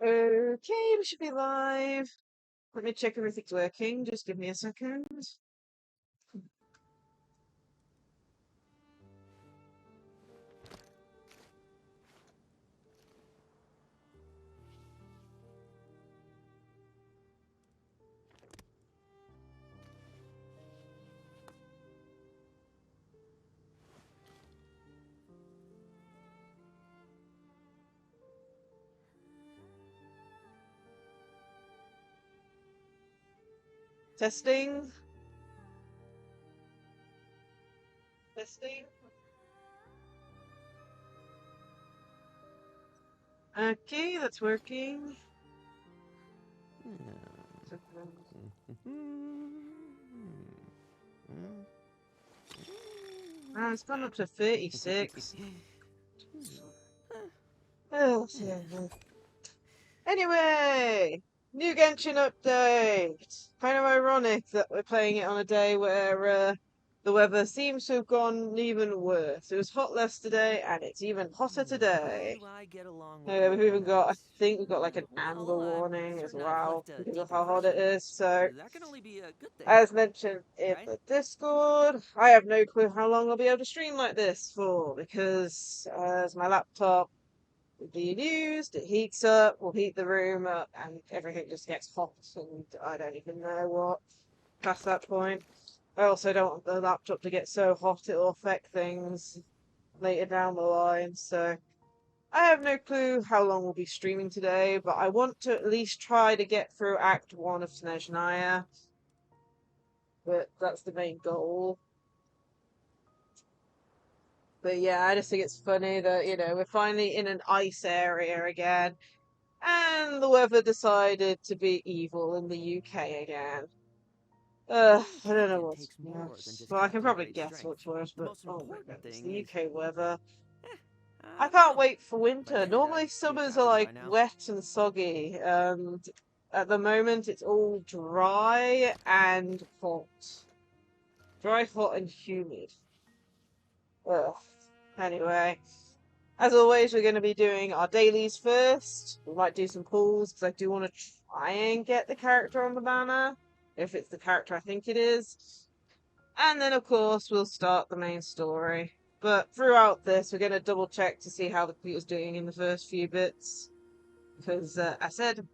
Okay, we should be live. Let me check everything's working. Just give me a second. Testing. Testing. Okay, that's working. It's gone up to 36. Oh, anyway, new Genshin update. Kind of ironic that we're playing it on a day where the weather seems to have gone even worse. It was hot yesterday, and it's even hotter today. We've even got, I think we've got like an amber warning as well because of how hot it is. So, as mentioned in the Discord, I have no clue how long I'll be able to stream like this for because as my laptop being used, it heats up, will heat the room up, and everything just gets hot, and I don't even know what past that point. I also don't want the laptop to get so hot it'll affect things later down the line, so I have no clue how long we'll be streaming today, but I want to at least try to get through Act 1 of Snezhnaya, but that's the main goal. But yeah, I just think it's funny that, we're finally in an ice area again. And the weather decided to be evil in the UK again. I don't know what's worse. Well, I can probably guess what's worse, but oh my goodness, the UK weather. I can't wait for winter. Normally summers are like wet and soggy, and at the moment it's all dry and hot. Dry, hot, and humid. Ugh. Anyway. As always, we're going to be doing our dailies first. We might do some pulls because I do want to try and get the character on the banner, if it's the character I think it is. And then, of course, we'll start the main story. But throughout this, we're going to double check to see how the computer's doing in the first few bits. Because, I said,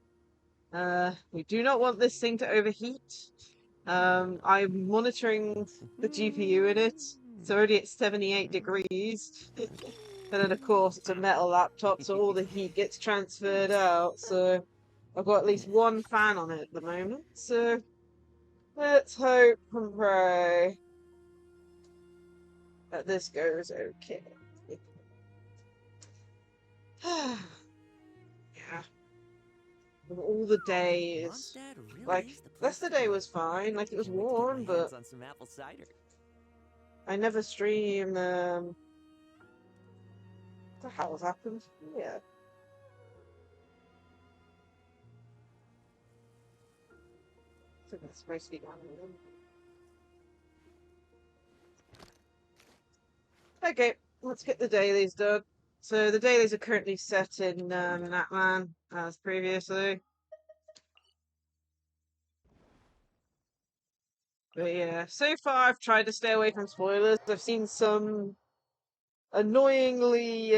we do not want this thing to overheat. I'm monitoring the GPU in it. It's already at 78 degrees. And then, of course, it's a metal laptop, so all the heat gets transferred out. So I've got at least one fan on it at the moment. So let's hope and pray that this goes okay. Yeah. Of all the days, like, yesterday was fine. Like, it was warm, but I never stream. What the hell has happened? Yeah. I think that's supposed to be going on. Okay, let's get the dailies done. So the dailies are currently set in Natman as previously. But yeah, so far I've tried to stay away from spoilers. I've seen some annoyingly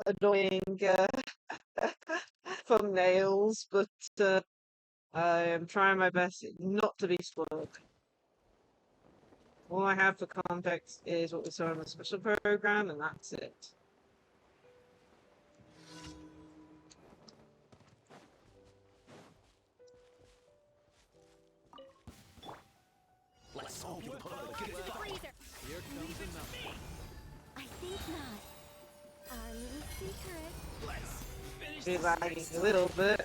annoying thumbnails, but I am trying my best not to be spoiled. All I have for context is what we saw in the special program, and that's it. Let's hope you put it freezer. Here comes the meltdown. I think not. Our little secret. Let's finish Be lagging a little bit.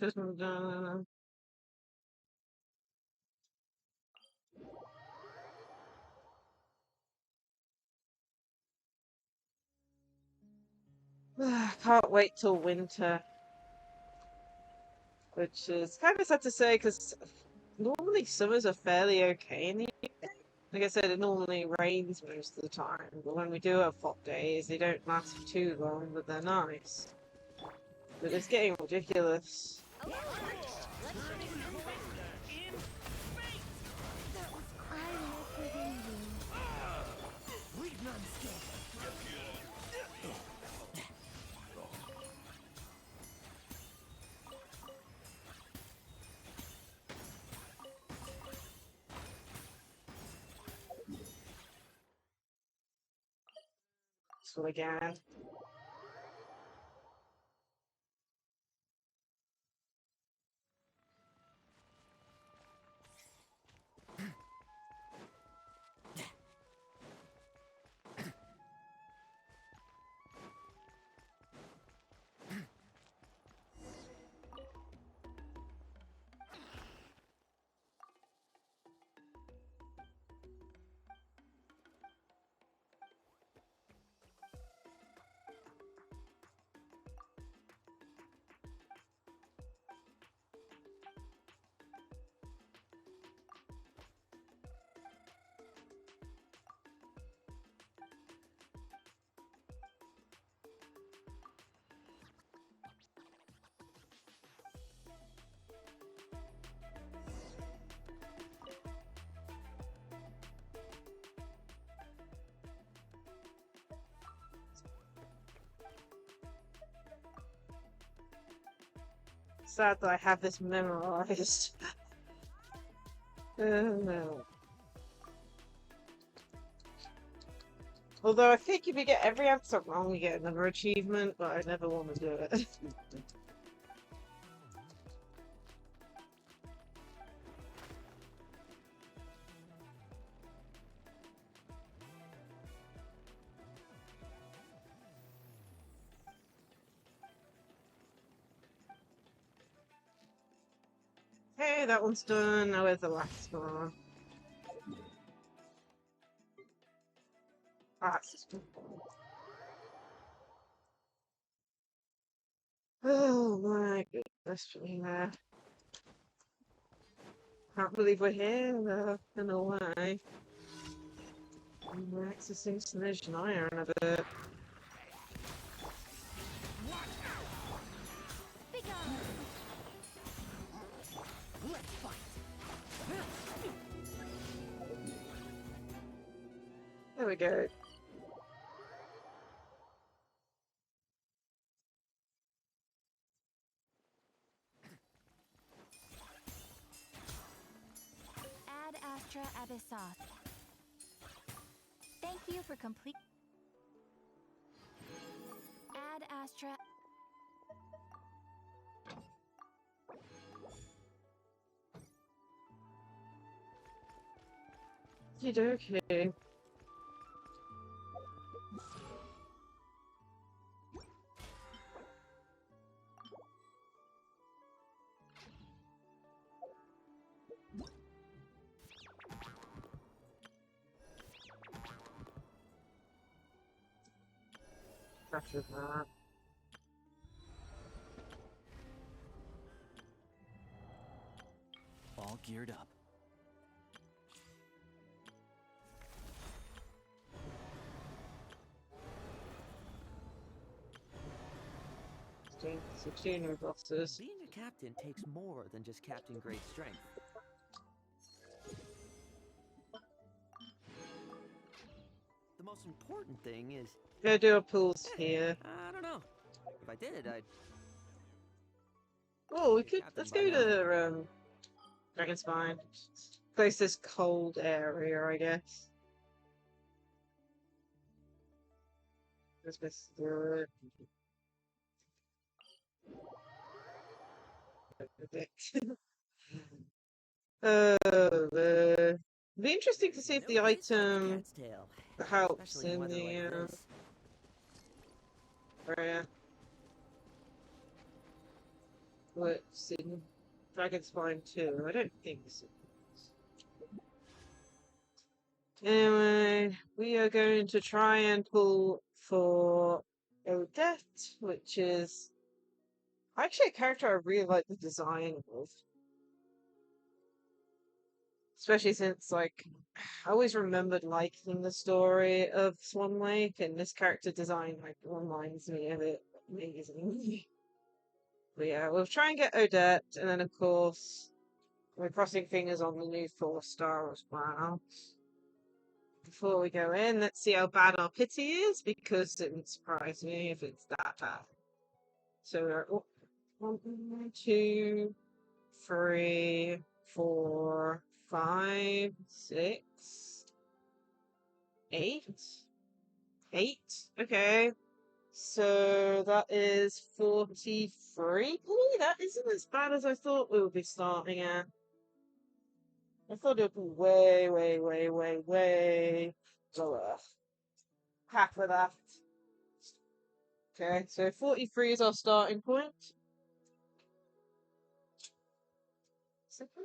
First one done. Can't wait till winter, which is kind of sad to say because normally summers are fairly okay in the UK. Like I said, it normally rains most of the time, but when we do have hot days, they don't last for too long, but they're nice. But it's getting ridiculous. Okay, let's finish this thing. I live within you. So again. Sad that I have this memorized. No. Although I think if you get every answer wrong, you get another achievement, but I never want to do it. Hey, that one's done. Now where's the last one? Ah, it's just... Oh my goodness, yeah. Can't believe we're here, though, in a way. We're accessing Snezhnaya in a bit. Big on. Let's fight. There we go. Ad Astra Abyssos. Thank you for complete. Ad Astra. Okey-dokey. After that. All geared up. Junior bosses. Being a captain takes more than just captain grade strength. The most important thing is... Go do a pulse here. I don't know. If I did, I'd... Oh, we could. Captain Let's by go now. to Dragon's Spine. Place this cold area, I guess. Let's go through it. A bit. It'd be interesting to see if No the place like a item cat's tail, helps especially in in weather like the this. area. What's in Dragon's Spine 2? I don't think so. Anyway, we are going to try and pull for Odette, which is actually a character I really like the design of. Especially since, like, I always remembered liking the story of Swan Lake, and this character design, like, reminds me of it amazingly. But yeah, we'll try and get Odette, and then, of course, we're crossing fingers on the new 4-star as well. Before we go in, let's see how bad our pity is, because it would surprise me if it's that bad. So we're 1, 2, 3, 4, 5, 6, 8. 8. Okay. So that is 43. Ooh, that isn't as bad as I thought we would be starting at. I thought it would be way, way, way, way, way lower. Half of that. Okay, so 43 is our starting point. Second.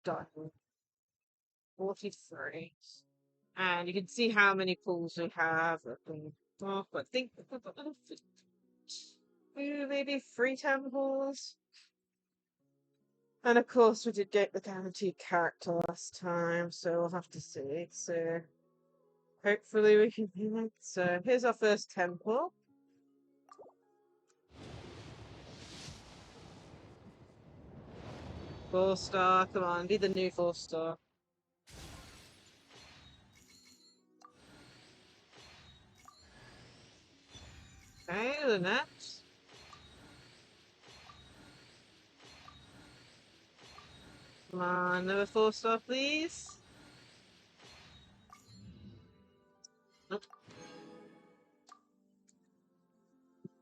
Done. 43. And you can see how many pools we have. I think maybe 3 temples. And of course, we did get the guaranteed character last time, so we'll have to see. So hopefully we can do it. So here's our first temple. Four-star, come on, be the new 4-star. Okay, the next. Come on, another 4-star, please.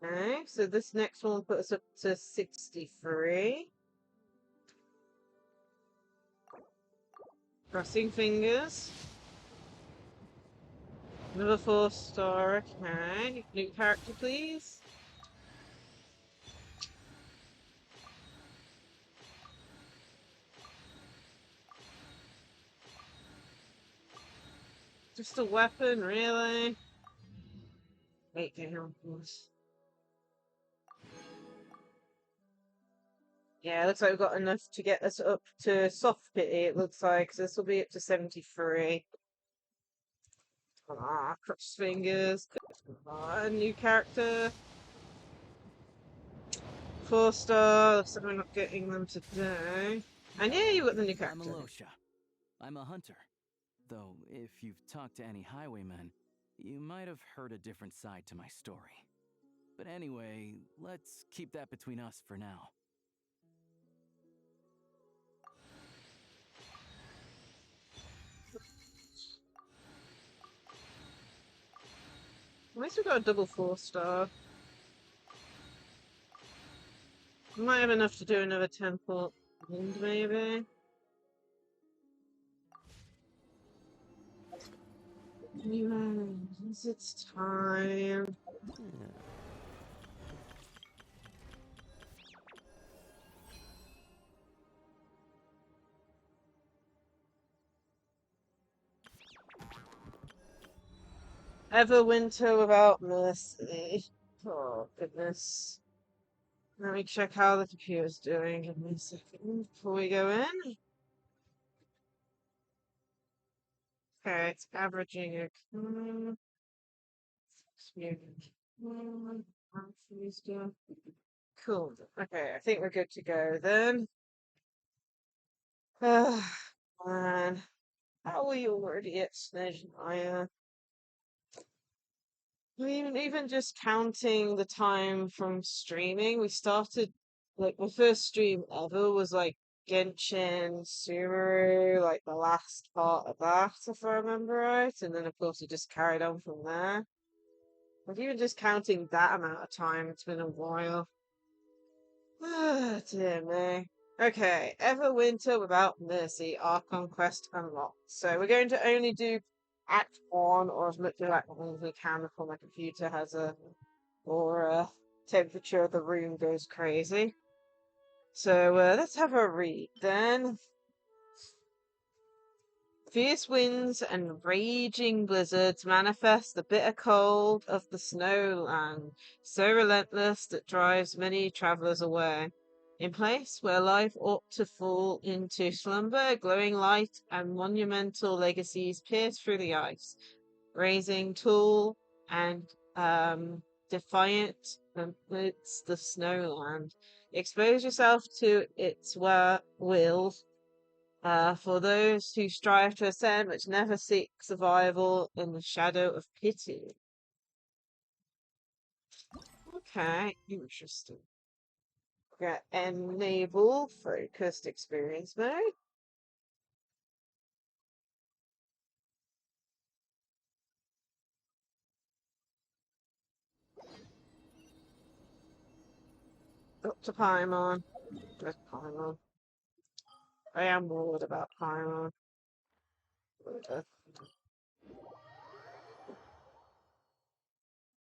Okay, so this next one puts us up to 63. Crossing fingers. Another 4-star, okay. New character, please. Just a weapon, really? Wait, damn. Yeah, looks like we've got enough to get us up to soft pity, it looks like. So this will be up to 73. Come on, cross fingers. Come on, new character. 4-star. Looks like we're not getting them today. And yeah, you got the new I'm character. Lacie. I'm a hunter. Though, if you've talked to any highwaymen, you might have heard a different side to my story. But anyway, let's keep that between us for now. At least we got a double 4-star. We might have enough to do another temple wind, maybe. Anyways, it's time. Everwinter Without Mercy. Oh, goodness. Let me check how the computer's doing. Give me a second before we go in. Okay, it's averaging a cool. Okay, I think we're good to go then. Man, how are we already at Snezhnaya? Even just counting the time from streaming, we started, like, my first stream ever was like Genshin Sumeru, like the last part of that, if I remember right. And then, of course, it just carried on from there. But even just counting that amount of time, it's been a while. Dear me. Okay, Everwinter Without Mercy, Archon Quest unlocked. So we're going to only do Act 1, or as much of Act 1 as we can before my computer has a, or temperature of the room goes crazy. So let's have a read then. Fierce winds and raging blizzards manifest the bitter cold of the snowland, so relentless that drives many travelers away. In place where life ought to fall into slumber, glowing light and monumental legacies pierce through the ice, raising tall and defiant amidst the snowland. Expose yourself to its will for those who strive to ascend, which never seek survival in the shadow of pity. Okay, interesting. Got enable focused experience mode. Up to Paimon. There's Paimon. I am worried about Paimon.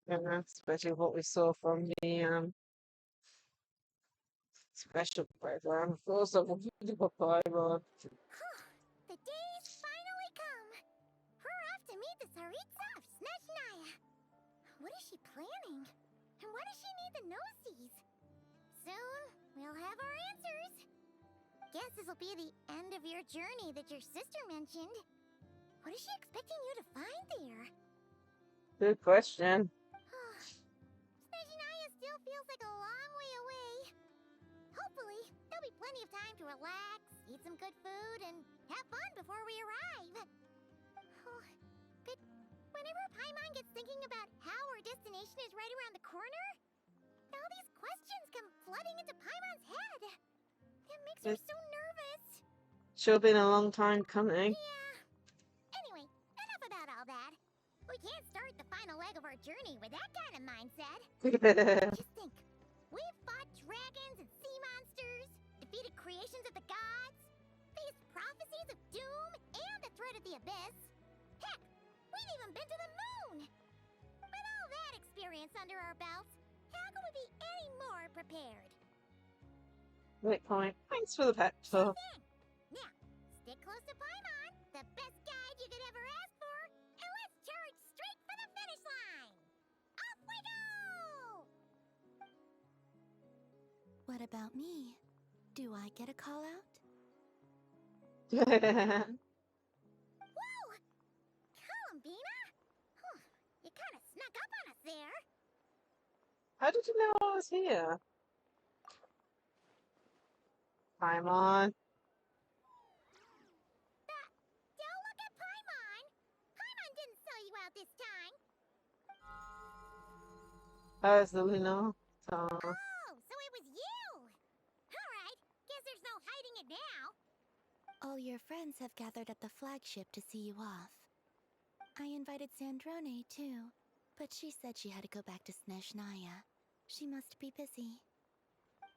Yeah, especially what we saw from the special program. For someone for Paimon. The day's finally come. We're off to meet the Tsaritsa of Snezhnaya. What is she planning? And why does she need the noseies? Soon, we'll have our answers. Guess this'll be the end of your journey that your sister mentioned. What is she expecting you to find there? Good question. Snezhnaya still feels like a long way away. Hopefully, there'll be plenty of time to relax, eat some good food, and have fun before we arrive. But whenever Paimon gets thinking about how our destination is right around the corner, all these questions come flooding into Paimon's head. It makes her so nervous. Sure been a long time coming. Yeah. Anyway, enough about all that. We can't start the final leg of our journey with that kind of mindset. Just think. We've fought dragons and sea monsters, defeated creations of the gods, faced prophecies of doom and the threat of the abyss. Heck, we've even been to the moon! With all that experience under our belts, how can we be any more prepared? Great point. Thanks for the pep talk. Thing. Now, stick close to Paimon, the best guide you could ever ask for, and let's charge straight for the finish line! Off we go! What about me? Do I get a call out? Whoa! Columbina? You kind of snuck up on us there. How did you know I was here? Paimon. Don't look at Paimon! Paimon didn't sell you out this time. Oh, it's the Lino. Oh. Oh, so it was you! Alright, guess there's no hiding it now. All your friends have gathered at the flagship to see you off. I invited Sandrone too, but she said she had to go back to Snezhnaya. She must be busy.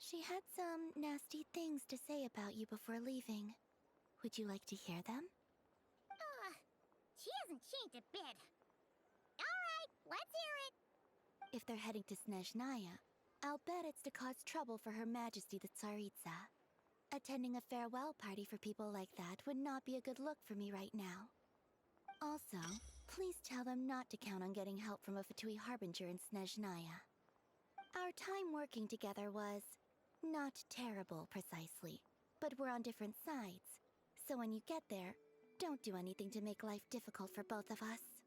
She had some nasty things to say about you before leaving. Would you like to hear them? She hasn't changed a bit. Alright, let's hear it. If they're heading to Snezhnaya, I'll bet it's to cause trouble for Her Majesty the Tsaritsa. Attending a farewell party for people like that would not be a good look for me right now. Also, please tell them not to count on getting help from a Fatui Harbinger in Snezhnaya. Our time working together was not terrible, precisely, but we're on different sides. So when you get there, don't do anything to make life difficult for both of us.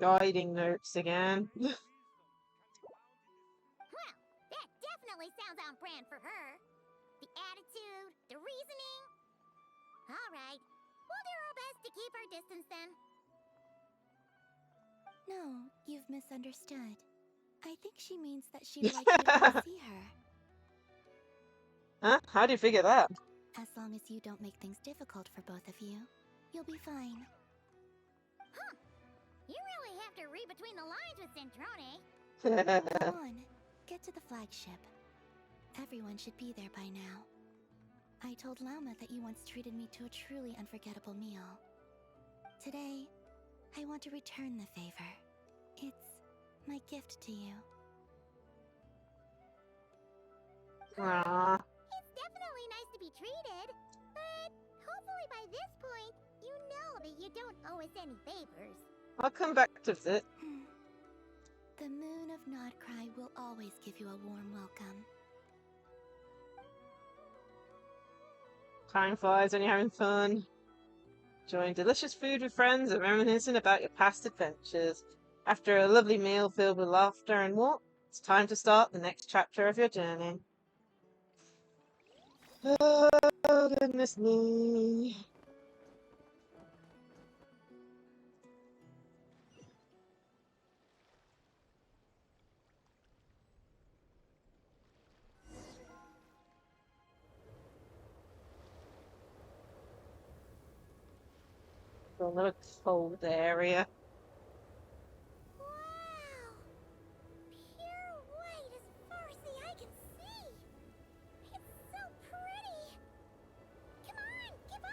Guiding notes again. Well, that definitely sounds on brand for her. The attitude, the reasoning. Alright, we'll do our best to keep our distance then. No, you've misunderstood. I think she means that she'd like you to come see her. Huh? How do you figure that? As long as you don't make things difficult for both of you, you'll be fine. Huh. You really have to read between the lines with Centrone. Go on, get to the flagship. Everyone should be there by now. I told Lama that you once treated me to a truly unforgettable meal. Today, I want to return the favor. It's my gift to you. Aww. It's definitely nice to be treated, but hopefully by this point, you know that you don't owe us any favors. I'll come back to visit. The moon of Nodcry will always give you a warm welcome. Time flies when you're having fun. Enjoying delicious food with friends and reminiscing about your past adventures. After a lovely meal filled with laughter and warmth, it's time to start the next chapter of your journey. Oh, goodness me. A little cold area. Wow! Pure white as far as the eye can see! It's so pretty! Come on, give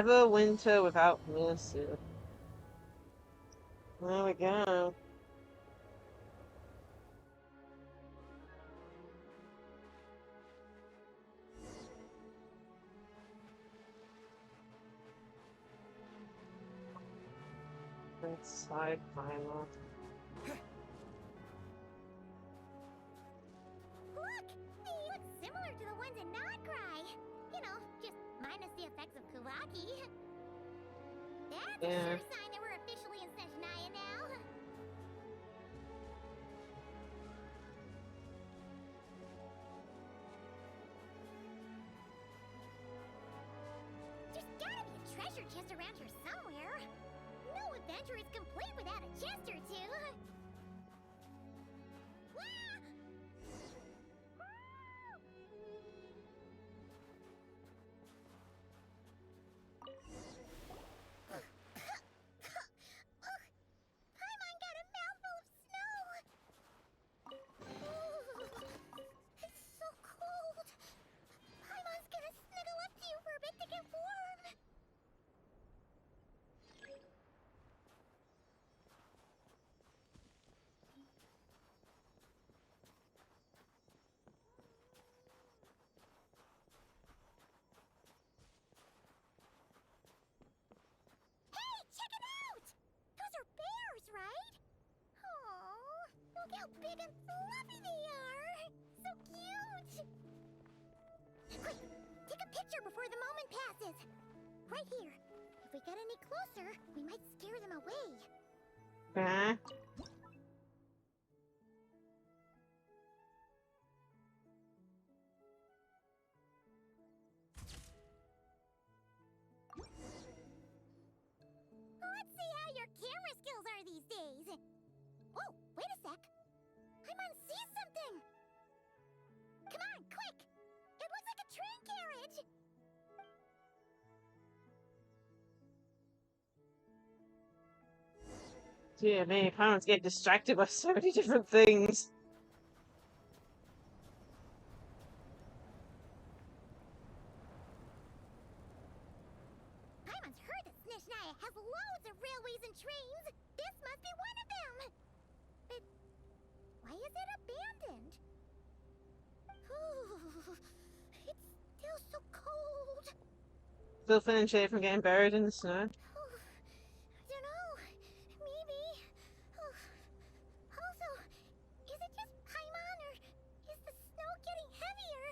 up! Everwinter Without Mercy. There we go. Side final. Look! They look similar to the ones in Nodcry! You know, just minus the effects of Kuraki. That's a sure sign that we're officially in Snezhnaya now. There's gotta be a treasure chest around here somewhere. No adventure is complete without a chest or two. Wah! Paimon got a mouthful of snow! It's so cold! Paimon's gonna snuggle up to you for a bit to get warm! Hey, check it out! Those are bears, right? Aww, look how big and fluffy they are! So cute! Quick, take a picture before the moment passes! Right here. If we get any closer, we might scare them away. Okay. Let's see how your camera skills are these days. Whoa, wait a sec. Paimon sees something. Come on, quick! It looks like a train carriage. Dear me, parents get distracted by so many different things. Paimon's heard that Snezhnaya has loads of railways and trains. This must be one of them. But why is it abandoned? Ooh, it's still so cold. Still feeling shade from getting buried in the snow. I don't know. Maybe. Also, is it just Paimon or is the snow getting heavier?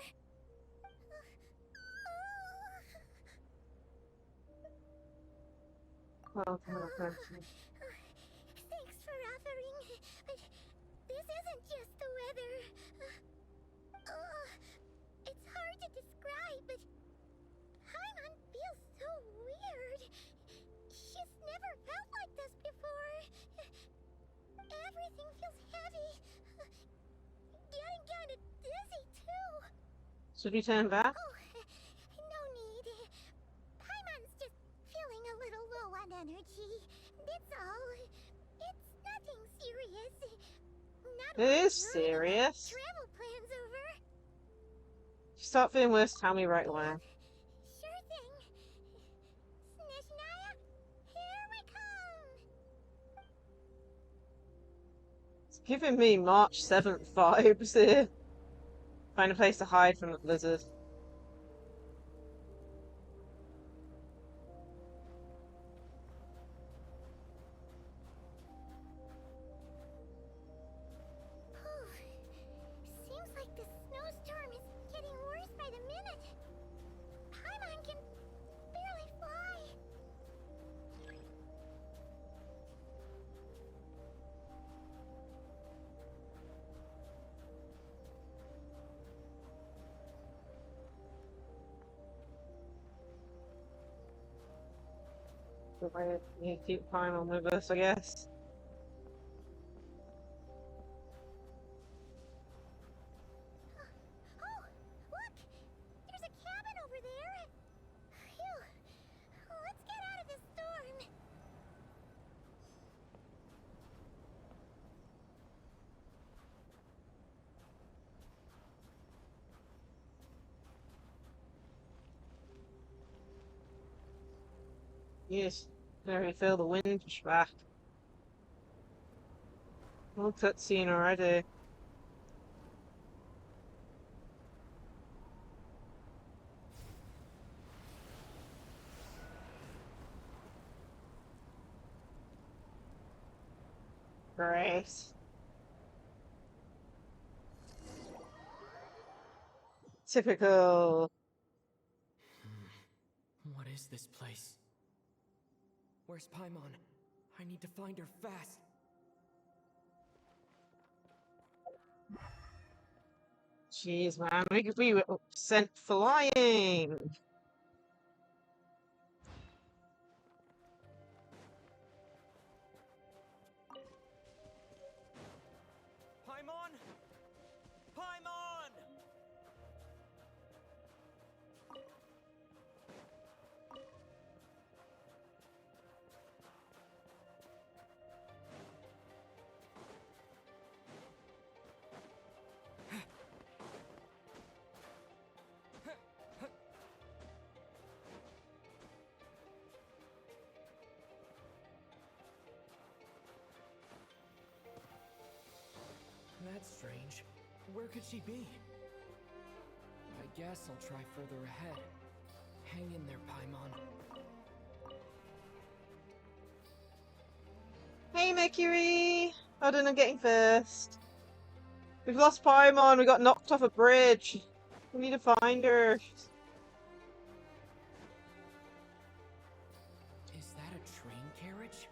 Oh, okay. Thanks for offering, but this isn't just the weather. It's hard to describe, but Paimon feels so weird. She's never felt like this before. Everything feels heavy. Getting kind of dizzy, too. Should we turn back? Oh, no need. Paimon's just feeling a little low on energy. That's all. It's nothing serious. Not It worth is ruining our serious. travel plans over. If you start feeling worse, tell me right away. Sure thing. Snezhnaya, here we come. Giving me March 7th vibes here. Find a place to hide from the blizzard. Seems like the snowstorm is getting worse by the minute. Paimon can barely fly. I need to keep Paimon with us, I guess. Oh, look! There's a cabin over there. Phew. Let's get out of this storm. Yes. There we feel the wind push back. Little cutscene already. Great. Typical. What is this place? Where's Paimon? I need to find her fast. Jeez, man, we were sent flying. Paimon! Paimon! That's strange. Where could she be? I guess I'll try further ahead. Hang in there, Paimon. Hey, Mercury! How did I getting first? We've lost Paimon. We got knocked off a bridge. We need to find her. Is that a train carriage?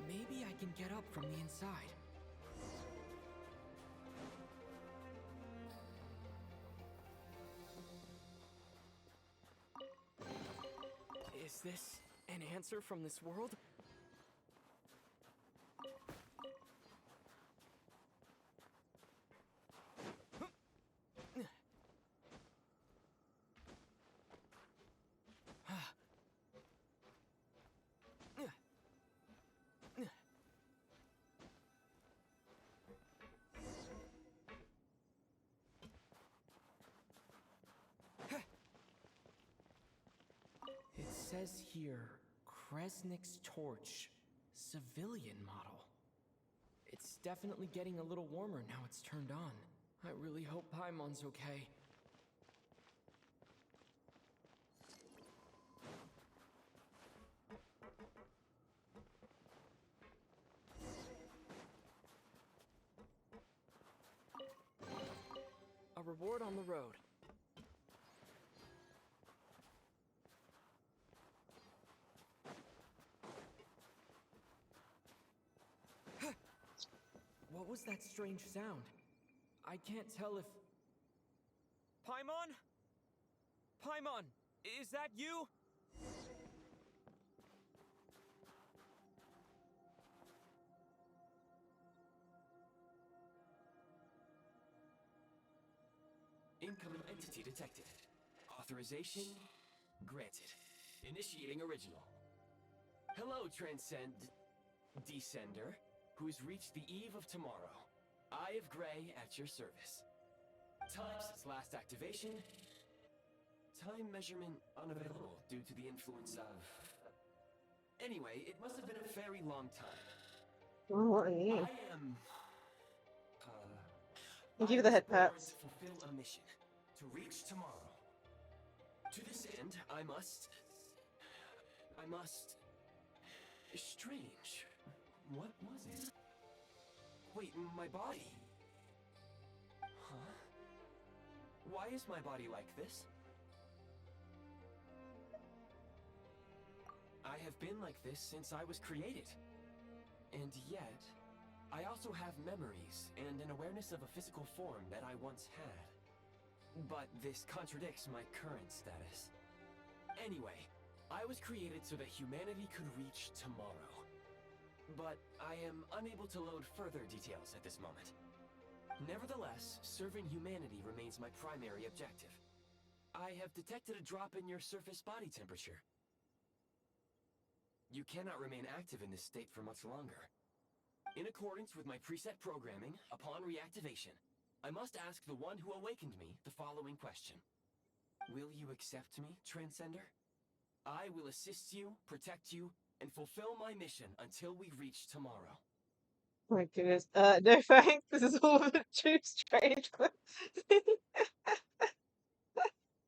Maybe I can get up from the inside. Is this an answer from this world? It says here, Kresnik's torch, civilian model. It's definitely getting a little warmer now it's turned on. I really hope Paimon's okay. A reward on the road. What was that strange sound? I can't tell if... Paimon? Paimon, is that you? Incoming entity detected. Authorization granted. Initiating original. Hello, Descender, who's reached the eve of tomorrow. Eye of Grey at your service. Time since last activation. Time measurement unavailable due to the influence of... Anyway, it must have been a very long time. Oh, what are you? I am Give you the head pats. Fulfill a mission to reach tomorrow. To this end, I must. Strange. What was it? Wait, my body. Huh? Why is my body like this? I have been like this since I was created. And yet, I also have memories and an awareness of a physical form that I once had. But this contradicts my current status. Anyway, I was created so that humanity could reach tomorrow. But I am unable to load further details at this moment. Nevertheless, serving humanity remains my primary objective. I have detected a drop in your surface body temperature. You cannot remain active in this state for much longer. In accordance with my preset programming, upon reactivation, I must ask the one who awakened me the following question. Will you accept me, Transcender? I will assist you, protect you, and fulfill my mission until we reach tomorrow. Oh my goodness. No thanks. This is all too strange.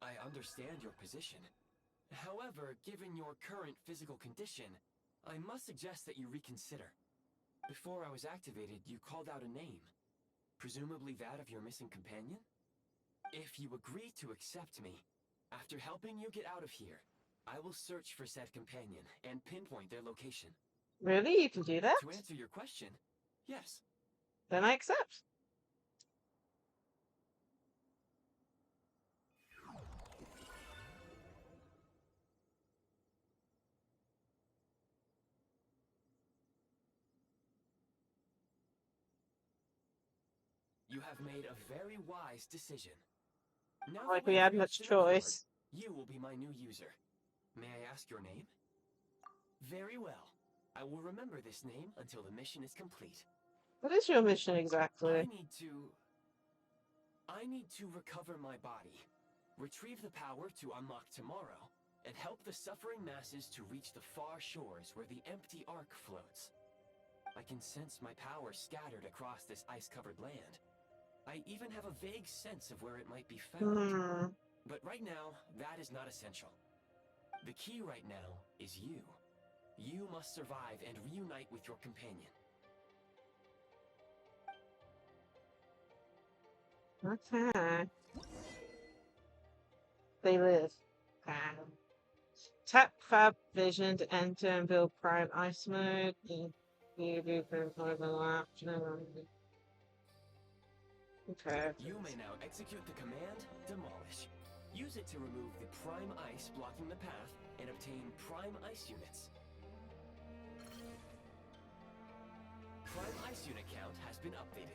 I understand your position. However, given your current physical condition, I must suggest that you reconsider. Before I was activated, you called out a name. Presumably that of your missing companion? If you agree to accept me, after helping you get out of here, I will search for said companion and pinpoint their location. Really? You can do that? To answer your question, yes. Then I accept. You have made a very wise decision. Now Like that we have had reached much an accord, choice. you will be my new user. May I ask your name? Very well. I will remember this name until the mission is complete. What is your mission exactly? I need to recover my body, retrieve the power to unlock tomorrow, and help the suffering masses to reach the far shores where the empty Ark floats. I can sense my power scattered across this ice-covered land. I even have a vague sense of where it might be found. But right now, that is not essential. The key right now is you. You must survive and reunite with your companion. Okay. They live. Tap Fab Vision to enter and build Prime Ice Mode. Okay. You may now execute the command, Demolish. Use it to remove the Prime Ice blocking the path and obtain Prime Ice units. Prime Ice unit count has been updated.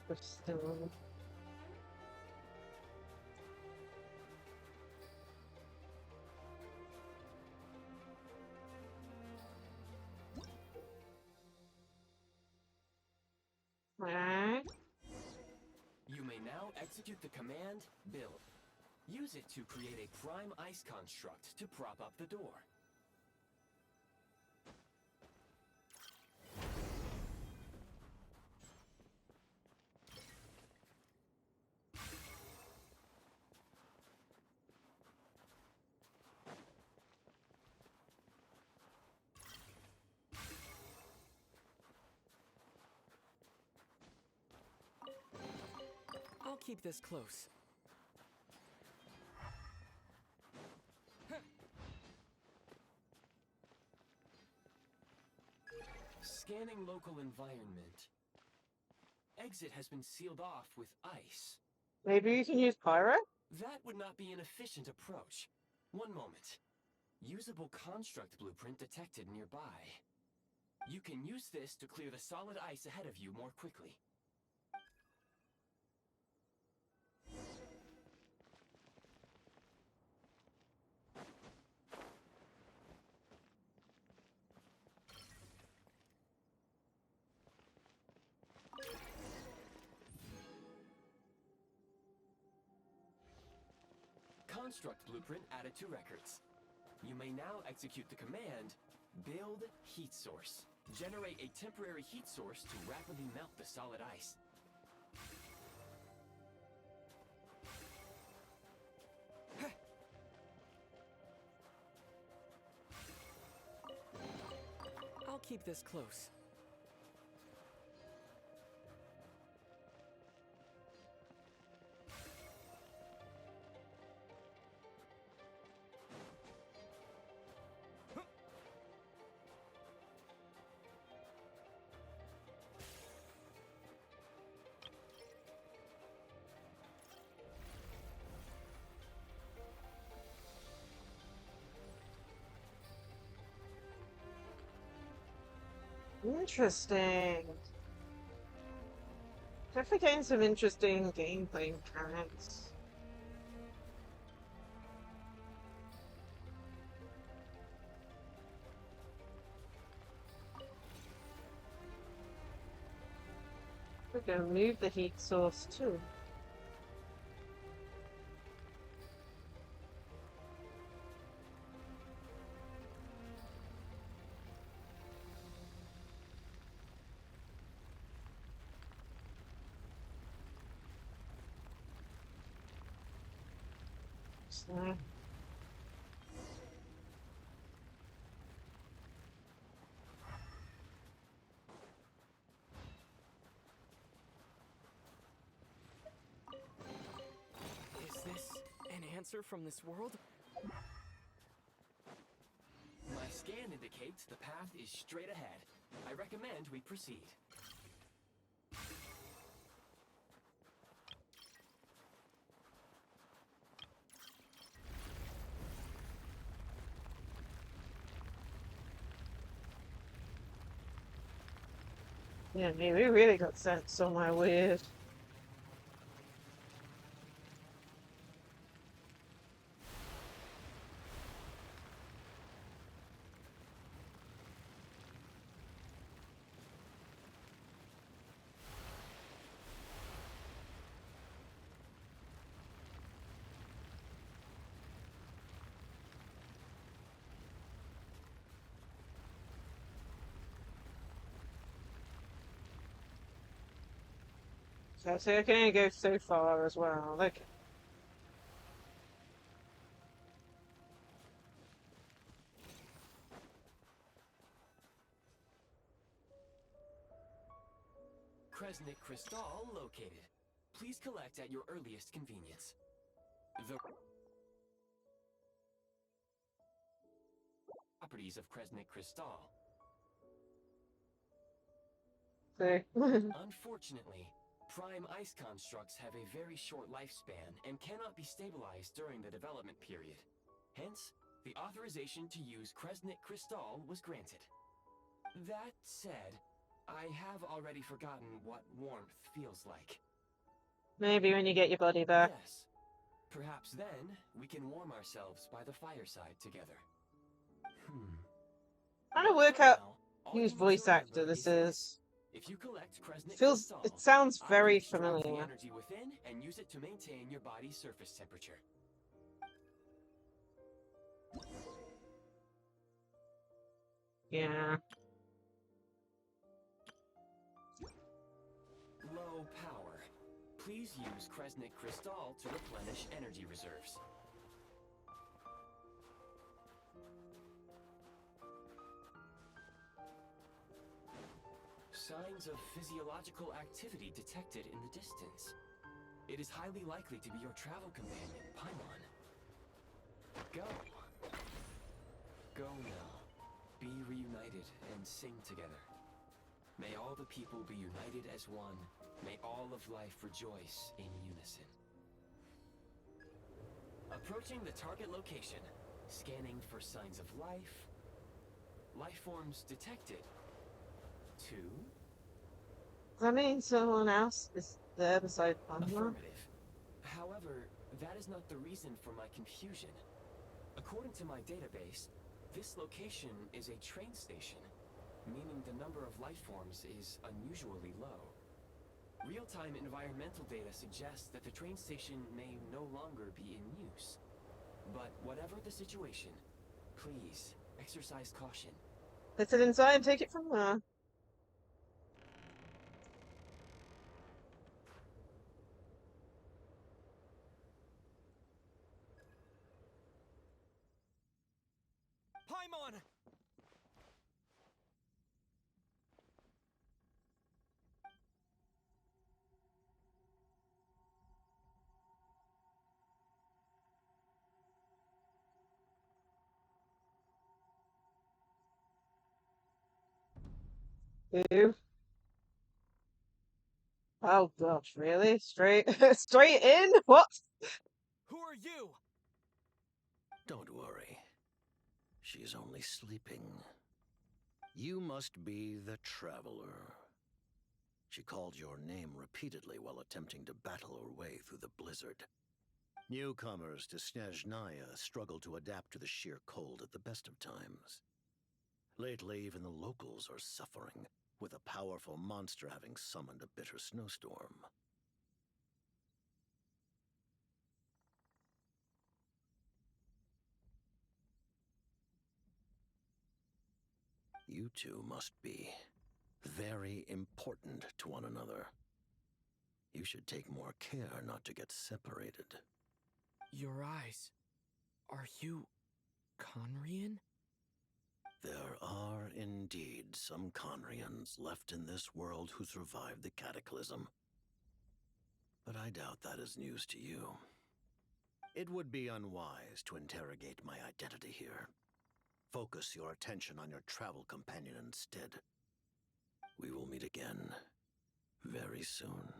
We're still... Alright. You may now execute the command, Build. Use it to create a Prime Ice construct to prop up the door. I'll keep this close. Scanning local environment. Exit has been sealed off with ice. Maybe you can use Pyro? That would not be an efficient approach. One moment. Usable construct blueprint detected nearby. You can use this to clear the solid ice ahead of you more quickly. Construct blueprint added to records. You may now execute the command, Build heat source. Generate a temporary heat source to rapidly melt the solid ice. I'll keep this close. Interesting. Definitely getting some interesting gameplay mechanics. We're gonna move the heat source too. So, Is this an answer from this world? My scan indicates the path is straight ahead. I recommend we proceed. yeah, we really got sent somewhere weird. So I can only go so far as well. Okay. Kresnik Crystal located. Please collect at your earliest convenience. The properties of Kresnik Crystal. So Unfortunately, prime ice constructs have a very short lifespan and cannot be stabilized during the development period. Hence, the authorization to use Kresnik Crystal was granted. That said, I have already forgotten what warmth feels like. maybe when you get your body back. Yes. Perhaps then we can warm ourselves by the fireside together. Trying to But work for out now, all whose you need to voice actor remember this this. is. If you collect Kresnik Feels, Crystal, it sounds I very can extract the familiar. energy within and use it to maintain your body's surface temperature. Yeah. Low power. Please use Kresnik Crystal to replenish energy reserves. Signs of physiological activity detected in the distance. It is highly likely to be your travel companion, Paimon. Go. Go now. Be reunited and sing together. May all the people be united as one. May all of life rejoice in unison. Approaching the target location. Scanning for signs of life. Life forms detected. 2. Does that mean someone else is there beside Pamela? Affirmative. However, that is not the reason for my confusion. According to my database, this location is a train station, meaning the number of life forms is unusually low. Real-time environmental data suggests that the train station may no longer be in use. But whatever the situation, please exercise caution. Let's head inside and take it from there. Paimon! Ew. Oh gosh, really? Straight straight in? What? Who are you? Don't worry. She's only sleeping. You must be the Traveler. She called your name repeatedly while attempting to battle her way through the blizzard. Newcomers to Snezhnaya struggle to adapt to the sheer cold at the best of times. Lately, even the locals are suffering, with a powerful monster having summoned a bitter snowstorm. You two must be very important to one another. You should take more care not to get separated. Your eyes. Are you Conrian? There are indeed some Conrians left in this world who survived the cataclysm. But I doubt that is news to you. It would be unwise to interrogate my identity here. Focus your attention on your travel companion instead. We will meet again very soon.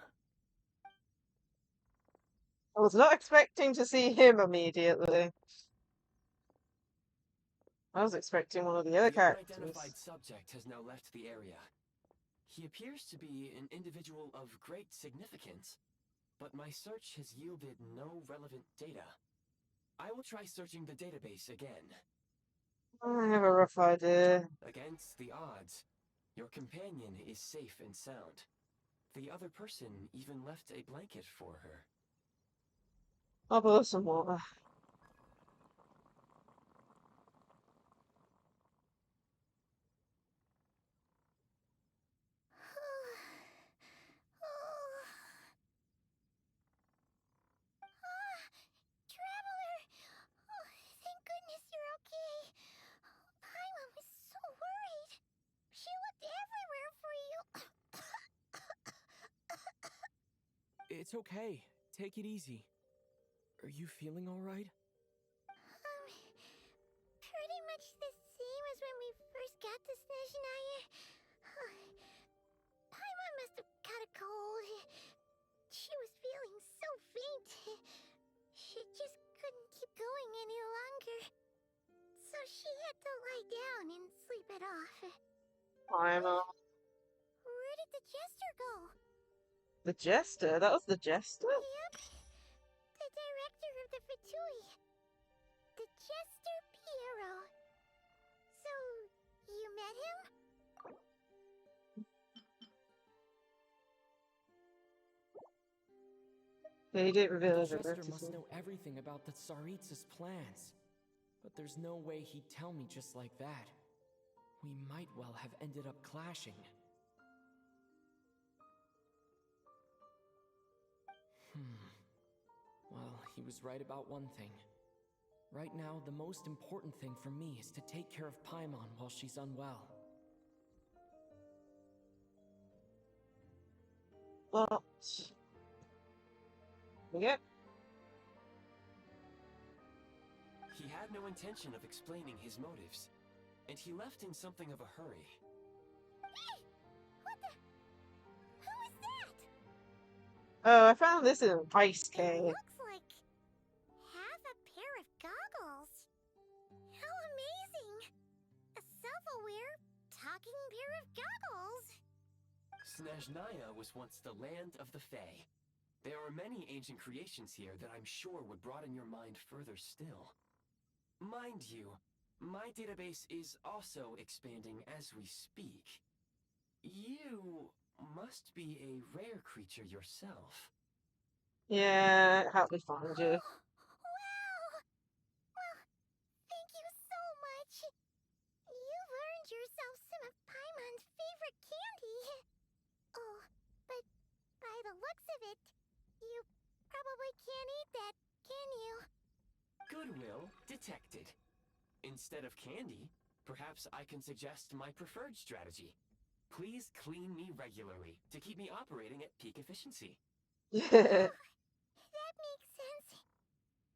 I was not expecting to see him immediately. I was expecting one of the other The unidentified characters. subject has now left the area. He appears to be an individual of great significance, but my search has yielded no relevant data. I will try searching the database again. I have a rough idea. Against the odds, your companion is safe and sound. The other person even left a blanket for her. I'll boil some water. Traveler! Oh, thank goodness you're okay. Paimon was so worried. She looked everywhere for you. It's okay. Take it easy. Are you feeling alright? Pretty much the same as when we first got to Snezhnaya. Paimon must have caught a cold. She was feeling so faint. She just couldn't keep going any longer. So she had to lie down and sleep it off. I'm Where did the jester go? the jester. That was the jester. Yep. The director of the Fatui. The Jester Piero. So, you met him? Yeah, he didn't reveal his The Jester identity. must know everything about the Tsaritsa's plans. But there's no way he'd tell me just like that. We might well have ended up clashing. Well, he was right about one thing. Right now, the most important thing for me is to take care of Paimon while she's unwell. But yep. He had no intention of explaining his motives, and he left in something of a hurry. Hey! What the? Who is that? Oh, I found this in an ice It cave. looks like half a pair of goggles. How amazing! A self-aware, talking pair of goggles. Snezhnaya was once the land of the Fae. There are many ancient creations here that I'm sure would broaden your mind further still. Mind you, my database is also expanding as we speak. You must be a rare creature yourself. Yeah, how we found you. Wow! Well, thank you so much. You've earned yourself Detected. Instead of candy, perhaps I can suggest my preferred strategy. Please clean me regularly to keep me operating at peak efficiency. That makes sense.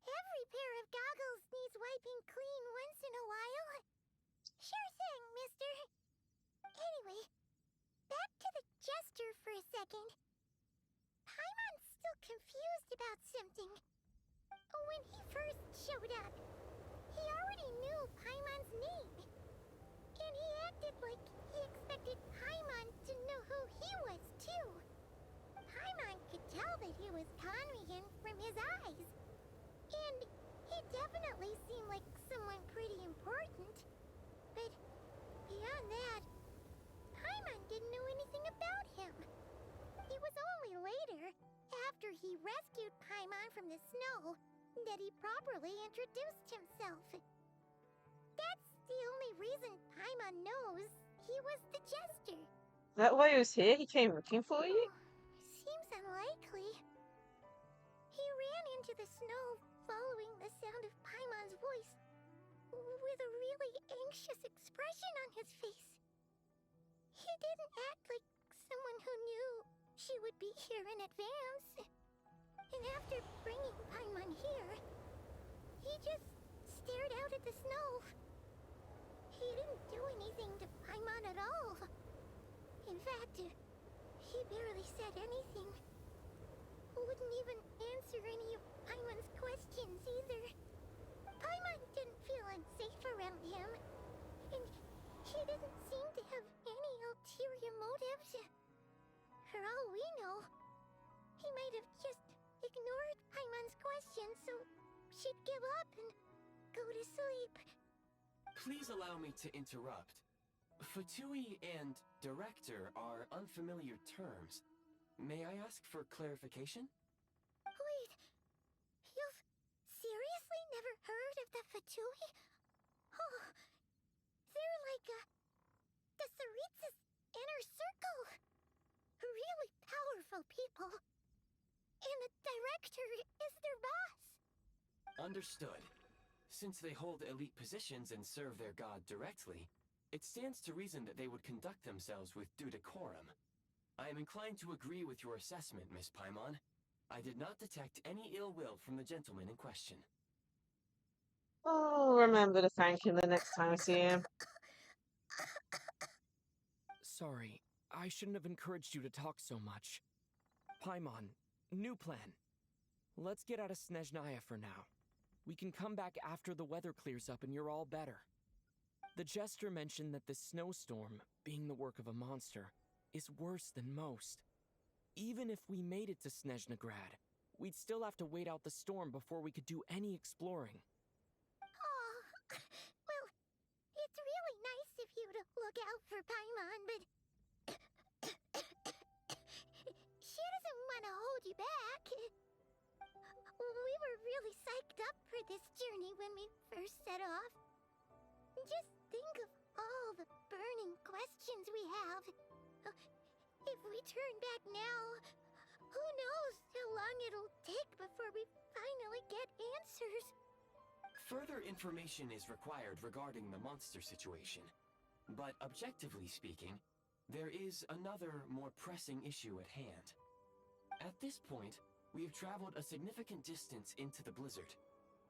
Every pair of goggles needs wiping clean once in a while. Sure thing, mister. Anyway, back to the jester for a second. Paimon's still confused about something. When he first showed up, he already knew Paimon's name. And he acted like he expected Paimon to know who he was, too. Paimon could tell that he was Conrian from his eyes. And he definitely seemed like someone pretty important. But beyond that, Paimon didn't know anything about him. It was only later, after he rescued Paimon from the snow, that he properly introduced himself. That's the only reason Paimon knows he was the jester. That why he was here? He came looking for you? Seems unlikely. He ran into the snow following the sound of Paimon's voice, with a really anxious expression on his face. He didn't act like someone who knew she would be here in advance. And after bringing Paimon here, he just stared out at the snow. He didn't do anything to Paimon at all. In fact, he barely said anything. Wouldn't even answer any of Paimon's questions either. Paimon didn't feel unsafe around him, and he didn't seem to have any ulterior motives. For all we know, he might have just ignored Paimon's questions so she'd give up and go to sleep. Please allow me to interrupt. Fatui and director are unfamiliar terms. May I ask for clarification? Wait, you've seriously never heard of the Fatui? Oh, they're like the Tsaritsa's inner circle. Really powerful people. And the director is their boss. Understood. Since they hold elite positions and serve their god directly, it stands to reason that they would conduct themselves with due decorum. I am inclined to agree with your assessment, Miss Paimon. I did not detect any ill will from the gentleman in question. I'll remember to thank him the next time I see him. Sorry, I shouldn't have encouraged you to talk so much. Paimon, new plan. Let's get out of Snezhnaya for now. We can come back after the weather clears up and you're all better. The jester mentioned that this snowstorm, being the work of a monster, is worse than most. Even if we made it to Snezhnagrad, we'd still have to wait out the storm before we could do any exploring. Oh, well, it's really nice of you to look out for Paimon, but she doesn't want to hold you back. We were really psyched up for this journey when we first set off. Just think of all the burning questions we have. If we turn back now, who knows how long it'll take before we finally get answers. Further information is required regarding the monster situation. But objectively speaking, there is another, more pressing issue at hand. At this point, we have traveled a significant distance into the blizzard.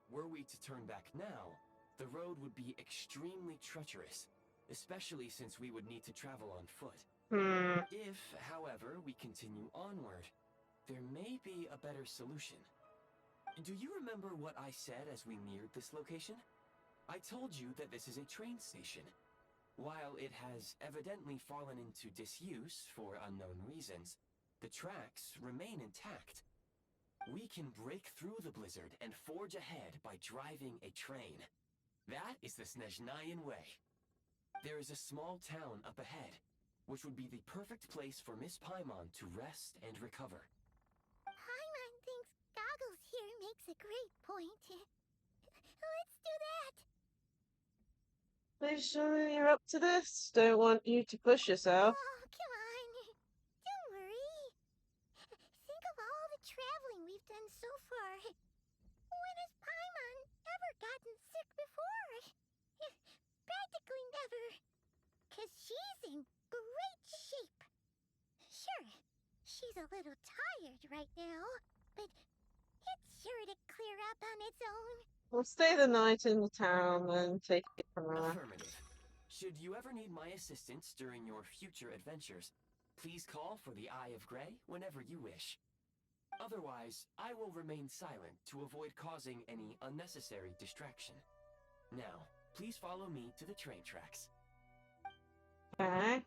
Were we to turn back now, the road would be extremely treacherous, especially since we would need to travel on foot. If, however, we continue onward, there may be a better solution. Do you remember what I said as we neared this location? I told you that this is a train station. While it has evidently fallen into disuse for unknown reasons, the tracks remain intact. We can break through the blizzard and forge ahead by driving a train. That is the Snezhnayan way. There is a small town up ahead, which would be the perfect place for Miss Paimon to rest and recover. Paimon thinks Goggles here makes a great point. Let's do that. Are you sure you're up to this? Don't want you to push yourself. Oh, come on. Don't worry. Think of all the traveling we've done so far. When has Paimon ever gotten a little tired right now, but it's sure to clear up on its own. We'll stay the night in the town and take it from there. Affirmative. Should you ever need my assistance during your future adventures, please call for the Eye of Grey whenever you wish. Otherwise, I will remain silent to avoid causing any unnecessary distraction. Now, please follow me to the train tracks. Okay.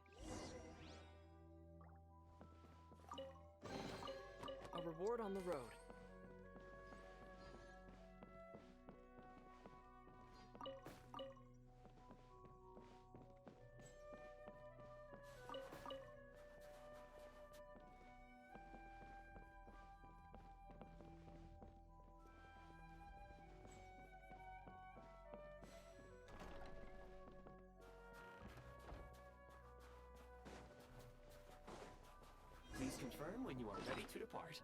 A reward on the road. Please confirm when you are ready to depart.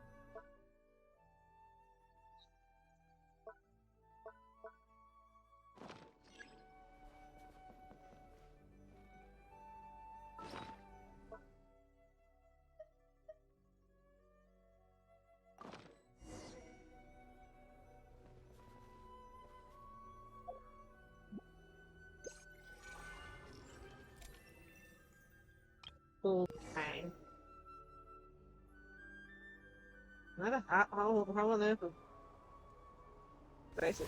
Okay. How on earth? Basic.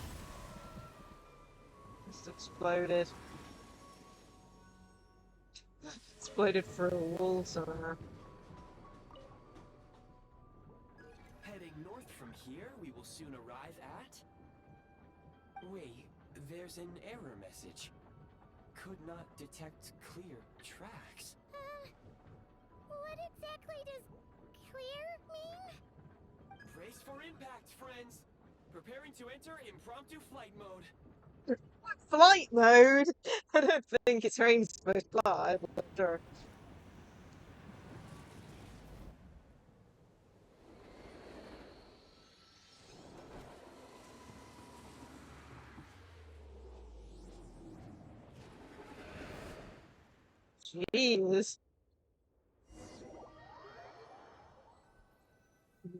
Just exploded. Exploded through a wall somewhere. Heading north from here, we will soon arrive at... Wait, there's an error message. Could not detect clear tracks. What exactly does clear mean? Brace for impact, friends! Preparing to enter impromptu flight mode. Flight mode? I don't think it's train's supposed to fly, but sure. Jeez.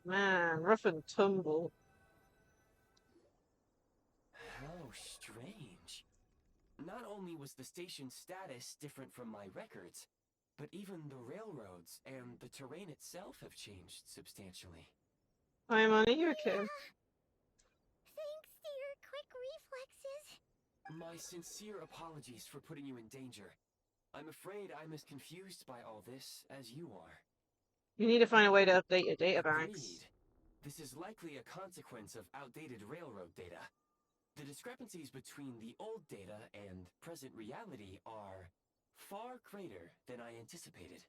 Man, rough and tumble. How strange. Not only was the station's status different from my records, but even the railroads and the terrain itself have changed substantially. I'm on you, kid. Thanks to your quick reflexes. My sincere apologies for putting you in danger. I'm afraid I'm as confused by all this as you are. You need to find a way to update your databanks. Agreed. This is likely a consequence of outdated railroad data. The discrepancies between the old data and present reality are far greater than I anticipated.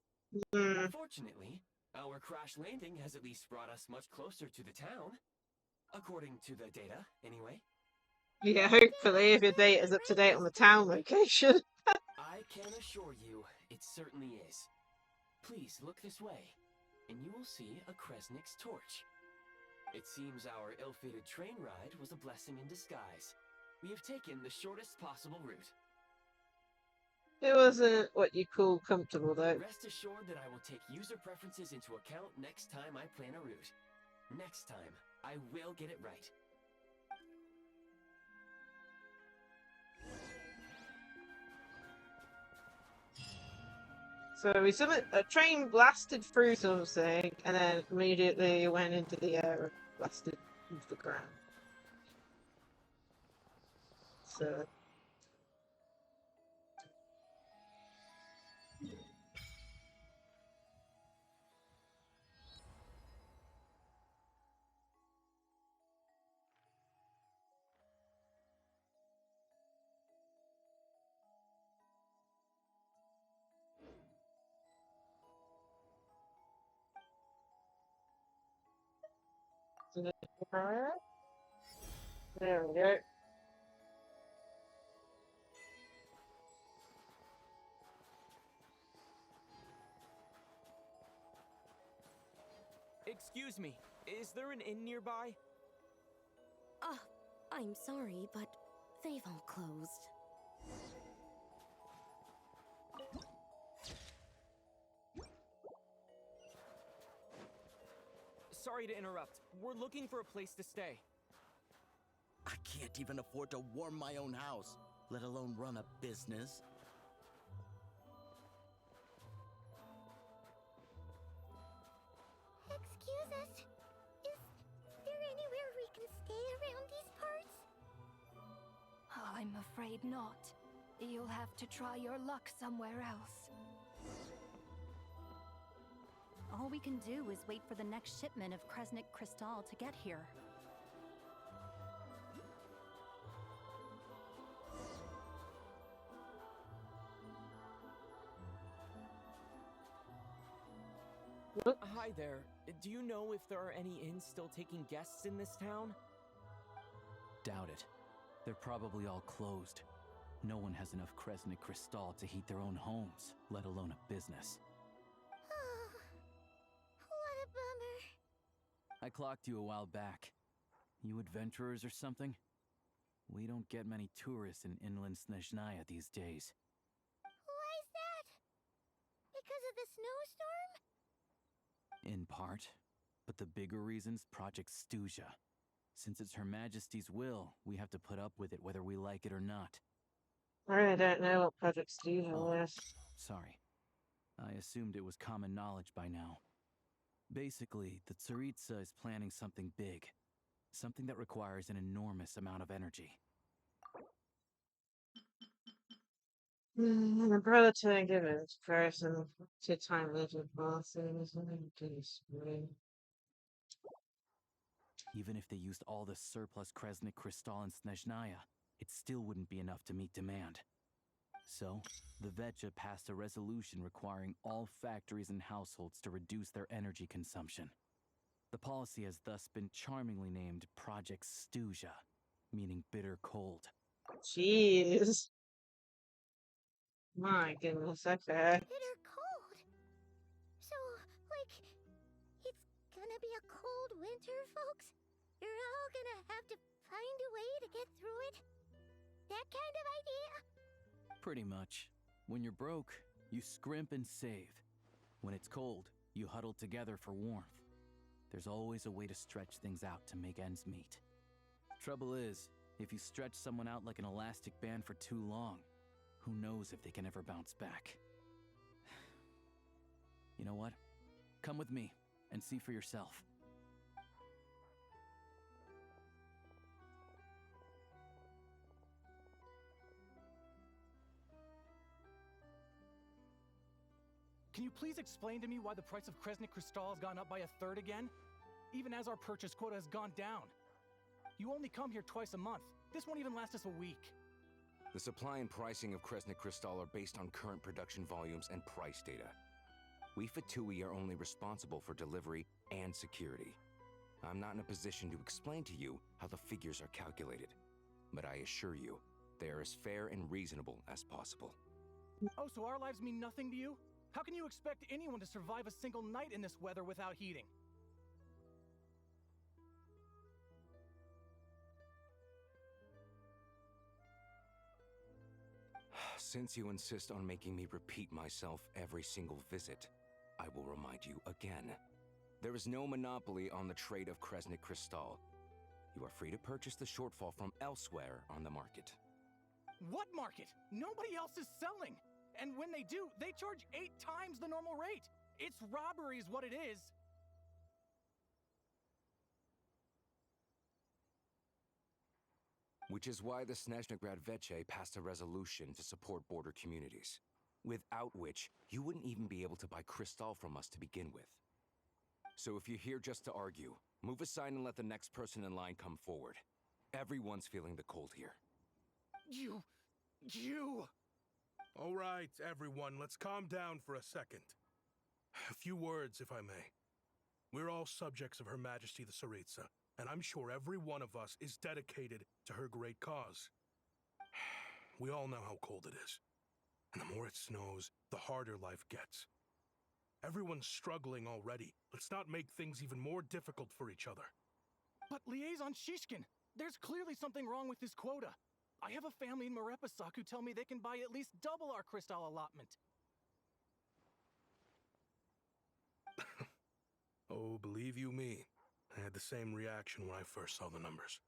Fortunately, our crash landing has at least brought us much closer to the town. According to the data, anyway. Yeah, hopefully, if your data's up to date on the town location. I can assure you, it certainly is. Please look this way, and you will see a Kresnik's torch. It seems our ill-fated train ride was a blessing in disguise. We have taken the shortest possible route. It wasn't what you call comfortable, though. Rest assured that I will take user preferences into account next time I plan a route. Next time, I will get it right. So a train blasted through something, and then immediately went into the air and blasted into the ground. So... There we go. Excuse me, is there an inn nearby? I'm sorry, but they've all closed. sorry to interrupt. We're looking for a place to stay. I can't even afford to warm my own house, let alone run a business. Excuse us. Is there anywhere we can stay around these parts? I'm afraid not. You'll have to try your luck somewhere else. All we can do is wait for the next shipment of Kresnik Crystal to get here. Hi there. Do you know if there are any inns still taking guests in this town? Doubt it. They're probably all closed. No one has enough Kresnik Crystal to heat their own homes, let alone a business. Oh, what a bummer. I clocked you a while back. You adventurers or something? We don't get many tourists in inland Snezhnaya these days. Why is that? Because of the snowstorm? In part. But the bigger reason's Project Stuzha. Since it's Her Majesty's will, we have to put up with it whether we like it or not. I really don't know what Project Stuzha Oh, was. sorry. I assumed it was common knowledge by now. Basically, the Tsaritsa is planning something big. Something that requires an enormous amount of energy. My brother turned give it person to time legend bosses and spring. Even if they used all the surplus Kresnik Crystal in Snezhnaya, it still wouldn't be enough to meet demand. So, the Vetcha passed a resolution requiring all factories and households to reduce their energy consumption. The policy has thus been charmingly named Project Stuzha, meaning bitter cold. Jeez. My goodness, okay. Bitter cold. So, like, it's gonna be a cold winter, folks? You're all gonna have to find a way to get through it? That kind of idea? Pretty much. When you're broke, you scrimp and save. When it's cold, you huddle together for warmth. There's always a way to stretch things out to make ends meet. Trouble is, if you stretch someone out like an elastic band for too long, who knows if they can ever bounce back. You know what? Come with me and see for yourself. Can you please explain to me why the price of Kresnik Crystal has gone up by 1/3 again? Even as our purchase quota has gone down. You only come here twice a month. This won't even last us a week. The supply and pricing of Kresnik Crystal are based on current production volumes and price data. We Fatui are only responsible for delivery and security. I'm not in a position to explain to you how the figures are calculated, but I assure you, they are as fair and reasonable as possible. Oh, so our lives mean nothing to you? How can you expect anyone to survive a single night in this weather without heating? Since you insist on making me repeat myself every single visit, I will remind you again. There is no monopoly on the trade of Kresnik Crystal. You are free to purchase the shortfall from elsewhere on the market. What market? Nobody else is selling! And when they do, they charge 8 times the normal rate! It's robbery is what it is! Which is why the Snezhnaya Vetche passed a resolution to support border communities, without which you wouldn't even be able to buy crystal from us to begin with. So if you're here just to argue, move aside and let the next person in line come forward. Everyone's feeling the cold here. You... All right, everyone, let's calm down for a second. A few words, if I may. We're all subjects of Her Majesty the Tsaritsa, and I'm sure every one of us is dedicated to her great cause. We all know how cold it is. And the more it snows, the harder life gets. Everyone's struggling already. Let's not make things even more difficult for each other. But Liaison Shishkin, there's clearly something wrong with this quota. I have a family in Marepasak who tell me they can buy at least double our crystal allotment. Oh, believe you me, I had the same reaction when I first saw the numbers.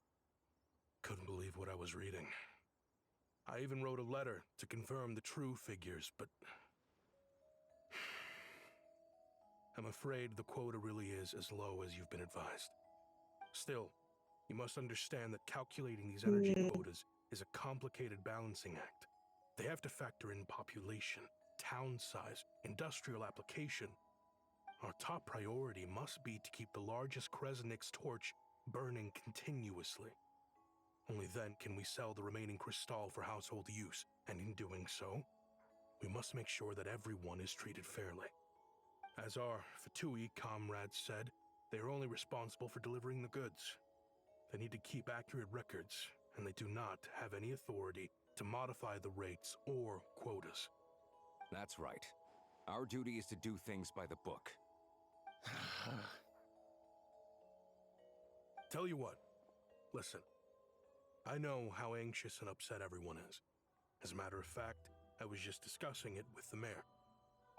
Couldn't believe what I was reading. I even wrote a letter to confirm the true figures, but I'm afraid the quota really is as low as you've been advised. Still, you must understand that calculating these energy quotas is a complicated balancing act. They have to factor in population, town size, industrial application. Our top priority must be to keep the largest Kresnik's torch burning continuously. Only then can we sell the remaining crystal for household use, and in doing so, we must make sure that everyone is treated fairly. As our Fatui comrades said, they are only responsible for delivering the goods. They need to keep accurate records, and they do not have any authority to modify the rates or quotas. That's right. Our duty is to do things by the book. Tell you what, listen. I know how anxious and upset everyone is. As a matter of fact, I was just discussing it with the mayor.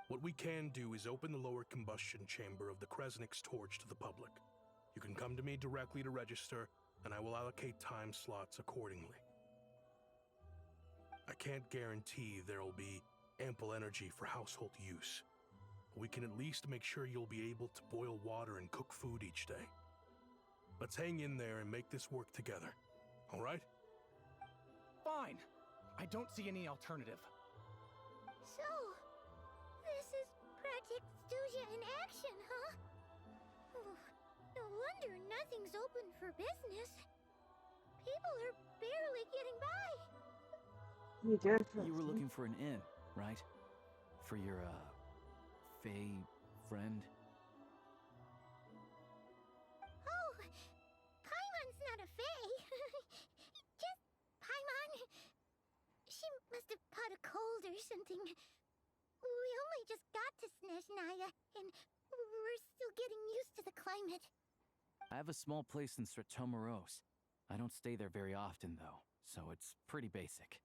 What we can do is open the lower combustion chamber of the Kresnik's torch to the public. You can come to me directly to register, and I will allocate time slots accordingly. I can't guarantee there will be ample energy for household use. But we can at least make sure you'll be able to boil water and cook food each day. Let's hang in there and make this work together. All right? Fine. I don't see any alternative. So, this is Project Stuja in action, huh? Oh, no wonder nothing's open for business. People are barely getting by. You were looking for an inn, right? For your, Fae friend? Oh, Paimon's not a Fae. Just Paimon. She must have caught a cold or something. We only just got to Snezhnaya, and we're still getting used to the climate. I have a small place in Stratomaros. I don't stay there very often, though, so it's pretty basic.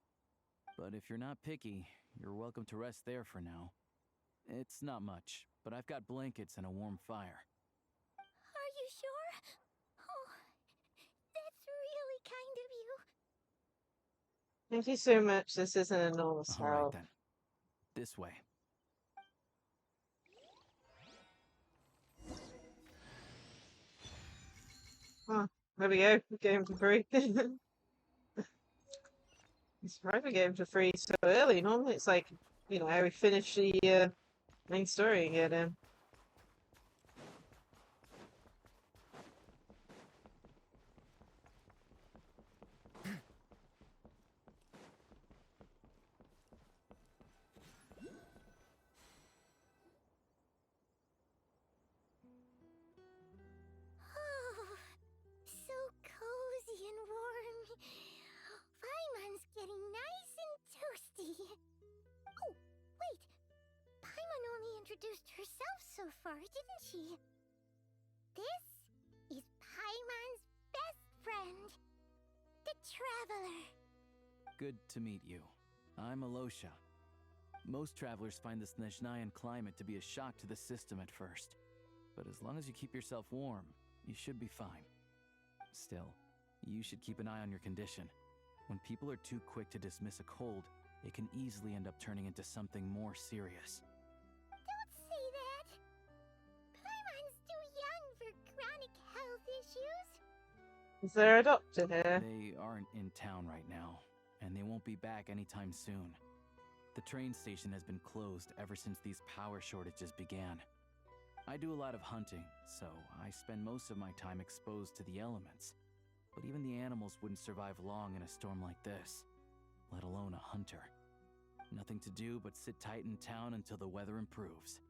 But if you're not picky, you're welcome to rest there for now. It's not much, but I've got blankets and a warm fire. Are you sure? Oh, that's really kind of you. Thank you so much. This is an enormous All right, help. then. This way. Oh, there we go. Game for free. It's private game for free so early. Normally it's like, you know, we finish the main story and get in. Oh, so cozy and warm. Paimon's getting nice and toasty. Oh, wait. Paimon only introduced herself so far, didn't she? This is Paimon's best friend, the Traveler. Good to meet you. I'm Lacie-Chan. Most travelers find the Snezhnayan climate to be a shock to the system at first. But as long as you keep yourself warm, you should be fine. Still, you should keep an eye on your condition. When people are too quick to dismiss a cold, it can easily end up turning into something more serious. Don't say that. Paimon's too young for chronic health issues. Is there a doctor here? They aren't in town right now, and they won't be back anytime soon. The train station has been closed ever since these power shortages began. I do a lot of hunting, so I spend most of my time exposed to the elements. But even the animals wouldn't survive long in a storm like this, let alone a hunter. Nothing to do but sit tight in town until the weather improves.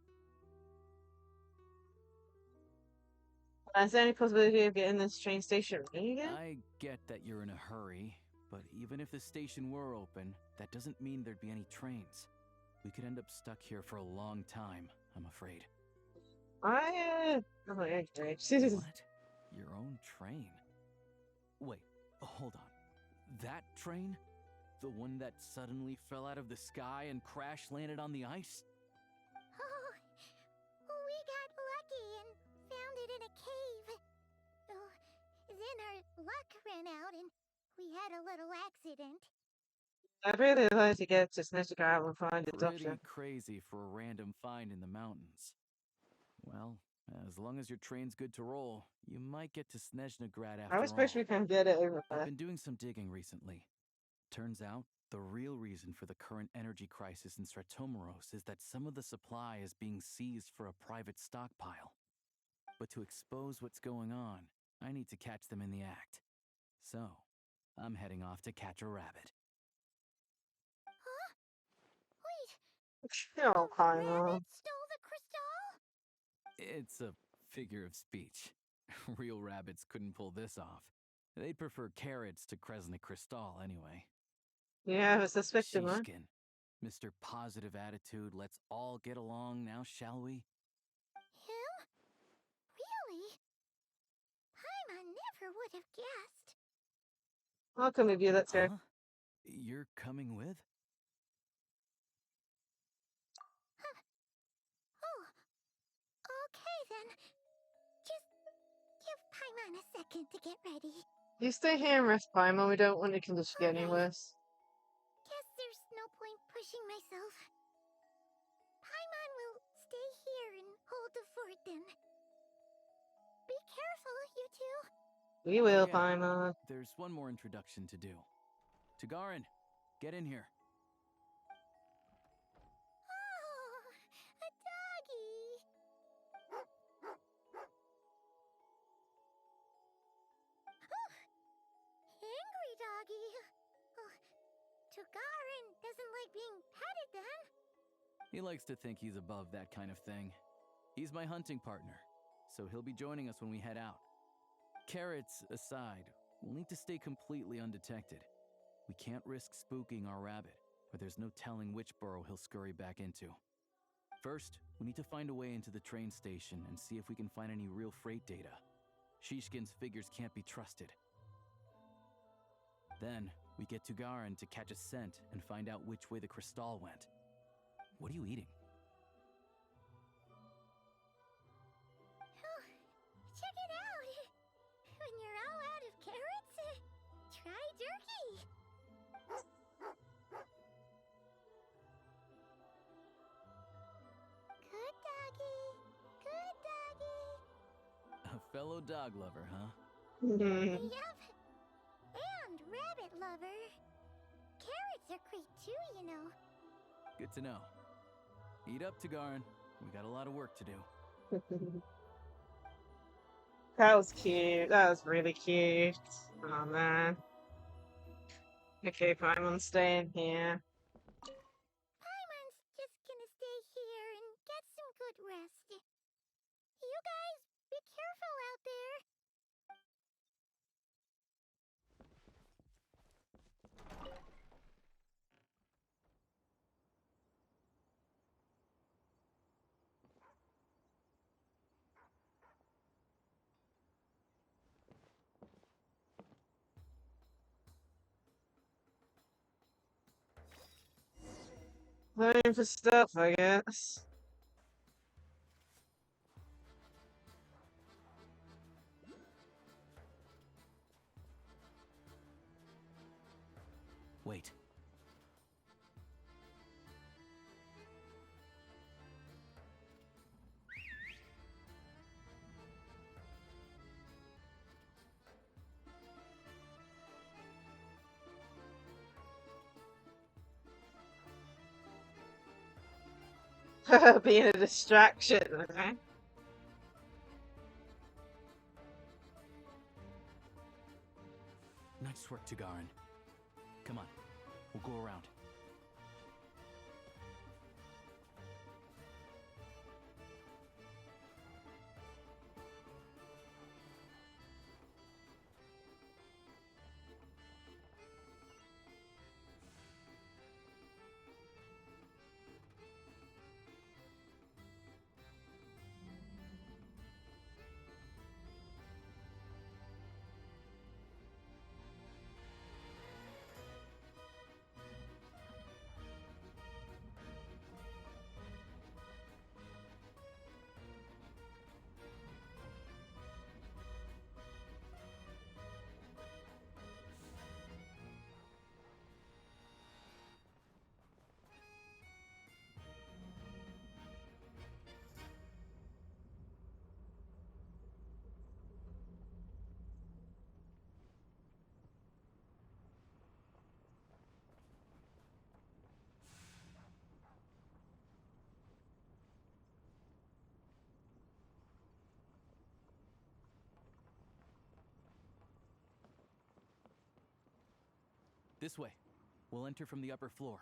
Is there any possibility of getting this train station running again? I get that you're in a hurry, but even if the station were open, that doesn't mean there'd be any trains. We could end up stuck here for a long time, I'm afraid. Oh my god. What? Your own train? Wait, hold on. That train? The one that suddenly fell out of the sky and crash landed on the ice? Oh, we got lucky and found it in a cave. in, our luck ran out and we had a little accident. I'd really like to get to Snezhnaya and find a Pretty doctor. crazy for a random find in the mountains. Well, as long as your train's good to roll, you might get to Snezhnaya I after was all. wish we can get it over I've there. been doing some digging recently. Turns out, the real reason for the current energy crisis in Stratomaros is that some of the supply is being seized for a private stockpile. But to expose what's going on, I need to catch them in the act. So, I'm heading off to catch a rabbit. Huh? Wait, Oh, the Paimon. rabbit stole the crystal? It's a figure of speech. Real rabbits couldn't pull this off. They'd prefer carrots to Kresnik Crystal anyway. Yeah, I was suspecting one. Sheeshkin. Mr. Positive Attitude, let's all get along now, shall we? Him? Really? Paimon never would have guessed. I'll come with you, let's go. Huh? You're coming with? Oh, okay then. Just give Paimon a second to get ready. You stay here and rest, Paimon. We don't want your condition to get any Okay. worse. Guess there's no point pushing myself. Paimon will stay here and hold the fort then. Be careful, you two. We will, Oh, yeah. Paimon. There's one more introduction to do. Tagarin, get in here. Oh, a doggy. Angry doggy. Oh, Tagarin doesn't like being petted then. He likes to think he's above that kind of thing. He's my hunting partner, so he'll be joining us when we head out. Carrots aside, we'll need to stay completely undetected. We can't risk spooking our rabbit, or there's no telling which burrow he'll scurry back into. First, we need to find a way into the train station and see if we can find any real freight data. Sheeshkin's figures can't be trusted. Then, we get to Garin to catch a scent and find out which way the crystal went. What are you eating? Oh, check it out. When you're all out of carrots, try jerky. Good doggy. Good doggy. A fellow dog lover, huh? Yep. And rabbit lover. Carrots are great too, you know. Good to know. Eat up, Tagarin. We got a lot of work to do. That was cute. That was really cute. Oh, man. Okay, Paimon's staying here. Paimon's just gonna stay here and get some good rest. You guys, be careful out there. Looking for stuff, I guess. Wait. Being a distraction, okay? Nice work, Tagarin. Come on, we'll go around. This way. We'll enter from the upper floor.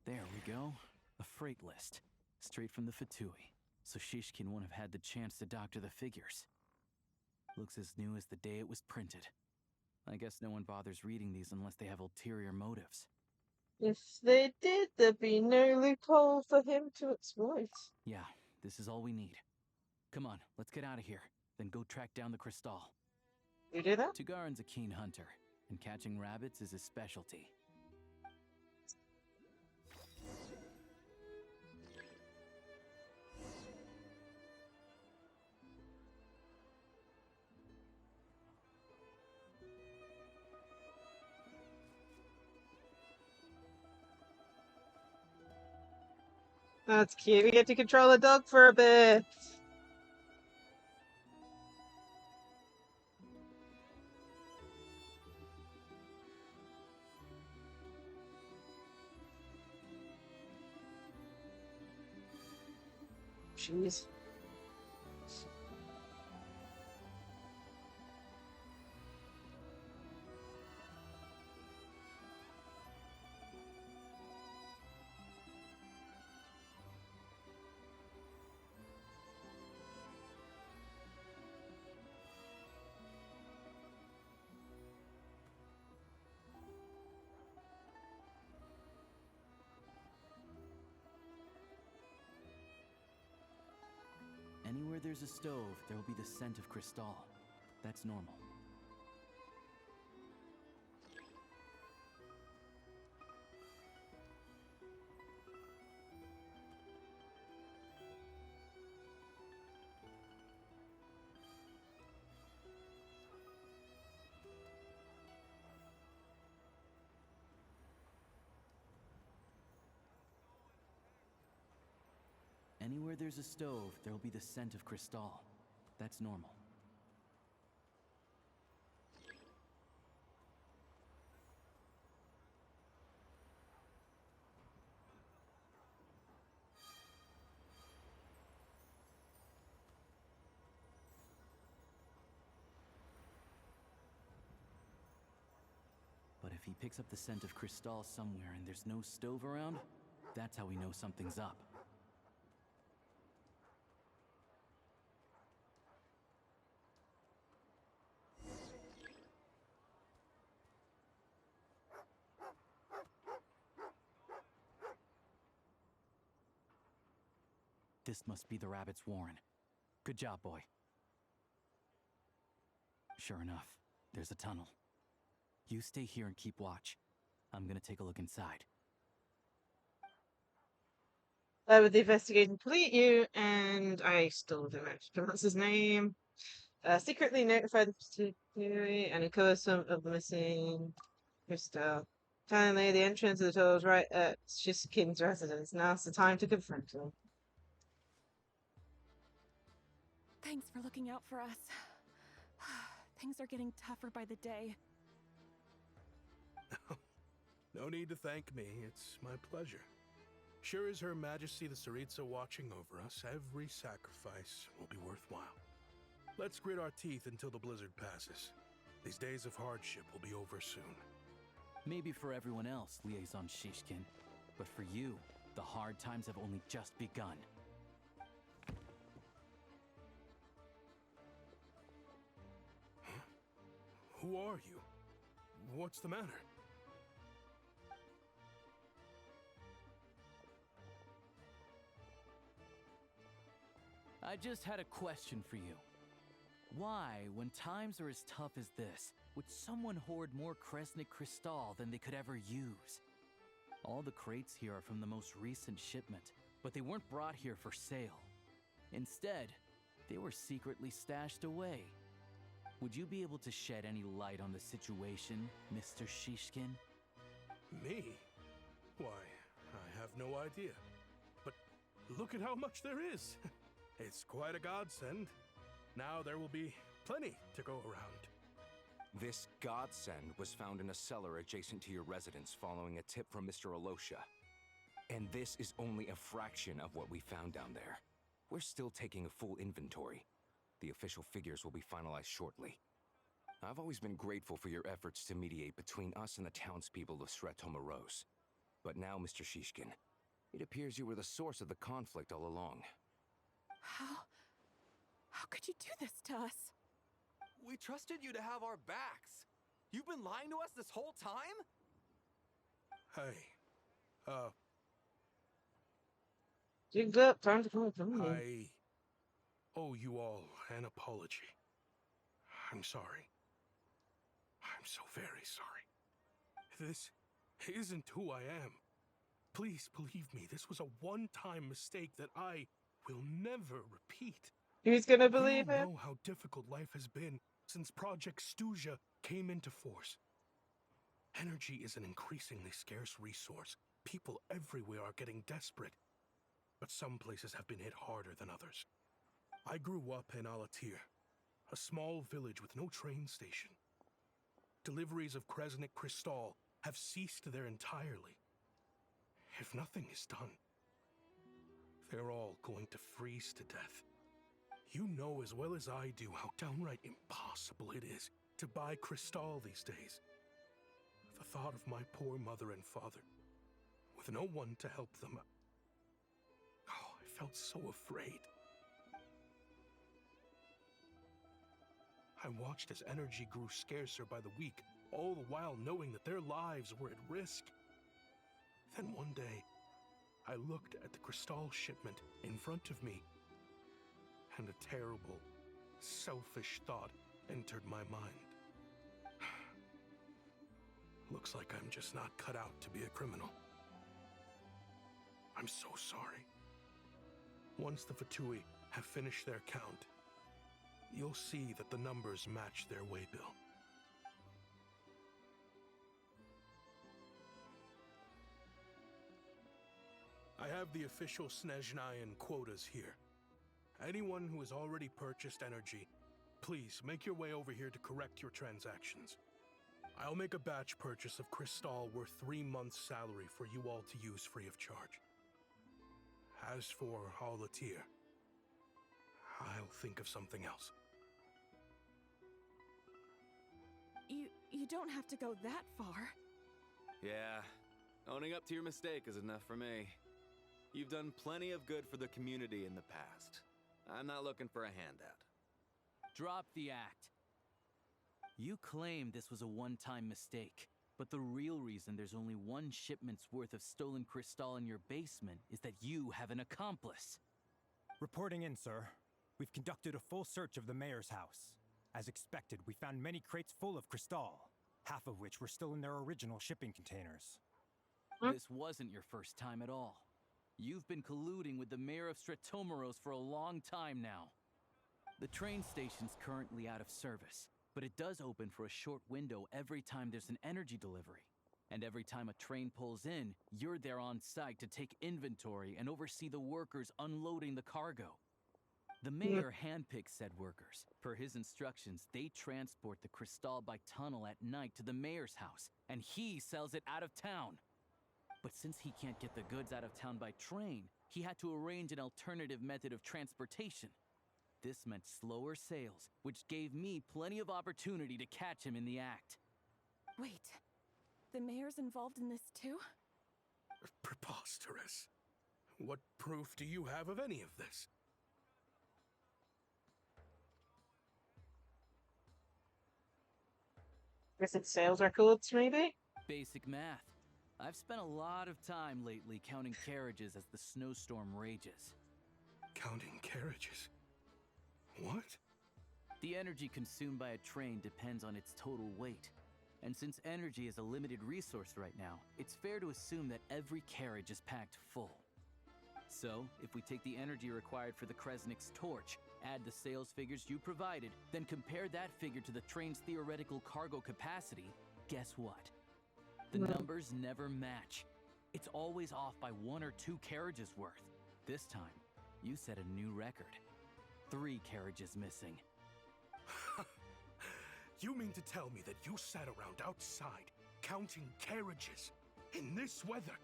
There we go. A freight list. Straight from the Fatui. So Shishkin won't have had the chance to doctor the figures. Looks as new as the day it was printed. I guess no one bothers reading these unless they have ulterior motives. If they did, there'd be no loophole for him to exploit. Yeah, this is all we need. Come on, let's get out of here. Then go track down the crystal. You do that? Tugarin's a keen hunter, and catching rabbits is his specialty. That's cute. We get to control a dog for a bit. Jeez. Anywhere there's a stove, there'll be the scent of crystal. That's normal. Anywhere there's a stove, there'll be the scent of crystal. That's normal. But if he picks up the scent of crystal somewhere and there's no stove around, that's how we know something's up. This must be the rabbit's warren. Good job, boy. Sure enough, there's a tunnel. You stay here and keep watch. I'm gonna take a look inside. With the investigation complete, you and I still don't know how to pronounce his name. Secretly notified the subsidiary and uncovers some of the missing crystal. Finally, the entrance to the tunnel is right at Shishkin's residence. Now's the time to confront him. Thanks for looking out for us. Things are getting tougher by the day. No need to thank me. It's my pleasure. Sure is Her Majesty the Tsaritsa watching over us. Every sacrifice will be worthwhile. Let's grit our teeth until the blizzard passes. These days of hardship will be over soon. Maybe for everyone else, Liaison Shishkin, but for you, the hard times have only just begun. Huh? Who are you? What's the matter? I just had a question for you. Why, when times are as tough as this, would someone hoard more Kresnik crystal than they could ever use? All the crates here are from the most recent shipment, but they weren't brought here for sale. Instead, they were secretly stashed away. Would you be able to shed any light on the situation, Mr. Shishkin? Me? Why, I have no idea. But look at how much there is. It's quite a godsend. Now there will be plenty to go around. This godsend was found in a cellar adjacent to your residence following a tip from Mr. Alosha. And this is only a fraction of what we found down there. We're still taking a full inventory. The official figures will be finalized shortly. I've always been grateful for your efforts to mediate between us and the townspeople of Sretomaros. But now, Mr. Shishkin, it appears you were the source of the conflict all along. How could you do this to us? We trusted you to have our backs. You've been lying to us this whole time? Hey, Jigs up, time to come from I owe you all an apology. I'm sorry. I'm so very sorry. This isn't who I am. Please believe me, this was a one-time mistake that I will never repeat. Who's gonna believe you all him? know how difficult life has been since Project Stuja came into force. Energy is an increasingly scarce resource. People everywhere are getting desperate. But some places have been hit harder than others. I grew up in Alatir, a small village with no train station. Deliveries of Kresnik Crystal have ceased there entirely. If nothing is done, they're all going to freeze to death. You know as well as I do how downright impossible it is to buy Crystal these days. The thought of my poor mother and father, with no one to help them, I felt so afraid. I watched as energy grew scarcer by the week, all the while knowing that their lives were at risk. Then one day, I looked at the Crystal shipment in front of me, and a terrible, selfish thought entered my mind. Looks like I'm just not cut out to be a criminal. I'm so sorry. Once the Fatui have finished their count, you'll see that the numbers match their waybill. I have the official Snezhnayan quotas here. Anyone who has already purchased energy, please make your way over here to correct your transactions. I'll make a batch purchase of Crystal worth 3 months' salary for you all to use free of charge. As for Alatir, I'll think of something else. You don't have to go that far. Yeah, owning up to your mistake is enough for me. You've done plenty of good for the community in the past. I'm not looking for a handout. Drop the act. You claim this was a one-time mistake, but the real reason there's only one shipment's worth of stolen crystal in your basement is that you have an accomplice. Reporting in, sir. We've conducted a full search of the mayor's house. As expected, we found many crates full of crystal, half of which were still in their original shipping containers. This wasn't your first time at all. You've been colluding with the mayor of Sretomaros for a long time now. The train station's currently out of service, but it does open for a short window every time there's an energy delivery. And every time a train pulls in, you're there on site to take inventory and oversee the workers unloading the cargo. The mayor handpicks said workers. Per his instructions, they transport the crystal by tunnel at night to the mayor's house, and he sells it out of town. But since he can't get the goods out of town by train, he had to arrange an alternative method of transportation. This meant slower sales, which gave me plenty of opportunity to catch him in the act. Wait, the mayor's involved in this too? Preposterous. What proof do you have of any of this? Guess it's sales records, maybe? Basic math. I've spent a lot of time lately counting carriages as the snowstorm rages. Counting carriages? What? The energy consumed by a train depends on its total weight. And since energy is a limited resource right now, it's fair to assume that every carriage is packed full. So, if we take the energy required for the Kresnik's torch, add the sales figures you provided, then compare that figure to the train's theoretical cargo capacity, guess what? The numbers never match. It's always off by 1 or 2 carriages worth. this time, you set a new record. 3 carriages missing. You mean to tell me that you sat around outside, counting carriages, in this weather?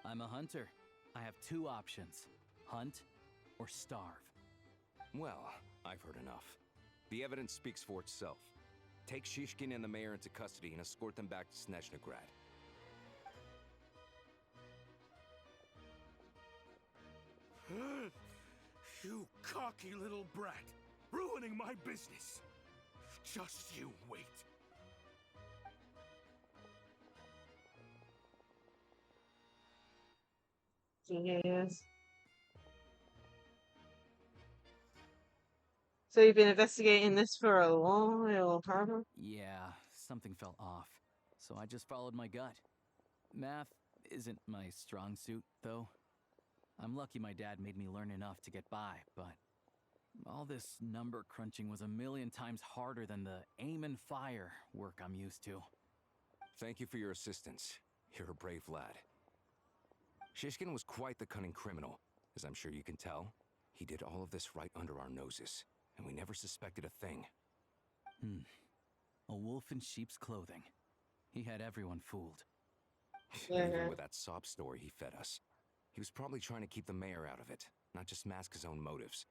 I'm a hunter. I have 2 options. Hunt or starve. Well, I've heard enough. The evidence speaks for itself. Take Shishkin and the mayor into custody and escort them back to Snezhnaya. You cocky little brat, ruining my business. Just you wait. Yes. So you've been investigating this for a while, huh? Yeah, something felt off. So I just followed my gut. Math isn't my strong suit, though. I'm lucky my dad made me learn enough to get by, but all this number crunching was a million times harder than the aim and fire work I'm used to. Thank you for your assistance. You're a brave lad. Shishkin was quite the cunning criminal, as I'm sure you can tell. He did all of this right under our noses, and we never suspected a thing. A wolf in sheep's clothing. He had everyone fooled. Even with that sob story he fed us. He was probably trying to keep the mayor out of it, not just mask his own motives.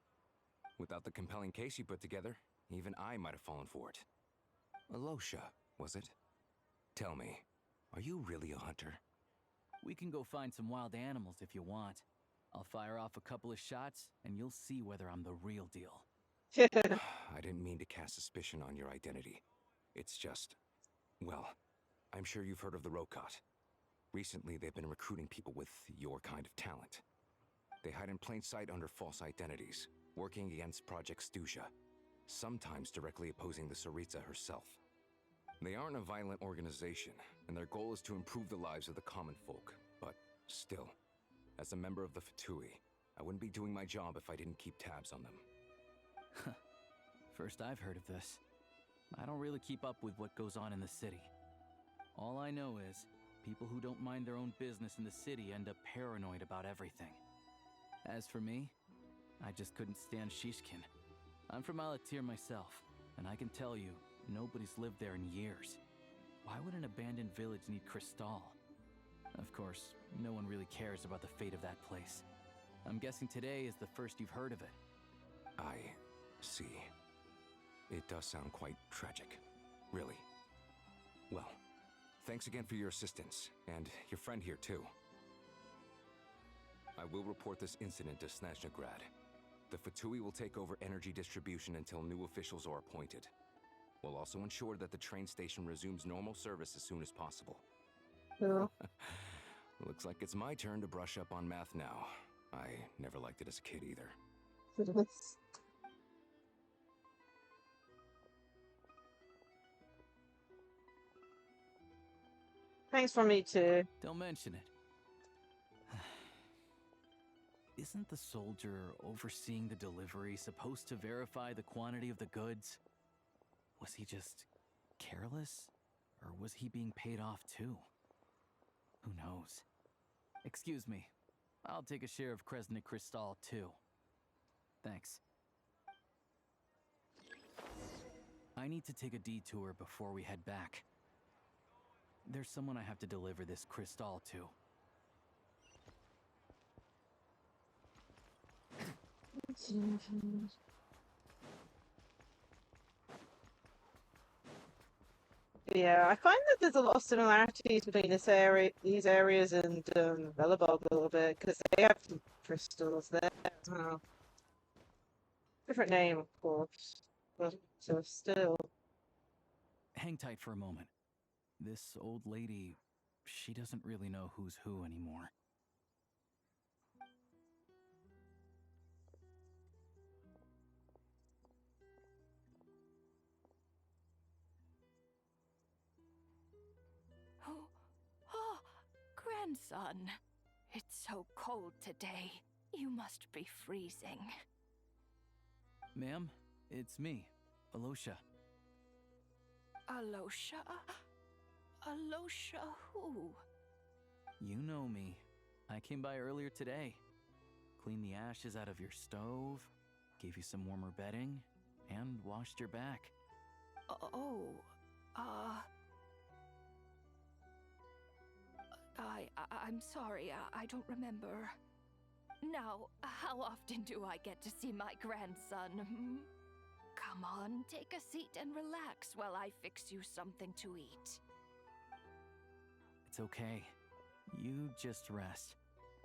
Without the compelling case he put together, even I might have fallen for it. Alosha, was it? Tell me, are you really a hunter? We can go find some wild animals if you want. I'll fire off a couple of shots, and you'll see whether I'm the real deal. I didn't mean to cast suspicion on your identity. It's just... well, I'm sure you've heard of the Rokot. Recently, they've been recruiting people with your kind of talent. They hide in plain sight under false identities, working against Project Stuzha, sometimes directly opposing the Tsaritsa herself. They aren't a violent organization, and their goal is to improve the lives of the common folk. But still, as a member of the Fatui, I wouldn't be doing my job if I didn't keep tabs on them. First I've heard of this. I don't really keep up with what goes on in the city. All I know is, people who don't mind their own business in the city end up paranoid about everything. As for me, I just couldn't stand Shishkin. I'm from Alatir myself, and I can tell you, nobody's lived there in years. Why would an abandoned village need Crystal? Of course, no one really cares about the fate of that place. I'm guessing today is the first you've heard of it. I see. It does sound quite tragic. Really. Well, thanks again for your assistance, and your friend here too. I will report this incident to Snezhnaya. The Fatui will take over energy distribution until new officials are appointed. We'll also ensure that the train station resumes normal service as soon as possible. Cool. Looks like it's my turn to brush up on math now. I never liked it as a kid either. Thanks from me too. Don't mention it. Isn't the soldier overseeing the delivery supposed to verify the quantity of the goods? Was he just careless? Or was he being paid off too? Who knows? Excuse me. I'll take a share of Kresnik Crystal too. Thanks. I need to take a detour before we head back. There's someone I have to deliver this crystal to. Yeah, I find that there's a lot of similarities between these areas and Velabog a little bit, because they have some crystals there as well. Different name, of course, but so still. Hang tight for a moment. This old lady, she doesn't really know who's who anymore. Oh, grandson. It's so cold today. You must be freezing. Ma'am, it's me, Alosha. Alosha? Alosha who? You know me. I came by earlier today. Cleaned the ashes out of your stove, gave you some warmer bedding, and washed your back. Oh, I'm sorry, I don't remember. Now, how often do I get to see my grandson? Hmm? Come on, take a seat and relax while I fix you something to eat. It's okay. You just rest.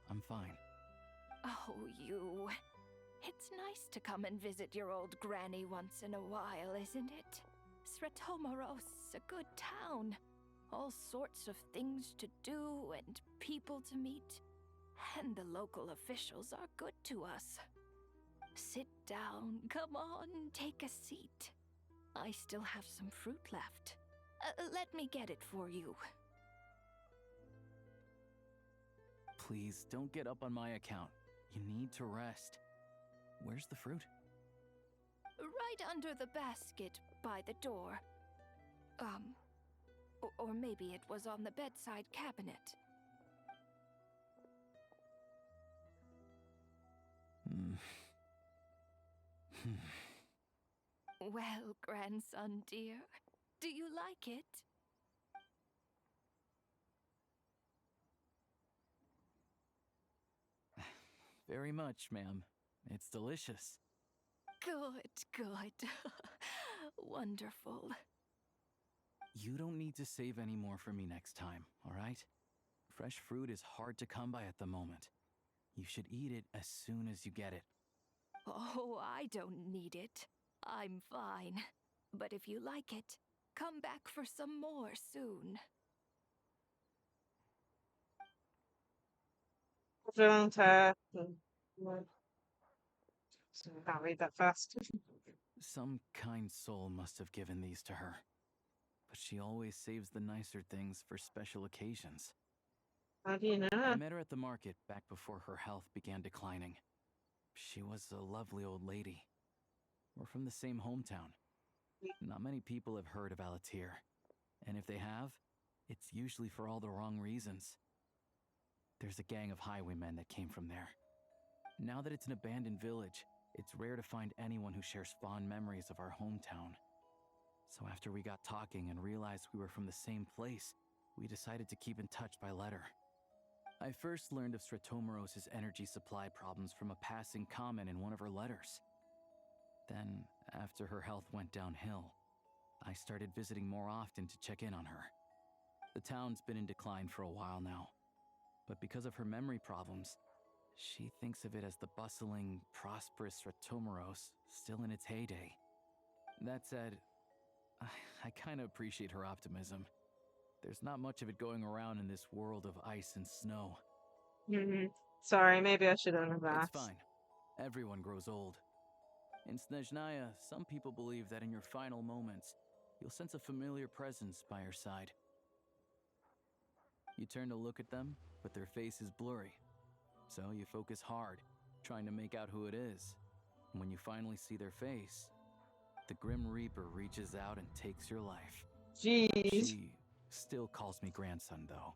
I'm fine. Oh, you. It's nice to come and visit your old granny once in a while, isn't it? Sretomoros, a good town. All sorts of things to do and people to meet. And the local officials are good to us. Sit down, come on, take a seat. I still have some fruit left. Let me get it for you. Please, don't get up on my account. You need to rest. Where's the fruit? Right under the basket by the door. Or maybe it was on the bedside cabinet. Well, grandson dear, do you like it? Very much, ma'am. It's delicious. Good. Wonderful. You don't need to save any more for me next time, all right? Fresh fruit is hard to come by at the moment. You should eat it as soon as you get it. Oh, I don't need it. I'm fine. But if you like it, come back for some more soon. Don't can't read that fast. Some kind soul must have given these to her. But she always saves the nicer things for special occasions. How do you know? I met her at the market back before her health began declining. She was a lovely old lady. We're from the same hometown. Not many people have heard of Alatir. And if they have, it's usually for all the wrong reasons. There's a gang of highwaymen that came from there. Now that it's an abandoned village, it's rare to find anyone who shares fond memories of our hometown. So after we got talking and realized we were from the same place, we decided to keep in touch by letter. I first learned of Sretomoros' energy supply problems from a passing comment in one of her letters. Then, after her health went downhill, I started visiting more often to check in on her. The town's been in decline for a while now, but because of her memory problems, she thinks of it as the bustling, prosperous Sretomoros still in its heyday. That said, I kind of appreciate her optimism. There's not much of it going around in this world of ice and snow. Sorry, maybe I should have asked. It's fine. Everyone grows old. In Snezhnaya, some people believe that in your final moments, you'll sense a familiar presence by your side. You turn to look at them, but their face is blurry. So you focus hard, trying to make out who it is. And when you finally see their face, the Grim Reaper reaches out and takes your life. Jeez. She still calls me grandson, though.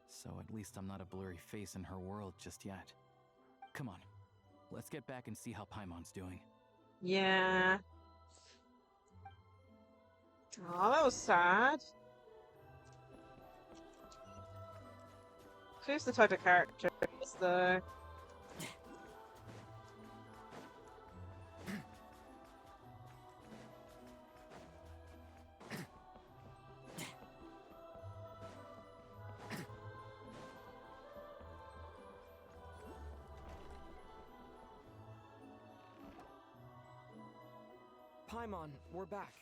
So at least I'm not a blurry face in her world just yet. Come on, let's get back and see how Paimon's doing. Yeah. Oh, that was sad. Who's the type of character is though? Paimon, we're back.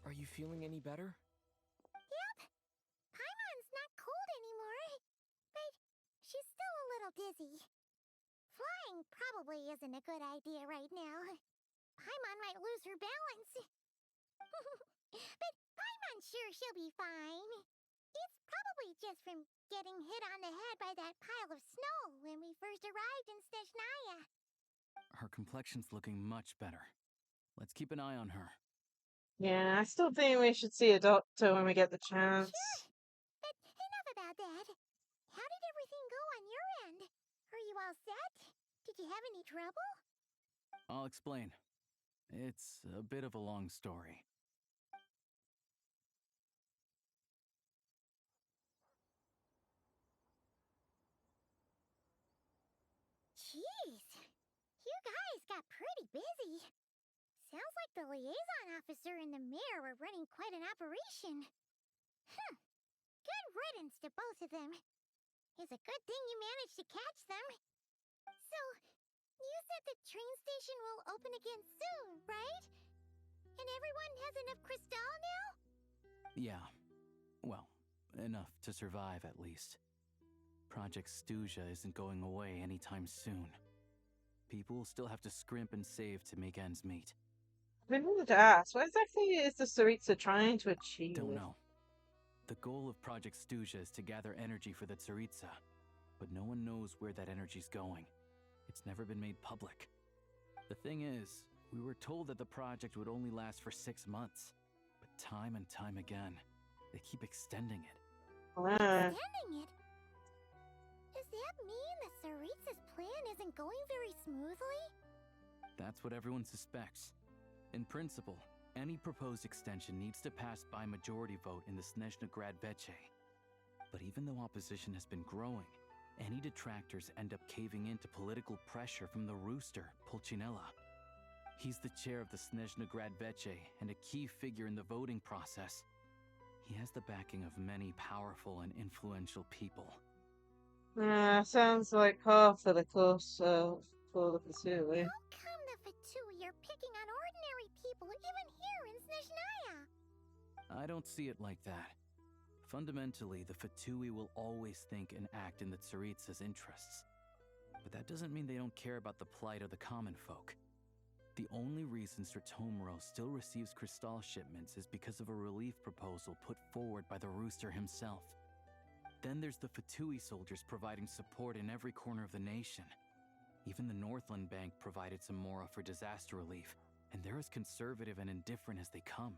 Are you feeling any better? Yep. Paimon's not cold anymore. But she's still a little dizzy. Flying probably isn't a good idea right now. Paimon might lose her balance. But Paimon's sure she'll be fine. It's probably just from getting hit on the head by that pile of snow when we first arrived in Snezhnaya. Her complexion's looking much better. Let's keep an eye on her. Yeah, I still think we should see a doctor when we get the chance. Sure. Are you all set? Did you have any trouble? I'll explain. It's a bit of a long story. Jeez, you guys got pretty busy. Sounds like the liaison officer and the mayor were running quite an operation. Huh. Good riddance to both of them. It's a good thing you managed to catch them. So, you said the train station will open again soon, right? And everyone has enough crystal now? Yeah. Well, enough to survive at least. Project Snezhnaya isn't going away anytime soon. People will still have to scrimp and save to make ends meet. I wanted to ask, what exactly is the Tsaritsa trying to achieve? Don't know. The goal of Project Snezhnaya is to gather energy for the Tsaritsa, but no one knows where that energy's going. It's never been made public. The thing is, we were told that the project would only last for 6 months, but time and time again, they keep extending it. Extending it? Does that mean the Tsaritsa's plan isn't going very smoothly? That's what everyone suspects. In principle, any proposed extension needs to pass by majority vote in the Snezhnaya Veche. But even though opposition has been growing, any detractors end up caving in to political pressure from the rooster, Pulcinella. He's the chair of the Snezhnaya Veche and a key figure in the voting process. He has the backing of many powerful and influential people. Sounds like half of the course for the Fatui. How come the Fatui are picking on ordinary people even here in Snezhnaya? I don't see it like that. Fundamentally, the Fatui will always think and act in the Tsaritsa's interests. But that doesn't mean they don't care about the plight of the common folk. The only reason Sratomoro still receives crystal shipments is because of a relief proposal put forward by the rooster himself. Then there's the Fatui soldiers providing support in every corner of the nation. Even the Northland Bank provided some mora for disaster relief, and they're as conservative and indifferent as they come.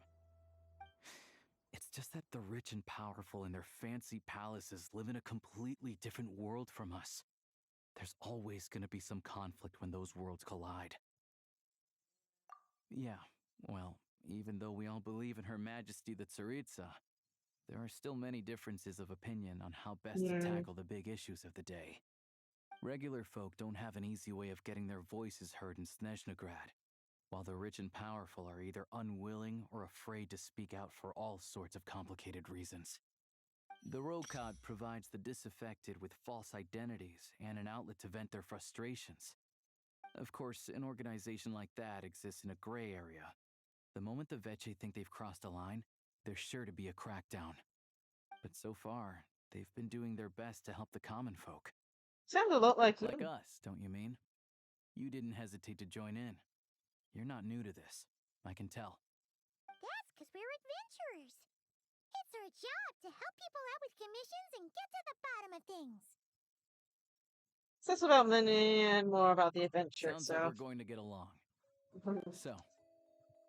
It's just that the rich and powerful in their fancy palaces live in a completely different world from us. There's always going to be some conflict when those worlds collide. Yeah, well, even though we all believe in Her Majesty the Tsaritsa, there are still many differences of opinion on how best to tackle the big issues of the day. Regular folk don't have an easy way of getting their voices heard in Snezhnaya, while the rich and powerful are either unwilling or afraid to speak out for all sorts of complicated reasons. The Rokad provides the disaffected with false identities and an outlet to vent their frustrations. Of course, an organization like that exists in a gray area. The moment the Veche think they've crossed a line, there's sure to be a crackdown. But so far, they've been doing their best to help the common folk. Sounds a lot like us, don't you mean? You didn't hesitate to join in. You're not new to this, I can tell. That's because we're adventurers. It's our job to help people out with commissions and get to the bottom of things. Less about money and more about the adventure Sounds like itself. we're going to get along. So,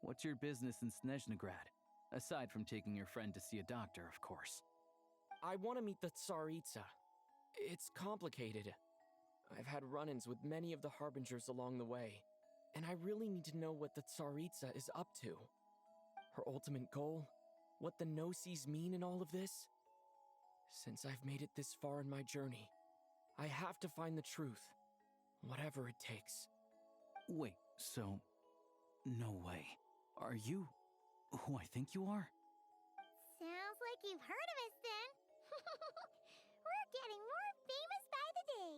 what's your business in Snezhnaya? Aside from taking your friend to see a doctor, of course. I want to meet the Tsaritsa. It's complicated. I've had run-ins with many of the Harbingers along the way, and I really need to know what the Tsaritsa is up to. Her ultimate goal? What the no-sees mean in all of this? Since I've made it this far in my journey, I have to find the truth, whatever it takes. Wait, so... no way. Are you who I think you are? Sounds like you've heard of us then. We're getting more famous by the day.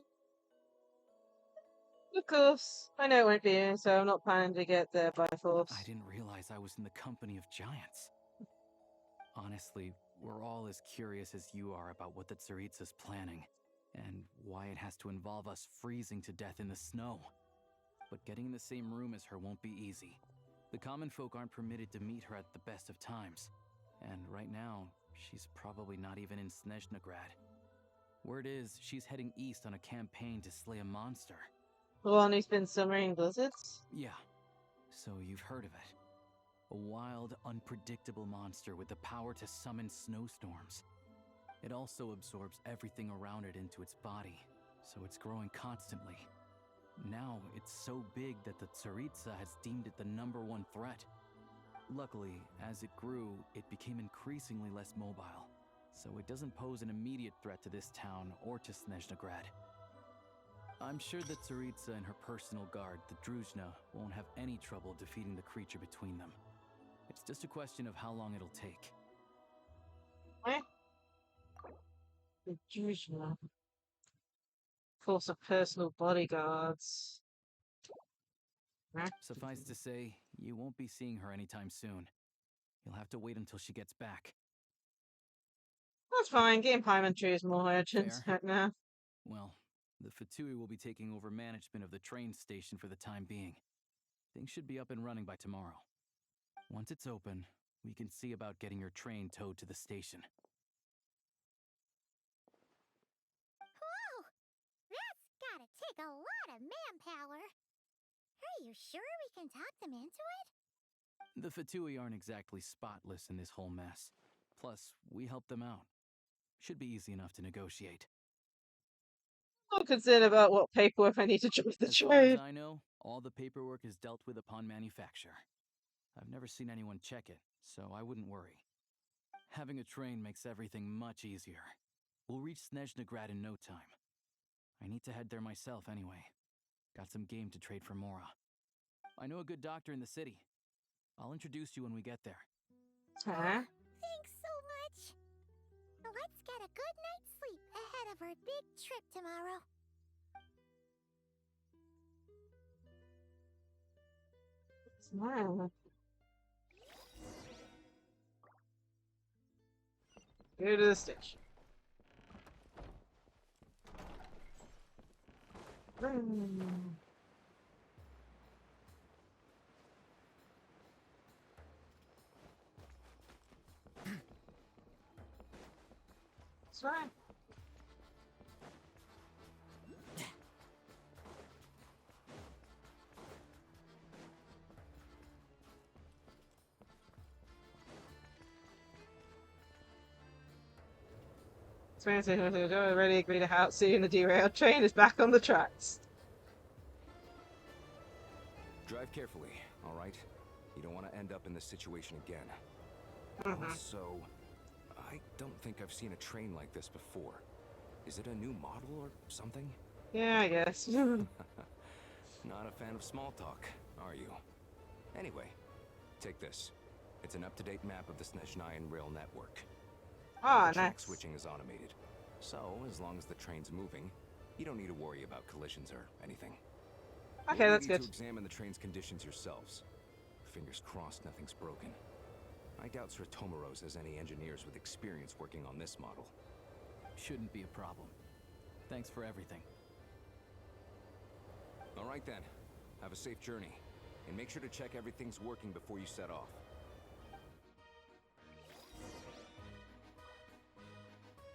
Of course, I know it won't be, so I'm not planning to get there by force. I didn't realize I was in the company of giants. Honestly, we're all as curious as you are about what the Tsaritsa's planning, and why it has to involve us freezing to death in the snow. But getting in the same room as her won't be easy. The common folk aren't permitted to meet her at the best of times, and right now, she's probably not even in Snezhnaya. Word is, she's heading east on a campaign to slay a monster. The one who's been summering blizzards? Yeah, so you've heard of it. A wild, unpredictable monster with the power to summon snowstorms. It also absorbs everything around it into its body, so it's growing constantly. Now, it's so big that the Tsaritsa has deemed it the #1 threat. Luckily, as it grew, it became increasingly less mobile, so it doesn't pose an immediate threat to this town or to Snezhnagrad. I'm sure that Tsaritsa and her personal guard, the Druzhna, won't have any trouble defeating the creature between them. It's just a question of how long it'll take. The Druzhna. Force of personal bodyguards. Suffice to say, you won't be seeing her anytime soon. You'll have to wait until she gets back. That's fine. Getting Pymentry is more urgent Fair. right now. Well, the Fatui will be taking over management of the train station for the time being. Things should be up and running by tomorrow. Once it's open, we can see about getting your train towed to the station. Whoa! That's gotta take a lot of manpower. Are you sure we can talk them into it? The Fatui aren't exactly spotless in this whole mess. Plus, we helped them out. Should be easy enough to negotiate. I'm concerned about what paperwork I need to join the As far as trade. I know, all the paperwork is dealt with upon manufacture. I've never seen anyone check it, so I wouldn't worry. Having a train makes everything much easier. We'll reach Snezhnagrad in no time. I need to head there myself anyway. Got some game to trade for Mora. I know a good doctor in the city. I'll introduce you when we get there. Huh? Thanks so much. Let's get a good night's sleep ahead of our big trip tomorrow. Smile. Go to the station. It's fine. Already agreed to how soon the derailed train is back on the tracks. Drive carefully, all right? You don't want to end up in this situation again. Also, I don't think I've seen a train like this before. Is it a new model or something? Yeah, I guess. Not a fan of small talk, are you? Anyway, take this. It's an up-to-date map of the Snezhnayan rail network. Ah, the track nice. switching is automated. So, as long as the train's moving, you don't need to worry about collisions or anything. Okay, You'll that's need good. to examine the train's conditions yourselves. Fingers crossed nothing's broken. I doubt Sir Tomoros has any engineers with experience working on this model. Shouldn't be a problem. Thanks for everything. All right then. Have a safe journey. And make sure to check everything's working before you set off.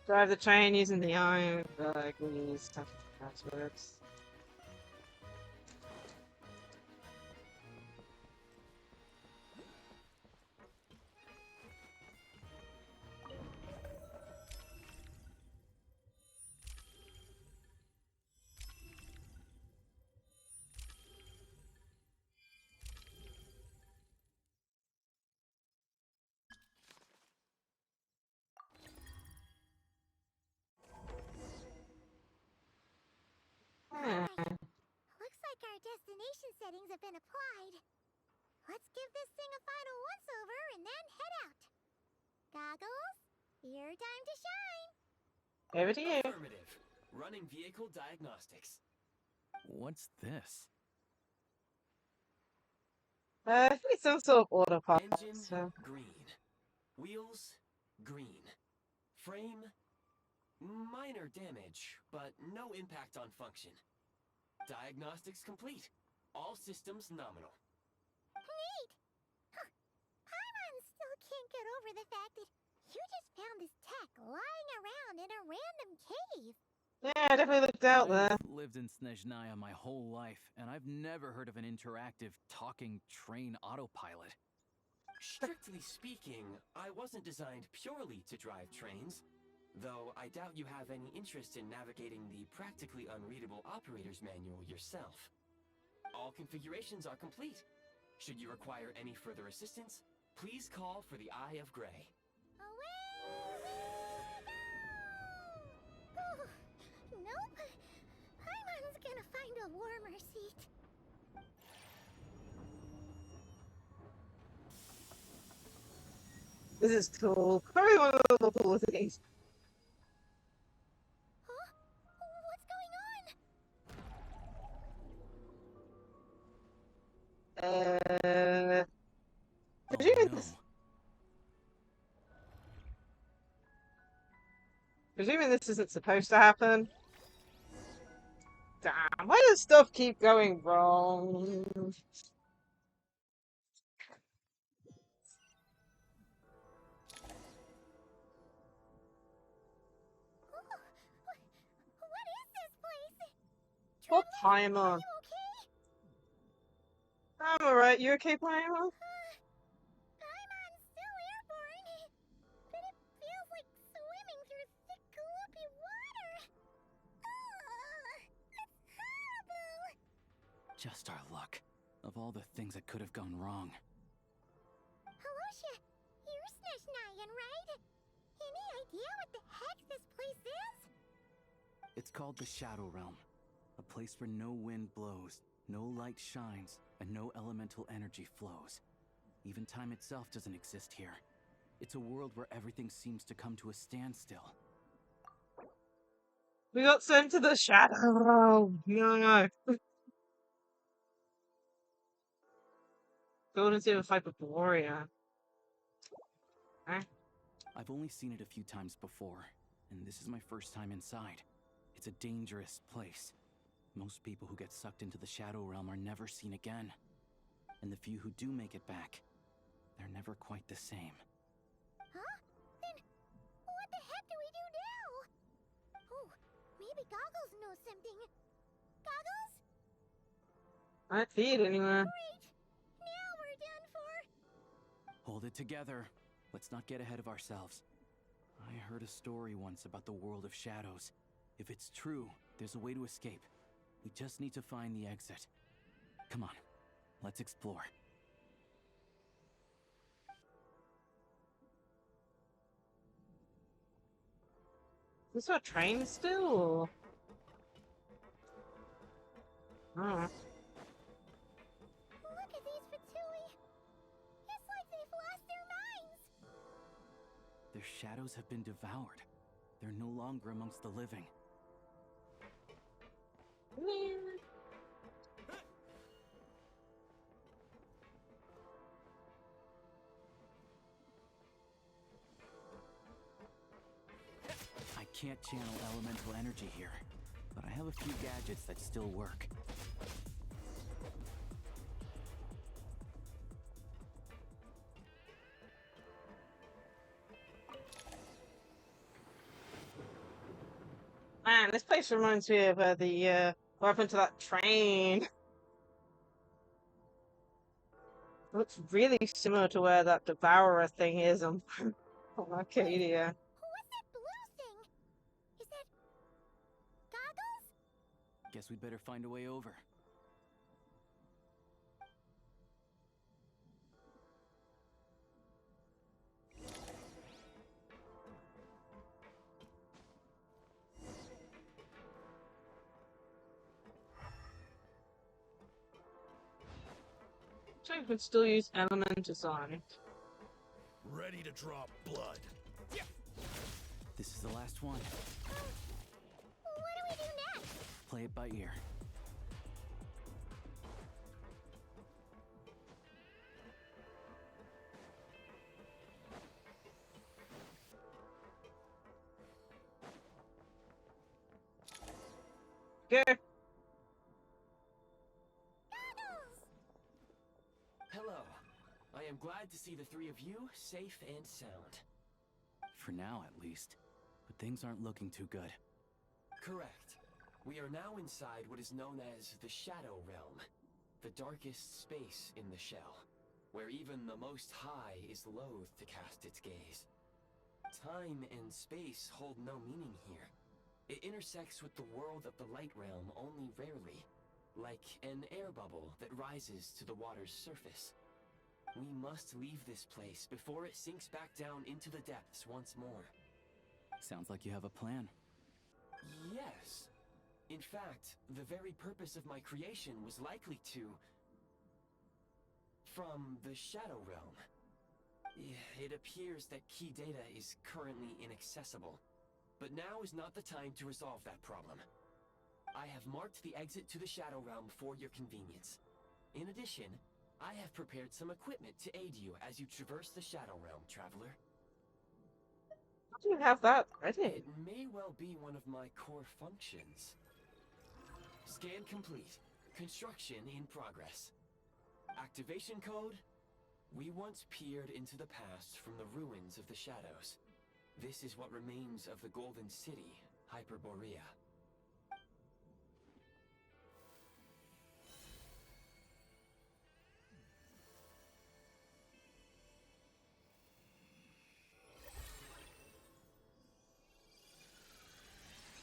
Drive the train using the iron bag. We use stuff passwords. Looks like our destination settings have been applied. Let's give this thing a final once-over and then head out. Goggles, your time to shine. Over to you. Affirmative. Running vehicle diagnostics. What's this? I think it's some sort of autopilot. Engine So. green. Wheels green. Frame minor damage, but no impact on function. Diagnostics complete. All systems nominal. Neat! Huh. Paimon still can't get over the fact that you just found this tech lying around in a random cave. Yeah, I definitely looked out there. I've lived in Snezhnaya my whole life, and I've never heard of an interactive, talking train autopilot. Strictly speaking, I wasn't designed purely to drive trains. Though I doubt you have any interest in navigating the practically unreadable operator's manual yourself. All configurations are complete. Should you require any further assistance, please call for the Eye of Grey. Nope. Paimon's gonna find a warmer seat. This is cool. Probably one of the cool things. Huh? What's going on? Presuming this isn't supposed to happen. Damn, why does stuff keep going wrong? What is this place? What Paimon? I'm alright, you okay, Paimon? Paimon's still airborne, but it feels like swimming through thick, gloopy water. It's horrible. Just our luck. Of all the things that could have gone wrong. Halosha, you're Snezhnayan, right? Any idea what the heck this place is? It's called the Shadow Realm. A place where no wind blows, no light shines, and no elemental energy flows. Even time itself doesn't exist here. It's a world where everything seems to come to a standstill. We got sent to the Shadow Realm. No. Go and see a fight with warrior. I've only seen it a few times before, and this is my first time inside. It's a dangerous place. Most people who get sucked into the Shadow Realm are never seen again. And the few who do make it back, they're never quite the same. Huh? Then what the heck do we do now? Oh, maybe Goggles knows something. Goggles? I don't see it anywhere. Great! Now we're done for. Hold it together. Let's not get ahead of ourselves. I heard a story once about the world of shadows. If it's true, there's a way to escape. We just need to find the exit. Come on, let's explore. Is this our train still? Or... Oh. Look at these Fatui. It's like they've lost their minds. Their shadows have been devoured. They're no longer amongst the living. I can't channel elemental energy here, but I have a few gadgets that still work. Man, this place reminds me of what happened to that train. It looks really similar to where that Devourer thing is on Arcadia. What's that blue thing? Is that Goggles? Guess we'd better find a way over. I could still use element design. Ready to drop blood. This is the last one. What do we do next? Play it by ear. Go. Hello. I am glad to see the three of you safe and sound. For now, at least. But things aren't looking too good. Correct. We are now inside what is known as the Shadow Realm, the darkest space in the shell, where even the Most High is loath to cast its gaze. Time and space hold no meaning here. It intersects with the world of the light realm only rarely, like an air bubble that rises to the water's surface. We must leave this place before it sinks back down into the depths once more. Sounds like you have a plan. Yes. In fact, the very purpose of my creation was likely to... from the Shadow Realm. It appears that key data is currently inaccessible, but now is not the time to resolve that problem. I have marked the exit to the Shadow Realm for your convenience. In addition, I have prepared some equipment to aid you as you traverse the Shadow Realm, traveler. How do you have that ready? It may well be one of my core functions. Scan complete. Construction in progress. Activation code? We once peered into the past from the ruins of the shadows. This is what remains of the Golden City, Hyperborea.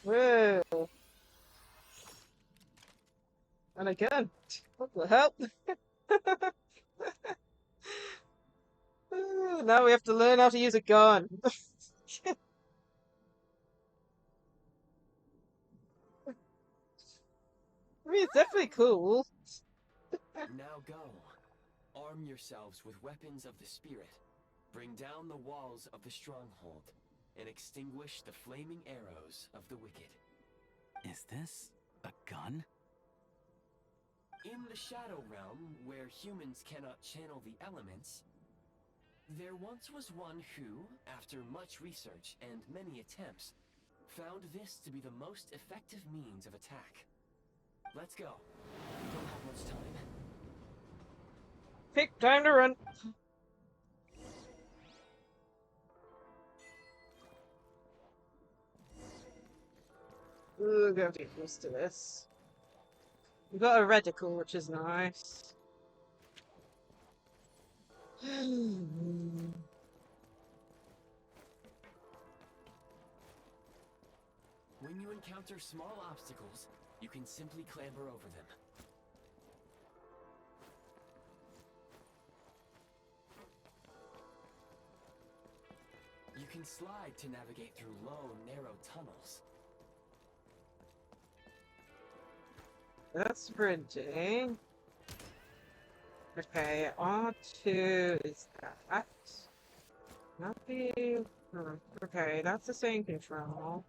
Whoa. And again, what the hell? Now we have to learn how to use a gun. I mean, it's definitely cool. Now go. Arm yourselves with weapons of the spirit. Bring down the walls of the stronghold and extinguish the flaming arrows of the wicked. Is this a gun? In the Shadow Realm, where humans cannot channel the elements, there once was one who, after much research and many attempts, found this to be the most effective means of attack. Let's go. We don't have much time. Pick time to run. Ooh, gotta get close to this. We've got a reticle, which is nice. When you encounter small obstacles, you can simply clamber over them. You can slide to navigate through low, narrow tunnels. That's sprinting. Okay, R2 is that. Not the... Okay, that's the same control.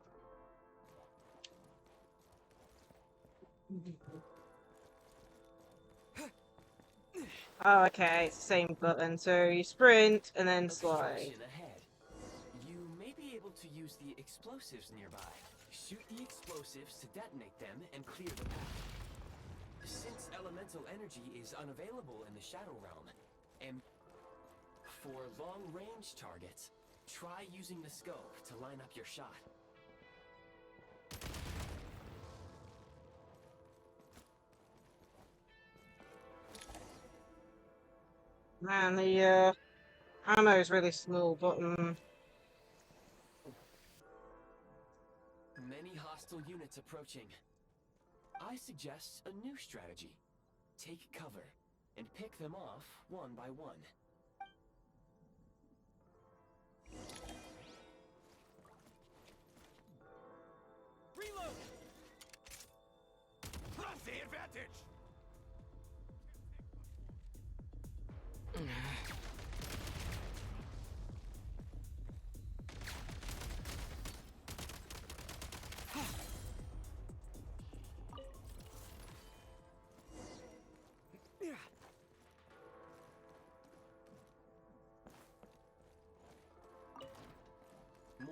Oh, okay, it's the same button. So you sprint and then slide. Ahead. You may be able to use the explosives nearby. Shoot the explosives to detonate them and clear the path. Since elemental energy is unavailable in the Shadow Realm, and for long-range targets, try using the scope to line up your shot. Man, the ammo is really small, but Many hostile units approaching. I suggest a new strategy. Take cover and pick them off one by one. Reload! That's the advantage!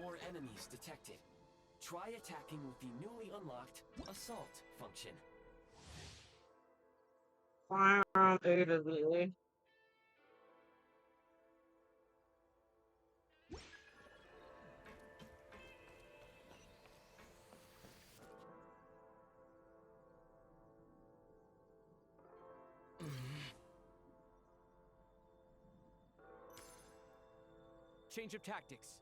More enemies detected. Try attacking with the newly unlocked Assault function. fire around overly. Change of tactics.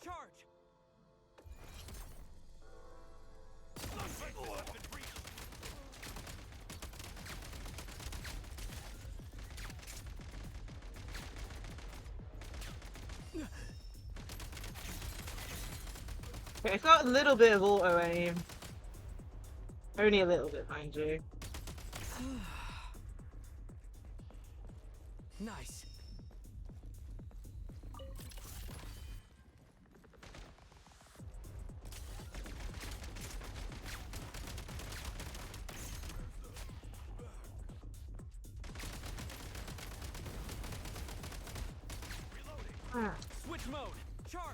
Charge! Okay, it's got a little bit of auto aim. Only a little bit, mind you. Nice. Switch mode. Charge.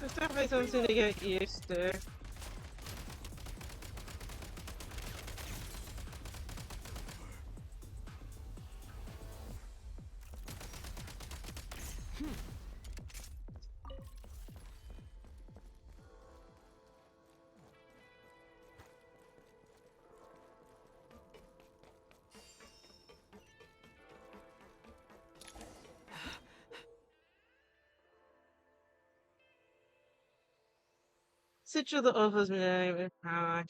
It's definitely something to get used to. Citra that offers me power.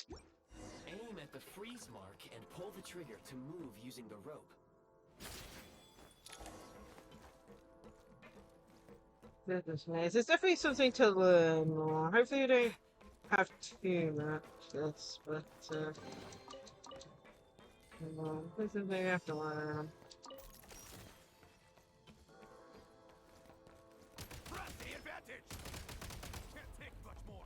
Aim at the freeze mark and pull the trigger to move using the rope. Goodness me, there's definitely something to learn more. Hopefully you don't have too much this, but there's something I have to learn. Press the advantage! Can't take much more.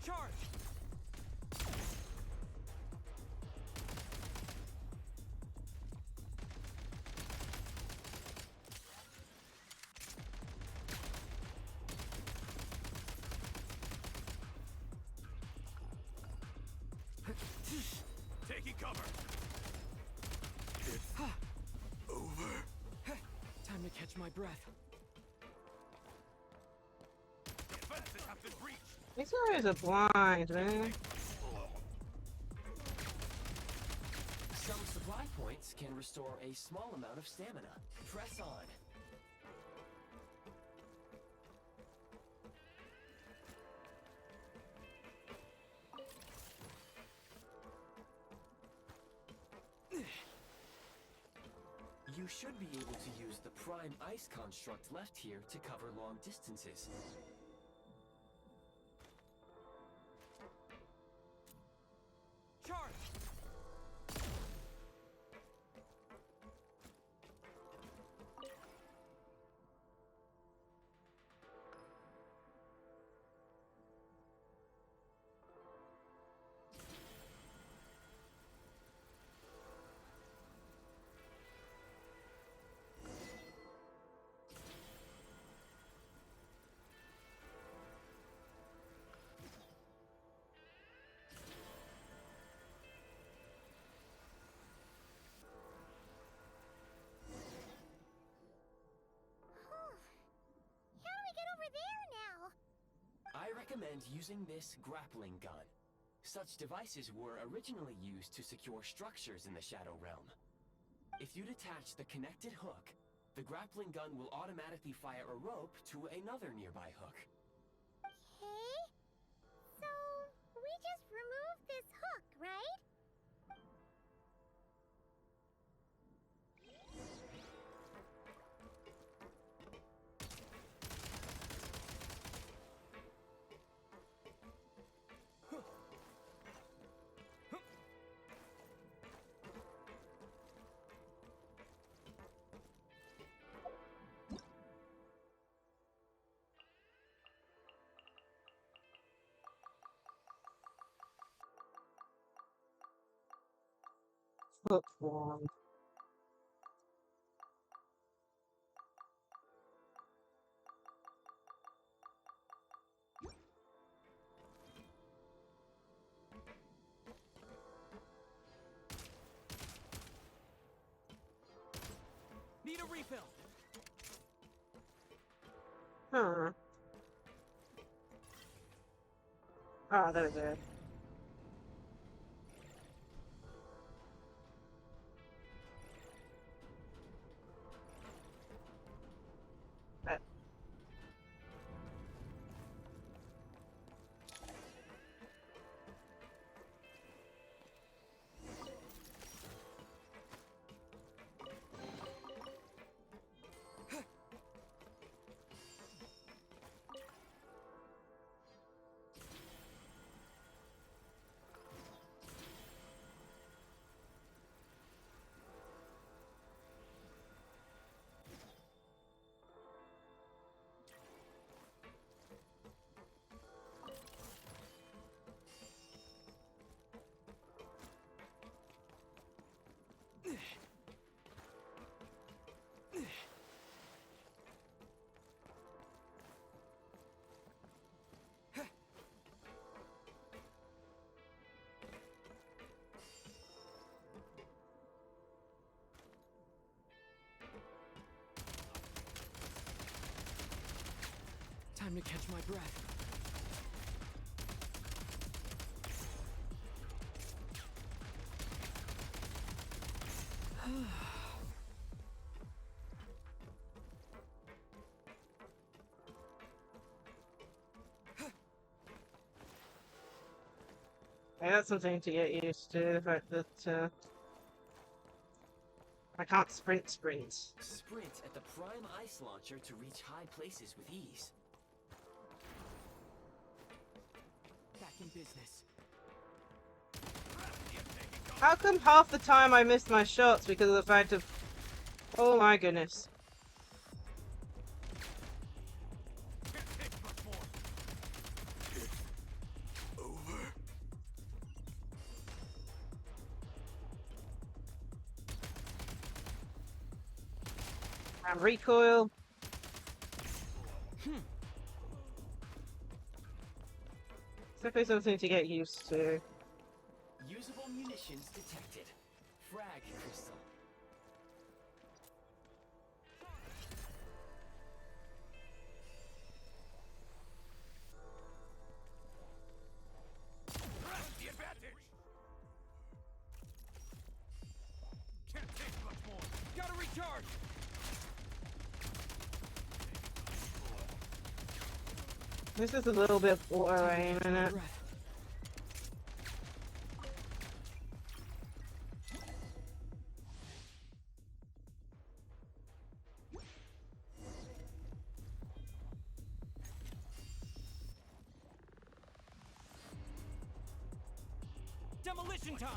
Charge. Taking cover. It's over. Time to catch my breath. Defenses have been breached. These guys are blind, man. Some supply points can restore a small amount of stamina. Press on. You should be able to use the prime ice construct left here to cover long distances. Charge. How do we get over there now? I recommend using this grappling gun. Such devices were originally used to secure structures in the Shadow Realm. If you detach the connected hook, the grappling gun will automatically fire a rope to another nearby hook. Okay. So, we just remove this hook, right? Hook one. Need a refill. Huh. Oh, there we go. Time to catch my breath. Yeah, that's something to get used to, the fact that I can't sprint. Sprint at the prime ice launcher to reach high places with ease. Back in business. How come half the time I missed my shots because of the fact of... Oh my goodness. And recoil. It's definitely something to get used to. Usable munitions detected. Frag crystal. The advantage! Can't take much more. Gotta recharge! This is a little bit boring, isn't it? Demolition time!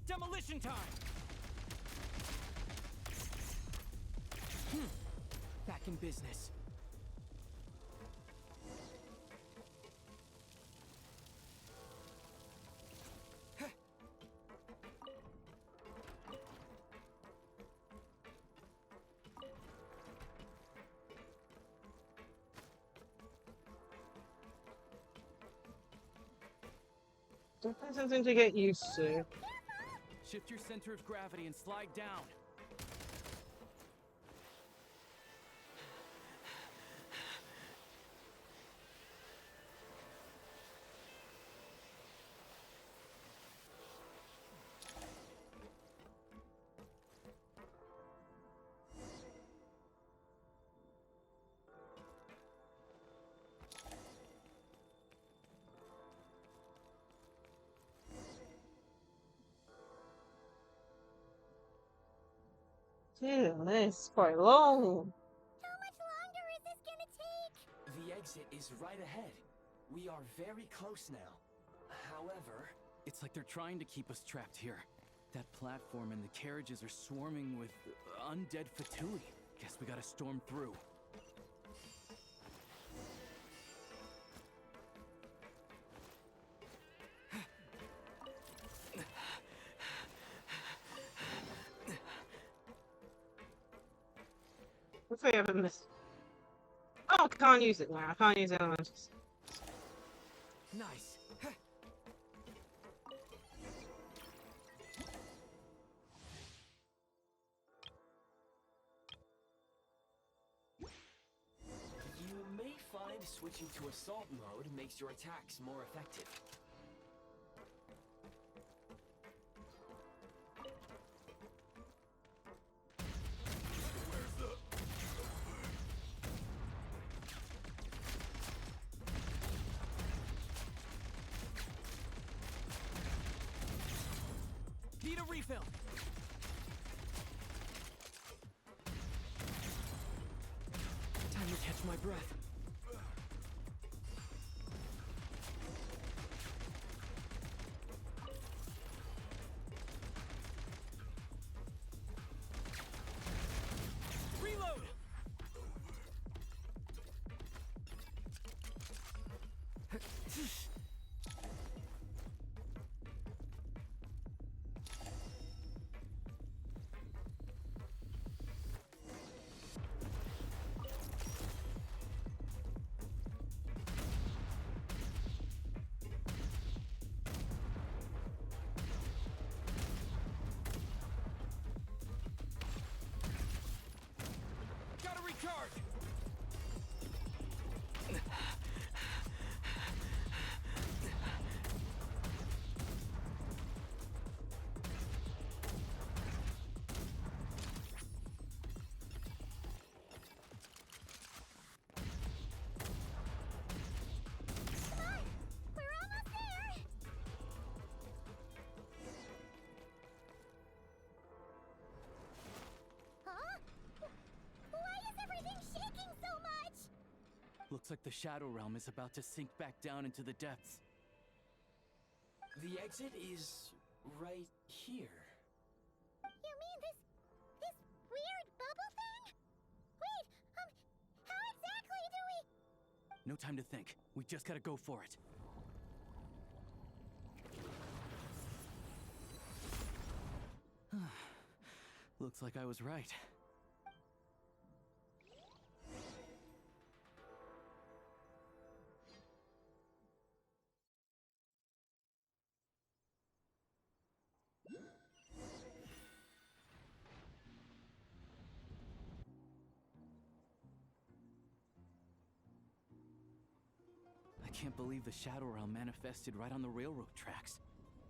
Demolition time! Back in business. Definitely something to get used to. Shift your center of gravity and slide down. Damn, this is quite long. How much longer is this gonna take? The exit is right ahead. We are very close now. However... It's like they're trying to keep us trapped here. That platform and the carriages are swarming with undead Fatui. Guess we gotta storm through. Hopefully I haven't missed... Oh, I can't use it now. I can't use elementals. Nice. And switching to assault mode makes your attacks more effective. Need a refill. Time to catch my breath. Reload. Gotta recharge. We're almost there! Huh? Why is everything shaking so much? Looks like the Shadow Realm is about to sink back down into the depths. The exit is right here. You mean this weird bubble thing? Wait, how exactly do we... No time to think. We just gotta go for it. Looks like I was right. I can't believe the Shadow Realm manifested right on the railroad tracks.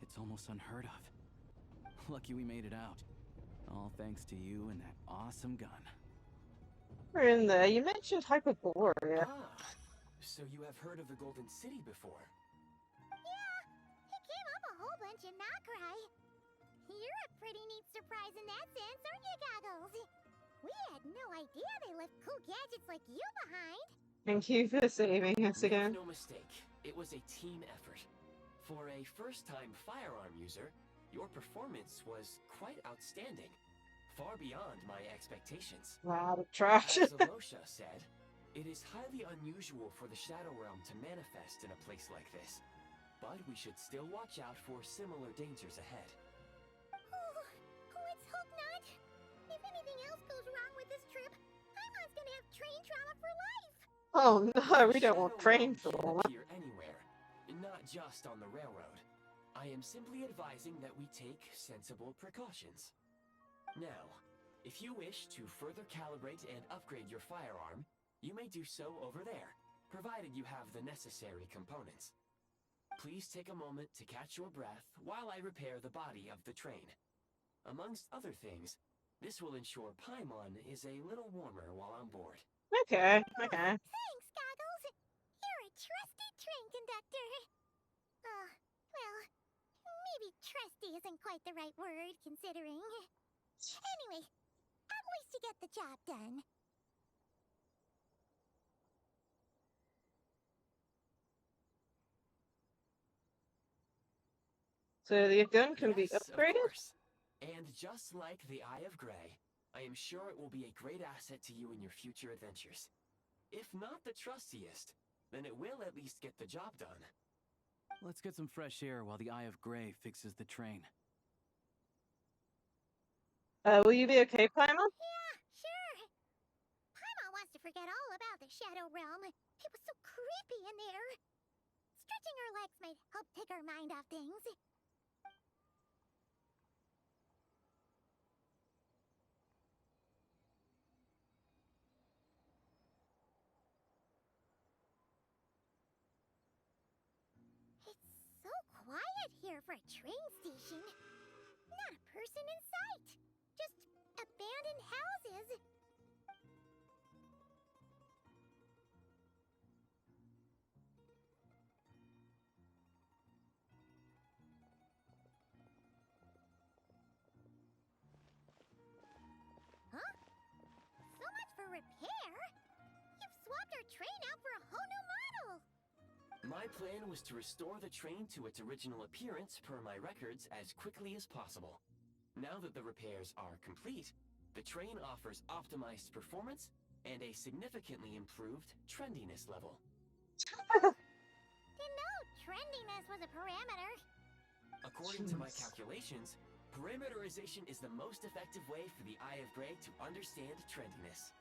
It's almost unheard of. Lucky we made it out. All thanks to you and that awesome gun. We're in there. You mentioned Hyperborea. Ah, so you have heard of the Golden City before? Yeah, it came up a whole bunch in Nokrai. You're a pretty neat surprise in that sense, aren't you, Goggles? We had no idea they left cool gadgets like you behind. Thank you for saving us Make again. no mistake, it was a team effort. For a first-time firearm user, your performance was quite outstanding, far beyond my expectations. Wow, trash. As Alosha said, it is highly unusual for the Shadow Realm to manifest in a place like this, but we should still watch out for similar dangers ahead. Oh, let's hope not. If anything else goes wrong with this trip, Paimon's gonna have train trauma for life. Oh no, we don't Shadow want train Realm can trauma. appear anywhere, not just on the railroad. I am simply advising that we take sensible precautions. Now, if you wish to further calibrate and upgrade your firearm, you may do so over there, provided you have the necessary components. Please take a moment to catch your breath while I repair the body of the train. Amongst other things, this will ensure Paimon is a little warmer while on board. Okay, okay. Thanks, Goggles. You're a trusty train conductor. Well, maybe trusty isn't quite the right word, considering. Anyway, at least you get the job done. So the gun can be Yes, of upgraded? course. And just like the Eye of Grey, I am sure it will be a great asset to you in your future adventures. If not the trustiest, then it will at least get the job done. Let's get some fresh air while the Eye of Grey fixes the train. Will you be okay, Paimon? Yeah, sure. Paimon wants to forget all about the Shadow Realm. It was so creepy in there. Stretching our legs might help take our mind off things. it here for a train station. Not a person in sight. Just abandoned houses. Huh? So much for repair. You've swapped our train out for a whole new model. My plan was to restore the train to its original appearance per my records as quickly as possible. Now that the repairs are complete, the train offers optimized performance and a significantly improved trendiness level. Didn't know trendiness was a parameter. According to my calculations, parameterization is the most effective way for the Eye of Grey to understand trendiness.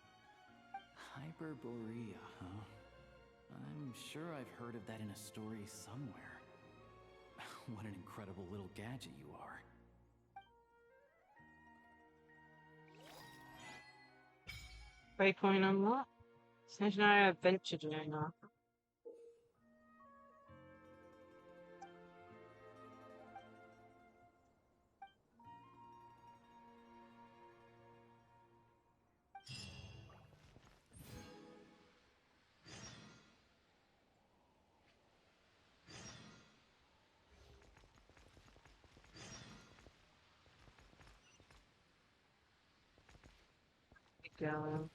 Hyperborea, huh? I'm sure I've heard of that in a story somewhere. What an incredible little gadget you are. Waypoint unlocked. Snezhnaya Adventure Journal. Going.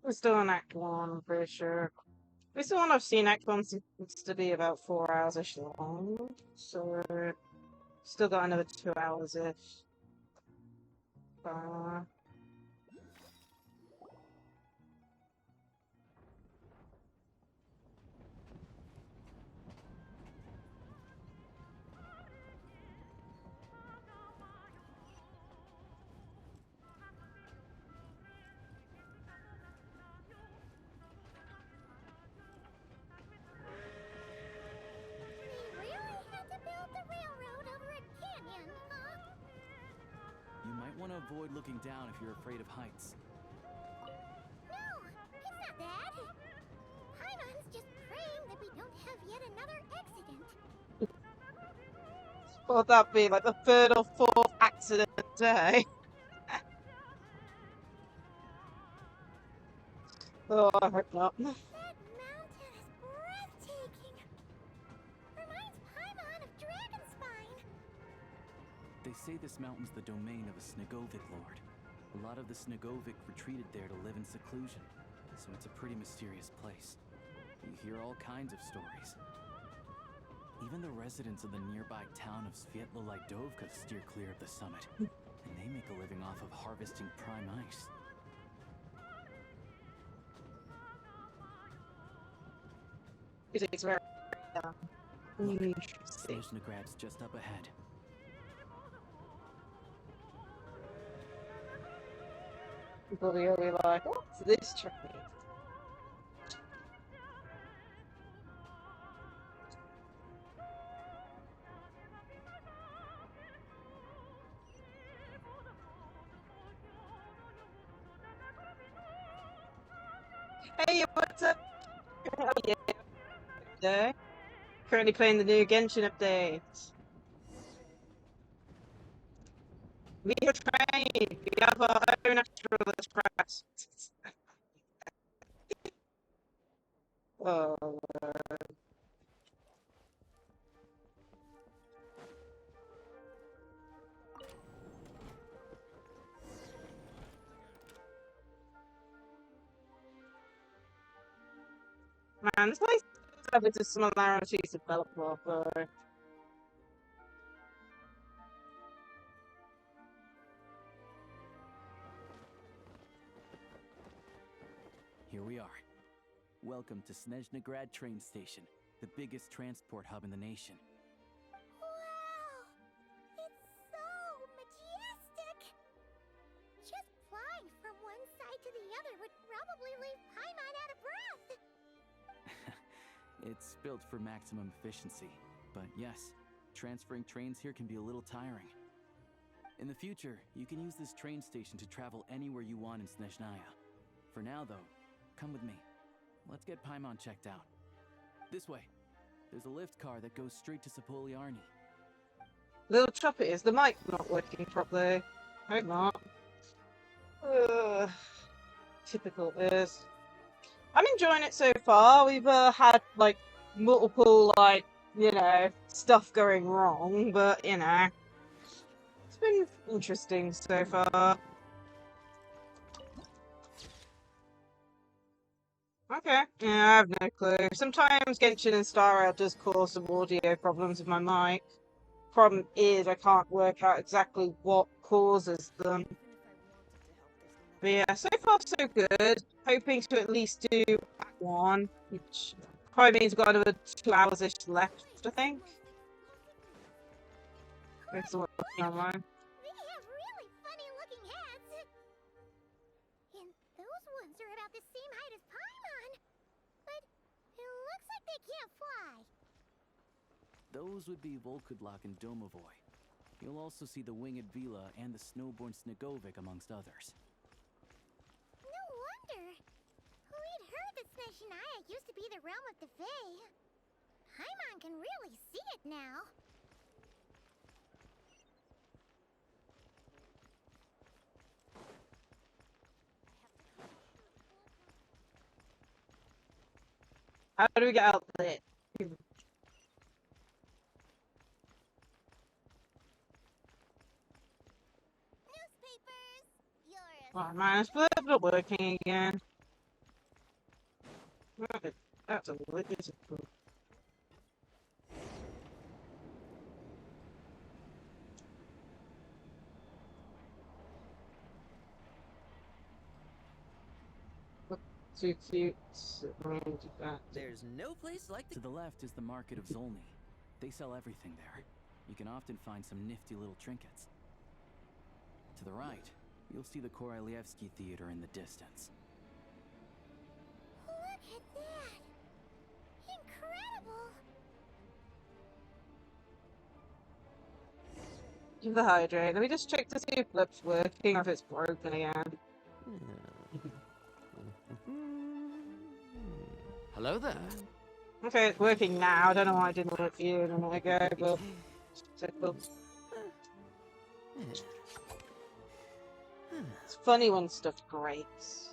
We're still in Act 1, I'm pretty sure. It's the one I've seen. Act 1 seems to be about 4 hours-ish long. So, still got another 2 hours-ish. They really had to build the railroad over a canyon, huh? You might want to avoid looking down if you're afraid of heights. No, it's not that. Paimon's just praying that we don't have yet another accident. What would that be? Like the 3rd or 4th accident a day? Oh, I hope not. That mountain is breathtaking. Reminds Paimon of Dragonspine. They say this mountain's the domain of a Snegovic lord. A lot of the Snegovic retreated there to live in seclusion, so it's a pretty mysterious place. You hear all kinds of stories. Even the residents of the nearby town of Svietlo-Lidovka steer clear of the summit, and they make a living off of harvesting prime ice. It's very interesting. Snezhnagrad's just up ahead. People will be like, what's this train? Hey, what's up? Oh, yeah. There. Currently playing the new Genshin update. We have a train. We have our own Astral Express. Oh, And this place have its similarities to developer, but Here we are. Welcome to Snezhnaya train station, the biggest transport hub in the nation. Wow! It's so majestic! Just flying from one side to the other would probably leave Paimon out of breath! It's built for maximum efficiency, but yes, transferring trains here can be a little tiring. In the future, you can use this train station to travel anywhere you want in Snezhnaya. For now, though, come with me. Let's get Paimon checked out. This way. There's a lift car that goes straight to Sapoliarni. little chopper is the mic not working properly. Hope not. Typical is. I'm enjoying it so far. We've had like multiple stuff going wrong, but it's been interesting so far. Okay, yeah, I have no clue. Sometimes Genshin and Star Rail does cause some audio problems with my mic. Problem is, I can't work out exactly what causes them. But yeah, so far so good. Hoping to at least do Act 1, which probably means we've got another 2 hours-ish left, I think. It's working online. They have really funny-looking heads! And those ones are about the same height as Paimon! But it looks like they can't fly! Those would be Volkudlak and Domovoy. You'll also see the winged Vila and the snowborn Snegovic amongst others. No wonder! We'd heard that Snezhnaya used to be the realm of the Fae. Paimon can really see it now. How do we get out there? Oh man, it's not working again. That's a little. Too cute. There's no place like To the left is the market of Zolny. They sell everything there. You can often find some nifty little trinkets. To the right, you'll see the Korolievsky Theater in the distance. Look at that! Incredible! Give the hydrate. Let me just check to see if Flip's working or if it's broken again. Hello there. Okay, it's working now. I don't know why it didn't work for you a minute ago, but it's funny when stuff breaks.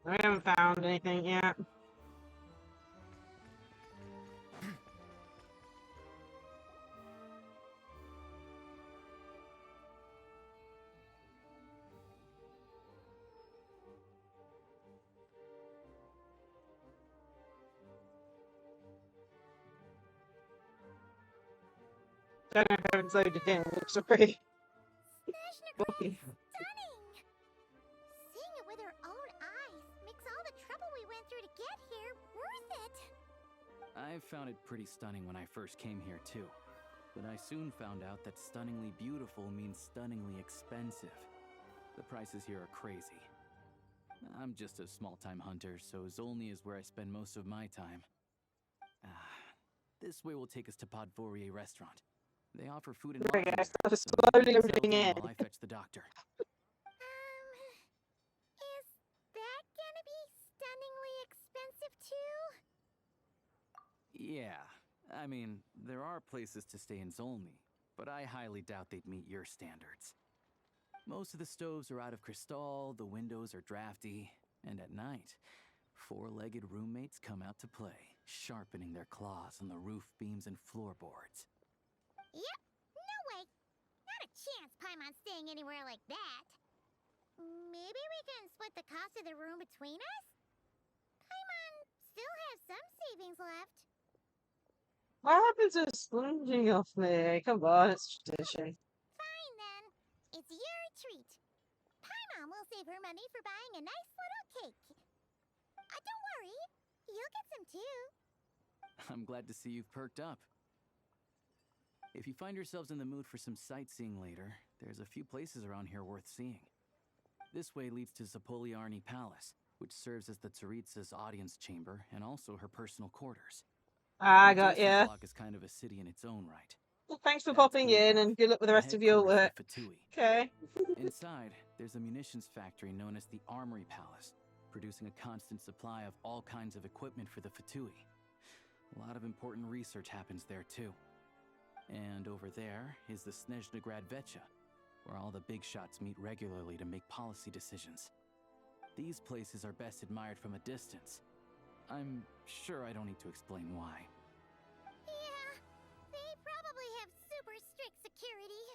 We haven't found anything yet. Don't know if I haven't loaded in, sorry. Stunning! Seeing it with our own eyes makes all the trouble we went through to get here worth it! I found it pretty stunning when I first came here too. But I soon found out that stunningly beautiful means stunningly expensive. The prices here are crazy. I'm just a small-time hunter, so Zolny is where I spend most of my time. This way will take us to Podvorier restaurant. They offer food and wine there, so slowly loading in. while I fetch the doctor. Is that gonna be stunningly expensive too? Yeah, I mean, there are places to stay in Zolny, but I highly doubt they'd meet your standards. Most of the stoves are out of crystal, the windows are drafty, and at night, four-legged roommates come out to play, sharpening their claws on the roof beams and floorboards. Yep, no way. Not a chance Paimon's staying anywhere like that. Maybe we can split the cost of the room between us? Paimon still has some savings left. What happened to sponging off me? Come on, it's tradition. Fine then. It's your treat. Paimon will save her money for buying a nice little cake. Don't worry, you'll get some too. I'm glad to see you've perked up. If you find yourselves in the mood for some sightseeing later, there's a few places around here worth seeing. This way leads to Zapoliarny Palace, which serves as the Tsaritsa's audience chamber and also her personal quarters. I The got adjacent ya. block is kind of a city in its own right. Well, thanks for That's popping in, Glugov, and good luck with the the rest of your headquarters work. for Fatui. Okay. Inside, there's a munitions factory known as the Armory Palace, producing a constant supply of all kinds of equipment for the Fatui. A lot of important research happens there too. And over there is the Snezhnaya Vecha, where all the big shots meet regularly to make policy decisions. These places are best admired from a distance. I'm sure I don't need to explain why. Yeah, they probably have super strict security.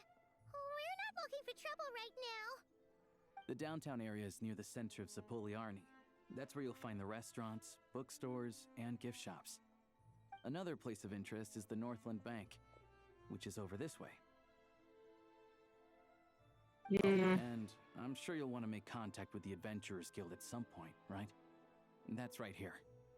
We're not looking for trouble right now. The downtown area is near the center of Zapoliarny. That's where you'll find the restaurants, bookstores, and gift shops. Another place of interest is the Northland Bank, which is over this way. Oh, and I'm sure you'll want to make contact with the Adventurers Guild at some point, right? That's right here.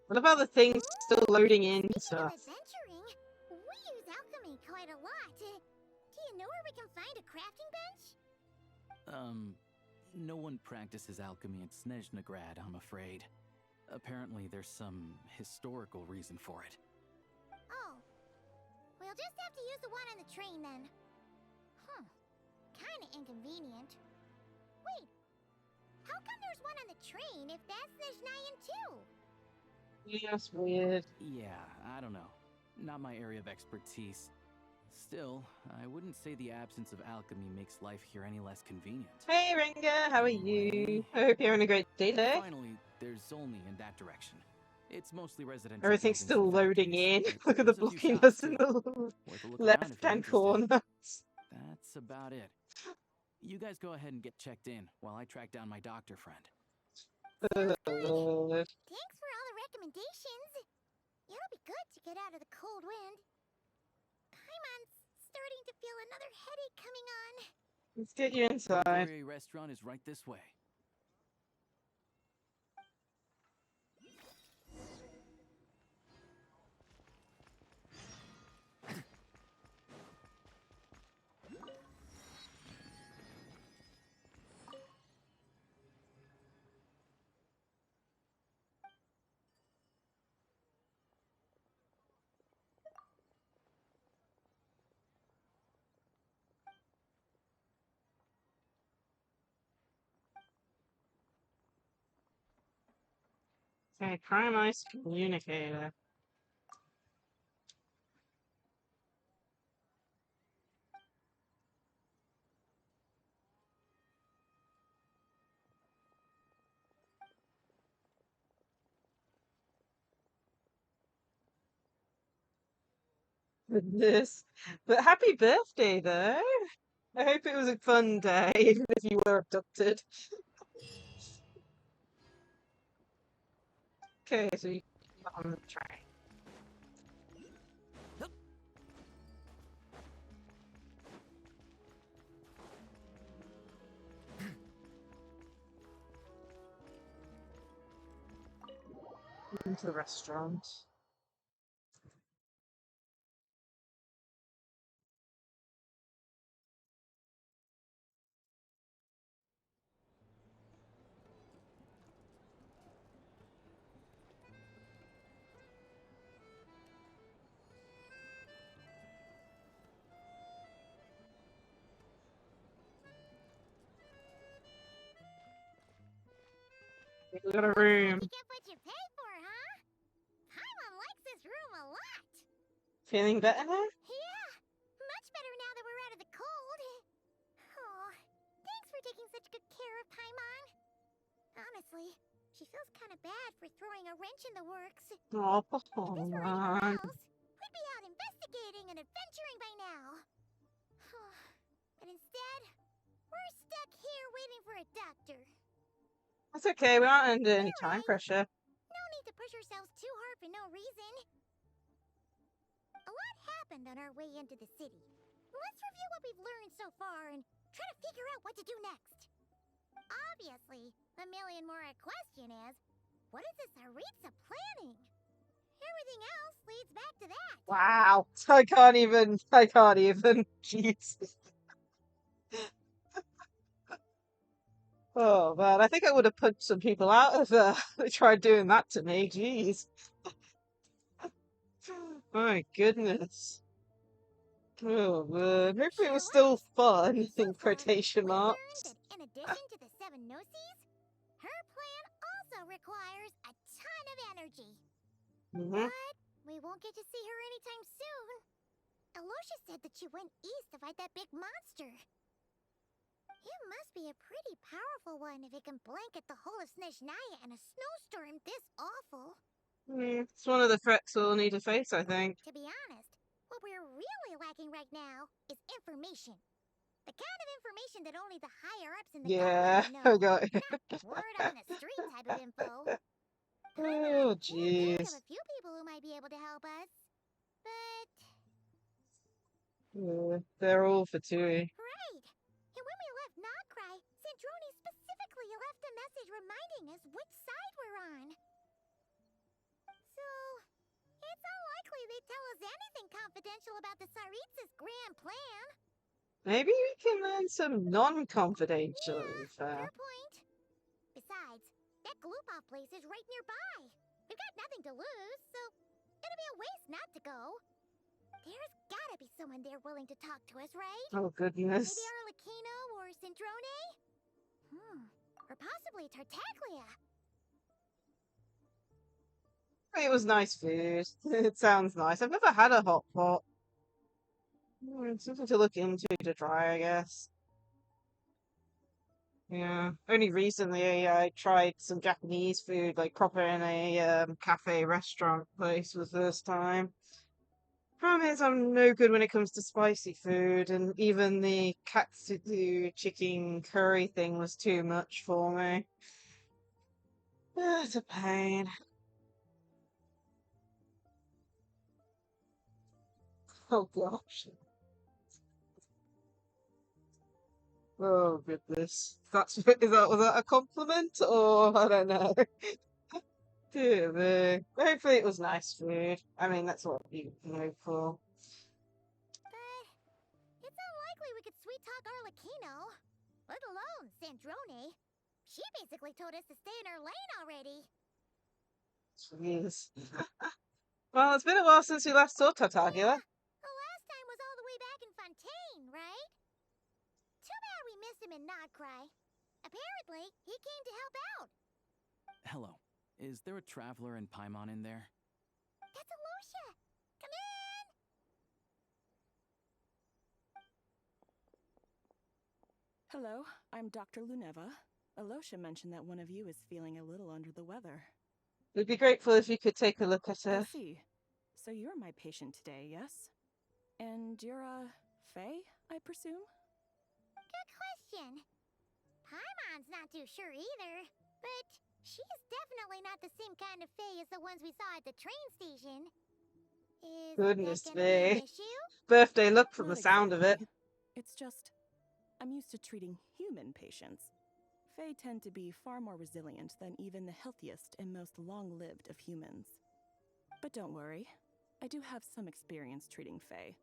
What about the things still loading in stuff? Adventuring? We use alchemy quite a lot. Do you know where we can find a crafting bench? No one practices alchemy in Snezhnaya, I'm afraid. Apparently there's some historical reason for it. Oh. We'll just have to use the one on the train then. Kinda inconvenient. Wait, how come there's one on the train if that's Snezhnayan too? Yeah, that's weird. Yeah, I don't know. Not my area of expertise. Still, I wouldn't say the absence of alchemy makes life here any less convenient. Hey Ringa, how are you? I hope you're having a great day today. Finally, there's Zolny in that direction. It's mostly residential. Everything's buildings and still loading in. factories, Look at but the there's a few blocking shops, us in too. the Worth a look around if you're left-hand interested. corner. That's about it. You guys go ahead and get checked in while I track down my doctor friend. Thanks for all the recommendations. It'll be good to get out of the cold wind. Paimon's starting to feel another headache coming on. Let's get you inside. The restaurant is right this way. Okay, Prime Ice Communicator. Goodness. But happy birthday, though. I hope it was a fun day, even if you were abducted. Okay, so you on the train. Into the restaurant. We got a room. You get what you pay for, huh? Paimon likes this room a lot. Feeling better now? Yeah, much better now that we're out of the cold. Oh, thanks for taking such good care of Paimon. Honestly, she feels kind of bad for throwing a wrench in the works. Oh, If this were anywhere man. else, we'd be out investigating and adventuring by now. But instead, we're stuck here waiting for a doctor. That's okay, we aren't under any time pressure. No need to push ourselves too hard for no reason. A lot happened on our way into the city. Let's review what we've learned so far and try to figure out what to do next. Obviously, the million-more question is, what is the Tsaritsa planning? Everything else leads back to that. Wow. I can't even. Jeez. Oh man, I think I would have punched some people out if they tried doing that to me. Jeez. My goodness. Oh man, hopefully it was still fun in quotation marks. In addition to the 7 Gnosis, her plan also requires a ton of energy. But we won't get to see her anytime soon. Alocia said that she went east to fight that big monster. It must be a pretty powerful one if it can blanket the whole of Snezhnaya in a snowstorm this awful. It's one of the threats we'll need to face, I think. To be honest, what we're really lacking right now is information. The kind of information that only the higher-ups in the government know. I got it. Not word on the street type of info. Oh, We jeez. have a few people who might be able to help us, but... They're all for Tui. Right! And when we left Nogcry, Sandrone specifically left a message reminding us which side we're on. So, it's unlikely they'd tell us anything confidential about the Tsaritsa's grand plan. Maybe we can learn some non-confidential info. Fair point. Besides, that Gloopov place is right nearby. We've got nothing to lose, so it'd be a waste not to go. There's gotta be someone there willing to talk to us, right? Oh, goodness. Maybe Arlecchino or Sandrone? Or possibly Tartaglia. It was nice food. It sounds nice. I've never had a hot pot. It's something to look into to try, I guess. Yeah. Only recently I tried some Japanese food, like proper in a cafe restaurant place for the first time. Problem is, I'm no good when it comes to spicy food, and even the katsu chicken curry thing was too much for me. It's a pain. Oh gosh. Oh goodness. Was that a compliment or I don't know. Dear me. Hopefully it was nice food. I mean that's what you hope for. But it's unlikely we could sweet talk Arlecchino, let alone Sandrone. She basically told us to stay in our lane already. Jeez. Well, it's been a while since we last saw Tartaglia. The last time was all the way back in Fontaine, right? Too bad we missed him in Nogcry. Apparently, he came to help out. Hello. Is there a traveler in Paimon in there? That's Alocia! Come in! Hello, I'm Dr. Luneva. Alocia mentioned that one of you is feeling a little under the weather. We'd be grateful if you could take a look at her. I see. So you're my patient today, yes? And you're Fae, I presume? Good question. Paimon's not too sure either, but she's definitely not the same kind of Fae as the ones we saw at the train station. Is Goodness that gonna be an me. issue? Birthday look from Not the sound of it. exactly. It's just, I'm used to treating human patients. Fae tend to be far more resilient than even the healthiest and most long-lived of humans. But don't worry, I do have some experience treating Fae.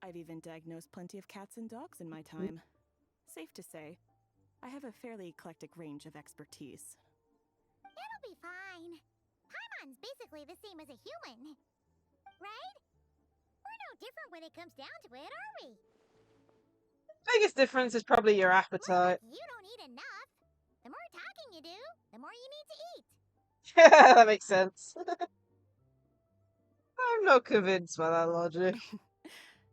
I've even diagnosed plenty of cats and dogs in my time. Safe to say, I have a fairly eclectic range of expertise. It'll be fine. Paimon's basically the same as a human. Right? We're no different when it comes down to it, are we? Biggest difference is probably your appetite. You don't eat enough. The more talking you do, the more you need to eat. That makes sense. I'm not convinced by that logic.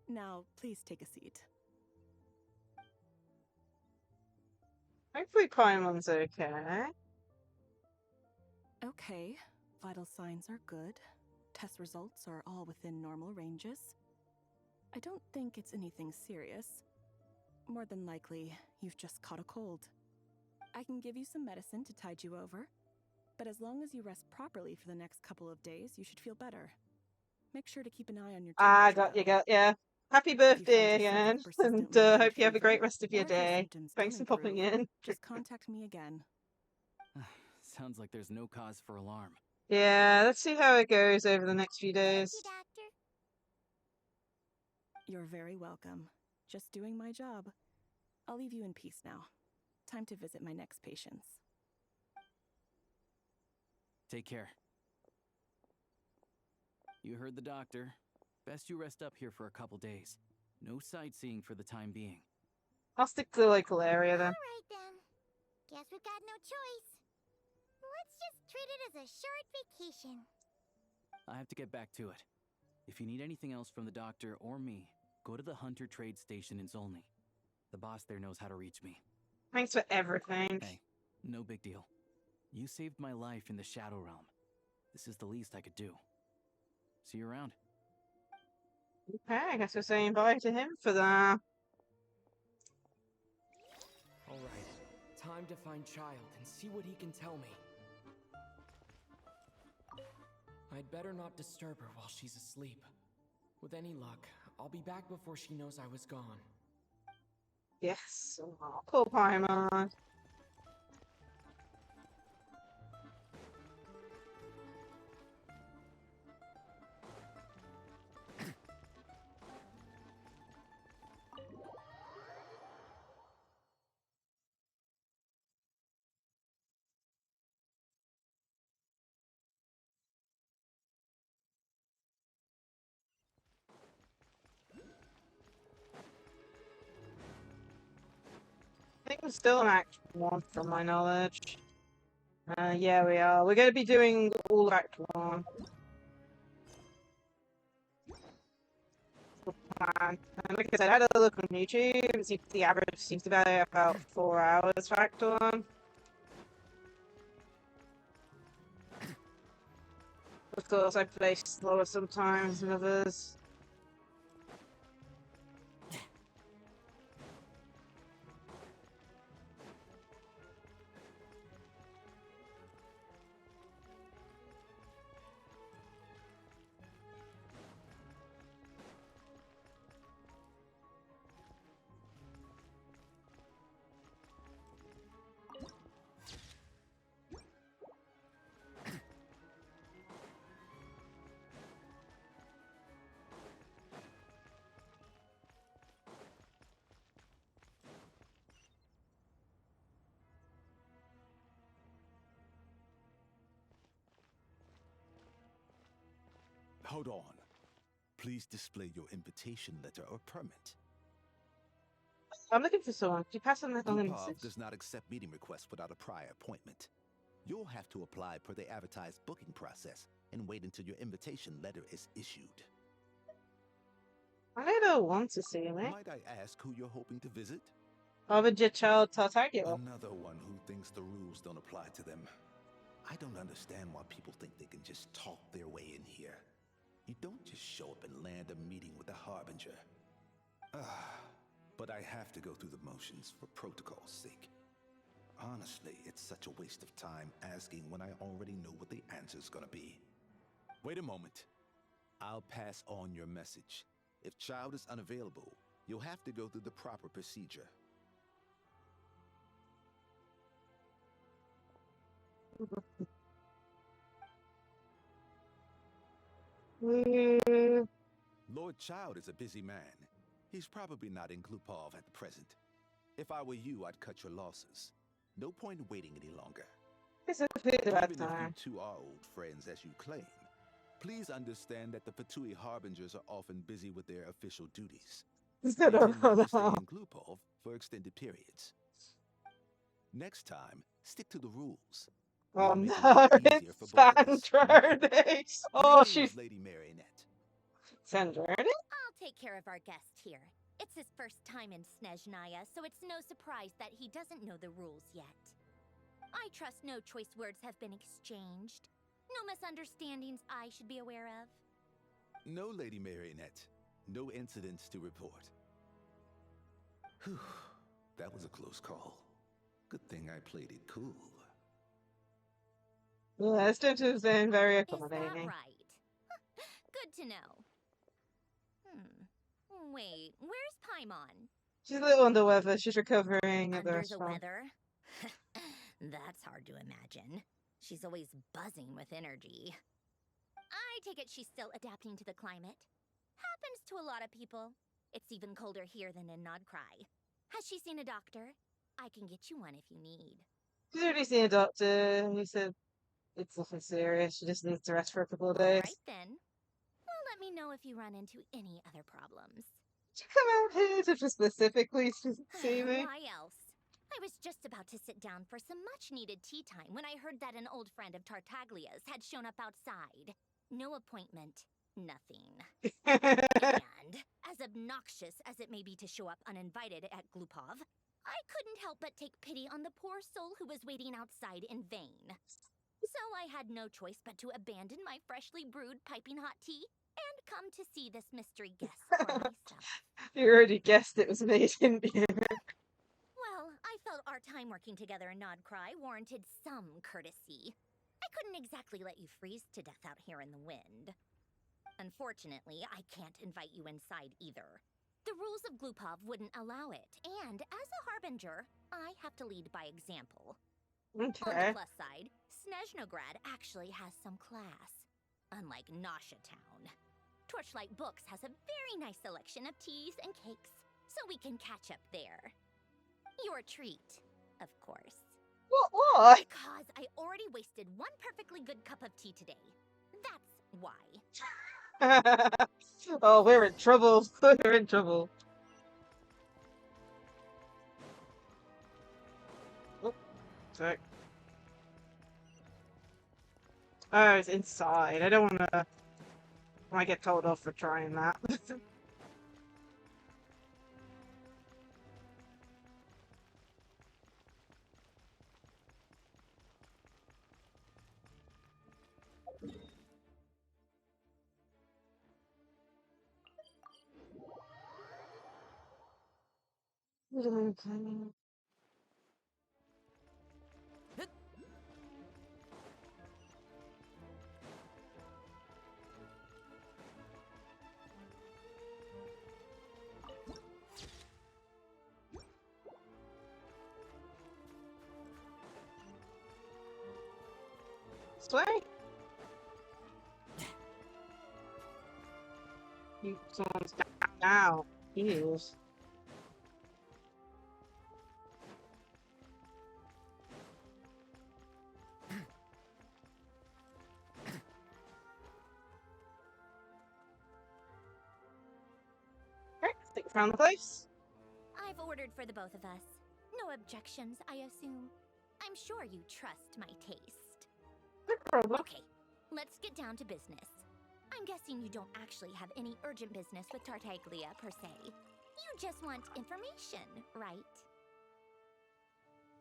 Now, please take a seat. Hopefully Paimon's okay. Okay, vital signs are good. Test results are all within normal ranges. I don't think it's anything serious. More than likely, you've just caught a cold. I can give you some medicine to tide you over, but as long as you rest properly for the next couple of days, you should feel better. Make sure to keep an eye on your temperature. Got you. Yeah. Happy birthday again, and hope you have a great fever, rest of your or if your day. symptoms Thanks don't for popping improve, in. just contact me again. Sounds like there's no cause for alarm. Yeah, let's see how it goes over the next few days. Thank you, Doctor. You're very welcome. Just doing my job. I'll leave you in peace now. Time to visit my next patients. Take care. You heard the doctor. Best you rest up here for a couple days. No sightseeing for the time being. I'll stick to the local area then. Alright then. Guess we've got no choice. Let's just treat it as a short vacation. I have to get back to it. If you need anything else from the doctor or me, go to the Hunter Trade Station in Zolny. The boss there knows how to reach me. Thanks for everything. Hey, no big deal. You saved my life in the Shadow Realm. This is the least I could do. See you around. Okay, I guess we're saying bye to him for that. Alright, time to find Child and see what he can tell me. I'd better not disturb her while she's asleep. With any luck, I'll be back before she knows I was gone. Yes. Oh, poor Paimon. I think we're still in Act 1 from my knowledge. Yeah, we are. We're going to be doing all of Act 1. And like I said, I had a look on YouTube, and the average seems to be about 4 hours for Act 1. Of course, I play slower sometimes than others. Hold on. Please display your invitation letter or permit. I'm looking for someone. Could you pass on that on the Glupov message? does not accept meeting requests without a prior appointment. You'll have to apply per the advertised booking process and wait until your invitation letter is issued. I don't want to see me. Might I ask who you're hoping to visit? Harbinger Child Tartagula. Another one who thinks the rules don't apply to them. I don't understand why people think they can just talk their way in here. You don't just show up and land a meeting with the Harbinger. But I have to go through the motions for protocol's sake. Honestly, it's such a waste of time asking when I already know what the answer's gonna be. Wait a moment. I'll pass on your message. If Child is unavailable, you'll have to go through the proper procedure. Lord Child is a busy man. He's probably not in Glupov at the present. If I were you, I'd cut your losses. No point waiting any longer. It's a bit Even about if time. you two are old friends as you claim, please understand that the Fatui Harbingers are often busy with their official duties. They tend not to stay in Glupov for extended periods. Next time, stick to the rules. Oh It'll make no, life easier it's for both of us. Sandrone! Oh, Greetings, she's... Lady Marionette. Sandra, I'll take care of our guest here. It's his first time in Snezhnaya, so it's no surprise that he doesn't know the rules yet. I trust no choice words have been exchanged. No misunderstandings I should be aware of. No, Lady Marionette. No incidents to report. Whew, that was a close call. Good thing I played it cool. Yeah, this gentleman is being very Is that accommodating. right? Good to know. Wait, where's Paimon? She's a little under the weather. She's recovering at the Under the restaurant. weather? That's hard to imagine. She's always buzzing with energy. I take it she's still adapting to the climate. Happens to a lot of people. It's even colder here than in Nodcry. Has she seen a doctor? I can get you one if you need. She's already seen a doctor. He said it's nothing serious. She just needs to rest for a couple of days. Alright then. Well, let me know if you run into any other problems. Did you come out here to just specifically see me? Why else? I was just about to sit down for some much-needed tea time when I heard that an old friend of Tartaglia's had shown up outside. No appointment, nothing. And, as obnoxious as it may be to show up uninvited at Glupov, I couldn't help but take pity on the poor soul who was waiting outside in vain. So I had no choice but to abandon my freshly brewed piping hot tea and come to see this mystery guest for myself. You already guessed it was me, didn't you? Well, I felt our time working together in Nodcry warranted some courtesy. I couldn't exactly let you freeze to death out here in the wind. Unfortunately, I can't invite you inside either. The rules of Glupov wouldn't allow it, and as a harbinger, I have to lead by example. Okay. On the plus side, Snezhnograd actually has some class, unlike Lacie-Chan. Torchlight Books has a very nice selection of teas and cakes, so we can catch up there. Your treat, of course. What? Because I already wasted one perfectly good cup of tea today. That's why. Oh, we're in trouble. We're in trouble. Oh, sorry. Oh, it's inside. I don't want to. I get told off for trying that. Sway? Someone's down now. Ews. Okay, I think we found the place. I've ordered for the both of us. No objections, I assume. I'm sure you trust my taste. No problem. Okay, let's get down to business. I'm guessing you don't actually have any urgent business with Tartaglia, per se. You just want information, right?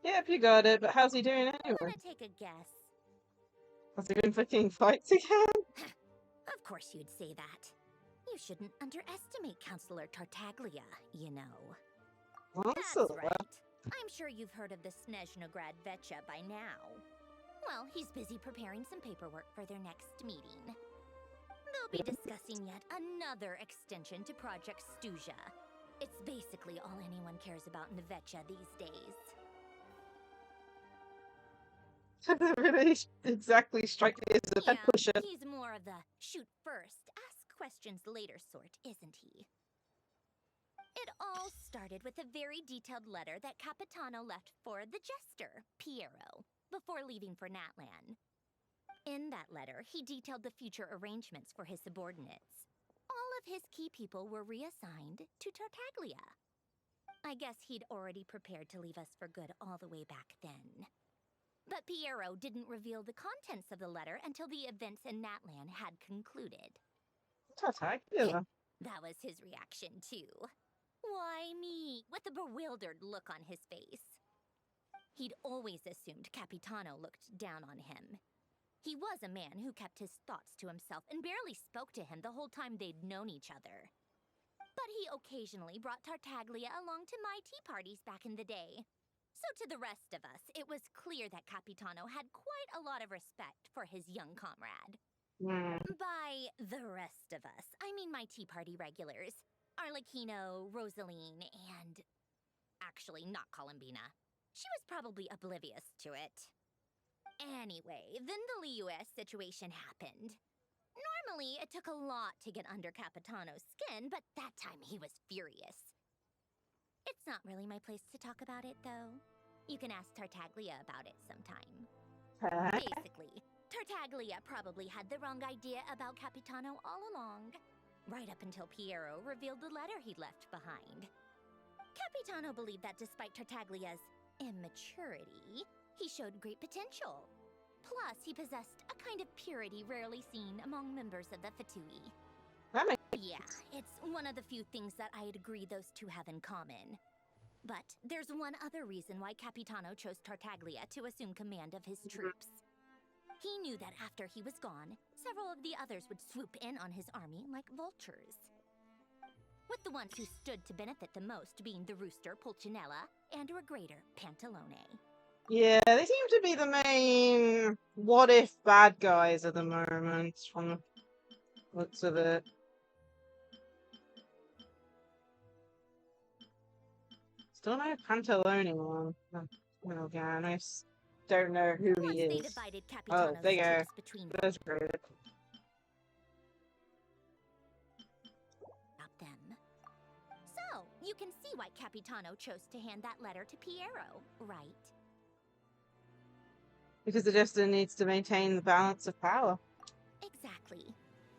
Yep, you got it, but how's he doing I'm anyway? gonna take a guess. Has he been fucking fights again? Of course you'd say that. You shouldn't underestimate Counselor Tartaglia, you know. That's right. I'm sure you've heard of the Snezhnograd Vetcha by now. Well, he's busy preparing some paperwork for their next meeting. They'll be discussing yet another extension to Project Stuja. It's basically all anyone cares about in the Vetcha these days. Really exactly strike me as a head pusher. He's more of the shoot first, ask questions later sort, isn't he? It all started with a very detailed letter that Capitano left for the jester, Piero, before leaving for Natlan. In that letter, he detailed the future arrangements for his subordinates. All of his key people were reassigned to Tartaglia. I guess he'd already prepared to leave us for good all the way back then. But Piero didn't reveal the contents of the letter until the events in Natlan had concluded. Tartaglia. That was his reaction, too. Why me? With a bewildered look on his face. He'd always assumed Capitano looked down on him. He was a man who kept his thoughts to himself and barely spoke to him the whole time they'd known each other. But he occasionally brought Tartaglia along to my tea parties back in the day. So to the rest of us, it was clear that Capitano had quite a lot of respect for his young comrade. By the rest of us, I mean my tea party regulars. Arlecchino, Rosaline, and... actually, not Columbina. She was probably oblivious to it. Anyway, then the Liu-S situation happened. Normally, it took a lot to get under Capitano's skin, but that time he was furious. It's not really my place to talk about it, though. You can ask Tartaglia about it sometime. Basically, Tartaglia probably had the wrong idea about Capitano all along, right up until Piero revealed the letter he'd left behind. Capitano believed that despite Tartaglia's immaturity, he showed great potential. Plus, he possessed a kind of purity rarely seen among members of the Fatui. Yeah, it's one of the few things that I'd agree those two have in common. But there's one other reason why Capitano chose Tartaglia to assume command of his troops. He knew that after he was gone, several of the others would swoop in on his army like vultures. With the ones who stood to benefit the most being the rooster Pulcinella and Regrator Pantalone. Yeah, they seem to be the main what-if bad guys at the moment, from the looks of it. Still no Pantalone one. Oh, again, I don't know who he is. Oh, there you go. That's great. Them. So, you can see why Capitano chose to hand that letter to Piero, right? Because the Jester needs to maintain the balance of power. Exactly.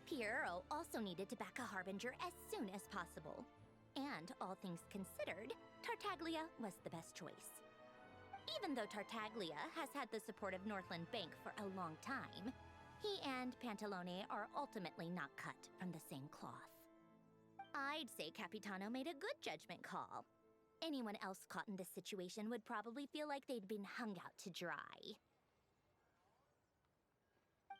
Piero also needed to back a Harbinger as soon as possible. And, all things considered, Tartaglia was the best choice. Even though Tartaglia has had the support of Northland Bank for a long time, he and Pantalone are ultimately not cut from the same cloth. I'd say Capitano made a good judgment call. Anyone else caught in this situation would probably feel like they'd been hung out to dry.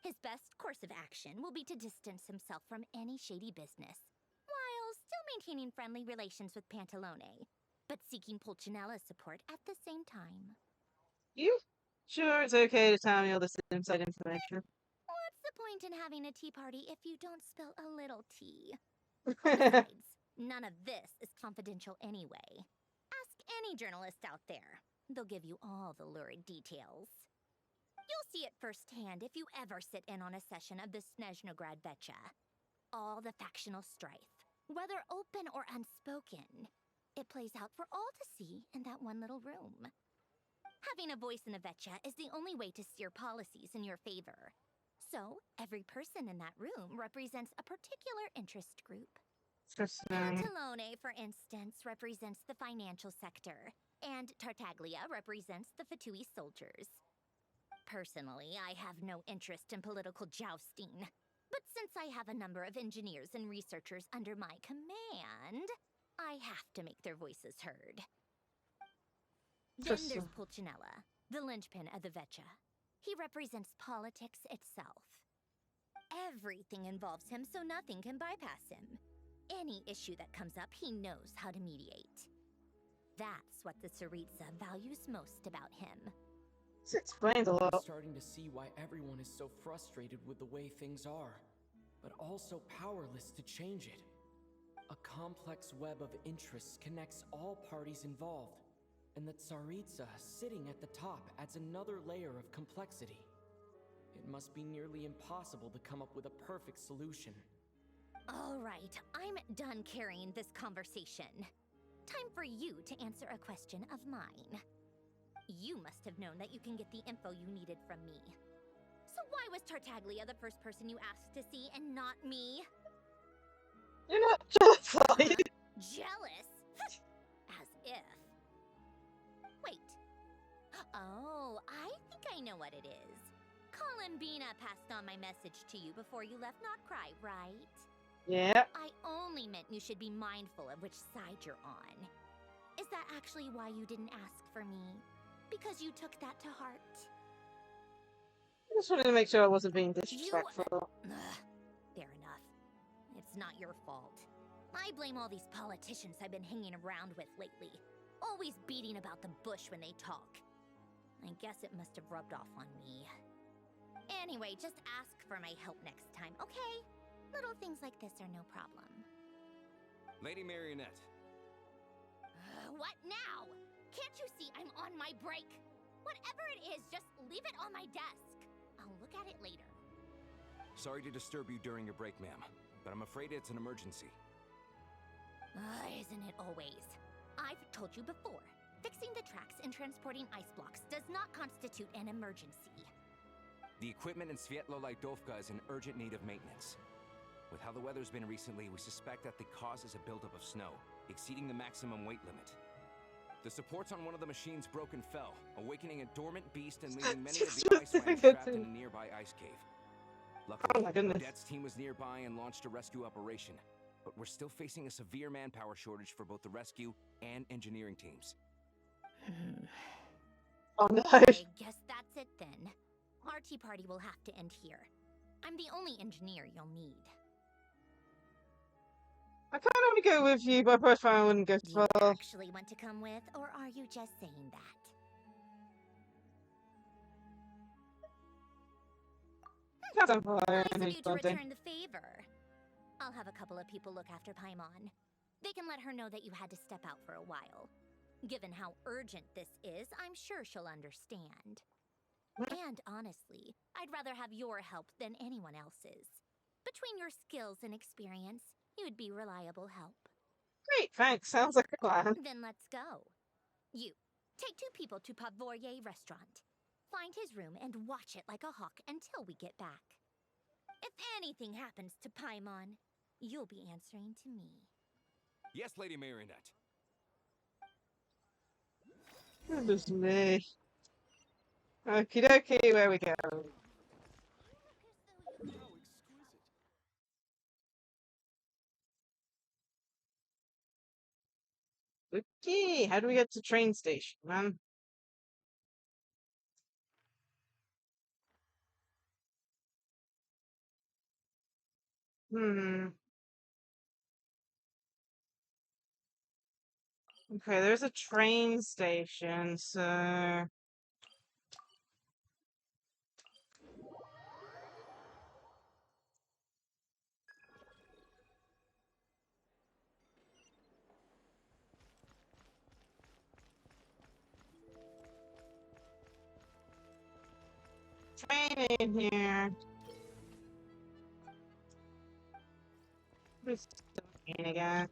His best course of action will be to distance himself from any shady business, while still maintaining friendly relations with Pantalone, but seeking Pulcinella's support at the same time. You sure it's okay to tell me all this inside information? What's the point in having a tea party if you don't spill a little tea? Besides, none of this is confidential anyway. Ask any journalist out there. They'll give you all the lurid details. You'll see it firsthand if you ever sit in on a session of the Snezhnaya Vecha. All the factional strife, whether open or unspoken, it plays out for all to see in that one little room. Having a voice in the Vecha is the only way to steer policies in your favor. So, every person in that room represents a particular interest group. Pantalone, for instance, represents the financial sector, and Tartaglia represents the Fatui soldiers. Personally, I have no interest in political jousting, but since I have a number of engineers and researchers under my command, I have to make their voices heard. Then there's Pulcinella, the linchpin of the Vecha. He represents politics itself. Everything involves him, so nothing can bypass him. Any issue that comes up, he knows how to mediate. That's what the Tsaritsa values most about him. This explains a lot. I'm starting to see why everyone is so frustrated with the way things are, but also powerless to change it. A complex web of interests connects all parties involved, and the Tsaritsa sitting at the top adds another layer of complexity. It must be nearly impossible to come up with a perfect solution. All right, I'm done carrying this conversation. Time for you to answer a question of mine. You must have known that you can get the info you needed from me. So why was Tartaglia the first person you asked to see and not me? You're not jealous, are you? Jealous? As if. Wait. Oh, I think I know what it is. Columbina passed on my message to you before you left Not Cry, right? Yeah. I only meant you should be mindful of which side you're on. Is that actually why you didn't ask for me? Because you took that to heart? I just wanted to make sure I wasn't being You... disrespectful. Fair enough. It's not your fault. I blame all these politicians I've been hanging around with lately. Always beating about the bush when they talk. I guess it must have rubbed off on me. Anyway, just ask for my help next time, okay? Little things like this are no problem. Lady Marionette. What now? Can't you see I'm on my break? Whatever it is, just leave it on my desk. I'll look at it later. Sorry to disturb you during your break, ma'am, but I'm afraid it's an emergency. Isn't it always? I've told you before, fixing the tracks and transporting ice blocks does not constitute an emergency. The equipment in Svietlolai-Dovka is in urgent need of maintenance. With how the weather's been recently, we suspect that the cause is a buildup of snow, exceeding the maximum weight limit. The supports on one of the machines broke and fell, awakening a dormant beast and leaving many of the ice lands trapped in a nearby ice cave. Luckily, Odette's team was nearby and launched a rescue operation, but we're still facing a severe manpower shortage for both the rescue and engineering teams. Oh no. I guess that's it then. Our tea party will have to end here. I'm the only engineer you'll need. I kind of want to go with you, but I probably I wouldn't go Do you far. actually want to come with, or are you just saying that? Nice of you to return the favor. I'll have a couple of people look after Paimon. They can let her know that you had to step out for a while. Given how urgent this is, I'm sure she'll understand. And honestly, I'd rather have your help than anyone else's. Between your skills and experience, you'd be reliable help. Great, thanks. Sounds like a plan. Then let's go. You, take 2 people to Pavoye restaurant. Find his room and watch it like a hawk until we get back. If anything happens to Paimon, you'll be answering to me. Yes, Lady Marionette. Goodness me. Okie dokie, where we go? Okay, how do we get to train station, man? Okay, there's a train station, so... Train in here. Where's the train again?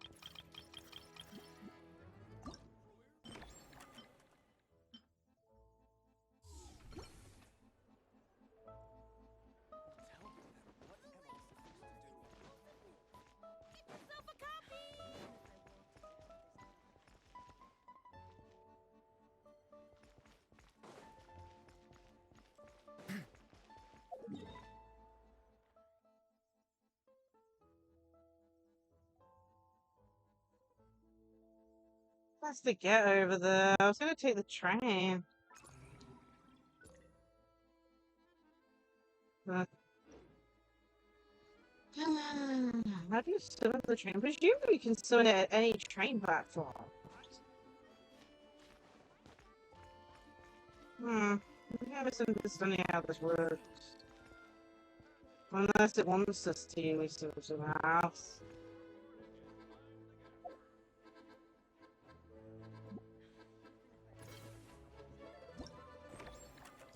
Has to get over there. I was gonna take the train. But... How do you summon the train? Presumably you can summon it at any train platform. Maybe I'm misunderstanding how this works. Unless it wants us to use it somehow else.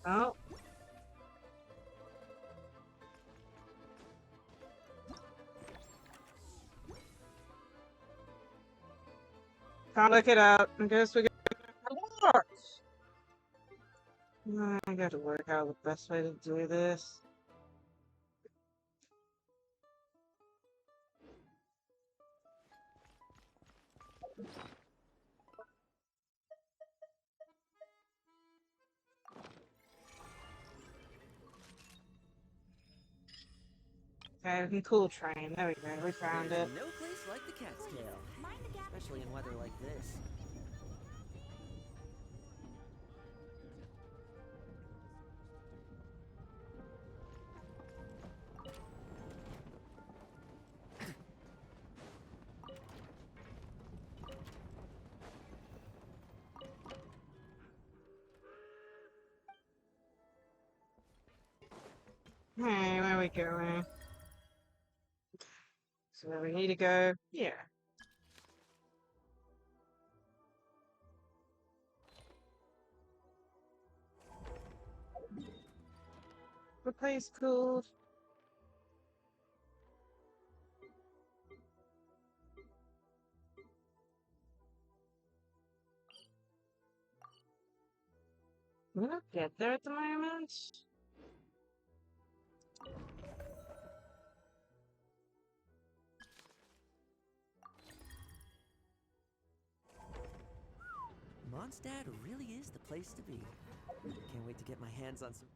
Oh. Can't look it up. I guess we gotta work. I gotta work out the best way to do this. Okay, we can cool train. There we go, we found There's it. no place like the cat's tail, especially in weather like this. Hey, where are we going? So we need to go here. The place called. We're not get there at the moment. Mondstadt really is the place to be. Can't wait to get my hands on some.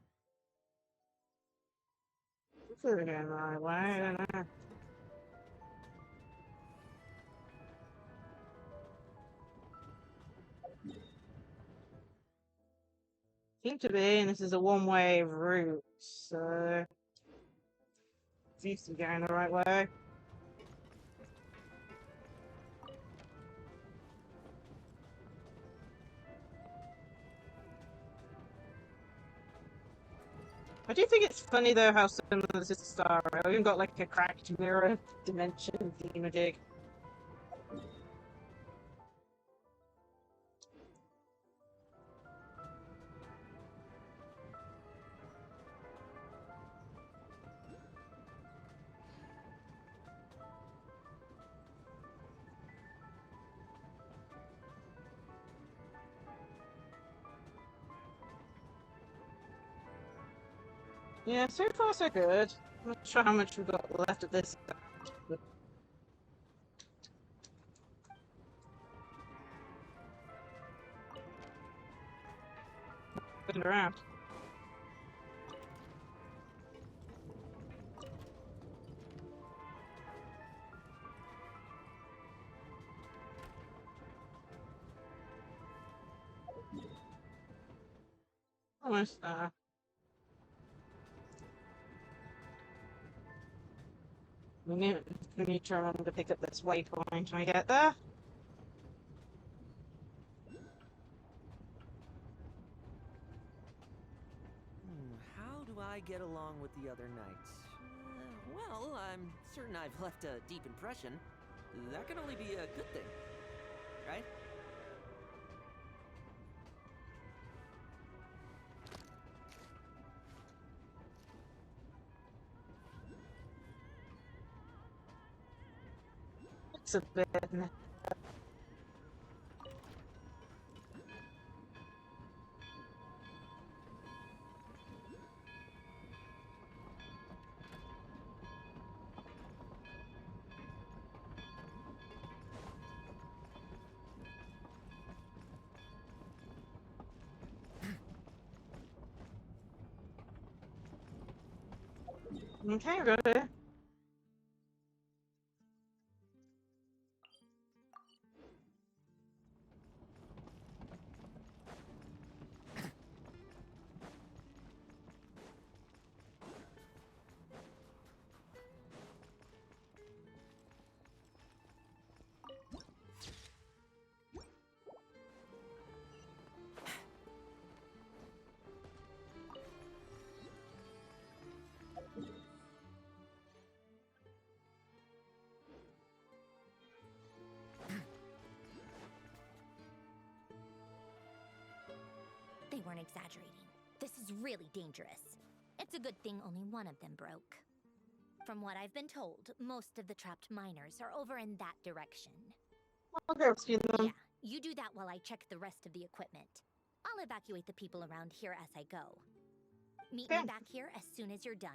This is going the right way, I don't know. Seems to be, and this is a one-way route, so seems to be going the right way. I do think it's funny though how similar this is to Star Rail. We even got like a cracked mirror dimension thingamajig. Yeah, so far so good. I'm not sure how much we've got left of this. Looking around. Almost there. We need to remember to pick up this waypoint when I get there. How do I get along with the other knights? Well, I'm certain I've left a deep impression. That can only be a good thing, right? It's a bit. Okay, got it. They weren't exaggerating. This is really dangerous. It's a good thing only one of them broke. From what I've been told, most of the trapped miners are over in that direction. I'll go rescue them. Yeah, you do that while I check the rest of the equipment. I'll evacuate the people around here as I go. Meet me back here as soon as you're done.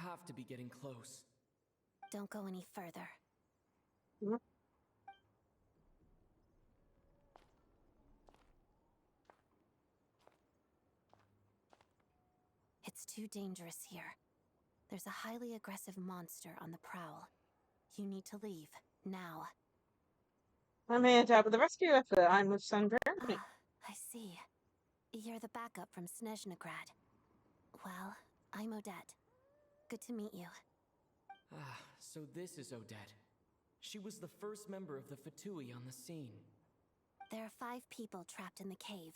have to be getting close. Don't go any further. It's too dangerous here. There's a highly aggressive monster on the prowl. You need to leave, now. I'm here to help with the rescue effort. I'm with San Jeremy. I see. You're the backup from Snezhnaya. Well, I'm Odette. Good to meet you. Ah, so this is Odette. She was the first member of the Fatui on the scene. There are 5 people trapped in the cave.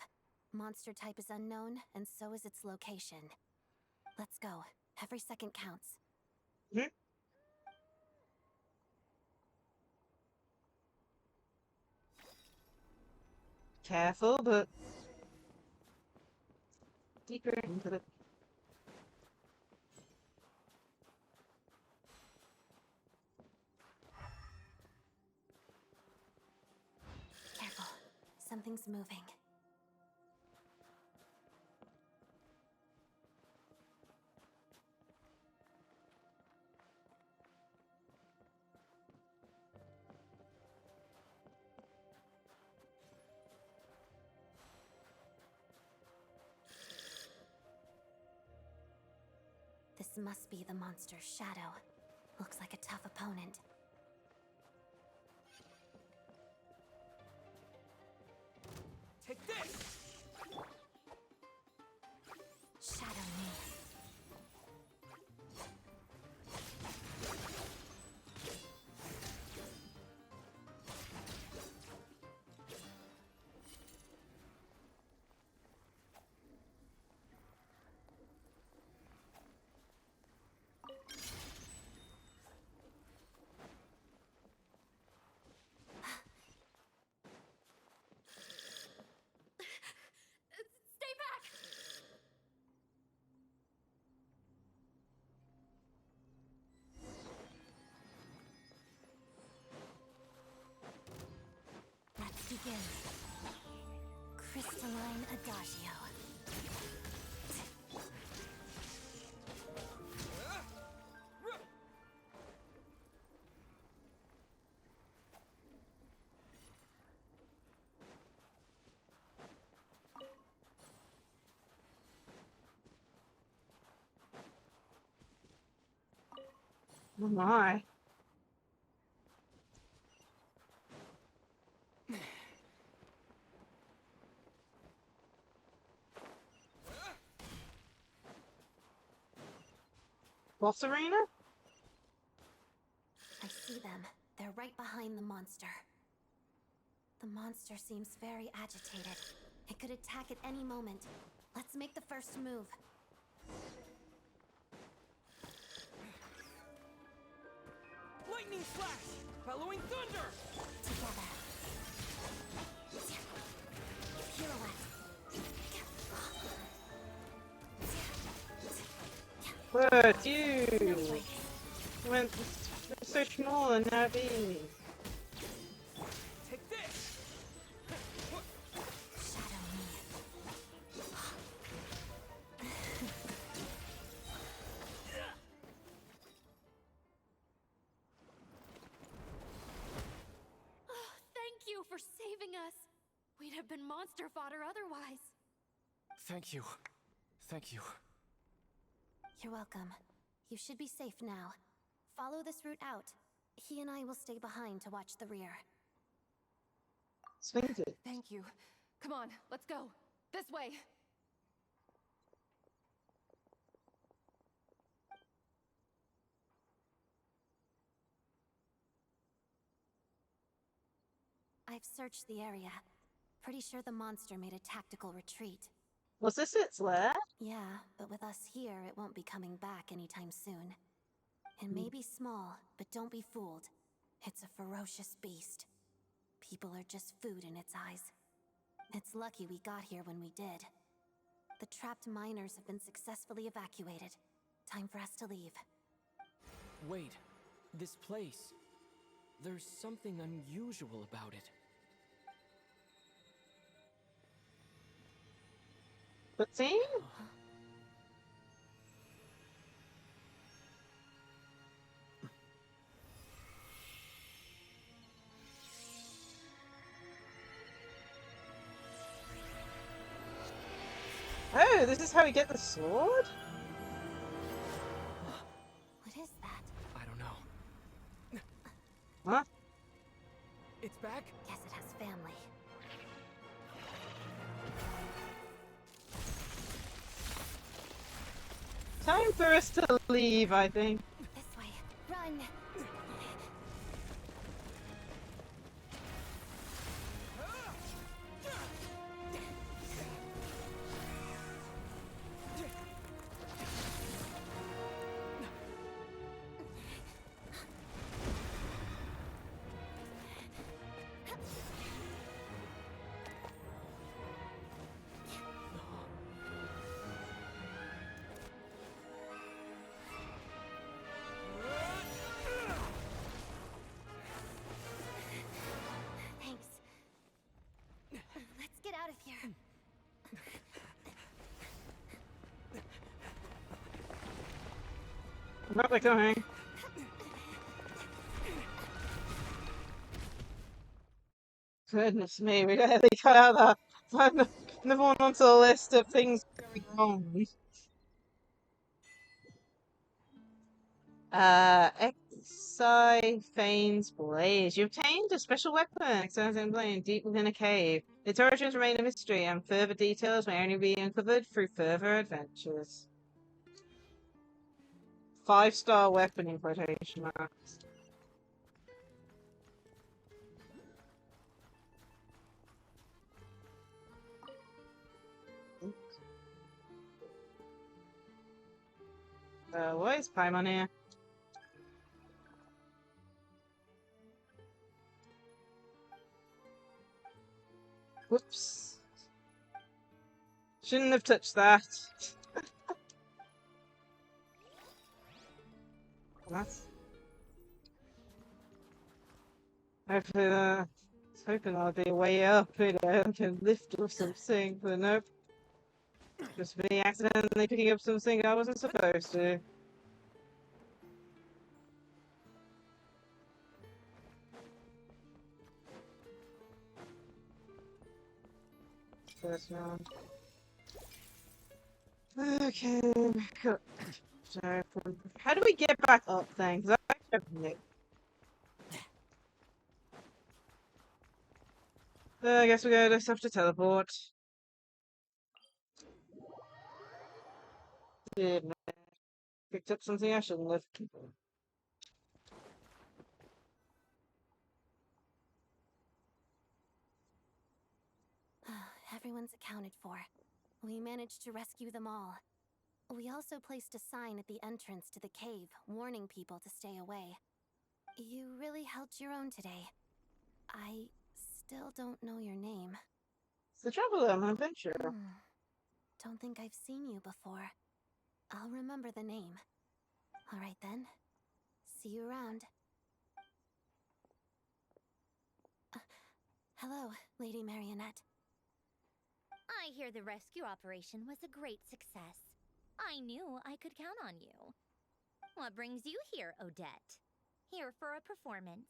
Monster type is unknown, and so is its location. Let's go. Every second counts. Careful, but deeper into the... Careful. Something's moving. This must be the monster's shadow. Looks like a tough opponent. Take this! Shadow me. Stay back! Let's begin. Crystalline Adagio. Oh my. Boss arena? I see them. They're right behind the monster. The monster seems very agitated. It could attack at any moment. Let's make the first move. Lightning flash! Bellowing thunder! Together. Pirouette. What, you? Went so small and now big. Take this! Shadow me. Thank you for saving us. We'd have been monster fodder otherwise. Thank you. Thank you. You're welcome. You should be safe now. Follow this route out. He and I will stay behind to watch the rear. Swings it. Thank you. Come on, let's go. This way. I've searched the area. Pretty sure the monster made a tactical retreat. Was this its lair? Yeah, but with us here, it won't be coming back anytime soon. It may be small, but don't be fooled. It's a ferocious beast. People are just food in its eyes. It's lucky we got here when we did. The trapped miners have been successfully evacuated. Time for us to leave. Wait, this place. There's something unusual about it. But see? Oh, this is how we get the sword? What is that? I don't know. Huh? It's back? Guess it has family. Time for us to leave, I think. This way. Run! Thanks. Let's get out of here. Where are they going? Goodness me, we gotta cut out that. Find another one onto the list of things going wrong. Exi Fane's Blaze. You obtained a special weapon, Exi Blaze, deep within a cave. Its origins remain a mystery, and further details may only be uncovered through further adventures. 5-star weapon in quotation marks. What is Paimon here? Whoops. Shouldn't have touched that. That's... Hopefully, I was hoping I'll be way up, you know, and can lift or something, but nope. Just me accidentally picking up something I wasn't supposed to. First round. Okay, cool. So, how do we get back up then? Because I have no. I guess we just have to teleport. Yeah, picked up something I shouldn't have. Everyone's accounted for. We managed to rescue them all. We also placed a sign at the entrance to the cave, warning people to stay away. You really held your own today. I still don't know your name. It's the Traveler, I'm an adventurer. Don't think I've seen you before. I'll remember the name. Alright then. See you around. Hello, Lady Marionette. I hear the rescue operation was a great success. I knew I could count on you. What brings you here, Odette? Here for a performance?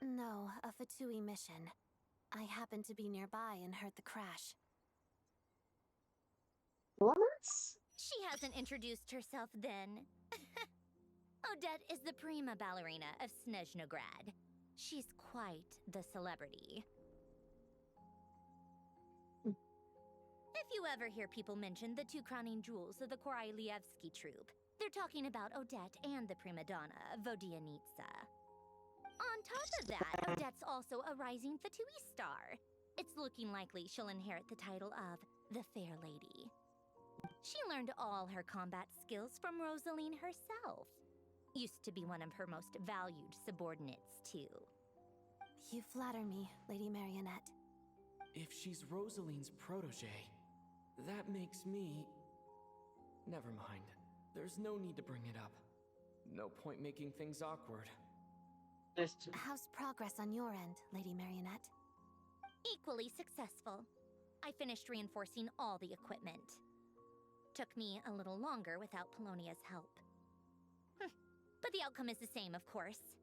No, a Fatui mission. I happened to be nearby and heard the crash. What? She hasn't introduced herself then. Odette is the prima ballerina of Snezhnaya. She's quite the celebrity. If you ever hear people mention the two crowning jewels of the Korolievsky troupe, they're talking about Odette and the prima donna, Vodyanitsa. On top of that, Odette's also a rising Fatui star. It's looking likely she'll inherit the title of the Fair Lady. She learned all her combat skills from Rosaline herself. Used to be one of her most valued subordinates, too. You flatter me, Lady Marionette. If she's Rosaline's protege, that makes me... Never mind. There's no need to bring it up. No point making things awkward. How's progress on your end, Lady Marionette? Equally successful. I finished reinforcing all the equipment. Took me a little longer without Polonia's help. But the outcome is the same, of course.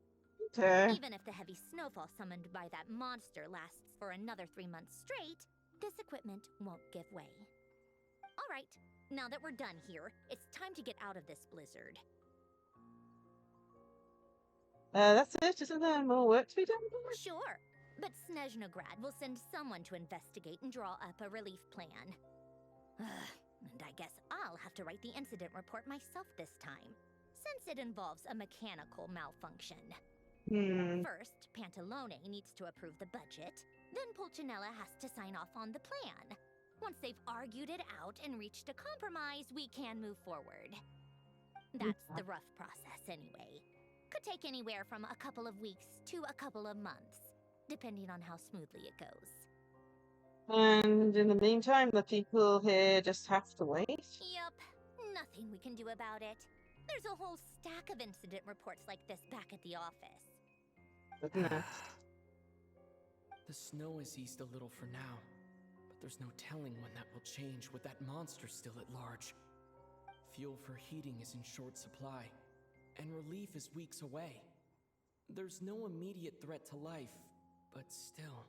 Okay. Even if the heavy snowfall summoned by that monster lasts for another 3 months straight, this equipment won't give way. Alright, now that we're done here, it's time to get out of this blizzard. That's it. Isn't there more work to be done? Sure, but Snezhnaya will send someone to investigate and draw up a relief plan. And I guess I'll have to write the incident report myself this time, since it involves a mechanical malfunction. First, Pantalone needs to approve the budget, then Pulcinella has to sign off on the plan. Once they've argued it out and reached a compromise, we can move forward. That's the rough process anyway. Could take anywhere from a couple of weeks to a couple of months, depending on how smoothly it goes. And in the meantime, the people here just have to wait? Yup, nothing we can do about it. There's a whole stack of incident reports like this back at the office. Goodness. The snow has eased a little for now, but there's no telling when that will change with that monster still at large. Fuel for heating is in short supply, and relief is weeks away. There's no immediate threat to life, but still,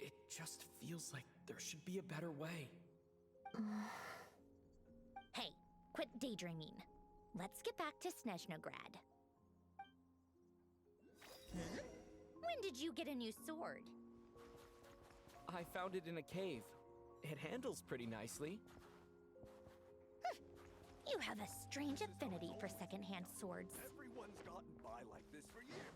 it just feels like there should be a better way. Hey, quit daydreaming. Let's get back to Snezhnaya. When did you get a new sword? I found it in a cave. It handles pretty nicely. You have a strange affinity for secondhand swords. Everyone's gotten by like this for years.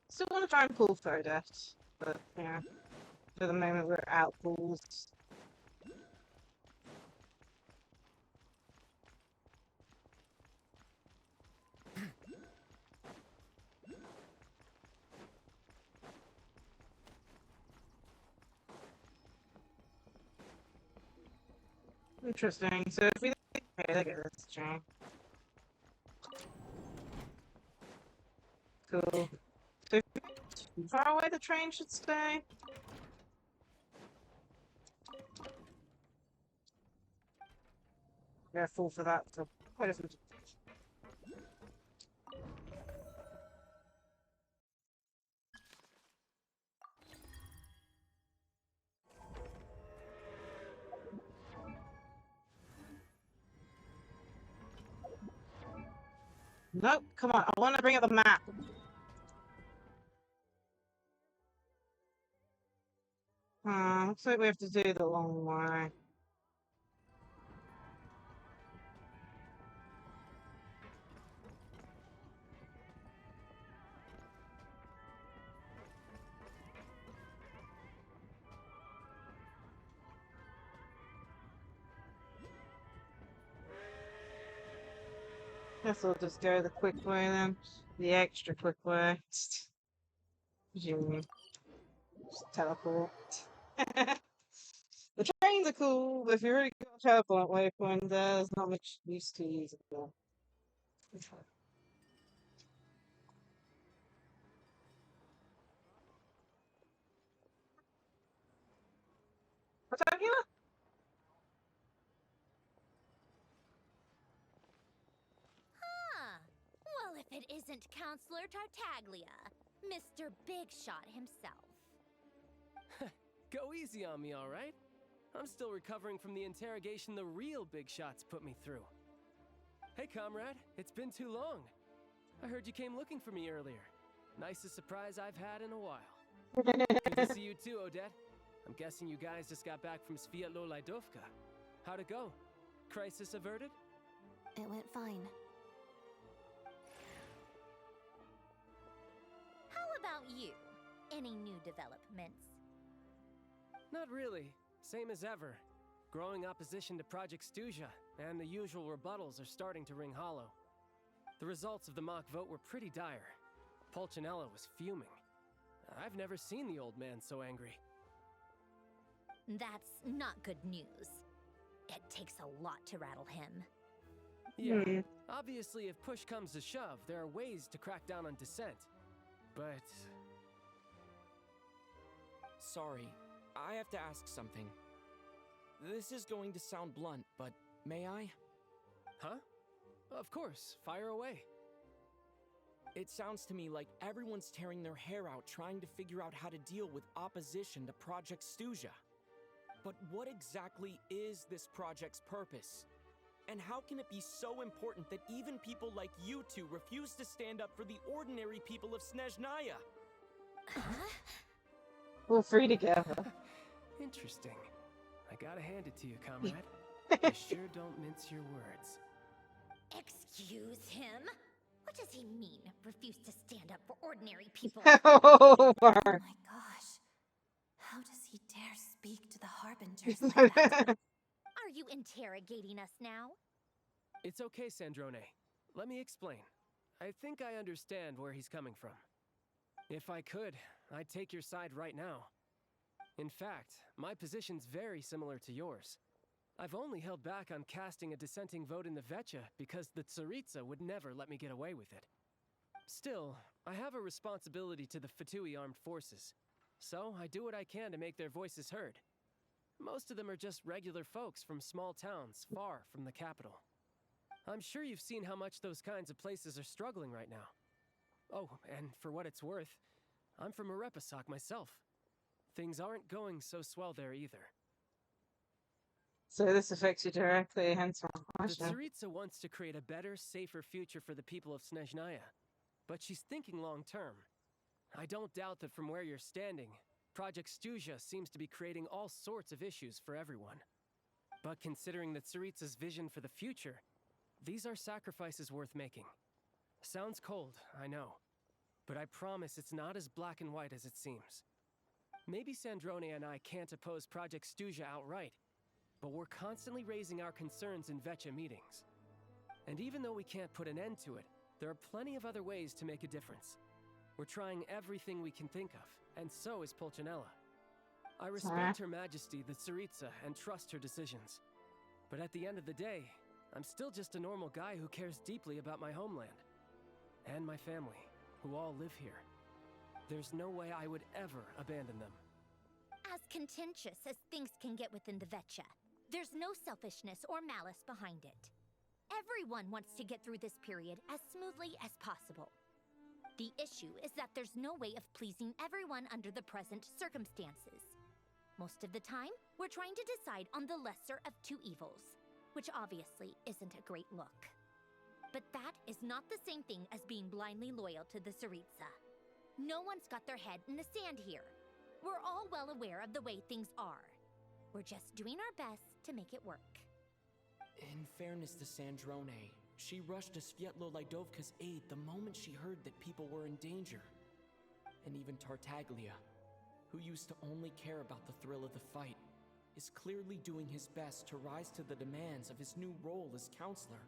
Still want to try and pull Fodet, but yeah, for the moment we're out pulls. Interesting. So if we okay, look at this train. Cool. So if we're too far away, the train should stay. Yeah, full for that. So quite a few. Nope, come on, I want to bring up the map. Looks like we have to do the long way. Guess we'll just go the quick way then. The extra quick way. Just teleport. The trains are cool, but if you really got a teleport waypoint, there's not much use to using them. What's that here? Well, if it isn't Counselor Tartaglia, Mr. Big Shot himself. Go easy on me, all right? I'm still recovering from the interrogation the real Big Shots put me through. Hey, comrade, it's been too long. I heard you came looking for me earlier. Nicest surprise I've had in a while. Good to see you too, Odette. I'm guessing you guys just got back from Sviatlo-Laidovka. How'd it go? Crisis averted? It went fine. How about you? Any new developments? Not really. Same as ever. Growing opposition to Project Stuja, and the usual rebuttals are starting to ring hollow. The results of the mock vote were pretty dire. Pulcinella was fuming. I've never seen the old man so angry. That's not good news. It takes a lot to rattle him. Yeah, obviously if push comes to shove, there are ways to crack down on dissent. But... sorry. I have to ask something. This is going to sound blunt, but may I? Huh? Of course, fire away. It sounds to me like everyone's tearing their hair out trying to figure out how to deal with opposition to Project Snezhnaya. But what exactly is this project's purpose? And how can it be so important that even people like you two refuse to stand up for the ordinary people of Snezhnaya? We're free together. Interesting. I gotta hand it to you, comrade. You sure don't mince your words. Excuse him? What does he mean, refuse to stand up for ordinary people? Oh my gosh. How does he dare speak to the Harbingers like that? Are you interrogating us now? It's okay, Snezhnaya. Let me explain. I think I understand where he's coming from. If I could, I'd take your side right now. In fact, my position's very similar to yours. I've only held back on casting a dissenting vote in the Vetcha because the Tsaritsa would never let me get away with it. Still, I have a responsibility to the Fatui armed forces, so I do what I can to make their voices heard. Most of them are just regular folks from small towns far from the capital. I'm sure you've seen how much those kinds of places are struggling right now. Oh, and for what it's worth, I'm from Arepasok myself. Things aren't going so swell there either. So this affects you directly, hence my The question. Tsaritsa wants to create a better, safer future for the people of Snezhnaya, but she's thinking long term. I don't doubt that from where you're standing, Project Snezhnaya seems to be creating all sorts of issues for everyone. But considering the Tsaritsa's vision for the future, these are sacrifices worth making. Sounds cold, I know, but I promise it's not as black and white as it seems. Maybe Snezhnaya and I can't oppose Project Snezhnaya outright, but we're constantly raising our concerns in Vetcha meetings. And even though we can't put an end to it, there are plenty of other ways to make a difference. We're trying everything we can think of, and so is Pulcinella. I respect Her Majesty, the Tsaritsa, and trust her decisions. But at the end of the day, I'm still just a normal guy who cares deeply about my homeland. And my family, who all live here. There's no way I would ever abandon them. As contentious as things can get within the Vetcha, there's no selfishness or malice behind it. Everyone wants to get through this period as smoothly as possible. The issue is that there's no way of pleasing everyone under the present circumstances. Most of the time, we're trying to decide on the lesser of two evils, which obviously isn't a great look. But that is not the same thing as being blindly loyal to the Tsaritsa. No one's got their head in the sand here. We're all well aware of the way things are. We're just doing our best to make it work. In fairness to Snezhnaya, she rushed to Svietlo Lidovka's aid the moment she heard that people were in danger. And even Tartaglia, who used to only care about the thrill of the fight, is clearly doing his best to rise to the demands of his new role as counselor.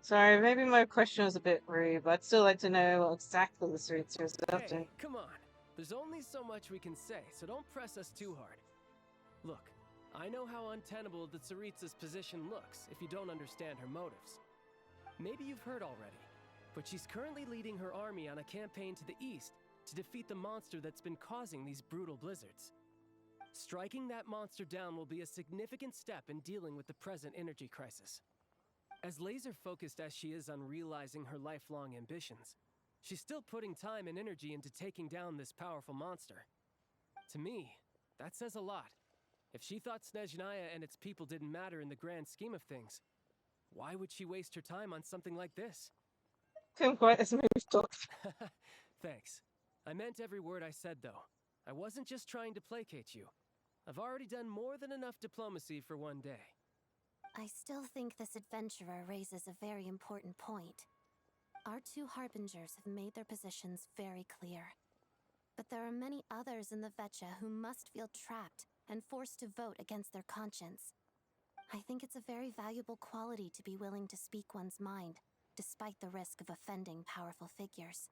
Sorry, maybe my question was a bit rude, but I'd still like to know what exactly the Tsaritsa is up to. Hey, come on. There's only so much we can say, so don't press us too hard. Look, I know how untenable the Tsaritsa's position looks if you don't understand her motives. Maybe you've heard already, but she's currently leading her army on a campaign to the east to defeat the monster that's been causing these brutal blizzards. Striking that monster down will be a significant step in dealing with the present energy crisis. As laser-focused as she is on realizing her lifelong ambitions, she's still putting time and energy into taking down this powerful monster. To me, that says a lot. If she thought Snezhnaya and its people didn't matter in the grand scheme of things, why would she waste her time on something like this? Couldn't quite as smooth talk. Thanks. I meant every word I said, though. I wasn't just trying to placate you. I've already done more than enough diplomacy for one day. I still think this adventurer raises a very important point. Our two harbingers have made their positions very clear. But there are many others in the Vetcha who must feel trapped and forced to vote against their conscience. I think it's a very valuable quality to be willing to speak one's mind, despite the risk of offending powerful figures.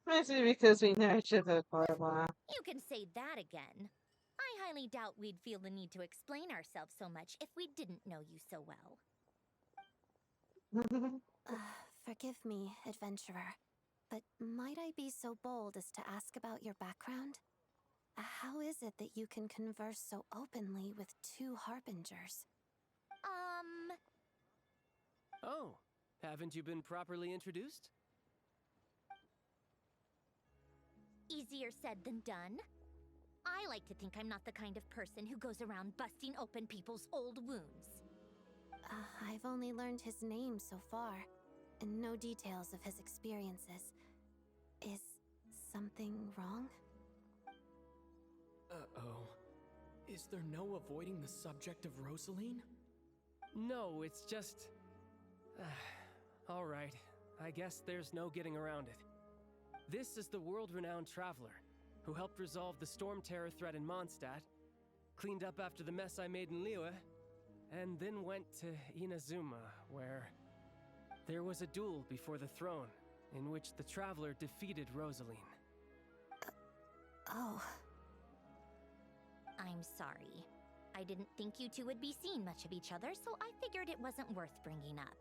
Mostly because we know each other quite a while. You can say that again. I highly doubt we'd feel the need to explain ourselves so much if we didn't know you so well. Forgive me, adventurer, but might I be so bold as to ask about your background? How How is it that you can converse so openly with two harbingers? Oh, haven't you been properly introduced? Easier said than done. I like to think I'm not the kind of person who goes around busting open people's old wounds. I've only learned his name so far, and no details of his experiences. Is something wrong? Uh-oh. Is there no avoiding the subject of Rosaline? No, it's just... all right, I guess there's no getting around it. This is the world-renowned traveler who helped resolve the storm terror threat in Mondstadt, cleaned up after the mess I made in Liyue, and then went to Inazuma, where there was a duel before the throne in which the traveler defeated Rosaline. Oh. I'm sorry. I didn't think you two would be seeing much of each other, so I figured it wasn't worth bringing up.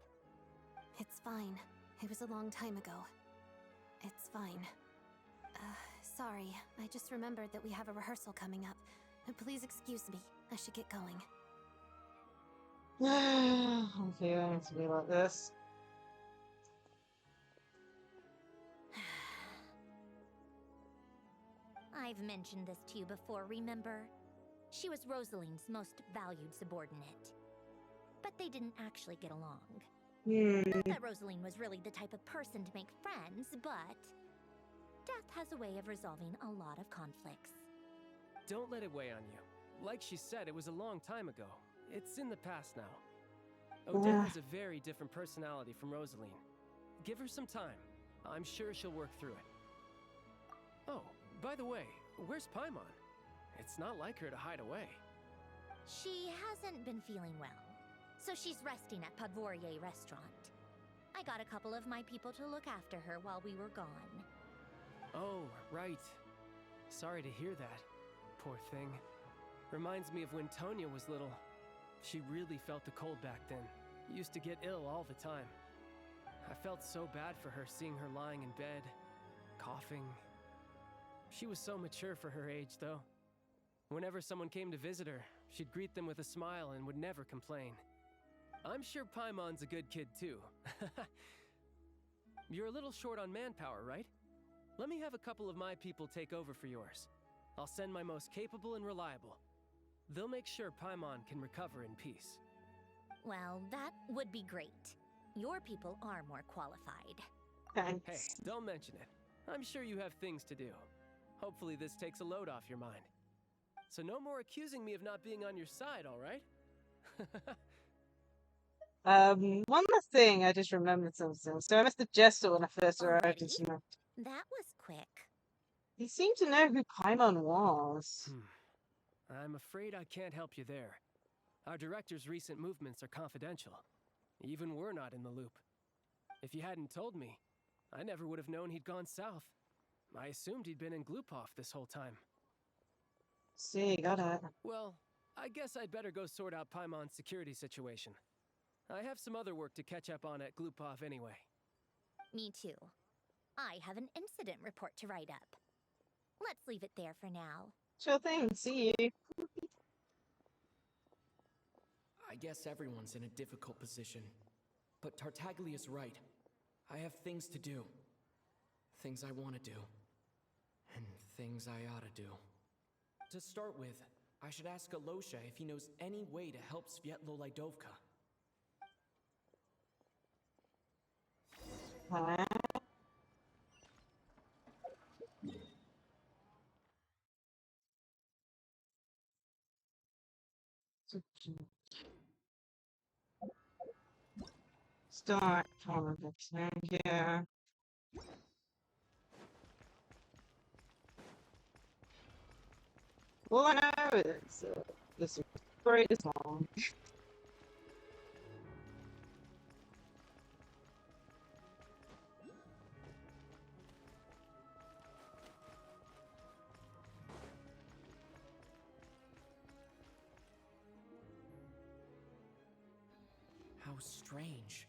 It's fine. It was a long time ago. It's fine. Sorry. I just remembered that we have a rehearsal coming up. Please excuse me. I should get going. I'm feeling to be like this. I've mentioned this to you before, remember? She was Rosaline's most valued subordinate. But they didn't actually get along. Not that Rosaline was really the type of person to make friends, but death has a way of resolving a lot of conflicts. Don't let it weigh on you. Like she said, it was a long time ago. It's in the past now. Odette has a very different personality from Rosaline. Give her some time. I'm sure she'll work through it. Oh, by the way, where's Paimon? It's not like her to hide away. She hasn't been feeling well, so she's resting at Podvorier restaurant. I got a couple of my people to look after her while we were gone. Oh, right. Sorry to hear that. Poor thing. Reminds me of when Tonya was little. She really felt the cold back then. Used to get ill all the time. I felt so bad for her seeing her lying in bed, coughing. She was so mature for her age, though. Whenever someone came to visit her, she'd greet them with a smile and would never complain. I'm sure Paimon's a good kid, too. You're a little short on manpower, right? Let me have a couple of my people take over for yours. I'll send my most capable and reliable. They'll make sure Paimon can recover in peace. Well, that would be great. Your people are more qualified. Hey, don't mention it. I'm sure you have things to do. Hopefully this takes a load off your mind. So no more accusing me of not being on your side, all right? One last thing, I just remembered something. So I must have Jester when I first arrived in Smash. That was quick. He seemed to know who Paimon was. I'm afraid I can't help you there. Our director's recent movements are confidential. Even we're not in the loop. If you hadn't told me, I never would have known he'd gone south. I assumed he'd been in Glupov this whole time. See, got it. Well, I guess I'd better go sort out Paimon's security situation. I have some other work to catch up on at Glupov anyway. Me too. I have an incident report to write up. Let's leave it there for now. Sure thing, see you. I guess everyone's in a difficult position. But Tartaglia's right. I have things to do. Things I want to do. And things I ought to do. To start with, I should ask Alosha if he knows any way to help Svietlo Lidovka. Huh? Start politics, yeah. All I know is this story is long. How strange.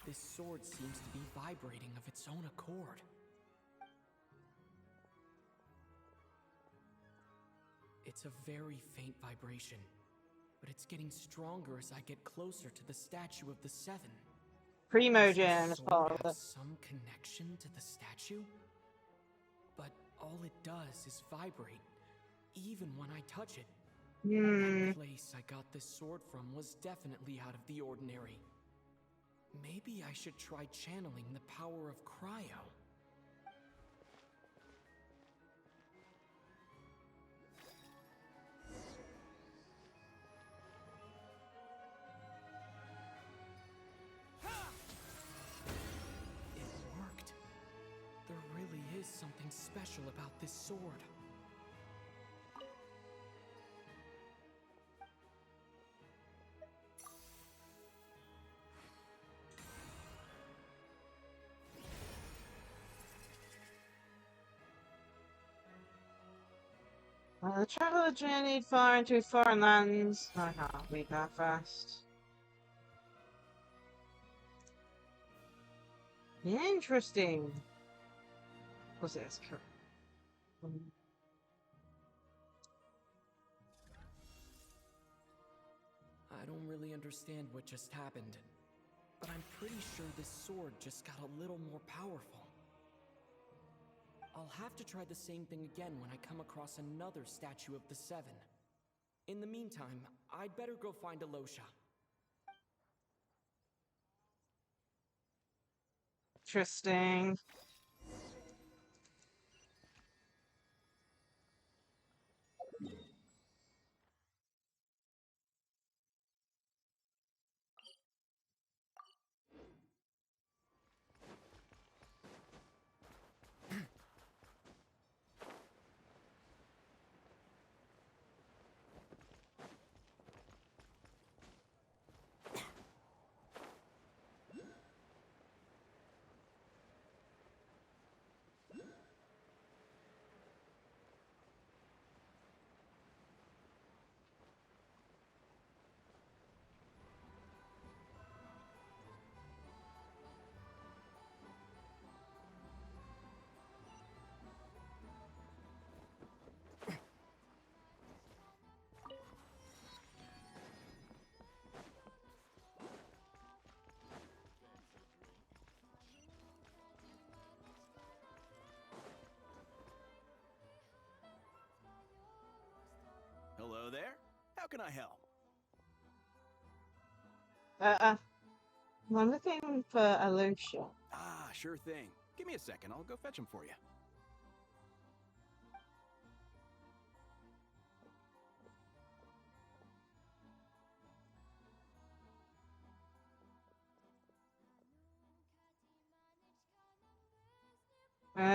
This sword seems to be vibrating of its own accord. It's a very faint vibration, but it's getting stronger as I get closer to the statue of the Seven. Primogen Does as the part sword of have it. some connection to the statue? But all it does is vibrate, even when I touch it. That place I got this sword from was definitely out of the ordinary. Maybe I should try channeling the power of cryo. It worked. There really is something special about this sword. The traveler journeyed far into foreign lands. I can't read that fast. Interesting. What's this? I don't really understand what just happened, but I'm pretty sure this sword just got a little more powerful. I'll have to try the same thing again when I come across another statue of the Seven. In the meantime, I'd better go find Lacie-Chan. Interesting. Hello there. How can I help? I'm looking for Lacie-Chan. Ah, sure thing. Give me a second. I'll go fetch him for you.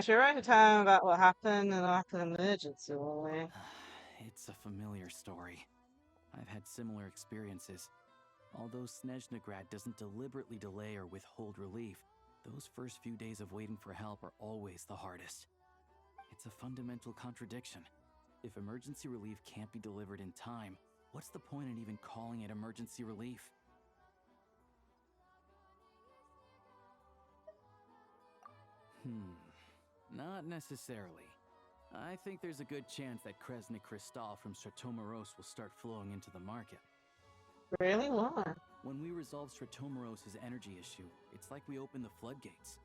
Should write a time about what happened and like an emergency, will we? It's a familiar story. I've had similar experiences. Although Snezhnaya doesn't deliberately delay or withhold relief, those first few days of waiting for help are always the hardest. It's a fundamental contradiction. If emergency relief can't be delivered in time, what's the point in even calling it emergency relief? Not necessarily. I think there's a good chance that Kresnik Crystal from Stratomoros will start flowing into the market. Really? Why? When we resolve Stratomoros' energy issue, it's like we open the floodgates.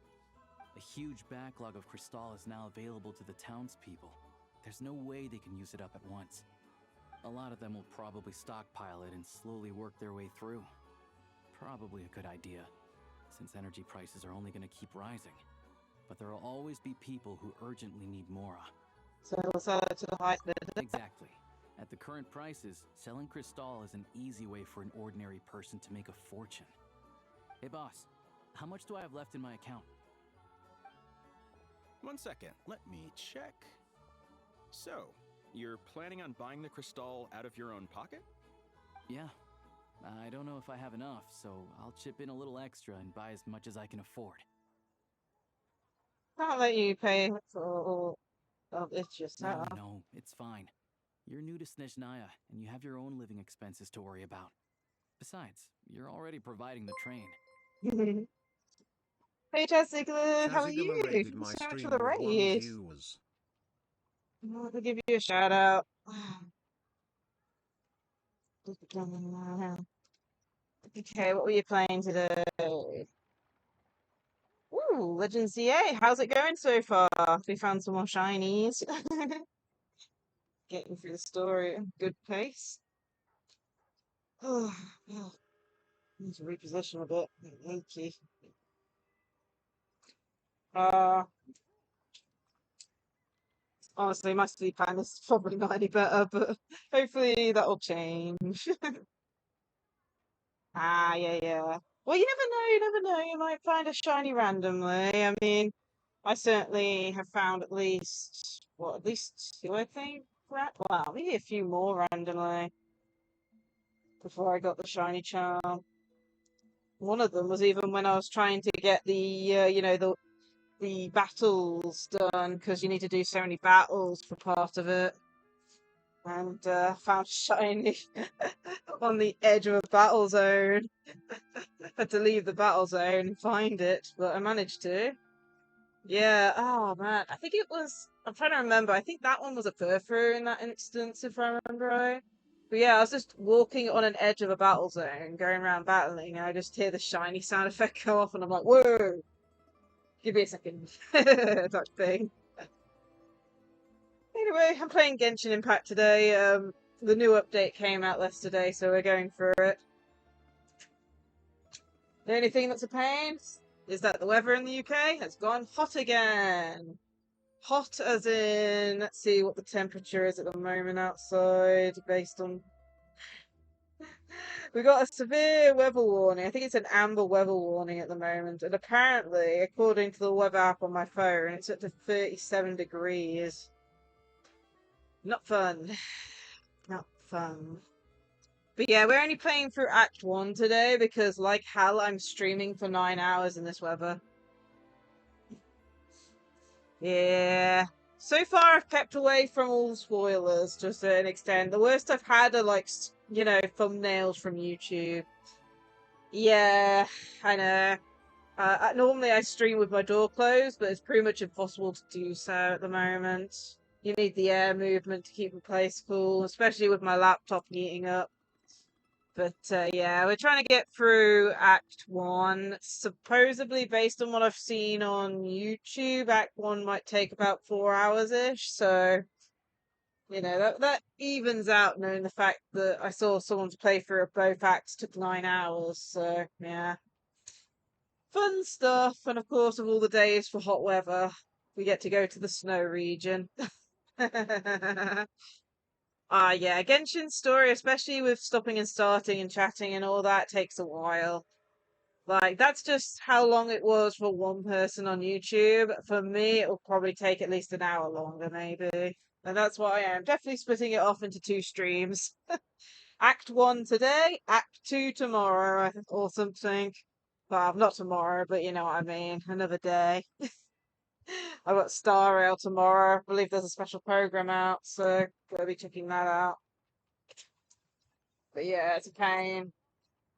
A huge backlog of Crystal is now available to the townspeople. There's no way they can use it up at once. A lot of them will probably stockpile it and slowly work their way through. Probably a good idea, since energy prices are only going to keep rising. But there will always be people who urgently need Mora. So we'll sell it to the high bidder. Exactly. At the current prices, selling Crystal is an easy way for an ordinary person to make a fortune. Hey boss, how much do I have left in my account? 1 second, let me check. So, you're planning on buying the Crystal out of your own pocket? Yeah. I don't know if I have enough, so I'll chip in a little extra and buy as much as I can afford. Can't let you pay for all of it yourself. No, it's fine. You're new to Snezhnaya, and you have your own living expenses to worry about. Besides, you're already providing the train. Hey Jessica, how are you? rated Thanks my so much for stream the with 1 raid. viewers. I'll give you a shout out. Okay, what were you playing today? Ooh, Legends ZA. How's it going so far? We found some more shinies. Getting through the story at a good pace. Oh, need to reposition a bit. Achy. Uh, Honestly, my sleep pattern is probably not any better, but hopefully that'll change. Ah, yeah, yeah. Well, you never know, you never know. You might find a shiny randomly. I mean, I certainly have found at least, what, at least two, I think? Well, maybe a few more randomly before I got the shiny charm. One of them was even when I was trying to get the battles done, because you need to do so many battles for part of it. And found shiny on the edge of a battle zone. Had to leave the battle zone and find it, but I managed to. Yeah, oh man. I think it was. I'm trying to remember. I think that one was a furfur in that instance, if I remember right. But yeah, I was just walking on an edge of a battle zone, going around battling, and I just hear the shiny sound effect go off, and I'm like, whoa! Give me a second. Type thing. Anyway, I'm playing Genshin Impact today. The new update came out yesterday, so we're going through it. The only thing that's a pain is that the weather in the UK has gone hot again. Hot as in, let's see what the temperature is at the moment outside, based on... We got a severe weather warning. I think it's an amber weather warning at the moment. And apparently, according to the weather app on my phone, it's up to 37 degrees. Not fun. Not fun. But yeah, we're only playing through Act 1 today because, like hell, I'm streaming for 9 hours in this weather. Yeah. So far, I've kept away from all the spoilers to a certain extent. The worst I've had are, like, thumbnails from YouTube. Yeah, I know. Normally I stream with my door closed, but it's pretty much impossible to do so at the moment. You need the air movement to keep the place cool, especially with my laptop heating up. But yeah, we're trying to get through Act 1. Supposedly, based on what I've seen on YouTube, Act 1 might take about 4 hours-ish. So, that evens out, knowing the fact that I saw someone's playthrough of both acts took 9 hours. So, yeah. Fun stuff. And of course, of all the days for hot weather, we get to go to the snow region. Yeah, Genshin's story, especially with stopping and starting and chatting and all that, takes a while. Like, that's just how long it was for one person on YouTube. For me, it will probably take at least an hour longer, maybe. And that's why I am definitely splitting it off into 2 streams. Act 1 today, Act 2 tomorrow, or something. Well, not tomorrow, but you know what I mean. Another day. I've got Star Rail tomorrow. I believe there's a special program out, so gotta be checking that out. But yeah, it's a pain.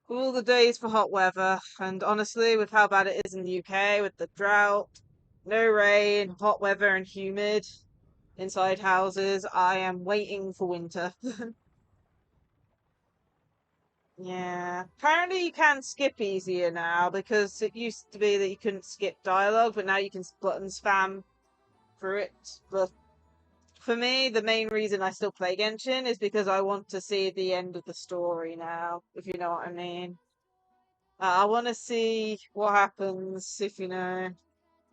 All the days for hot weather, and honestly, with how bad it is in the UK, with the drought, no rain, hot weather, and humid inside houses, I am waiting for winter. Yeah. Apparently you can skip easier now, because it used to be that you couldn't skip dialogue, but now you can button spam through it. But for me, the main reason I still play Genshin is because I want to see the end of the story now, if you know what I mean. I want to see what happens, if you know.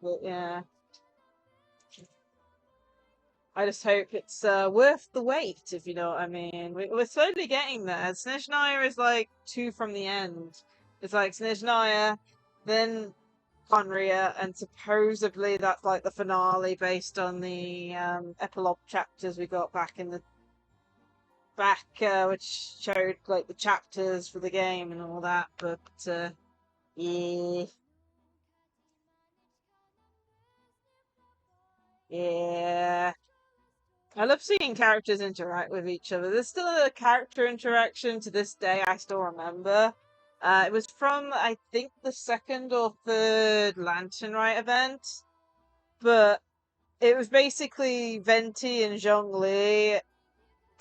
But yeah, I just hope it's worth the wait, if you know what I mean. We're slowly getting there. Snezhnaya is like 2 from the end. It's like Snezhnaya, then Conria, and supposedly that's like the finale based on the epilogue chapters we got back in the which showed like the chapters for the game and all that. But yeah. Yeah. I love seeing characters interact with each other. There's still a character interaction to this day I still remember. It was from, I think, the 2nd or 3rd Lantern Rite event. But it was basically Venti and Zhongli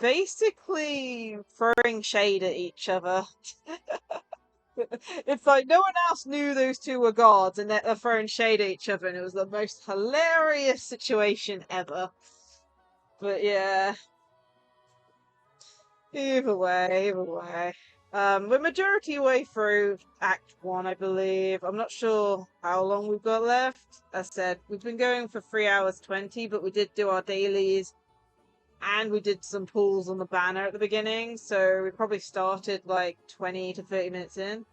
basically throwing shade at each other. It's like no one else knew those two were gods, and they're throwing shade at each other, and it was the most hilarious situation ever. But yeah, either way, either way. We're majority way through Act 1, I believe. I'm not sure how long we've got left. As I said, we've been going for 3 hours 20, but we did do our dailies, and we did some pulls on the banner at the beginning, so we probably started like 20 to 30 minutes in.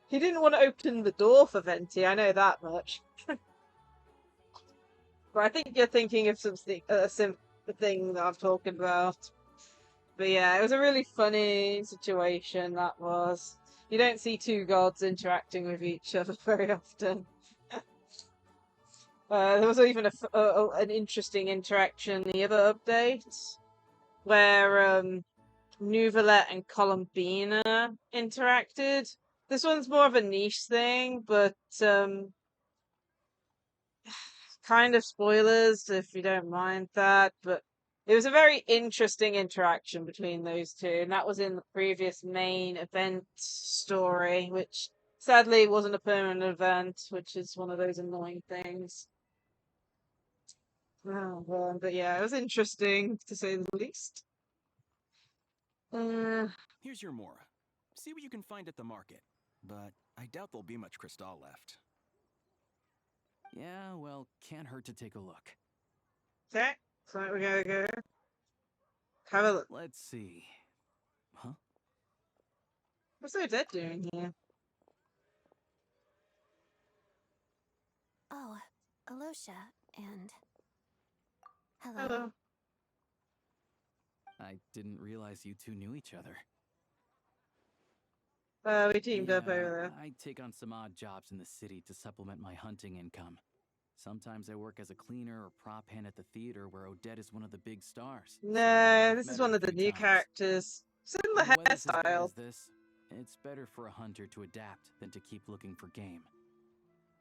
He didn't want to open the door for Venti, I know that much. But I think you're thinking of something, the thing that I'm talking about. But yeah, it was a really funny situation, that was. You don't see two gods interacting with each other very often. There was even an interesting interaction in the other update, where Nuvalet and Columbina interacted. This one's more of a niche thing, but kind of spoilers if you don't mind that. But it was a very interesting interaction between those two, and that was in the previous main event story, which sadly wasn't a permanent event, which is one of those annoying things. Oh, well, but yeah, it was interesting to say the least. Here's your Mora. See what you can find at the market, but I doubt there'll be much Crystal left. Yeah, well, can't hurt to take a look. Okay, so we gotta go. Have a look. Let's see. Huh? What's Odette doing here? Oh, Alosha, and... Hello. Hello. I didn't realize you two knew each other. We teamed up over there. I take on some odd jobs in the city to supplement my hunting income. Sometimes I work as a cleaner or prop hand at the theater where Odette is one of the big stars. No, this is one of the new characters. Similar hairstyle. It's better for a hunter to adapt than to keep looking for game.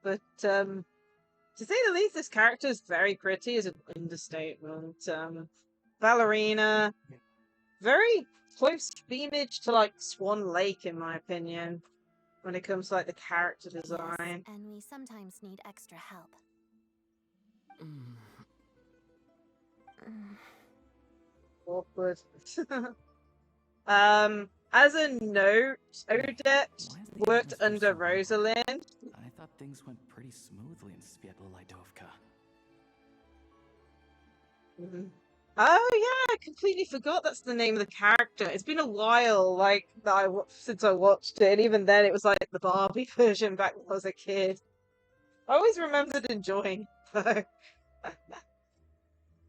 But, to say the least, this character is very pretty is an understatement. Ballerina, very close image to, like, Swan Lake, in my opinion, when it comes to, like, the character design. Yes, and we sometimes need extra help. Awkward. As a note, Odette worked under Rosalind. I thought things went pretty smoothly in Sviatlo-Lidovka. Oh yeah, I completely forgot that's the name of the character. It's been a while, like, since I watched it, and even then it was like the Barbie version back when I was a kid. I always remembered enjoying it, though.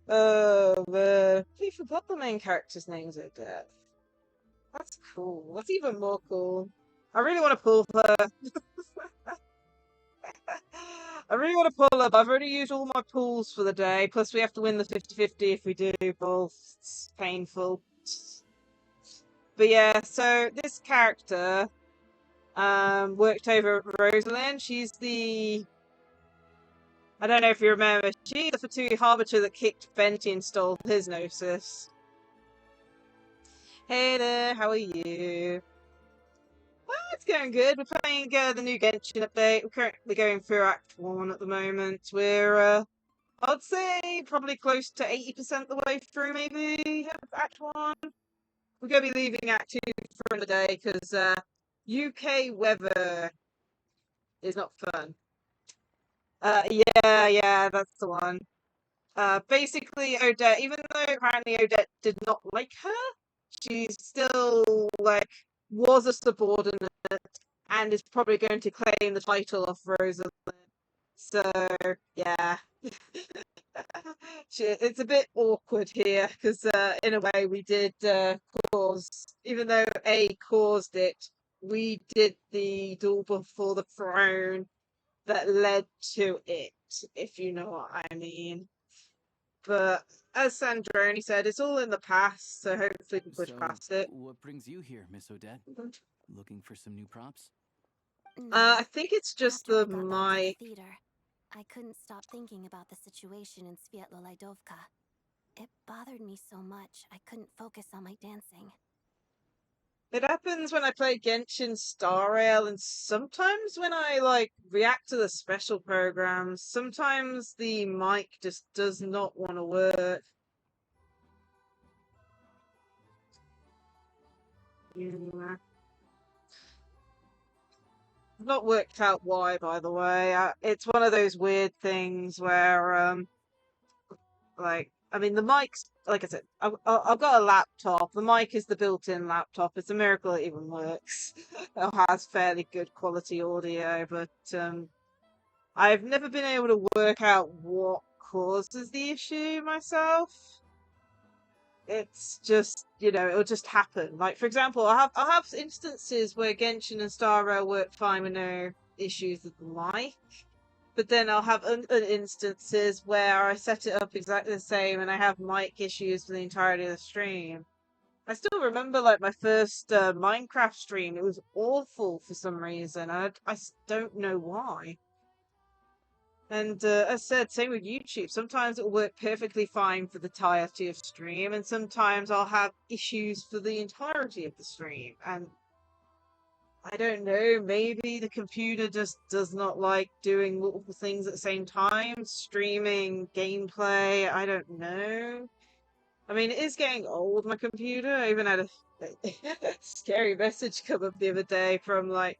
Oh man, I completely forgot the main character's name is Odette. That's cool. That's even more cool. I really want to pull her. I really want to pull her, but I've already used all my pulls for the day. Plus, we have to win the 50-50 if we do both. It's painful. But yeah, so this character worked over at Rosalind. She's the... I don't know if you remember. She's the Fatui Harbinger that kicked Venti and stole his Gnosis. Hey there, how are you? Well, it's going good. We're playing the new Genshin update. We're currently going through Act 1 at the moment. We're, I'd say, probably close to 80% the way through, maybe, of Act 1. We're going to be leaving Act 2 for the day, because UK weather is not fun. Yeah, that's the one. Basically, Odette, even though apparently Odette did not like her, she still, like, was a subordinate and is probably going to claim the title of Rosalind. So, yeah. It's a bit awkward here, because in a way we did cause, even though A caused it, we did the duel before the throne that led to it, if you know what I mean. But as Sandroni said, it's all in the past, so hopefully we can push past it. What brings you here, Miss Odette? Looking for some new props? No, I think it's just after I got back to the theater, I couldn't stop thinking about the situation in Svietlolaidovka. It bothered me so much, I couldn't focus on my dancing. It happens when I play Genshin Star Rail, and sometimes when I like react to the special programs. Sometimes the mic just does not want to work. Yeah. I've not worked out why, by the way. It's one of those weird things where, like, I mean, the mic's, like I said, I've got a laptop. The mic is the built-in laptop. It's a miracle it even works. It has fairly good quality audio, but I've never been able to work out what causes the issue myself. It's just, it'll just happen. Like, for example, I have instances where Genshin and Star Rail work fine with no issues with the mic. But then I'll have instances where I set it up exactly the same and I have mic issues for the entirety of the stream. I still remember like my first Minecraft stream. It was awful for some reason. I don't know why. And as I said, same with YouTube. Sometimes it'll work perfectly fine for the entirety of stream, and sometimes I'll have issues for the entirety of the stream. And I don't know, maybe the computer just does not like doing multiple things at the same time, streaming gameplay, I don't know. I mean, it is getting old, my computer. I even had a scary message come up the other day from, like,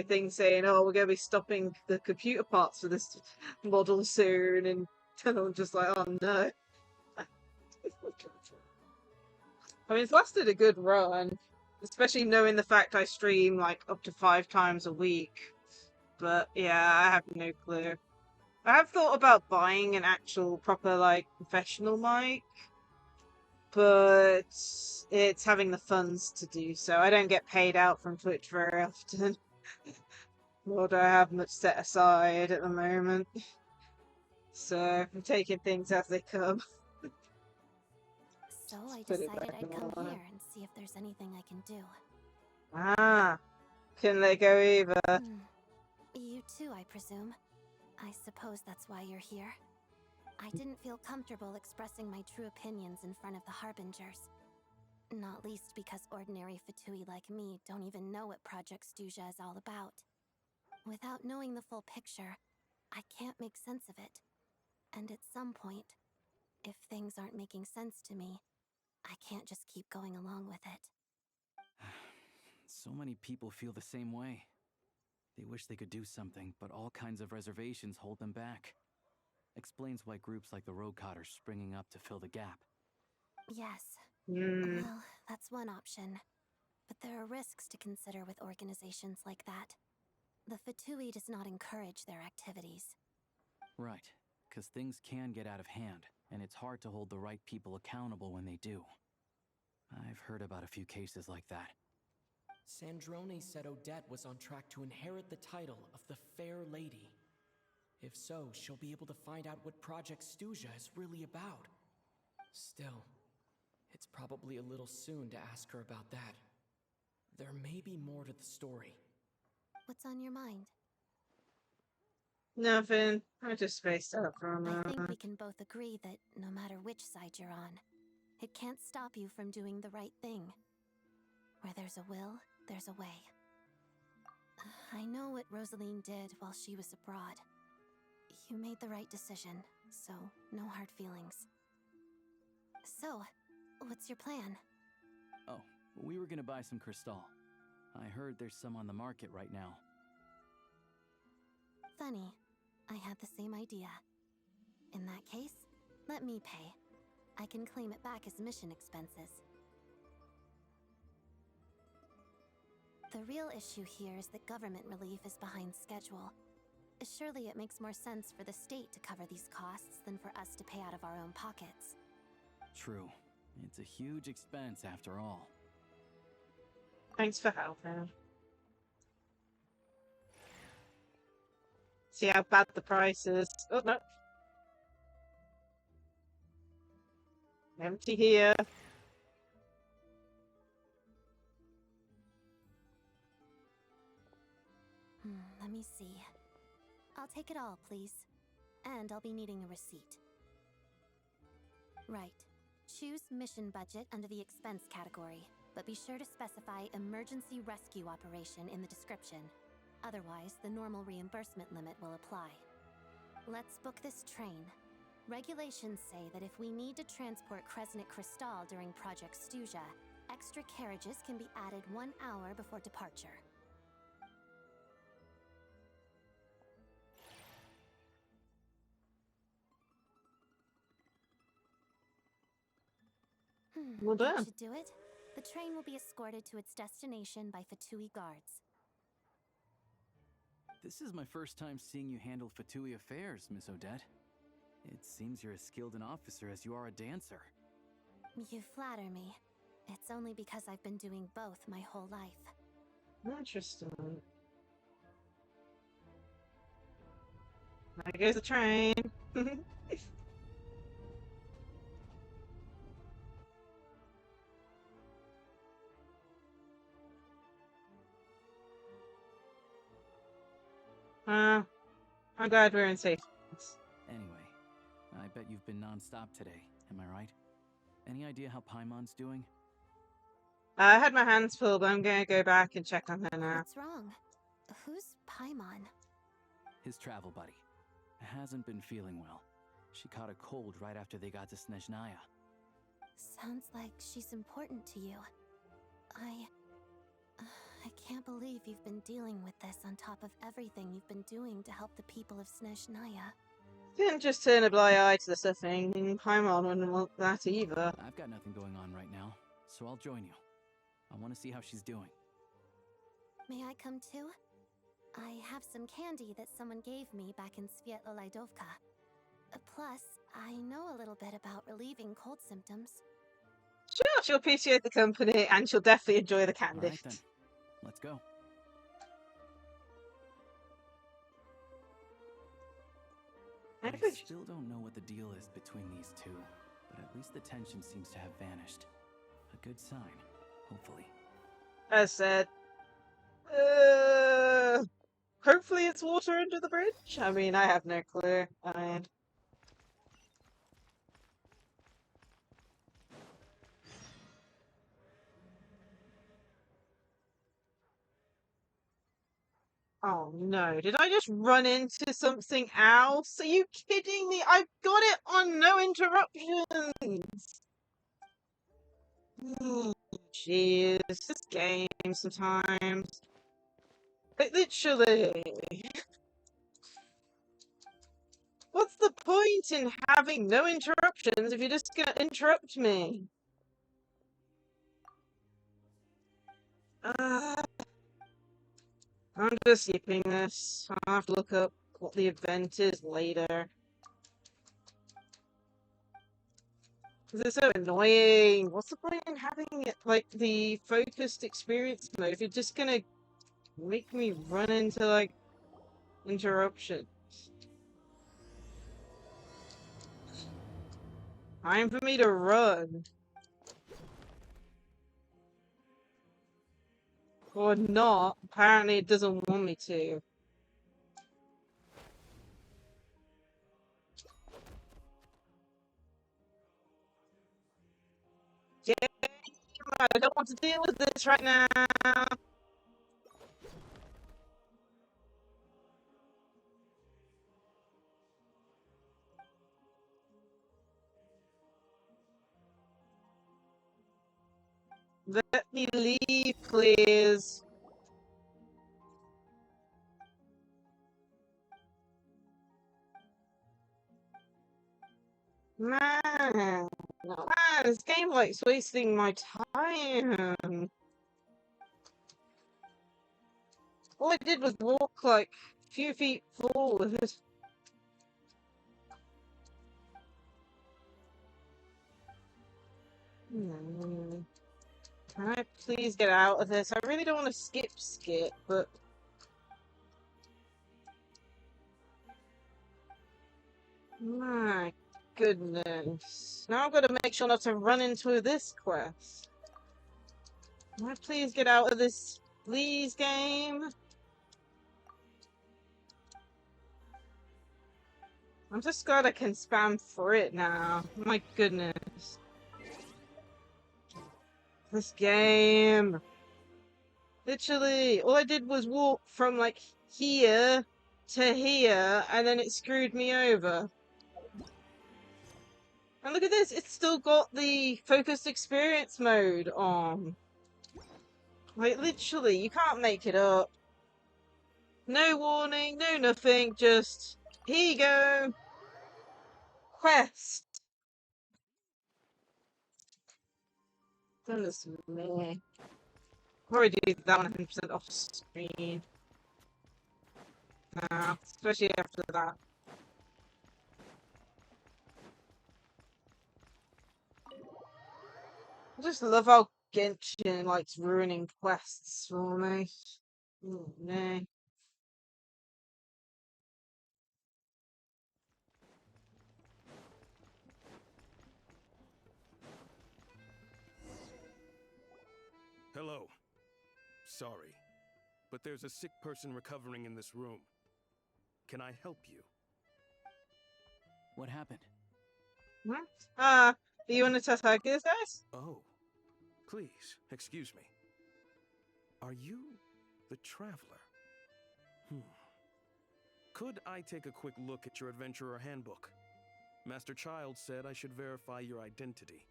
things saying, oh, we're going to be stopping the computer parts for this model soon, and I'm just like, oh no. I mean, it's lasted a good run, especially knowing the fact I stream like up to 5 times a week. But yeah, I have no clue. I have thought about buying an actual proper like professional mic, but it's having the funds to do so. I don't get paid out from Twitch very often. Nor do I have much set aside at the moment. So I'm taking things as they come. So I Put it decided back I'd come on. here and see if there's anything I can do. Ah, can they go either? You too, I presume. I suppose that's why you're here. I didn't feel comfortable expressing my true opinions in front of the Harbingers. Not least because ordinary Fatui like me don't even know what Project Stuja is all about. Without knowing the full picture, I can't make sense of it. And at some point, if things aren't making sense to me, I can't just keep going along with it. So many people feel the same way. They wish they could do something, but all kinds of reservations hold them back. Explains why groups like the Roadcott are springing up to fill the gap. Yes. Mm. Well, that's one option. But there are risks to consider with organizations like that. The Fatui does not encourage their activities. Right, because things can get out of hand, and it's hard to hold the right people accountable when they do. I've heard about a few cases like that. Sandrone said Odette was on track to inherit the title of the Fair Lady. If so, she'll be able to find out what Project Stuja is really about. Still, it's probably a little soon to ask her about that. There may be more to the story. What's on your mind? Nothing. I just spaced out for a I moment. think we can both agree that no matter which side you're on, it can't stop you from doing the right thing. Where there's a will, there's a way. I know what Rosaline did while she was abroad. You made the right decision, so no hard feelings. So, what's your plan? Oh, we were gonna buy some Crystal. I heard there's some on the market right now. Funny. I had the same idea. In that case, let me pay. I can claim it back as mission expenses. The real issue here is that government relief is behind schedule. Surely it makes more sense for the state to cover these costs than for us to pay out of our own pockets. True. It's a huge expense after all. Thanks for helping. See how bad the price is. Oh, no. Empty here. Let me see. I'll take it all, please. And I'll be needing a receipt. Right. Choose mission budget under the expense category, but be sure to specify emergency rescue operation in the description. Otherwise, the normal reimbursement limit will apply. Let's book this train. Regulations say that if we need to transport Kresnik Crystal during Project Stuja, extra carriages can be added 1 hour before departure. Well That done. should do it. The train will be escorted to its destination by Fatui guards. This is my first time seeing you handle Fatui affairs, Miss Odette. It seems you're as skilled an officer as you are a dancer. You flatter me. It's only because I've been doing both my whole life. Interesting. There goes the train. I'm glad we're in safe hands. Anyway, I bet you've been non-stop today, am I right? Any idea how Paimon's doing? I had my hands full, but I'm gonna go back and check on her now. What's wrong? Who's Paimon? His travel buddy. Hasn't been feeling well. She caught a cold right after they got to Snezhnaya. Sounds like she's important to you. I can't believe you've been dealing with this on top of everything you've been doing to help the people of Snezhnaya. Didn't just turn a blind eye to the suffering. Paimon wouldn't want that either. I've got nothing going on right now, so I'll join you. I want to see how she's doing. May I come too? I have some candy that someone gave me back in Svietla Laidovka. Plus, I know a little bit about relieving cold symptoms. Sure, she'll appreciate the company, and she'll definitely enjoy the candy. Alright then, let's go. I still don't know what the deal is between these two, but at least the tension seems to have vanished. A good sign, hopefully. As said, hopefully it's water under the bridge? I mean, I have no clue. Oh no, did I just run into something else? Are you kidding me? I got it on no interruptions! Jeez, this game sometimes. Like, literally. What's the point in having no interruptions if you're just gonna interrupt me? I'm just skipping this. I'll have to look up what the event is later. Because it's so annoying. What's the point in having it, like, the focused experience mode if you're just gonna make me run into, like, interruptions? Time for me to run. Or not. Apparently it doesn't want me to. Yeah, I don't want to deal with this right now. Let me leave, please. Man, this game likes wasting my time. All I did was walk like a few feet forward. Can I please get out of this? I really don't want to skip, but... My goodness. Now I've got to make sure not to run into this quest. Can I please get out of this, please, game? I'm just glad I can spam for it now. My goodness. This game. Literally, all I did was walk from like here to here, and then it screwed me over. And look at this, it's still got the focused experience mode on. Like, literally, you can't make it up. No warning, no nothing, just, here you go. Quest. Goodness me. Probably do that 100% off screen. Especially after that. I just love how Genshin likes ruining quests for me. Oh, no. Hello. Sorry, but there's a sick person recovering in this room. Can I help you? What happened? What? Do you want to test like this, guys? Oh, please, excuse me. Are you the Traveler? Could I take a quick look at your Adventurer Handbook? Master Child said I should verify your identity.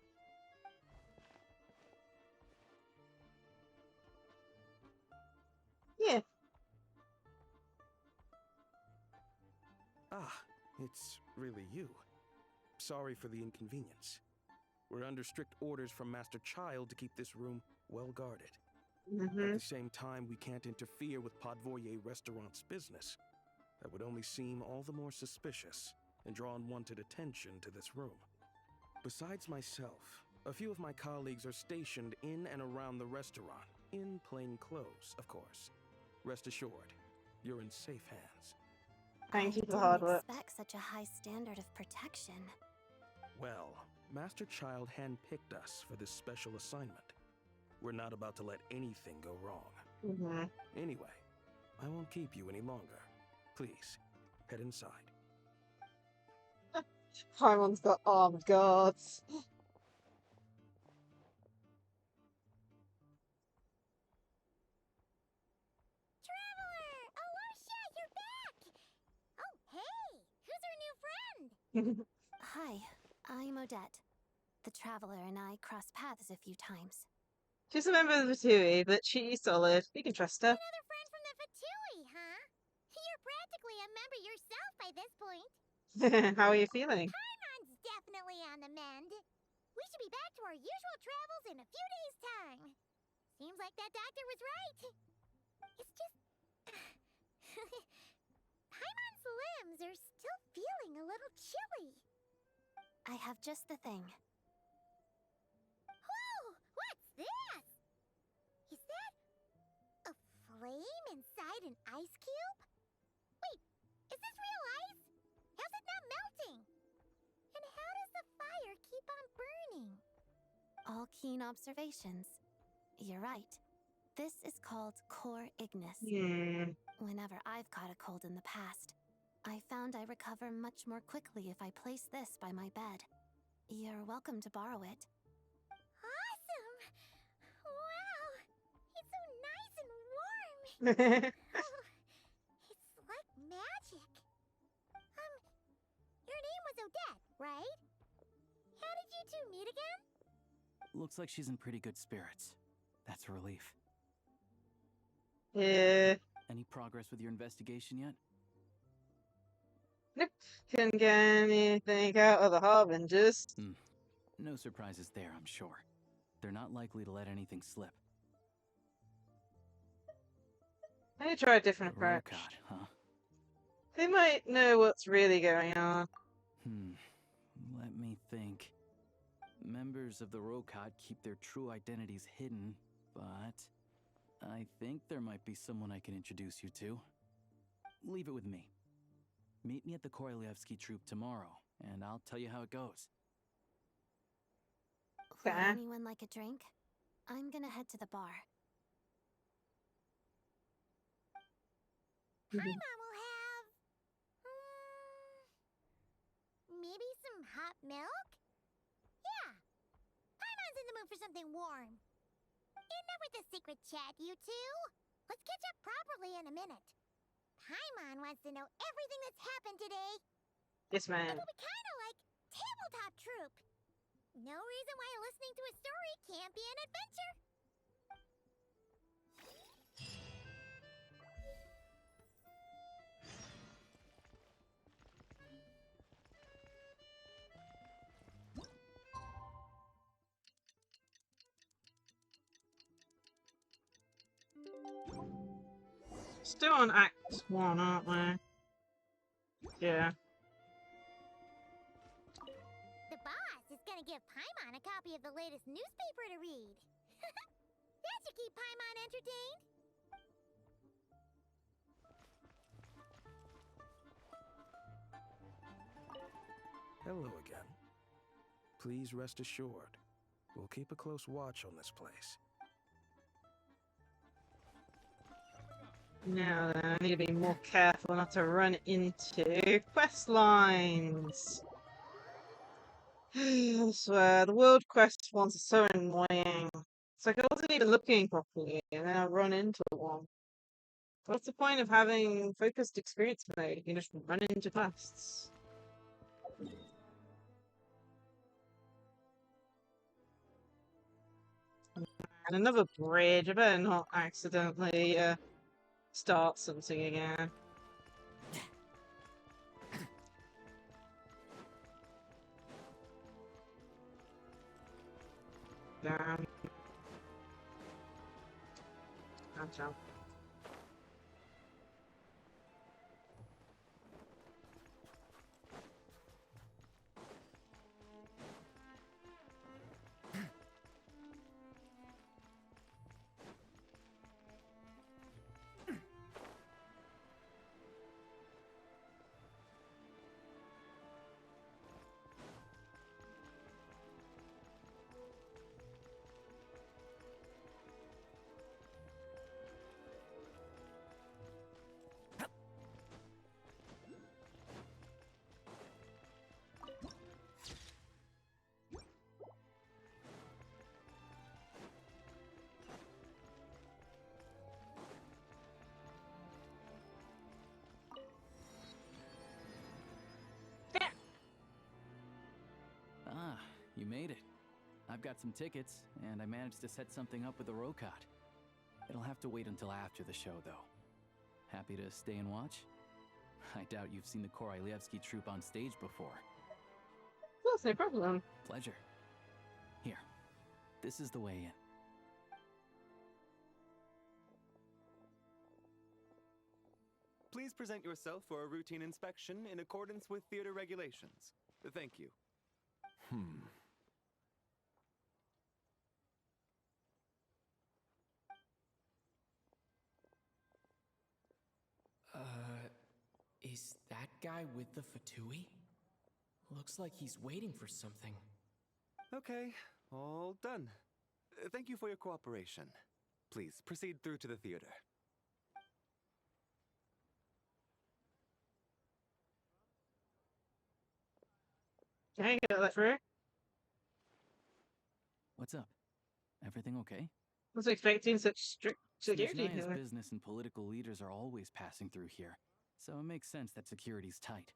Yeah. Ah, it's really you. Sorry for the inconvenience. We're under strict orders from Master Child to keep this room well guarded. At the same time, we can't interfere with Podvoye Restaurant's business. That would only seem all the more suspicious and draw unwanted attention to this room. Besides myself, a few of my colleagues are stationed in and around the restaurant, in plain clothes, of course. Rest assured, you're in safe hands. Thank you for the I hard didn't work. expect such a high standard of protection. Well, Master Child handpicked us for this special assignment. We're not about to let anything go wrong. Anyway, I won't keep you any longer. Please, head inside. Paimon's got armed guards. Traveler! Alicia, you're back! Oh, hey! Who's our new friend? Hi, I'm Odette. The Traveler and I crossed paths a few times. She's a member of the Fatui, but she's solid. You can trust her. Another friend from the Fatui, huh? You're practically a member yourself by this point. How are you feeling? Paimon's definitely on the mend. We should be back to our usual travels in a few days' time. Seems like that doctor was right. It's just... Paimon's limbs are still feeling a little chilly. I have just the thing. Whoa! What's this? Is that a flame inside an ice cube? Wait, is this real ice? How's it not melting? And how does the fire keep on burning? All keen observations. You're right. This is called Core Ignis. Whenever I've caught a cold in the past, I found I recover much more quickly if I place this by my bed. You're welcome to borrow it. Awesome! Wow! It's so nice and warm! Oh, it's like magic. Your name was Odette, right? How did you two meet again? Looks like she's in pretty good spirits. That's a relief. Yeah. Any progress with your investigation yet? Nope. Couldn't get anything out of the Harbingers. No surprises there, I'm sure. They're not likely to let anything slip. I need to try a different The approach. Rokad, huh? They might know what's really going on. Let me think. Members of the Rokad keep their true identities hidden, but I think there might be someone I can introduce you to. Leave it with me. Meet me at the Korolyevsky troop tomorrow, and I'll tell you how it goes. Would anyone like a drink? I'm gonna head to the bar. Paimon will have... Some hot milk? Yeah. Paimon's in the mood for something warm. Enough with the secret chat, you two. Let's catch up properly in a minute. Paimon wants to know everything that's happened today. Yes, ma'am. It'll be kind of like tabletop troop. No reason why listening to a story can't be an adventure. Still on Act 1, aren't we? Yeah. The boss is gonna give Paimon a copy of the latest newspaper to read. That should keep Paimon entertained. Hello again. Please rest assured, we'll keep a close watch on this place. Now then, I need to be more careful not to run into quest lines. I swear, the world quest ones are so annoying. It's like I wasn't even looking properly, and then I run into one. What's the point of having focused experience mode? You just run into quests. And another bridge. I better not accidentally start something again. Damn. Can't jump. Ah, you made it. I've got some tickets, and I managed to set something up with the Rokot. It'll have to wait until after the show, though. Happy to stay and watch? I doubt you've seen the Korolyevsky troupe on stage before. That's no problem. Pleasure. Here, this is the way in. Please present yourself for a routine inspection in accordance with theater regulations. Thank you. Is that guy with the Fatui? Looks like he's waiting for something. Okay, all done. Thank you for your cooperation. Please proceed through to the theater. Can I get that through? What's up? Everything okay? I was expecting such strict security Snezhnaya's here. business and political leaders are always passing through here, so it makes sense that security's tight.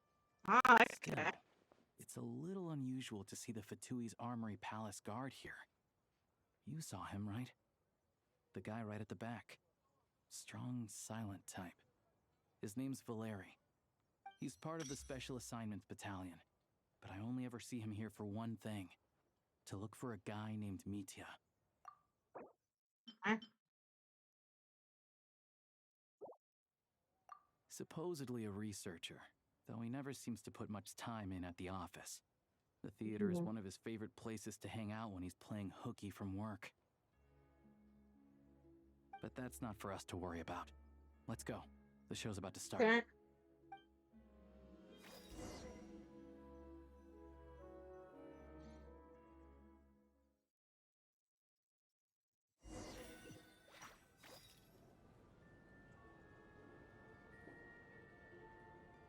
Ah, okay. Still, it's a little unusual to see the Fatui's Armory Palace guard here. You saw him, right? The guy right at the back. Strong, silent type. His name's Valeri. He's part of the Special Assignments Battalion, but I only ever see him here for one thing. To look for a guy named Mitya. Huh? Supposedly a researcher, though he never seems to put much time in at the office. The theater is one of his favorite places to hang out when he's playing hooky from work. But that's not for us to worry about. Let's go. The show's about to start. Okay.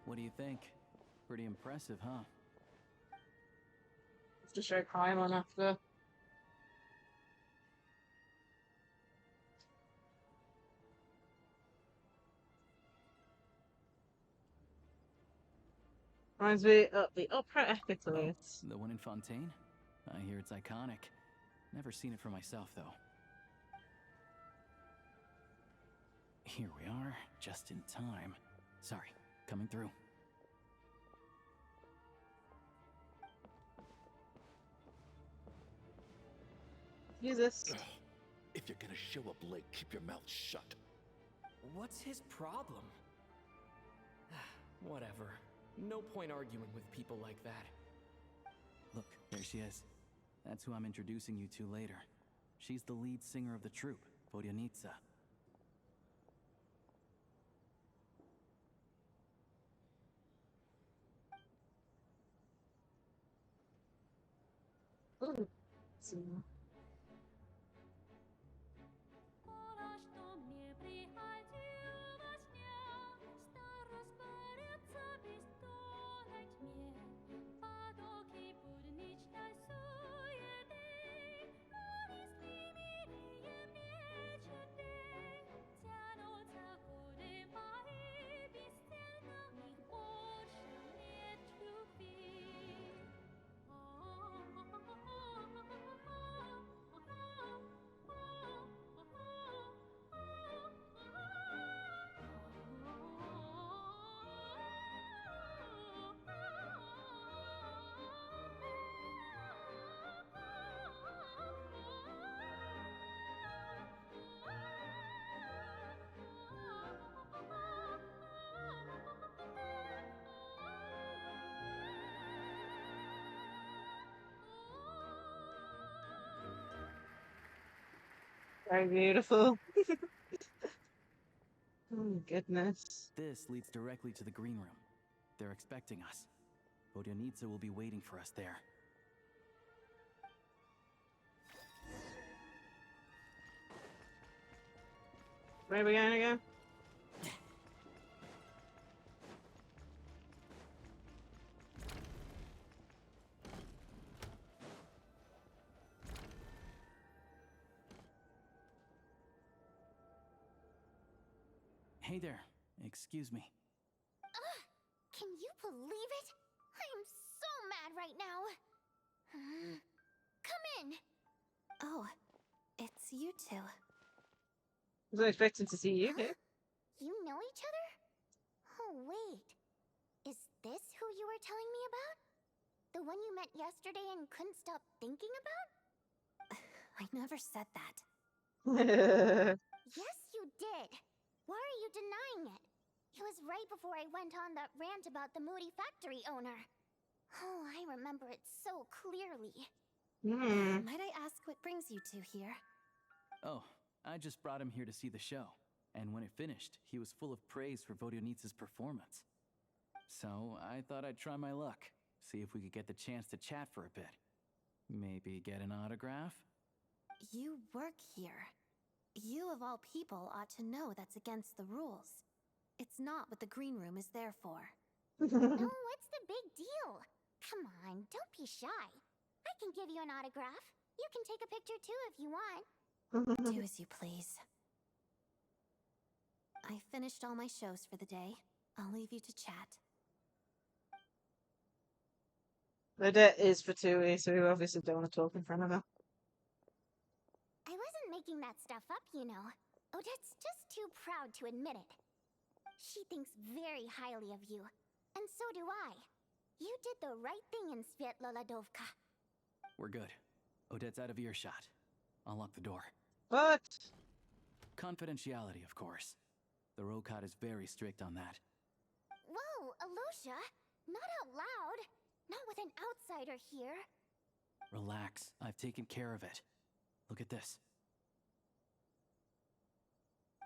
What do you think? Pretty impressive, huh? to show Paimon after. Reminds me of the Opera Epicles. The one in Fontaine? I hear it's iconic. Never seen it for myself, though. Here we are, just in time. Sorry, coming through. Use this. If you're gonna show up late, keep your mouth shut. What's his problem? Whatever. No point arguing with people like that. Look, there she is. That's who I'm introducing you to later. She's the lead singer of the troupe, Vodyanitsa. Ooh. Very beautiful. Oh, goodness. This leads directly to the green room. They're expecting us. Vodyanitsa will be waiting for us there. Where are we going again? Hey there. Excuse me. Can you believe it? I'm so mad right now. Come in. Oh, it's you two. I was expecting to see you here. You know each other? Oh, wait. Is this who you were telling me about? The one you met yesterday and couldn't stop thinking about? I never said that. Yes, you did. Why are you denying it? It was right before I went on that rant about the moody factory owner. Oh, I remember it so clearly. Might I ask what brings you two here? Oh, I just brought him here to see the show. And when it finished, he was full of praise for Vodyanitsa's performance. So I thought I'd try my luck, see if we could get the chance to chat for a bit. Maybe get an autograph? You work here. You of all people ought to know that's against the rules. It's not what the green room is there for. No, what's the big deal? Come on, don't be shy. I can give you an autograph. You can take a picture too if you want. Do as you please. I finished all my shows for the day. I'll leave you to chat. Odette is Fatui, so we obviously don't want to talk in front of her. I wasn't making that stuff up, you know. Odette's just too proud to admit it. She thinks very highly of you, and so do I. You did the right thing in Svietloladovka. We're good. Odette's out of earshot. I'll lock the door. What? Confidentiality, of course. The Rokat is very strict on that. Whoa, Alosha! Not out loud! Not with an outsider here. Relax. I've taken care of it. Look at this.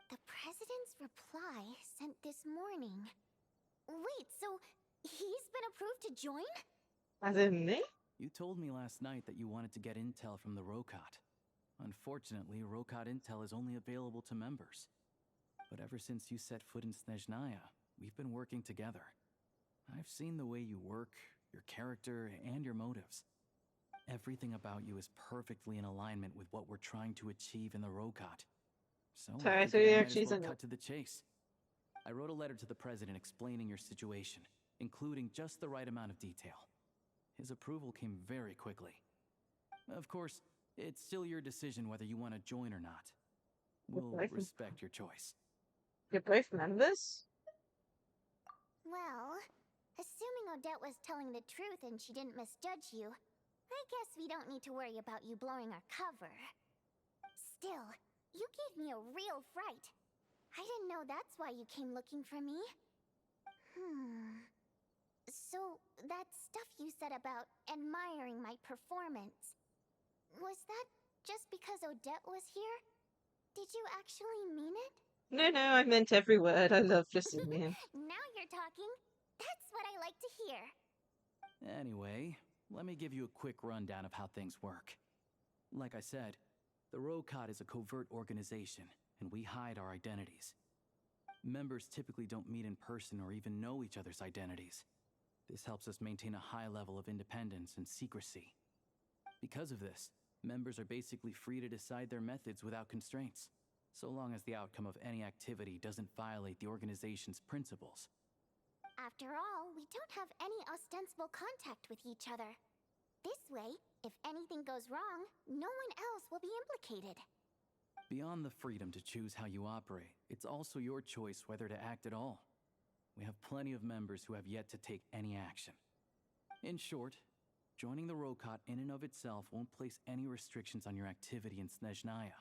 The president's reply sent this morning. Wait, so he's been approved to join? As in me? You told me last night that you wanted to get intel from the Rokat. Unfortunately, Rokat intel is only available to members. But ever since you set foot in Snezhnaya, we've been working together. I've seen the way you work, your character, and your motives. Everything about you is perfectly in alignment with what we're trying to achieve in the Rokot. So I Okay, so figured I yeah, might as she's well in it. cut to the chase. I wrote a letter to the president explaining your situation, including just the right amount of detail. His approval came very quickly. Of course, it's still your decision whether you want to join or not. We'll respect your choice. You're both members? Well, assuming Odette was telling the truth and she didn't misjudge you, I guess we don't need to worry about you blowing our cover. Still, you gave me a real fright. I didn't know that's why you came looking for me. So, that stuff you said about admiring my performance, was that just because Odette was here? Did you actually mean it? No, I meant every word. I love listening to him. Now you're talking. That's what I like to hear. Anyway, let me give you a quick rundown of how things work. Like I said, the Rokot is a covert organization, and we hide our identities. Members typically don't meet in person or even know each other's identities. This helps us maintain a high level of independence and secrecy. Because of this, members are basically free to decide their methods without constraints, so long as the outcome of any activity doesn't violate the organization's principles. After all, we don't have any ostensible contact with each other. This way, if anything goes wrong, no one else will be implicated. Beyond the freedom to choose how you operate, it's also your choice whether to act at all. We have plenty of members who have yet to take any action. In short, joining the Rokot in and of itself won't place any restrictions on your activity in Snezhnaya.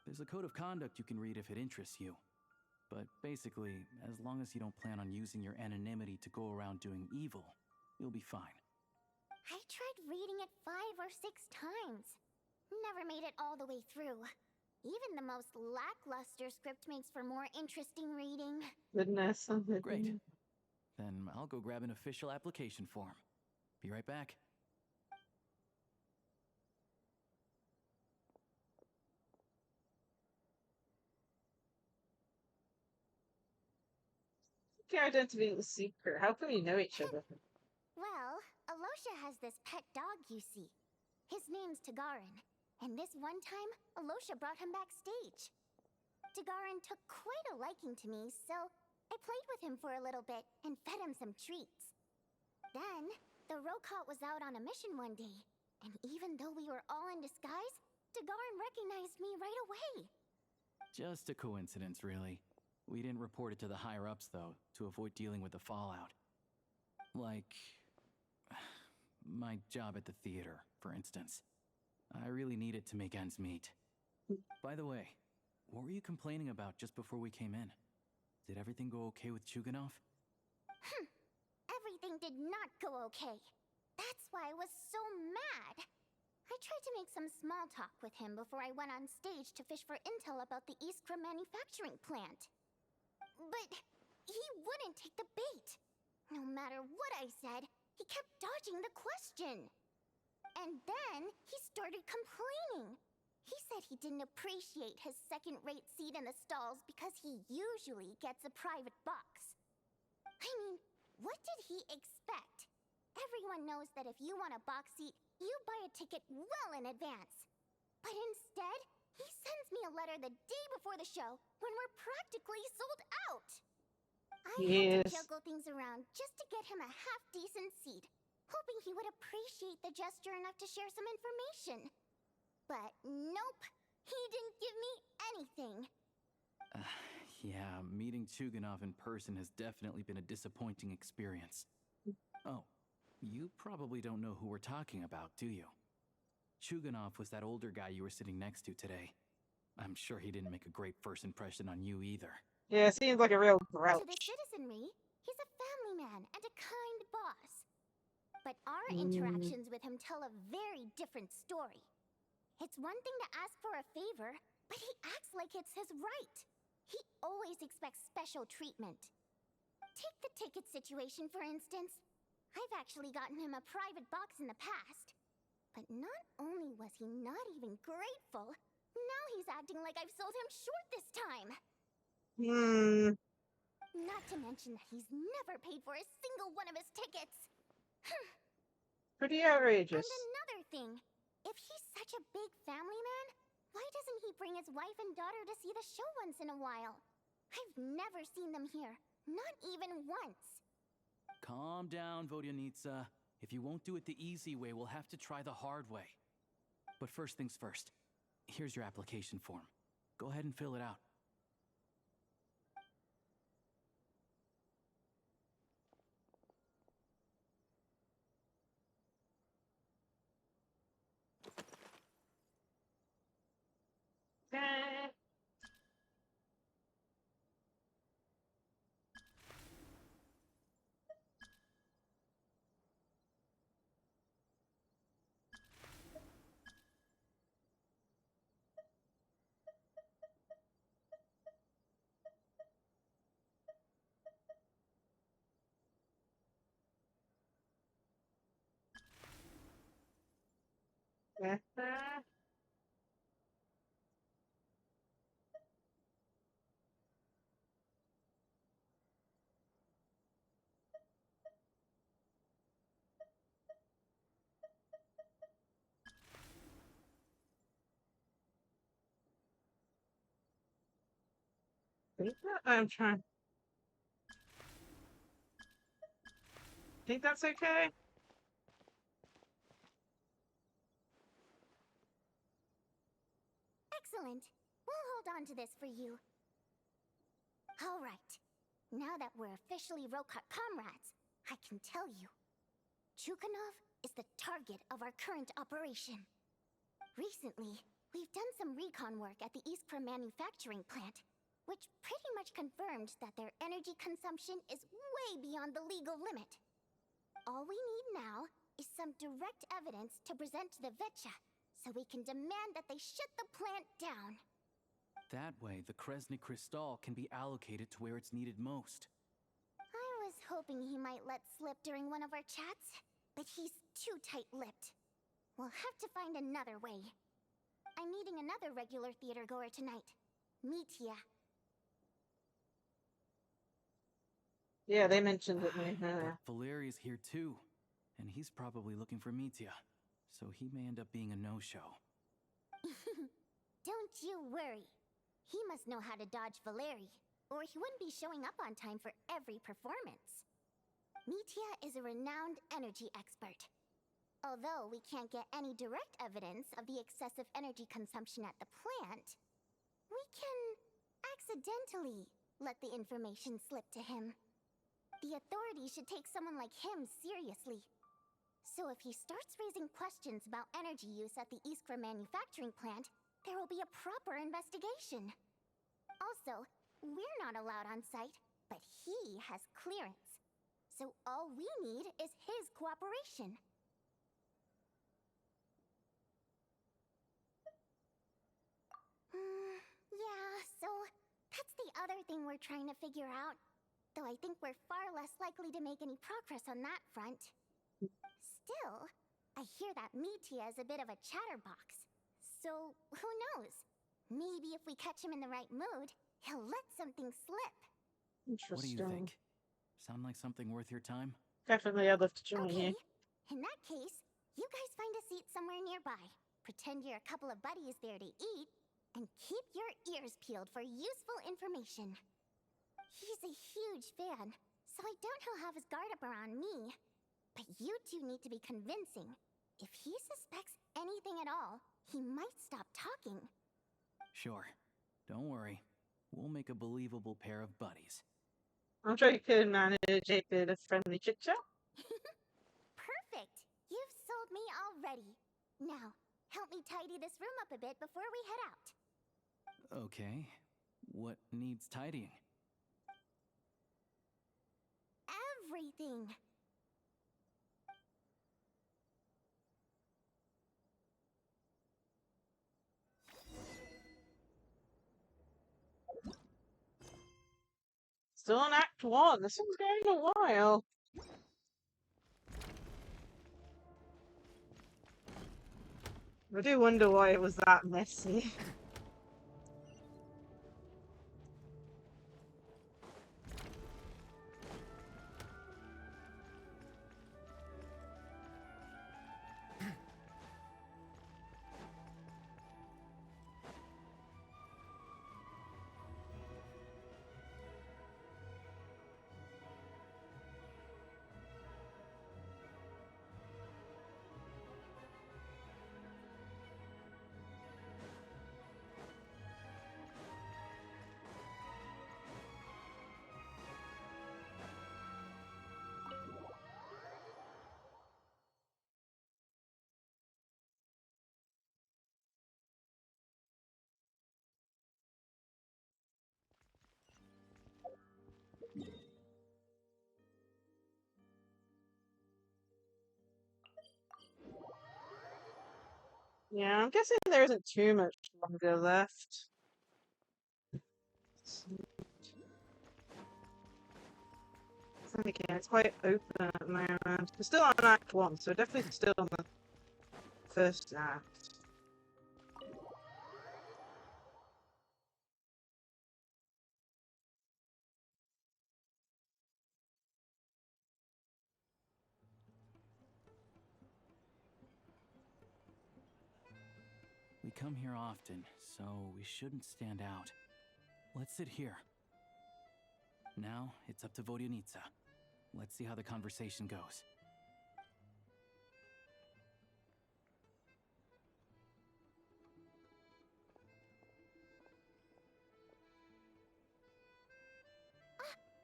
There's a code of conduct you can read if it interests you. But basically, as long as you don't plan on using your anonymity to go around doing evil, you'll be fine. I tried reading it 5 or 6 times. Never made it all the way through. Even the most lackluster script makes for more interesting reading. Goodness. Great. Then I'll go grab an official application form. Be right back. Your identity is secret. How can we know each other? Well, Alosha has this pet dog you see. His name's Tagarin, and this one time, Alosha brought him backstage. Tagarin took quite a liking to me, so I played with him for a little bit and fed him some treats. Then, the Rokot was out on a mission one day, and even though we were all in disguise, Tagarin recognized me right away. Just a coincidence, really. We didn't report it to the higher-ups, though, to avoid dealing with the fallout. Like my job at the theater, for instance. I really need it to make ends meet. By the way, what were you complaining about just before we came in? Did everything go okay with Chuganov? Everything did not go okay. That's why I was so mad. I tried to make some small talk with him before I went on stage to fish for intel about the Iskra manufacturing plant. But he wouldn't take the bait. No matter what I said, he kept dodging the question. And then he started complaining. He said he didn't appreciate his second-rate seat in the stalls because he usually gets a private box. I mean, what did he expect? Everyone knows that if you want a box seat, you buy a ticket well in advance. But instead, he sends me a letter the day before the show when we're practically sold out. I had to juggle things around just to get him a half-decent seat, hoping he would appreciate the gesture enough to share some information. But nope, he didn't give me anything. Yeah, meeting Chuganov in person has definitely been a disappointing experience. Oh, you probably don't know who we're talking about, do you? Chuganov was that older guy you were sitting next to today. I'm sure he didn't make a great first impression on you either. Yeah, seems like a real grouch. To the citizenry, he's a family man and a kind boss. But our interactions with him tell a very different story. It's one thing to ask for a favor, but he acts like it's his right. He always expects special treatment. Take the ticket situation, for instance. I've actually gotten him a private box in the past. But not only was he not even grateful, now he's acting like I've sold him short this time. Not to mention that he's never paid for a single one of his tickets. Pretty outrageous. And another thing. If he's such a big family man, why doesn't he bring his wife and daughter to see the show once in a while? I've never seen them here, not even once. Calm down, Vodyanitsa. If you won't do it the easy way, we'll have to try the hard way. But first things first. Here's your application form. Go ahead and fill it out. I'm trying. Think that's okay? Excellent. We'll hold on to this for you. All right. Now that we're officially Rokot comrades, I can tell you. Chukhanov is the target of our current operation. Recently, we've done some recon work at the Iskra manufacturing plant, which pretty much confirmed that their energy consumption is way beyond the legal limit. All we need now is some direct evidence to present to the Vetcha, so we can demand that they shut the plant down. That way, the Kresnik Crystal can be allocated to where it's needed most. I was hoping he might let slip during one of our chats, but he's too tight-lipped. We'll have to find another way. I'm meeting another regular theater goer tonight, Mitya. Yeah, they mentioned it. But Valeria's here too, and he's probably looking for Mitya, so he may end up being a no-show. Don't you worry. He must know how to dodge Valeri, or he wouldn't be showing up on time for every performance. Mitya is a renowned energy expert. Although we can't get any direct evidence of the excessive energy consumption at the plant, we can accidentally let the information slip to him. The authorities should take someone like him seriously. So if he starts raising questions about energy use at the Iskra manufacturing plant, there will be a proper investigation. Also, we're not allowed on site, but he has clearance. So all we need is his cooperation. Yeah, so that's the other thing we're trying to figure out. Though I think we're far less likely to make any progress on that front. Still, I hear that Mitya is a bit of a chatterbox. So, who knows? Maybe if we catch him in the right mood, he'll let something slip. What do you think? Sound like something worth your time? Definitely, I'd love to join you. In that case, you guys find a seat somewhere nearby. Pretend you're a couple of buddies there to eat, and keep your ears peeled for useful information. He's a huge fan, so I doubt he'll have his guard up around me. But you two need to be convincing. If he suspects anything at all, he might stop talking. Sure. Don't worry. We'll make a believable pair of buddies. I'm sure you could manage a bit of friendly chit-chat. Perfect! You've sold me already. Now, help me tidy this room up a bit before we head out. Okay. What needs tidying? Everything! Still in Act 1. This one's going a while. I do wonder why it was that messy. Yeah, I'm guessing there isn't too much longer left. And again, it's quite open at the moment. We're still on Act 1, so definitely still on the first act. We come here often, so we shouldn't stand out. Let's sit here. Now, it's up to Vodyanica. Let's see how the conversation goes.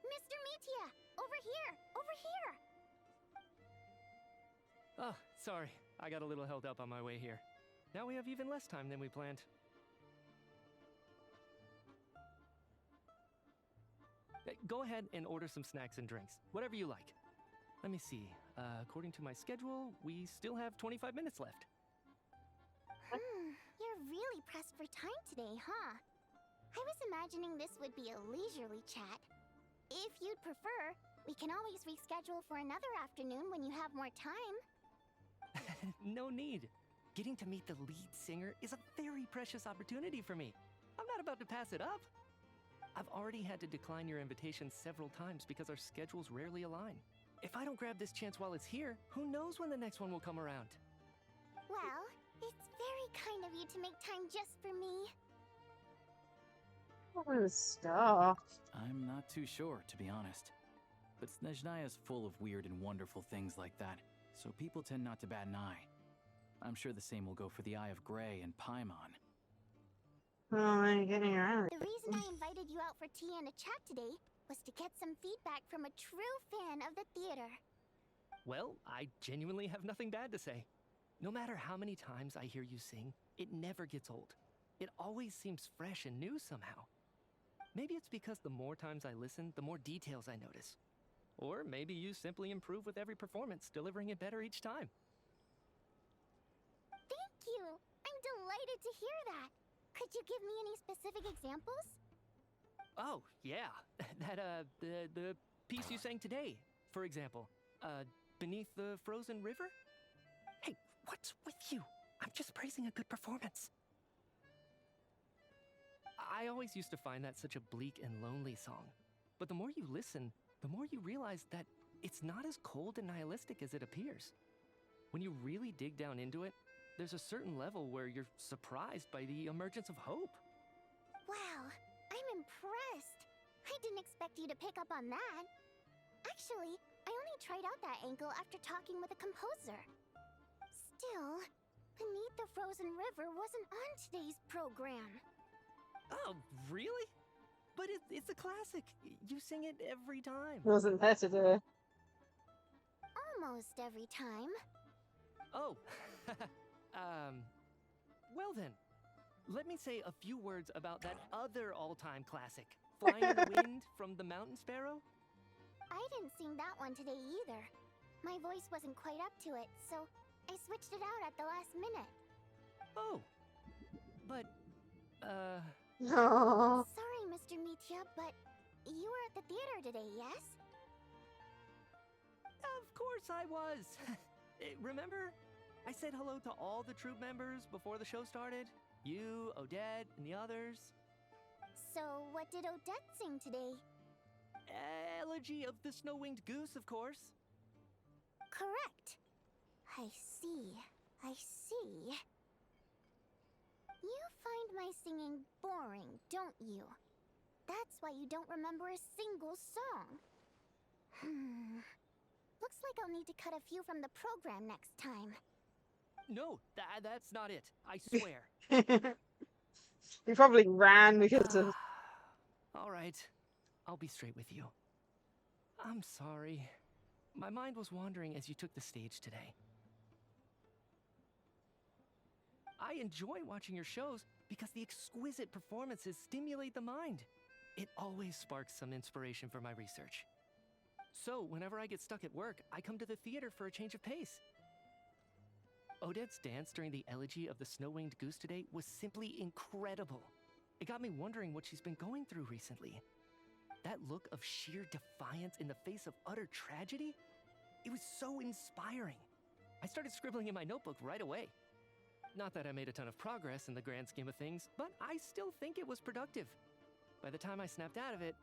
Mr. Metia! Over here! Over here! Oh, sorry. I got a little held up on my way here. Now we have even less time than we planned. Go ahead and order some snacks and drinks. Whatever you like. Let me see. According to my schedule, we still have 25 minutes left. You're really pressed for time today, huh? I was imagining this would be a leisurely chat. If you'd prefer, we can always reschedule for another afternoon when you have more time. No need. Getting to meet the lead singer is a very precious opportunity for me. I'm not about to pass it up. I've already had to decline your invitation several times because our schedules rarely align. If I don't grab this chance while it's here, who knows when the next one will come around? Well, it's very kind of you to make time just for me. Oh, stuff. I'm not too sure, to be honest. But Snezhnaya is full of weird and wonderful things like that, so people tend not to bat an eye. I'm sure the same will go for the Eye of Grey and Paimon. Oh, I'm getting around. The reason I invited you out for tea and a chat today was to get some feedback from a true fan of the theater. Well, I genuinely have nothing bad to say. No matter how many times I hear you sing, it never gets old. It always seems fresh and new somehow. Maybe it's because the more times I listen, the more details I notice. Or maybe you simply improve with every performance, delivering it better each time. Thank you! I'm delighted to hear that! Could you give me any specific examples? Oh, yeah. The piece you sang today, for example. Beneath the Frozen River? Hey, what's with you? I'm just praising a good performance. I always used to find that such a bleak and lonely song. But the more you listen, the more you realize that it's not as cold and nihilistic as it appears. When you really dig down into it, there's a certain level where you're surprised by the emergence of hope. Wow, I'm impressed. I didn't expect you to pick up on that. Actually, I only tried out that angle after talking with a composer. Still, Beneath the Frozen River wasn't on today's program. Oh, really? But it's a classic. You sing it every time. Wasn't there today. Almost every time. Oh, well then. Let me say a few words about that other all-time classic, Flying in the Wind from the Mountain Sparrow. I didn't sing that one today either. My voice wasn't quite up to it, so I switched it out at the last minute. Oh, but, Oh. Sorry, Mr. Metia, but you were at the theater today, yes? Of course I was. Remember? I said hello to all the troupe members before the show started. You, Odette, and the others. So, what did Odette sing today? Elegy of the Snow-Winged Goose, of course. Correct. I see. I see. You find my singing boring, don't you? That's why you don't remember a single song. Looks like I'll need to cut a few from the program next time. No, that's not it. I swear. He probably ran because of... All right. I'll be straight with you. I'm sorry. My mind was wandering as you took the stage today. I enjoy watching your shows because the exquisite performances stimulate the mind. It always sparks some inspiration for my research. So, whenever I get stuck at work, I come to the theater for a change of pace. Odette's dance during the elegy of the snow-winged goose today was simply incredible. It got me wondering what she's been going through recently. That look of sheer defiance in the face of utter tragedy? It was so inspiring. I started scribbling in my notebook right away. Not that I made a ton of progress in the grand scheme of things, but I still think it was productive. By the time I snapped out of it,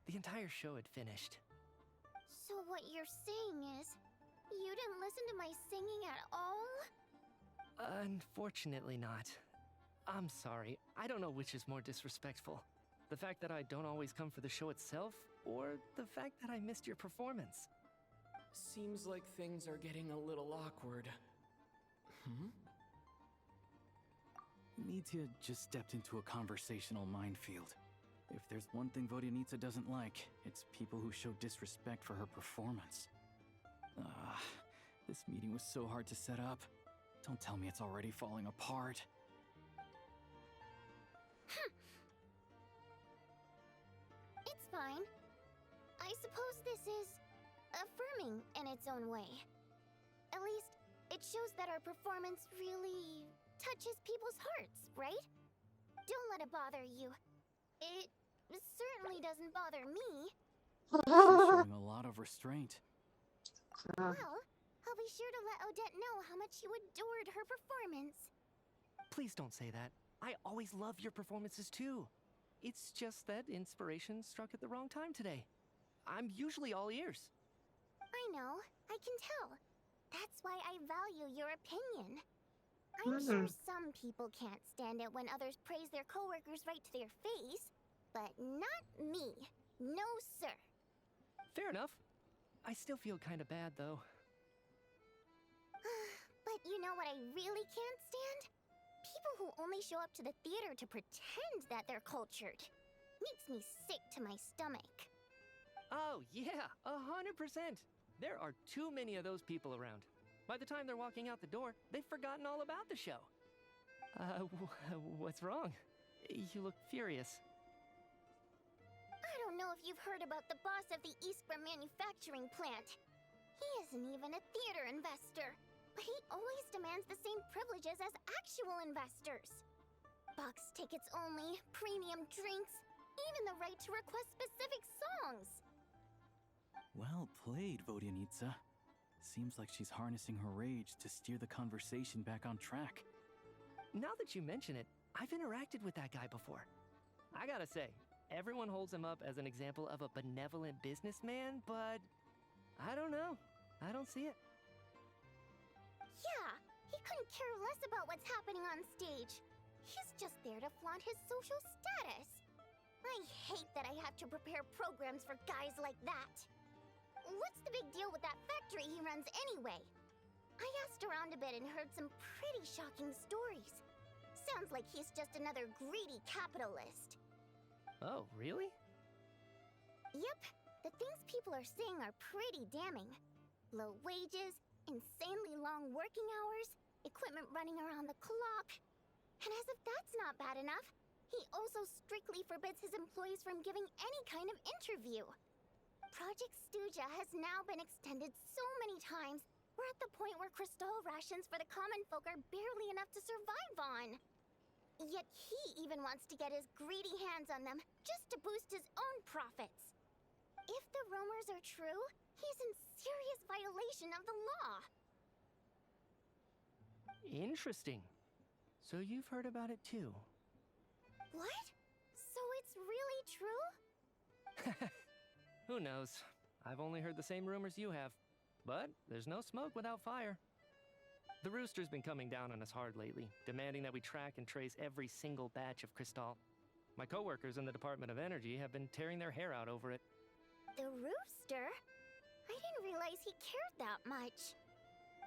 the entire show had finished. So what you're saying is, you didn't listen to my singing at all? Unfortunately not. I'm sorry, I don't know which is more disrespectful. The fact that I don't always come for the show itself, or the fact that I missed your performance. Seems like things are getting a little awkward. Nitia just stepped into a conversational minefield. If there's one thing Vodyanitsa doesn't like, it's people who show disrespect for her performance. This meeting was so hard to set up. Don't tell me it's already falling apart. It's fine. I suppose this is affirming in its own way. At least, it shows that our performance really touches people's hearts, right? Don't let it bother you. It certainly doesn't bother me. She's showing a lot of restraint. Well, I'll be sure to let Odette know how much you adored her performance. Please don't say that. I always love your performances too. It's just that inspiration struck at the wrong time today. I'm usually all ears. I know, I can tell. That's why I value your opinion. I'm sure some people can't stand it when others praise their coworkers right to their face, but not me. No, sir. Fair enough. I still feel kind of bad, though. But you know what I really can't stand? People who only show up to the theater to pretend that they're cultured. Makes me sick to my stomach. Oh, yeah, 100%. There are too many of those people around. By the time they're walking out the door, they've forgotten all about the show. What's wrong? You look furious. I don't know if you've heard about the boss of the Iskra manufacturing plant. He isn't even a theater investor, but he always demands the same privileges as actual investors. Box tickets only, premium drinks, even the right to request specific songs. Well played, Vodyanitsa. Seems like she's harnessing her rage to steer the conversation back on track. Now that you mention it, I've interacted with that guy before. I gotta say, everyone holds him up as an example of a benevolent businessman, but I don't know. I don't see it. Yeah, he couldn't care less about what's happening on stage. He's just there to flaunt his social status. I hate that I have to prepare programs for guys like that. What's the big deal with that factory he runs anyway? I asked around a bit and heard some pretty shocking stories. Sounds like he's just another greedy capitalist. Oh, really? Yep, the things people are saying are pretty damning. Low wages, insanely long working hours, equipment running around the clock. And as if that's not bad enough, he also strictly forbids his employees from giving any kind of interview. Project Stuja has now been extended so many times, we're at the point where crystal rations for the common folk are barely enough to survive on. Yet he even wants to get his greedy hands on them just to boost his own profits. If the rumors are true, he's in serious violation of the law. Interesting. So you've heard about it too? What? So it's really true? Who knows? I've only heard the same rumors you have. But there's no smoke without fire. The Rooster's been coming down on us hard lately, demanding that we track and trace every single batch of Crystal. My coworkers in the Department of Energy have been tearing their hair out over it. The Rooster? I didn't realize he cared that much.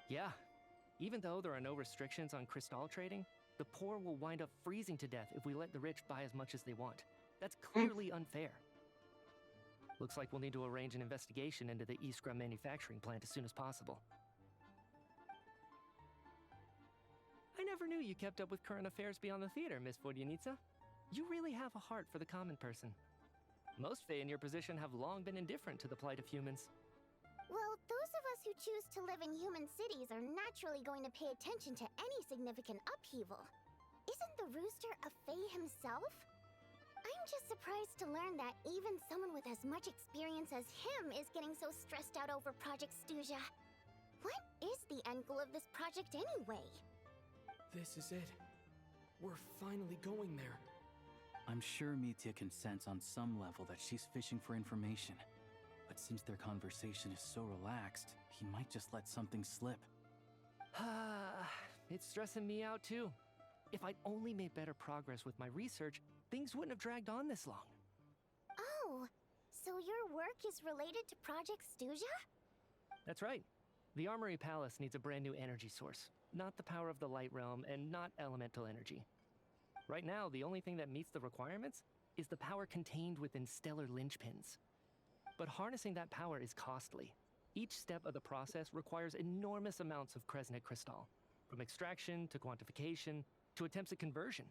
Yeah. Even though there are no restrictions on Crystal trading, the poor will wind up freezing to death if we let the rich buy as much as they want. That's clearly unfair. Looks like we'll need to arrange an investigation into the Iskra manufacturing plant as soon as possible. I never knew you kept up with current affairs beyond the theater, Miss Vodyanitsa. You really have a heart for the common person. Most Fae in your position have long been indifferent to the plight of humans. Well, those of us who choose to live in human cities are naturally going to pay attention to any significant upheaval. Isn't the rooster a Fae himself? I'm just surprised to learn that even someone with as much experience as him is getting so stressed out over Project Snezhnaya. What is the end goal of this project anyway? This is it. We're finally going there. I'm sure Mitya can sense on some level that she's fishing for information. But since their conversation is so relaxed, he might just let something slip. It's stressing me out too. If I'd only made better progress with my research, things wouldn't have dragged on this long. Oh, so your work is related to Project Snezhnaya? That's right. The Armory Palace needs a brand new energy source. Not the power of the Light Realm and not elemental energy. Right now, the only thing that meets the requirements is the power contained within stellar linchpins. But harnessing that power is costly. Each step of the process requires enormous amounts of Kresnik crystal, from extraction to quantification to attempts at conversion.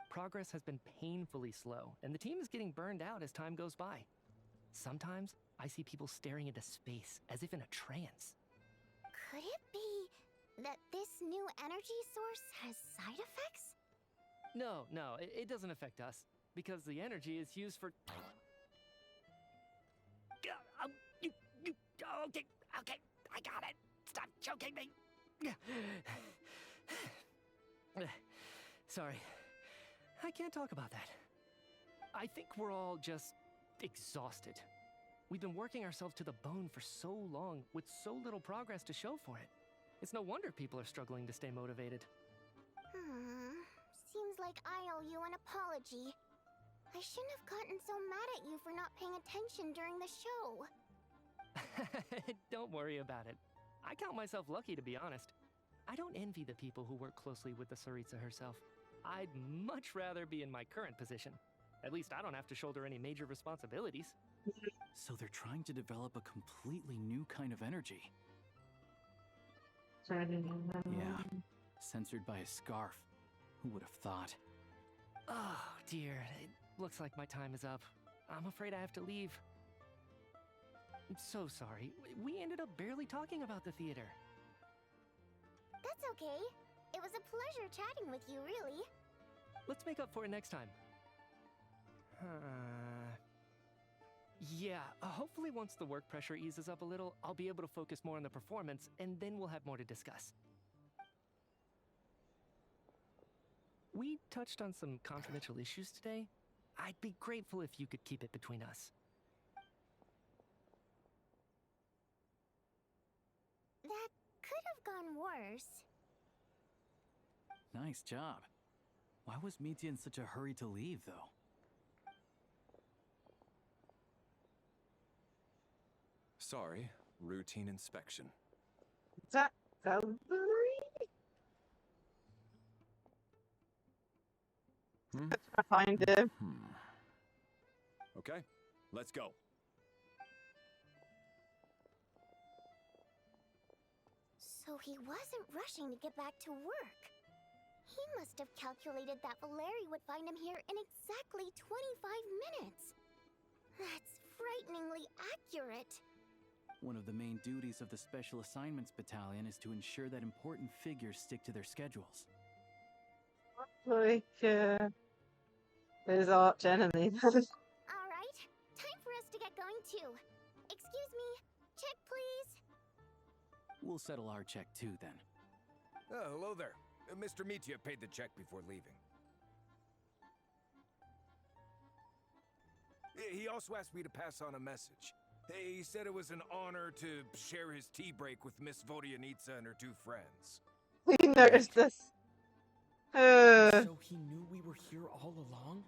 Progress has been painfully slow, and the team is getting burned out as time goes by. Sometimes, I see people staring into space as if in a trance. Could it be that this new energy source has side effects? No, it doesn't affect us, because the energy is used for... Okay, I got it. Stop choking me. Sorry, I can't talk about that. I think we're all just exhausted. We've been working ourselves to the bone for so long with so little progress to show for it. It's no wonder people are struggling to stay motivated. Seems like I owe you an apology. I shouldn't have gotten so mad at you for not paying attention during the show. Don't worry about it. I count myself lucky, to be honest. I don't envy the people who work closely with the Tsaritsa herself. I'd much rather be in my current position. At least I don't have to shoulder any major responsibilities. So they're trying to develop a completely new kind of energy. Yeah, censored by a scarf. Who would have thought? Oh, dear. It looks like my time is up. I'm afraid I have to leave. I'm so sorry. We ended up barely talking about the theater. That's okay. It was a pleasure chatting with you, really. Let's make up for it next time. Yeah, hopefully once the work pressure eases up a little, I'll be able to focus more on the performance, and then we'll have more to discuss. We touched on some confidential issues today. I'd be grateful if you could keep it between us. That could have gone worse. Nice job. Why was Mitya in such a hurry to leave, though? Sorry, routine inspection. Is that Valkyrie? I find him. Okay, let's go. So he wasn't rushing to get back to work. He must have calculated that Valeri would find him here in exactly 25 minutes. That's frighteningly accurate. One of the main duties of the Special Assignments Battalion is to ensure that important figures stick to their schedules. Like, his arch enemy. Alright, time for us to get going too. Excuse me, check please. We'll settle our check too, then. Hello there. Mr. Mitya paid the check before leaving. He also asked me to pass on a message. He said it was an honor to share his tea break with Miss Vodyanitsa and her two friends. We noticed this. So he knew we were here all along?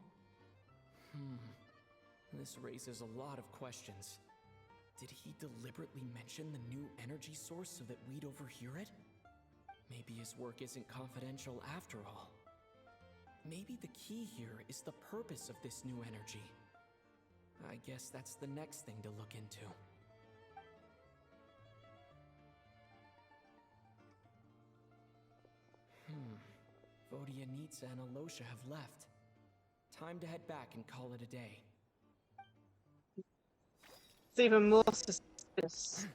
This raises a lot of questions. Did he deliberately mention the new energy source so that we'd overhear it? Maybe his work isn't confidential after all. Maybe the key here is the purpose of this new energy. I guess that's the next thing to look into. Vodyanitsa and Alosha have left. Time to head back and call it a day. It's even more suspicious.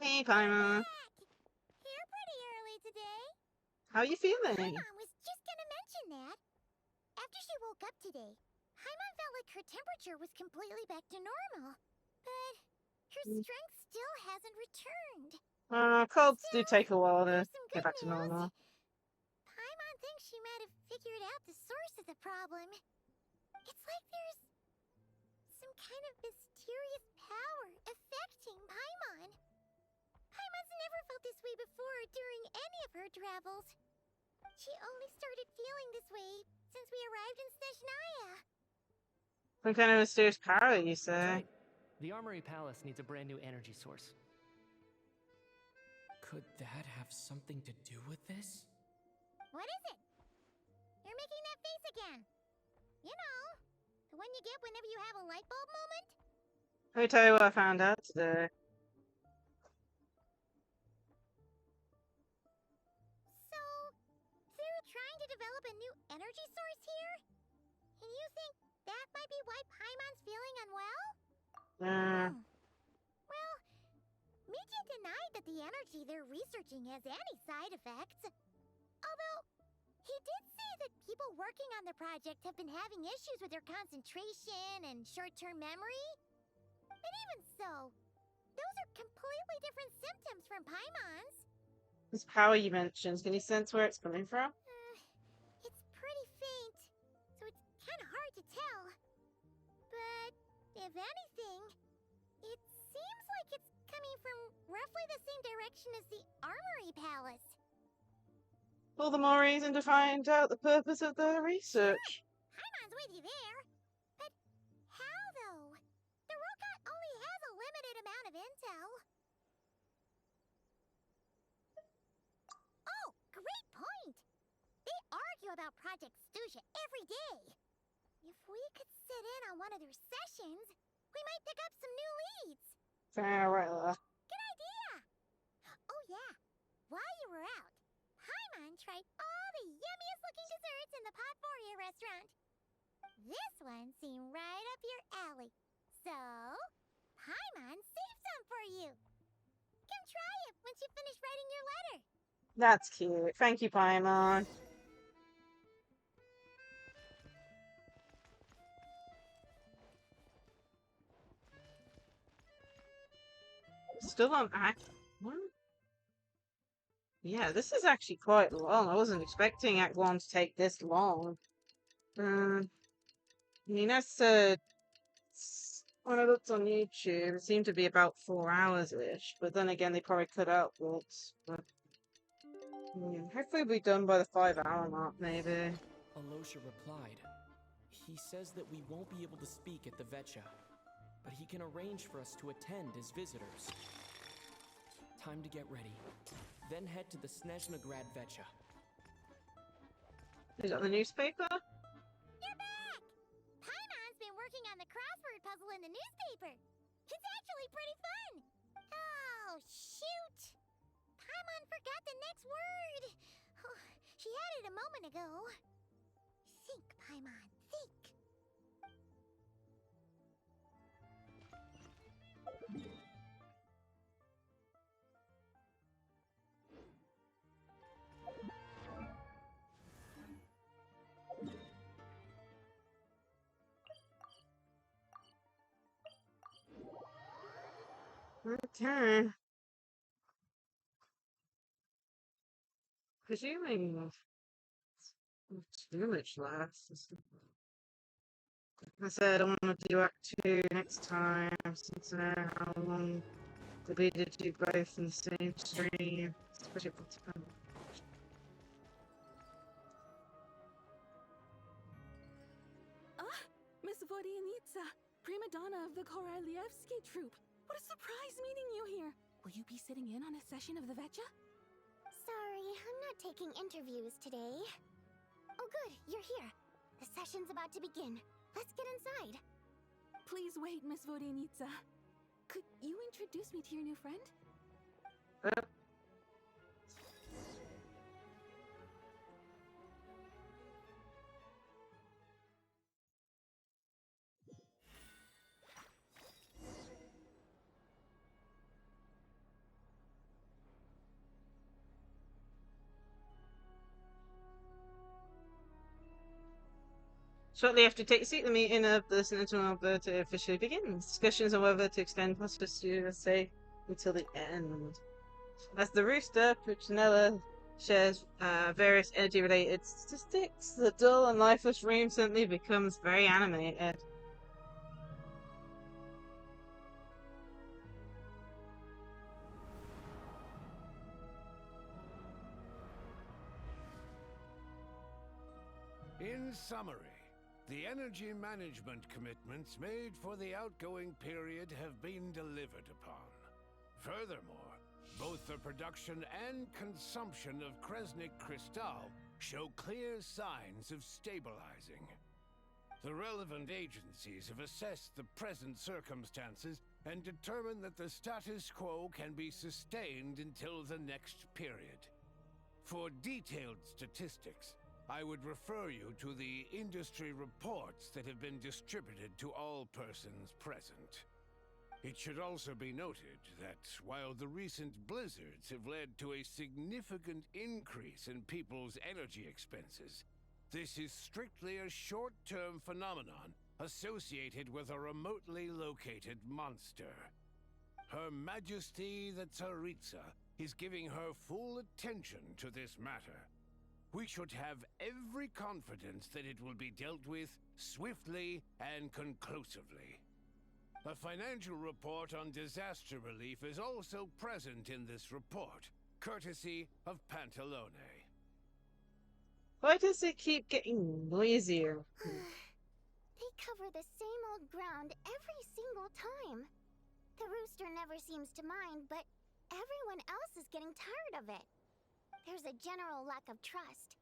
Hey, Paimon. Here pretty early today. How are you feeling? Paimon was just gonna mention that. After she woke up today, Paimon felt like her temperature was completely back to normal. But her strength still hasn't returned. Colds do take a while to There's some get good back to news. normal. Paimon thinks she might have figured out the source of the problem. It's like there's some kind of mysterious power affecting Paimon. Paimon's never felt this way before during any of her travels. She only started feeling this way since we arrived in Snezhnaya. Some kind of mysterious power, you say? That's right. The Armory Palace needs a brand new energy source. Could that have something to do with this? What is it? You're making that face again. You know, the one you get whenever you have a light bulb moment? Let me tell you what I found out today. So, they're trying to develop a new energy source here? And you think that might be why Paimon's feeling unwell? Well, Media denied that the energy they're researching has any side effects. Although, he did say that people working on the project have been having issues with their concentration and short-term memory. But even so, those are completely different symptoms from Paimon's. This power you mentioned, can you sense where it's coming from? It's pretty faint, so it's kind of hard to tell. But, if anything, it seems like it's coming from roughly the same direction as the Armory Palace. All the more reason to find out the purpose of the research. Paimon's with you there. But how, though? The robot only has a limited amount of intel. Oh, great point! They argue about Project Stusha every day. If we could sit in on one of their sessions, we might pick up some new leads. Right. Good idea! Oh yeah, while you were out, Paimon tried all the yummiest looking desserts in the Potpourri restaurant. This one seemed right up your alley. So, Paimon saved some for you. Come try it once you finish writing your letter. That's cute. Thank you, Paimon. Still on Act 1? Yeah, this is actually quite long. I wasn't expecting Act 1 to take this long. I mean, that's when I looked on YouTube, it seemed to be about 4 hours-ish. But then again, they probably cut out bits. But hopefully we'll be done by the 5-hour mark, maybe. Alosha replied. He says that we won't be able to speak at the Vetcha, but he can arrange for us to attend as visitors. Time to get ready. Then head to the Snezhnagrad Vetcha. Is that the newspaper? You're back! Paimon's been working on the crossword puzzle in the newspaper. It's actually pretty fun. Oh, shoot! Paimon forgot the next word. Oh, she had it a moment ago. Think, Paimon, think. Okay. Presuming too much left. I said I want to do Act 2 next time, since I know how long it'll be to do both in the same stream. It's pretty good time. Ah, Miss Vodyanitsa, prima donna of the Korolievsky troupe. What a surprise meeting you here. Will you be sitting in on a session of the Vetcha? Sorry, I'm not taking interviews today. Oh good, you're here. The session's about to begin. Let's get inside. Please wait, Miss Vodyanitsa. Could you introduce me to your new friend? Shortly after he takes a seat, the meeting of the Senate of Alberta officially begins. Discussions on whether to extend hospice to say until the end. As the rooster, Puccinella shares various energy-related statistics, the dull and lifeless room suddenly becomes very animated. In summary, the energy management commitments made for the outgoing period have been delivered upon. Furthermore, both the production and consumption of Kresnik Crystal show clear signs of stabilizing. The relevant agencies have assessed the present circumstances and determined that the status quo can be sustained until the next period. For detailed statistics, I would refer you to the industry reports that have been distributed to all persons present. It should also be noted that while the recent blizzards have led to a significant increase in people's energy expenses, this is strictly a short-term phenomenon associated with a remotely located monster. Her Majesty the Tsaritsa is giving her full attention to this matter. We should have every confidence that it will be dealt with swiftly and conclusively. A financial report on disaster relief is also present in this report, courtesy of Pantalone. Why does it keep getting noisier? They cover the same old ground every single time. The rooster never seems to mind, but everyone else is getting tired of it. There's a general lack of trust.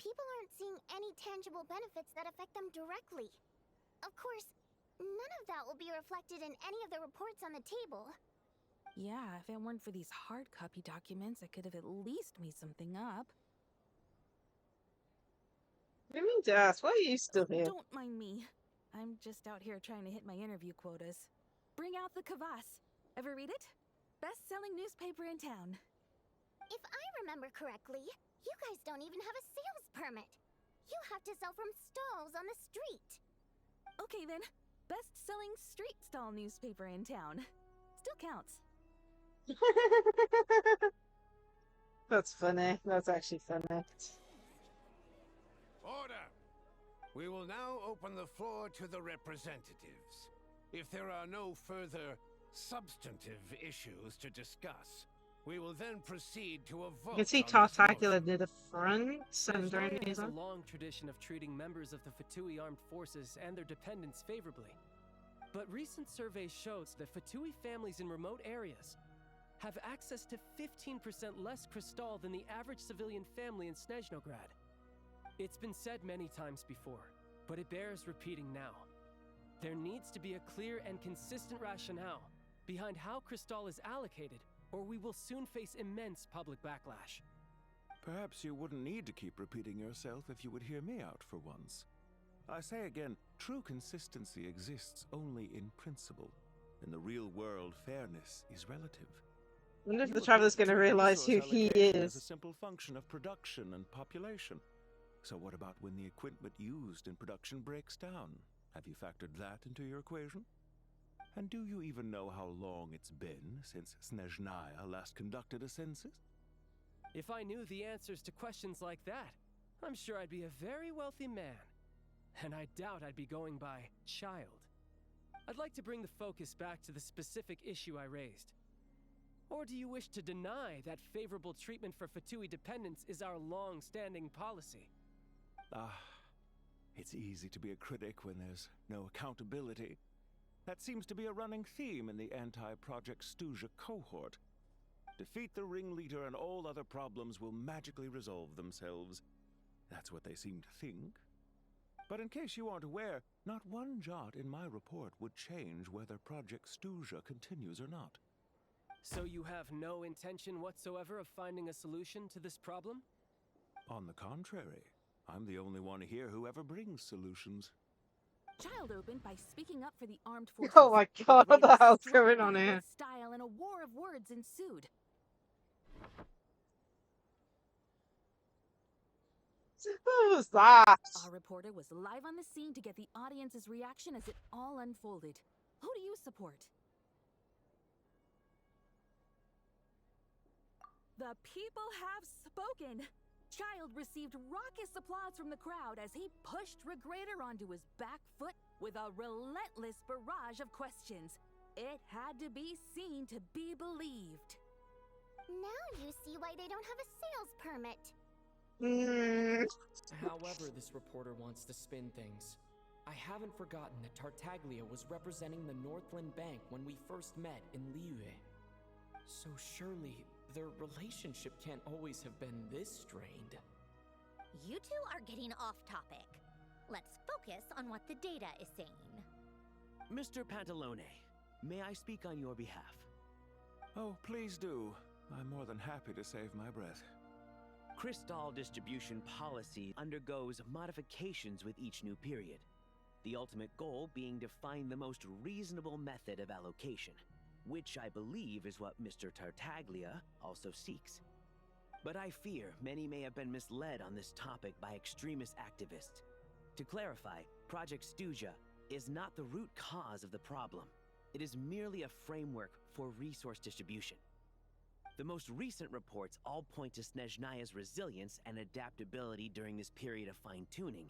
People aren't seeing any tangible benefits that affect them directly. Of course, none of that will be reflected in any of the reports on the table. Yeah, if it weren't for these hard copy documents, I could have at least made something up. I mean to ask, why are you still here? Don't mind me. I'm just out here trying to hit my interview quotas. Bring out the kvass. Ever read it? Best-selling newspaper in town. If I remember correctly, you guys don't even have a sales permit. You have to sell from stalls on the street. Okay then, best-selling street stall newspaper in town. Still counts. That's funny. That's actually funny. Order! We will now open the floor to the representatives. If there are no further substantive issues to discuss, we will then proceed to a vote. You can see on this Tartacula near the front. Snezhnaya has a long tradition of treating members of the Fatui armed forces and their dependents favorably. But recent surveys shows that Fatui families in remote areas have access to 15% less crystal than the average civilian family in Snezhnograd. It's been said many times before, but it bears repeating now. There needs to be a clear and consistent rationale behind how crystal is allocated, or we will soon face immense public backlash. Perhaps you wouldn't need to keep repeating yourself if you would hear me out for once. I say again, true consistency exists only in principle. In the real world, fairness is relative. I wonder if the traveler's going to realize who he is. As a simple function of production and population. So what about when the equipment used in production breaks down? Have you factored that into your equation? And do you even know how long it's been since Snezhnaya last conducted a census? If I knew the answers to questions like that, I'm sure I'd be a very wealthy man. And I doubt I'd be going by child. I'd like to bring the focus back to the specific issue I raised. Or do you wish to deny that favorable treatment for Fatui dependents is our long-standing policy? It's easy to be a critic when there's no accountability. That seems to be a running theme in the anti-Project Stuja cohort. Defeat the ringleader and all other problems will magically resolve themselves. That's what they seem to think. But in case you aren't aware, not one jot in my report would change whether Project Stuja continues or not. So you have no intention whatsoever of finding a solution to this problem? On the contrary, I'm the only one here who ever brings solutions. Child opened by speaking up for the armed forces. Oh my god, what the hell's going on here? Style and a war of words ensued. Who was that? Our reporter was live on the scene to get the audience's reaction as it all unfolded. Who do you support? The people have spoken! Child received raucous applause from the crowd as he pushed Regrator onto his back foot with a relentless barrage of questions. It had to be seen to be believed. Now you see why they don't have a sales permit. However, this reporter wants to spin things. I haven't forgotten that Tartaglia was representing the Northland Bank when we first met in Liyue. So surely, their relationship can't always have been this strained. You two are getting off topic. Let's focus on what the data is saying. Mr. Pantalone, may I speak on your behalf? Oh, please do. I'm more than happy to save my breath. Crystal distribution policy undergoes modifications with each new period. The ultimate goal being to find the most reasonable method of allocation, which I believe is what Mr. Tartaglia also seeks. But I fear many may have been misled on this topic by extremist activists. To clarify, Project Stuja is not the root cause of the problem. It is merely a framework for resource distribution. The most recent reports all point to Snezhnaya's resilience and adaptability during this period of fine-tuning,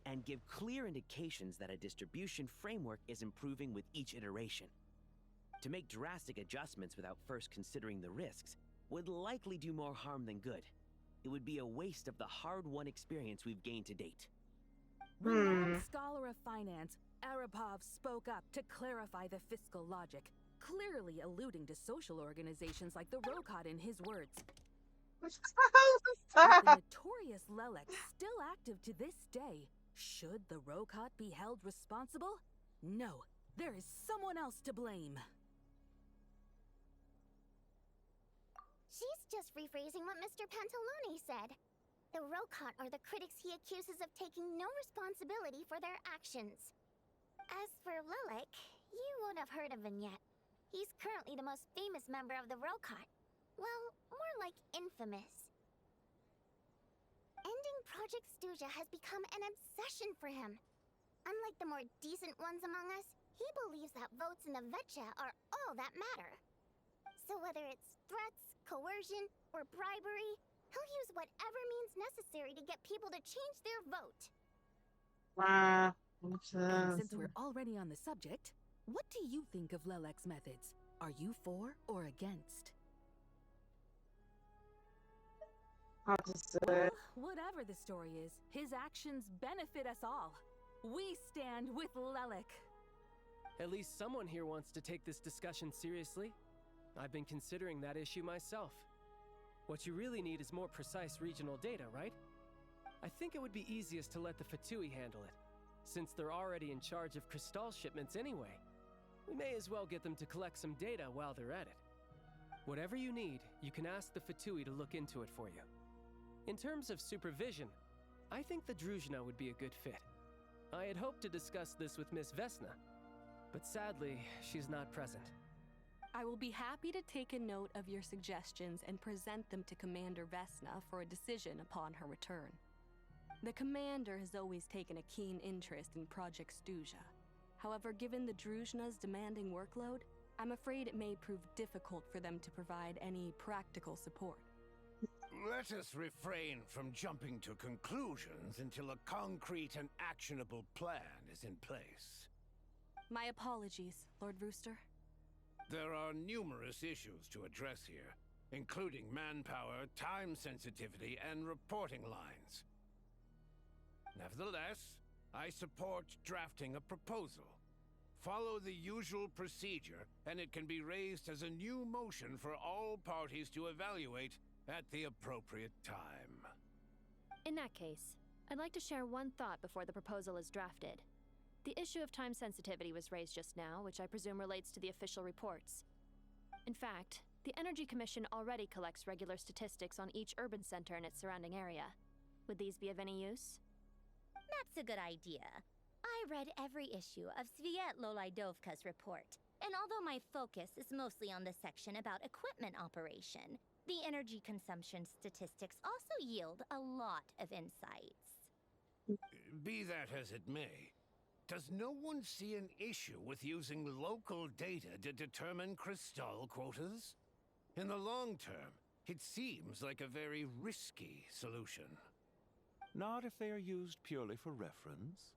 and give clear indications that a distribution framework is improving with each iteration. To make drastic adjustments without first considering the risks would likely do more harm than good. It would be a waste of the hard-won experience we've gained to date. Renowned scholar of finance, Arapov spoke up to clarify the fiscal logic, clearly alluding to social organizations like the Rokot in his words. With the notorious Lelek still active to this day, should the Rokot be held responsible? No, there is someone else to blame. She's just rephrasing what Mr. Pantalone said. The Rokot are the critics he accuses of taking no responsibility for their actions. As for Lilik, you won't have heard of him yet. He's currently the most famous member of the Rokot. Well, more like infamous. Ending Project Stuja has become an obsession for him. Unlike the more decent ones among us, he believes that votes in the Vetcha are all that matter. So whether it's threats, coercion, or bribery, he'll use whatever means necessary to get people to change their vote. And since we're already on the subject, what do you think of Lelek's methods? Are you for or against? Well, whatever the story is, his actions benefit us all. We stand with Lelek. At least someone here wants to take this discussion seriously. I've been considering that issue myself. What you really need is more precise regional data, right? I think it would be easiest to let the Fatui handle it, since they're already in charge of Crystal shipments anyway. We may as well get them to collect some data while they're at it. Whatever you need, you can ask the Fatui to look into it for you. In terms of supervision, I think the Druzhna would be a good fit. I had hoped to discuss this with Miss Vesna, but sadly, she's not present. I will be happy to take a note of your suggestions and present them to Commander Vesna for a decision upon her return. The Commander has always taken a keen interest in Project Stuja. However, given the Druzhna's demanding workload, I'm afraid it may prove difficult for them to provide any practical support. Let us refrain from jumping to conclusions until a concrete and actionable plan is in place. My apologies, Lord Rooster. There are numerous issues to address here, including manpower, time sensitivity, and reporting lines. Nevertheless, I support drafting a proposal. Follow the usual procedure, and it can be raised as a new motion for all parties to evaluate at the appropriate time. In that case, I'd like to share one thought before the proposal is drafted. The issue of time sensitivity was raised just now, which I presume relates to the official reports. In fact, the Energy Commission already collects regular statistics on each urban center and its surrounding area. Would these be of any use? That's a good idea. I read every issue of Sviet Lolaidovka's report, And although my focus is mostly on the section about equipment operation, the energy consumption statistics also yield a lot of insights. Be that as it may, does no one see an issue with using local data to determine crystal quotas? In the long term, it seems like a very risky solution. Not if they are used purely for reference.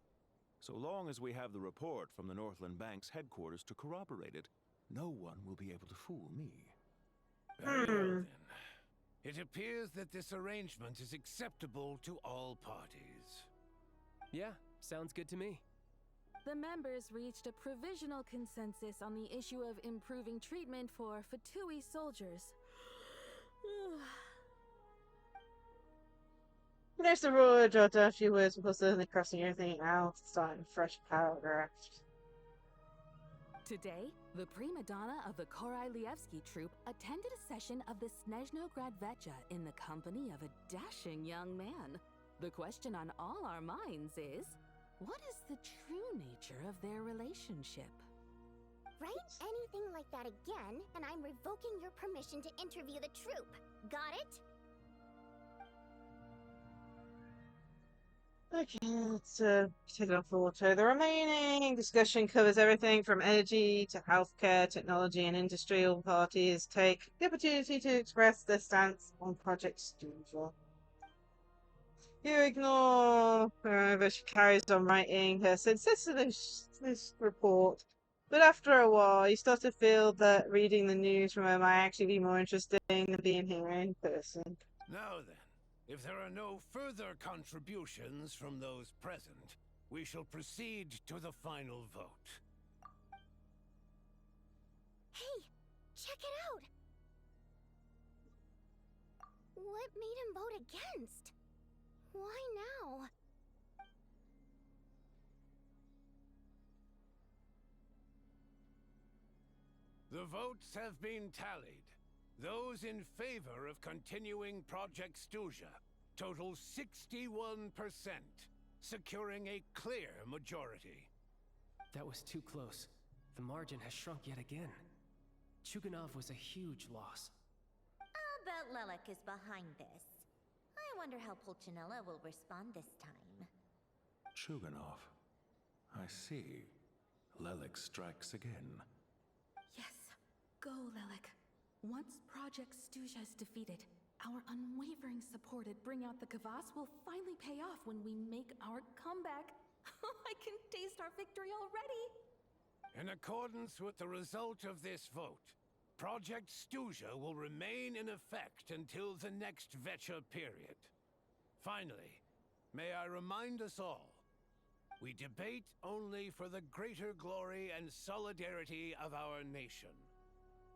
So long as we have the report from the Northland Bank's headquarters to corroborate it, no one will be able to fool me. Very well, then. It appears that this arrangement is acceptable to all parties. Yeah, sounds good to me. The members reached a provisional consensus on the issue of improving treatment for Fatui soldiers. There's the rule jot down a few words before suddenly crossing everything out, starting a fresh paragraph. Today, the prima donna of the Koralievsky troupe attended a session of the Snezhnaya in the company of a dashing young man. The question on all our minds is, what is the true nature of their relationship? Write anything like that again, and I'm revoking your permission to interview the troupe. Got it? Okay, let's take it off auto. The remaining discussion covers everything from energy to healthcare, technology, and industrial parties take the opportunity to express their stance on Project Studio. You ignore her, but she carries on writing her sensationalist report. But after a while, you start to feel that reading the news from her might actually be more interesting than being here in person. Now then, if there are no further contributions from those present, we shall proceed to the final vote. Hey, check it out! What made him vote against? Why now? The votes have been tallied. Those in favor of continuing Project Stuja total 61%, securing a clear majority. That was too close. The margin has shrunk yet again. Chuganov was a huge loss. I'll bet Lelek is behind this. I wonder how Pulcinella will respond this time. Chuganov. I see. Lelek strikes again. Yes, go Lelek. Once Project Stuja is defeated, our unwavering support at Bring Out the Kvass will finally pay off when we make our comeback. I can taste our victory already! In accordance with the result of this vote, Project Stuja will remain in effect until the next Vecha period. Finally, may I remind us all, we debate only for the greater glory and solidarity of our nation.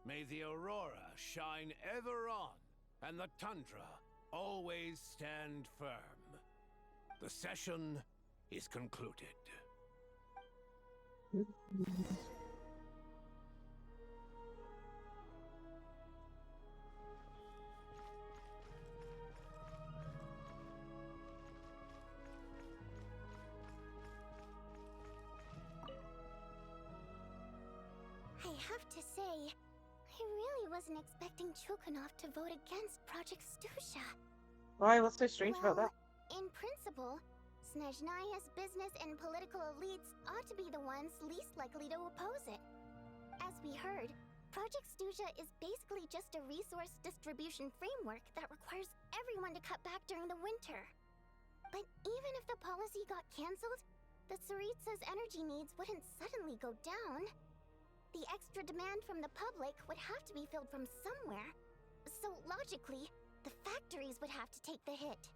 May the aurora shine ever on, and the tundra always stand firm. The session is concluded. I have to say, I really wasn't expecting Chuganov to vote against Project Stuja. Why? What's so strange about that? In principle, Snezhnaya's business and political elites ought to be the ones least likely to oppose it. As we heard, Project Stuja is basically just a resource distribution framework that requires everyone to cut back during the winter. But even if the policy got cancelled, the Tsaritsa's energy needs wouldn't suddenly go down. The extra demand from the public would have to be filled from somewhere. So logically, the factories would have to take the hit.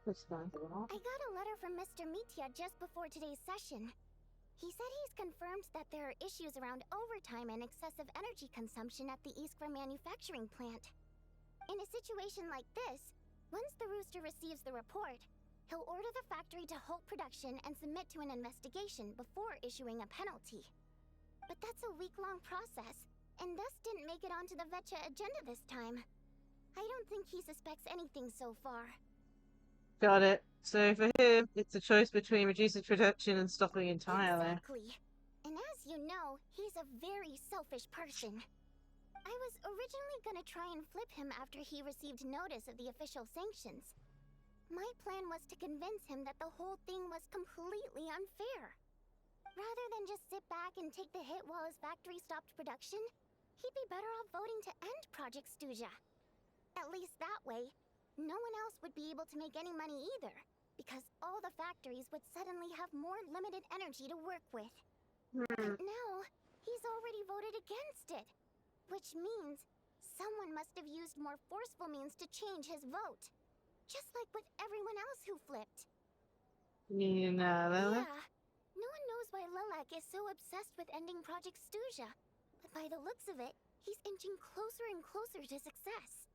I got a letter from Mr. Mitya just before today's session. He said he's confirmed that there are issues around overtime and excessive energy consumption at the Iskra manufacturing plant. In a situation like this, once the Rooster receives the report, he'll order the factory to halt production and submit to an investigation before issuing a penalty. But that's a week-long process, and thus didn't make it onto the Vecha agenda this time. I don't think he suspects anything so far. Got it. So for him, it's a choice between reducing production and stopping entirely. Exactly. And as you know, he's a very selfish person. I was originally gonna try and flip him after he received notice of the official sanctions. My plan was to convince him that the whole thing was completely unfair. Rather than just sit back and take the hit while his factory stopped production, he'd be better off voting to end Project Snezhnaya. At least that way, no one else would be able to make any money either, because all the factories would suddenly have more limited energy to work with. But now, he's already voted against it. Which means someone must have used more forceful means to change his vote. Just like with everyone else who flipped. You know, Yeah. No one knows why Lilac is so obsessed with ending Project Snezhnaya. But by the looks of it, he's inching closer and closer to success.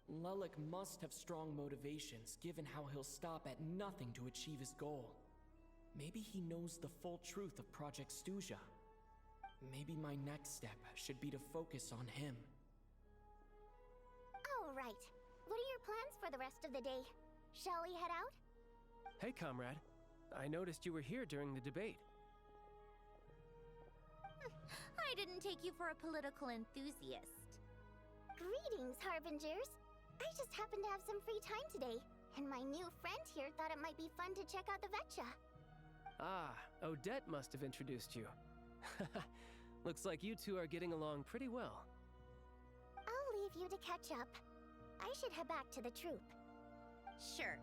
Lilac must have strong motivations, given how he'll stop at nothing to achieve his goal. Maybe he knows the full truth of Project Snezhnaya. Maybe my next step should be to focus on him. All right. What are your plans for the rest of the day? Shall we head out? Hey, comrade. I noticed you were here during the debate. I didn't take you for a political enthusiast. Greetings, Harbingers. I just happened to have some free time today, and my new friend here thought it might be fun to check out the Vetcha. Ah, Odette must have introduced you. Looks like you two are getting along pretty well. I'll leave you to catch up. I should head back to the troop. Sure.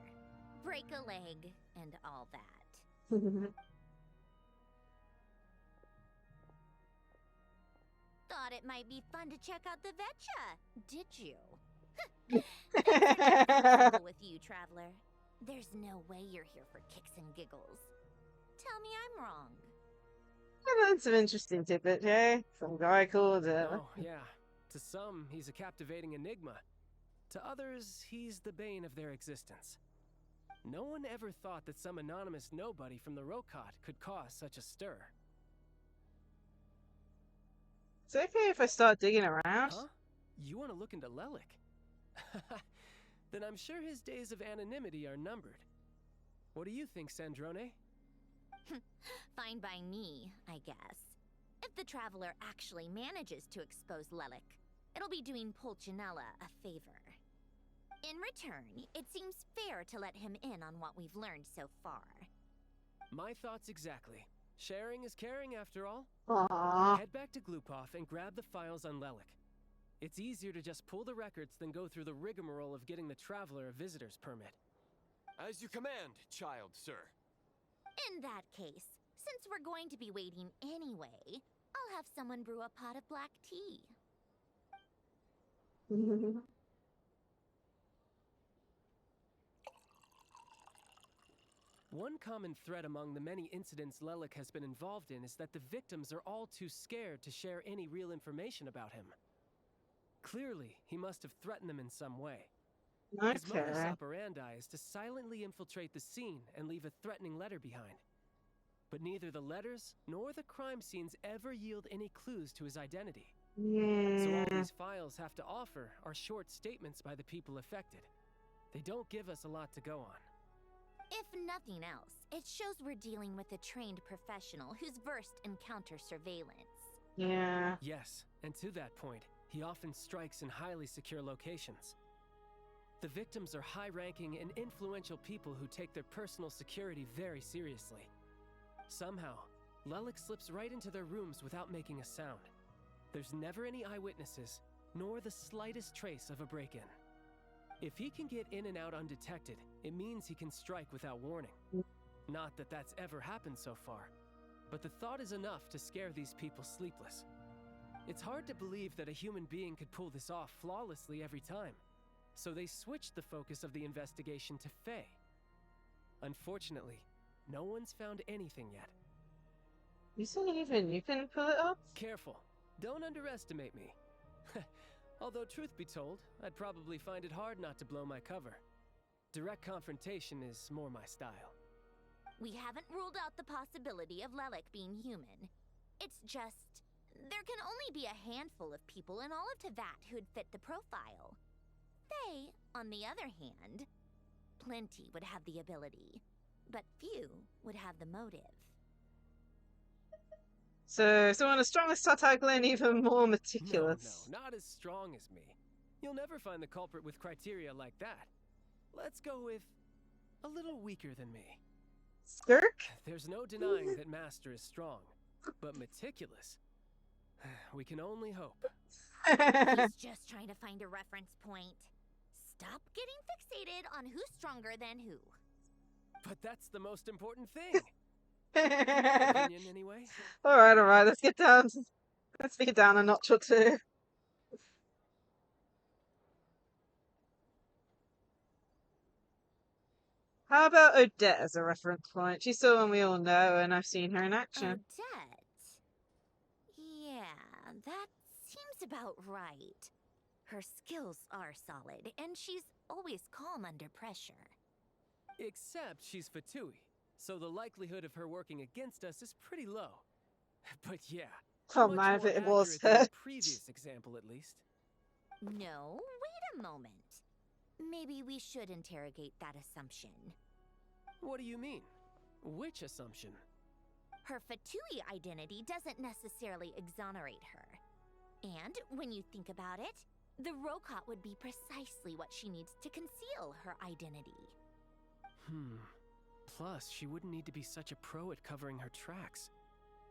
Break a leg and all that. Thought it might be fun to check out the Vetcha, did you? That's simple with you, Traveler. There's no way you're here for kicks and giggles. Tell me I'm wrong. I learned some interesting tidbits, eh? Some guy called, Oh, yeah. To some, he's a captivating enigma. To others, he's the bane of their existence. No one ever thought that some anonymous nobody from the Rokot could cause such a stir. Is it okay if I start digging around? Huh? You want to look into Lelik? Then I'm sure his days of anonymity are numbered. What do you think, Sandrone? Fine by me, I guess. If the Traveler actually manages to expose Lelik, it'll be doing Pulcinella a favor. In return, it seems fair to let him in on what we've learned so far. My thoughts exactly. Sharing is caring, after all. Aww. Head back to Glupov and grab the files on Lelik. It's easier to just pull the records than go through the rigmarole of getting the Traveler a visitor's permit. As you command, child, sir. In that case, since we're going to be waiting anyway, I'll have someone brew a pot of black tea. One common thread among the many incidents Lelik has been involved in is that the victims are all too scared to share any real information about him. Clearly, he must have threatened them in some way. His modus operandi is to silently infiltrate the scene and leave a threatening letter behind. But neither the letters nor the crime scenes ever yield any clues to his identity. So all these files have to offer are short statements by the people affected. They don't give us a lot to go on. If nothing else, it shows we're dealing with a trained professional who's versed in counter-surveillance. Yeah. Yes, and to that point, he often strikes in highly secure locations. The victims are high-ranking and influential people who take their personal security very seriously. Somehow, Lelik slips right into their rooms without making a sound. There's never any eyewitnesses, nor the slightest trace of a break-in. If he can get in and out undetected, it means he can strike without warning. Not that that's ever happened so far, but the thought is enough to scare these people sleepless. It's hard to believe that a human being could pull this off flawlessly every time, so they switched the focus of the investigation to Faye. Unfortunately, no one's found anything yet. You said even you can pull it up? Careful. Don't underestimate me. Although, truth be told, I'd probably find it hard not to blow my cover. Direct confrontation is more my style. We haven't ruled out the possibility of Lelik being human. It's just, there can only be a handful of people in all of Teyvat who'd fit the profile. They, on the other hand, plenty would have the ability, but few would have the motive. So, someone as strong as Tartaglia and even more meticulous. No, not as strong as me. You'll never find the culprit with criteria like that. Let's go with a little weaker than me. Skirk? There's no denying that Master is strong, but meticulous. We can only hope. He's just trying to find a reference point. Stop getting fixated on who's stronger than who. But that's the most important thing. In my opinion, anyway. Alright, let's get down. Let's get down a notch or two. How about Odette as a reference point? She's someone we all know, and I've seen her in action. Odette? Yeah, that seems about right. Her skills are solid, and she's always calm under pressure. Except she's Fatui, so the likelihood of her working against us is pretty low. But yeah, Oh man, if it was her. The previous example, at least. No, wait a moment. Maybe we should interrogate that assumption. What do you mean? Which assumption? Her Fatui identity doesn't necessarily exonerate her. And when you think about it, the Rokot would be precisely what she needs to conceal her identity. Plus, she wouldn't need to be such a pro at covering her tracks.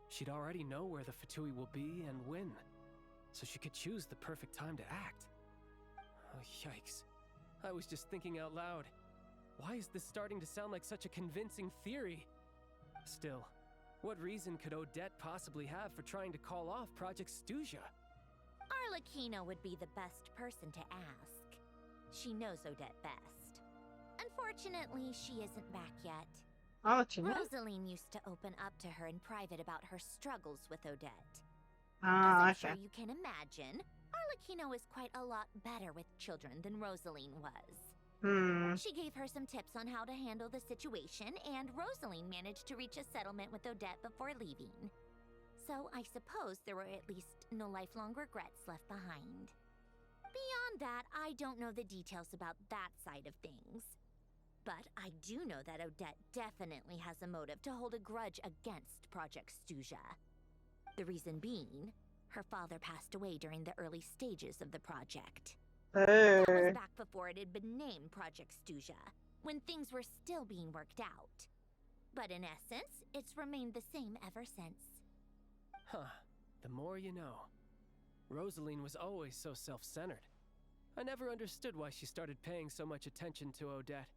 She'd already know where the Fatui will be and when, so she could choose the perfect time to act. Oh, yikes. I was just thinking out loud. Why is this starting to sound like such a convincing theory? Still, what reason could Odette possibly have for trying to call off Project Stuzha? Arlecchino would be the best person to ask. She knows Odette best. Unfortunately, she isn't back yet. Rosaline used to open up to her in private about her struggles with Odette. As I'm sure you can imagine, Arlecchino is quite a lot better with children than Rosaline was. She gave her some tips on how to handle the situation, and Rosaline managed to reach a settlement with Odette before leaving. So I suppose there were at least no lifelong regrets left behind. Beyond that, I don't know the details about that side of things. But I do know that Odette definitely has a motive to hold a grudge against Project Stuzha. The reason being, her father passed away during the early stages of the project. That was back before it had been named Project Stuzha, when things were still being worked out. But in essence, it's remained the same ever since. Huh. The more you know. Rosaline was always so self-centered. I never understood why she started paying so much attention to Odette.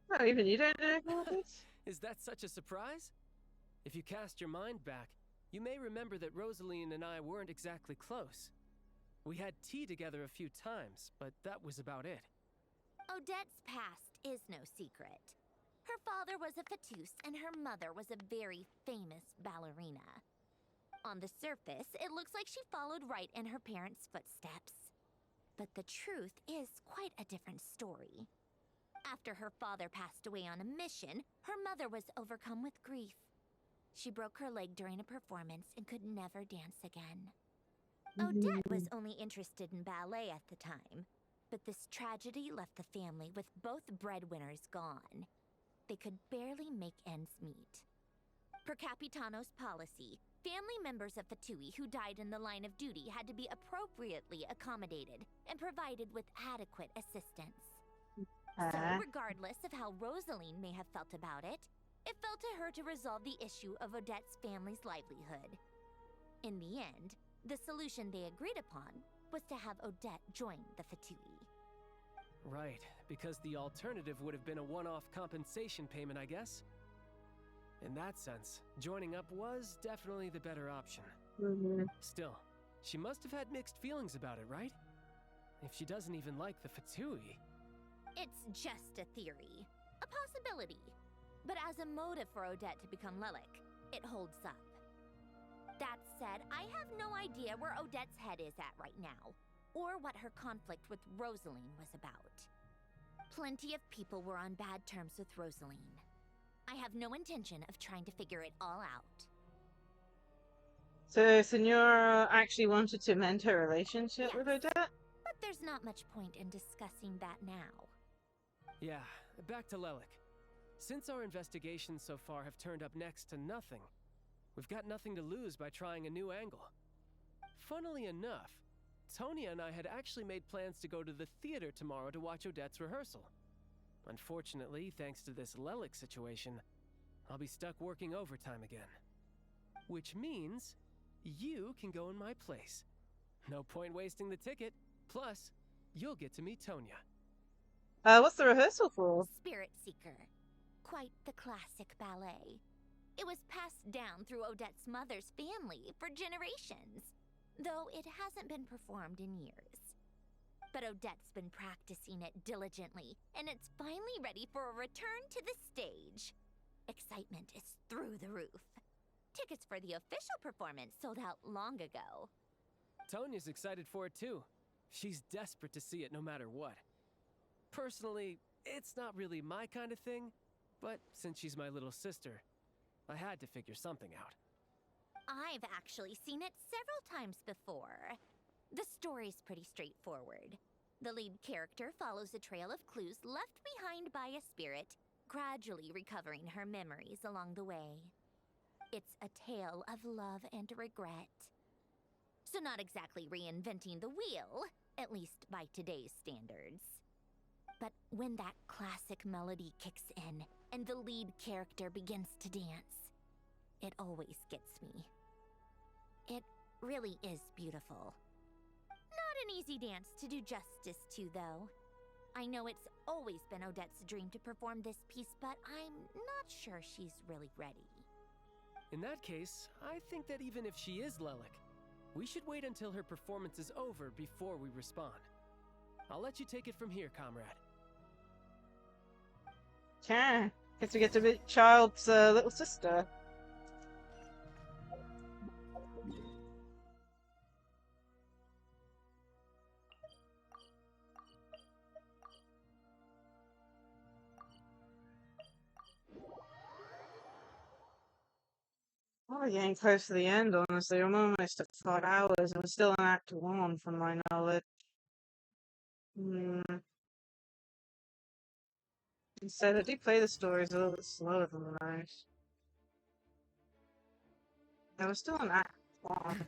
No, even you don't know about this? Is that such a surprise? If you cast your mind back, you may remember that Rosaline and I weren't exactly close. We had tea together a few times, but that was about it. Odette's past is no secret. Her father was a Fatus, and her mother was a very famous ballerina. On the surface, it looks like she followed right in her parents' footsteps. But the truth is quite a different story. After her father passed away on a mission, her mother was overcome with grief. She broke her leg during a performance and could never dance again. Odette was only interested in ballet at the time, but this tragedy left the family with both breadwinners gone. They could barely make ends meet. Per Capitano's policy, family members of Fatui who died in the line of duty had to be appropriately accommodated and provided with adequate assistance. So, regardless of how Rosaline may have felt about it, it fell to her to resolve the issue of Odette's family's livelihood. In the end, the solution they agreed upon was to have Odette join the Fatui. Right, because the alternative would have been a one-off compensation payment, I guess. In that sense, joining up was definitely the better option. Still, she must have had mixed feelings about it, right? If she doesn't even like the Fatui... It's just a theory. A possibility. But as a motive for Odette to become Lelik, it holds up. That said, I have no idea where Odette's head is at right now, or what her conflict with Rosaline was about. Plenty of people were on bad terms with Rosaline. I have no intention of trying to figure it all out. So, Senora actually wanted to mend her relationship with Odette? But there's not much point in discussing that now. Yeah, back to Lelik. Since our investigations so far have turned up next to nothing, We've got nothing to lose by trying a new angle. Funnily enough, Tonya and I had actually made plans to go to the theater tomorrow to watch Odette's rehearsal. Unfortunately, thanks to this Lelik situation, I'll be stuck working overtime again. Which means you can go in my place. No point wasting the ticket. Plus, you'll get to meet Tonya. What's the rehearsal for? Spirit Seeker. Quite the classic ballet. It was passed down through Odette's mother's family for generations, though it hasn't been performed in years. But Odette's been practicing it diligently, and it's finally ready for a return to the stage. Excitement is through the roof. Tickets for the official performance sold out long ago. Tonya's excited for it too. She's desperate to see it no matter what. Personally, it's not really my kind of thing, but since she's my little sister, I had to figure something out. I've actually seen it several times before. The story's pretty straightforward. The lead character follows a trail of clues left behind by a spirit, gradually recovering her memories along the way. It's a tale of love and regret. So not exactly reinventing the wheel, at least by today's standards. But when that classic melody kicks in and the lead character begins to dance, it always gets me. It really is beautiful. Not an easy dance to do justice to, though. I know it's always been Odette's dream to perform this piece, but I'm not sure she's really ready. In that case, I think that even if she is Lelik, we should wait until her performance is over before we respond. I'll let you take it from here, comrade. Okay. Guess we get to meet Child's little sister. Oh, we're getting close to the end, honestly. I'm almost at 5 hours and we're still in Act 1 from my knowledge. Instead, I do play the stories a little bit slower than most. I was still in Act 1.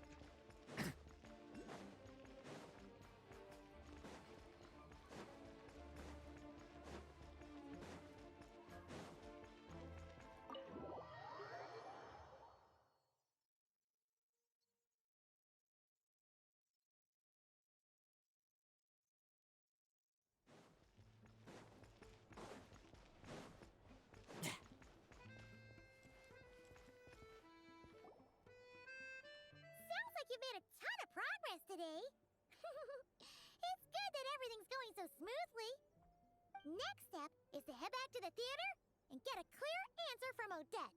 Sounds like you've made a ton of progress today. It's good that everything's going so smoothly. Next step is to head back to the theater and get a clear answer from Odette.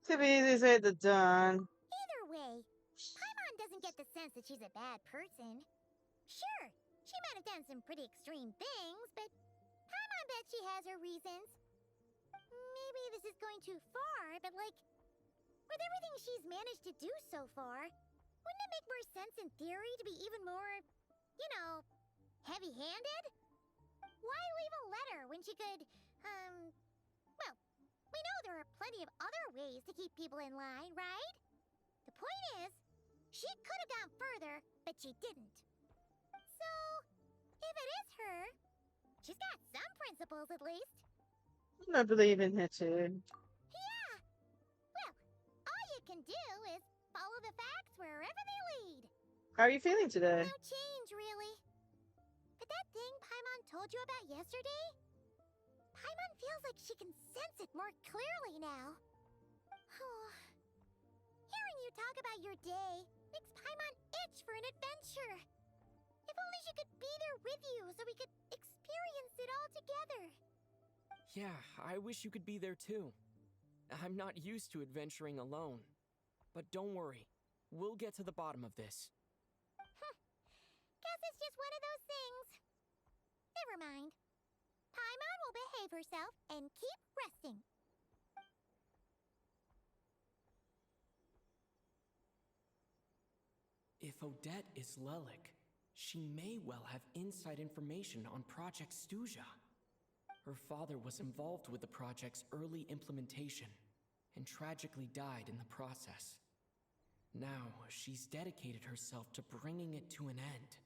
Could be easy to say they're done. Either way, Paimon doesn't get the sense that she's a bad person. Sure, she might have done some pretty extreme things, but Paimon bet she has her reasons. Maybe this is going too far, but like, with everything she's managed to do so far, wouldn't it make more sense in theory to be even more, you know, heavy-handed? Why leave a letter when she could, well, we know there are plenty of other ways to keep people in line, right? The point is, she could have gone further, but she didn't. So, if it is her, she's got some principles at least. I believe in her too. Yeah! Well, all you can do is follow the facts wherever they lead. How are you feeling today? No change, really. But that thing Paimon told you about yesterday? Paimon feels like she can sense it more clearly now. Hearing you talk about your day makes Paimon itch for an adventure. If only she could be there with you so we could experience it all together. Yeah, I wish you could be there too. I'm not used to adventuring alone. But don't worry, we'll get to the bottom of this. Guess it's just one of those things. Never mind. Paimon will behave herself and keep resting. If Odette is Lelik, she may well have inside information on Project Snezhnaya. Her father was involved with the project's early implementation, and tragically died in the process. Now, she's dedicated herself to bringing it to an end.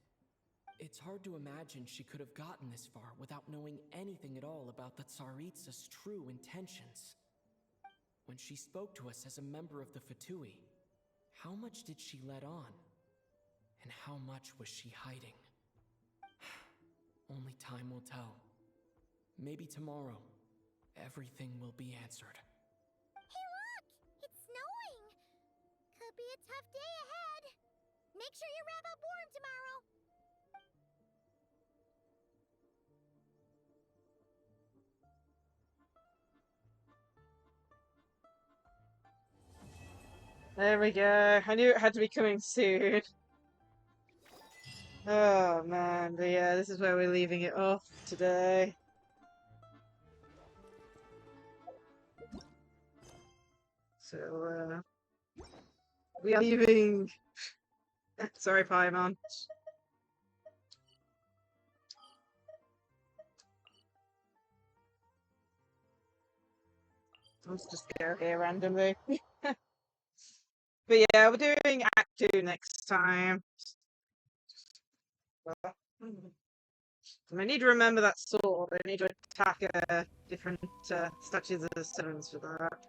It's hard to imagine she could have gotten this far without knowing anything at all about the Tsaritsa's true intentions. When she spoke to us as a member of the Fatui, how much did she let on? And how much was she hiding? Only time will tell. Maybe tomorrow, everything will be answered. Hey look! It's snowing! Could be a tough day ahead. Make sure you wrap up warm tomorrow. There we go. I knew it had to be coming soon. Oh man, but yeah, this is where we're leaving it off today. So, we are leaving. Sorry, Paimon. Let's just go here randomly. But yeah, we're doing Act 2 next time. I need to remember that sword. I need to attack different statues of the stones for that.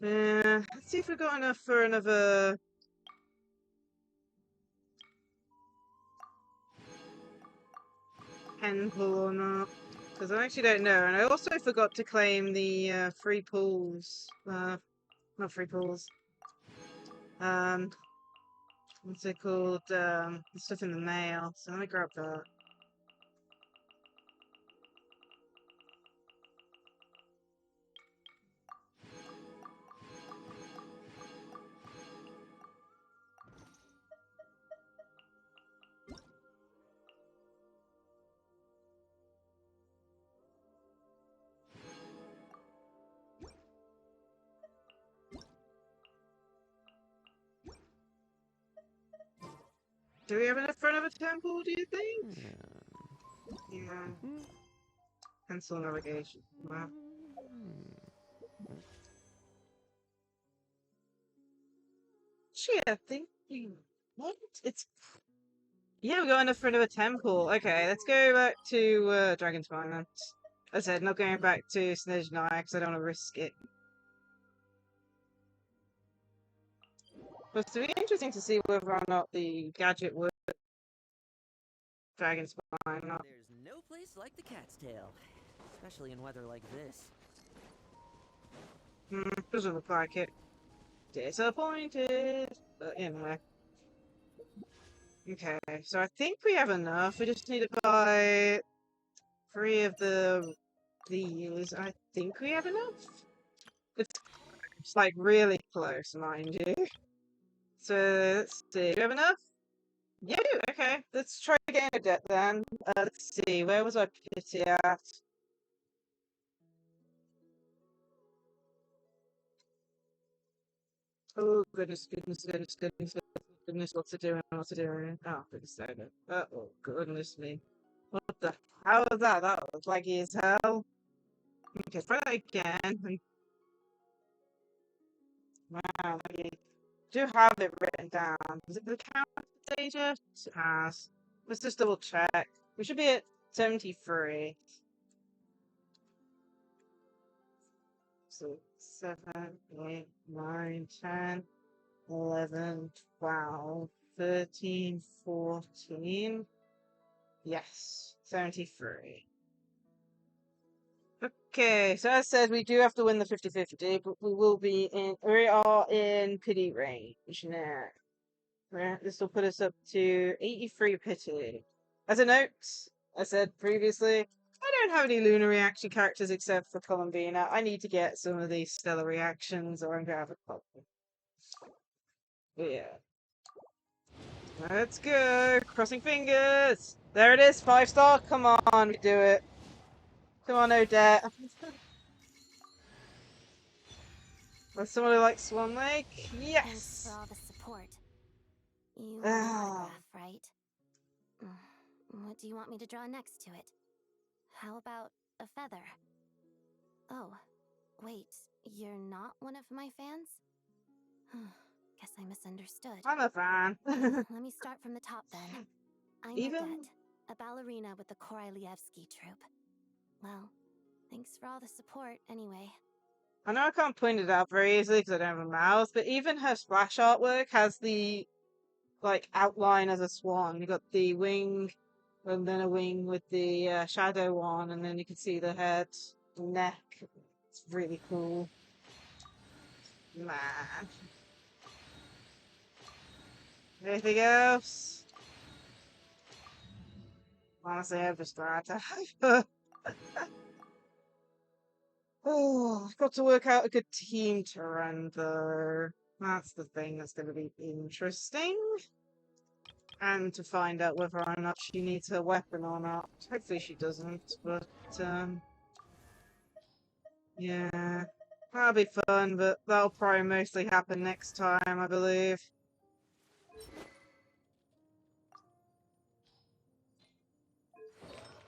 Let's see if we've got enough for another... temple or not. Because I actually don't know. And I also forgot to claim the free pools. Not free pools. What's it called? The stuff in the mail. So let me grab that. Do we have enough for another temple, do you think? Yeah. Pencil navigation. Wow. Gee, I think what? It's... Yeah, we got enough for another temple. Okay, let's go back to Dragon's Mine then. As I said, not going back to Snezhnaya because I don't want to risk it. But it's going to be interesting to see whether or not the gadget works. Dragon's Mine. Not... There's no place like the Cat's Tail, especially in weather like this. Doesn't look like it. Disappointed. But anyway. Okay, so I think we have enough. We just need to buy 3 of these. I think we have enough. It's like really close, mind you. So let's see. Do we have enough? Yeah, we do. Okay, let's try getting a debt then. Let's see. Where was our pity at? Oh goodness, goodness, goodness, goodness, goodness! What's it doing? What's it doing? Oh goodness, oh goodness me! What the? How was that? That was laggy as hell. Okay, try that again. Wow, laggy. Do have it written down. Is it the count data? It has. Let's just double check. We should be at 73. So 7, 8, 9, 10, 11, 12, 13, 14. Yes, 73. Okay, so as said, we do have to win the 50-50, but we are in pity range now. Right, this will put us up to 83 pity. As a note, I said previously, I don't have any lunar reaction characters except for Columbina. I need to get some of these stellar reactions or I'm gonna have a problem. But yeah. Let's go! Crossing fingers! There it is, 5-star! Come on, we do it. Come on, Odette. That's someone who likes Swan Lake? Yes! Thanks for all the support. You want an autograph, right? What do you want me to draw next to it? How about a feather? Oh, wait, you're not one of my fans? Guess I misunderstood. I'm a fan. Let me start from the top then. I'm Even- Odette, a ballerina with the Korolievsky troupe. Well, thanks for all the support anyway. I know I can't point it out very easily because I don't have a mouse, but even her splash artwork has the like outline as a swan. You got the wing, and then a wing with the shadow on, and then you can see the head, the neck. It's really cool. Man. Anything else? Honestly, I'm just glad to have. Oh, I've got to work out a good team to run though. That's the thing that's going to be interesting. And to find out whether or not she needs a weapon or not. Hopefully she doesn't, but yeah. That'll be fun, but that'll probably mostly happen next time, I believe.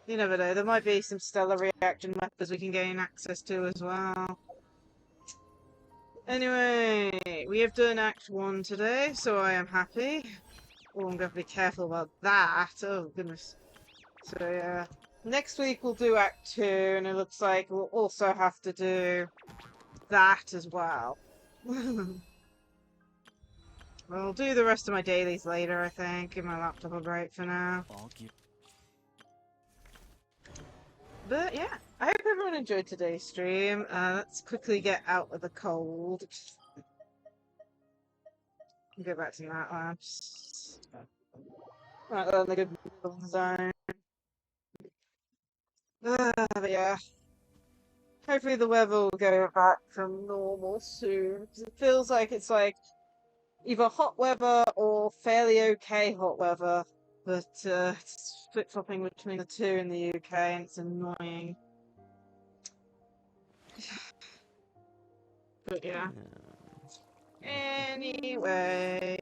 You never know, there might be some stellar reaction weapons we can gain access to as well. Anyway, we have done Act 1 today, so I am happy. Oh, I'm going to be careful about that. Oh, goodness. So, yeah. Next week we'll do Act 2, and it looks like we'll also have to do that as well. I'll do the rest of my dailies later, I think. Give my laptop a break for now. But yeah, I hope everyone enjoyed today's stream. Let's quickly get out of the cold. Go back to that labs. Right, on the good middle zone. But yeah. Hopefully the weather will go back to normal soon. 'Cause it feels like it's like either hot weather or fairly okay hot weather. But it's flip-flopping between the two in the UK and it's annoying. But yeah. Anyway,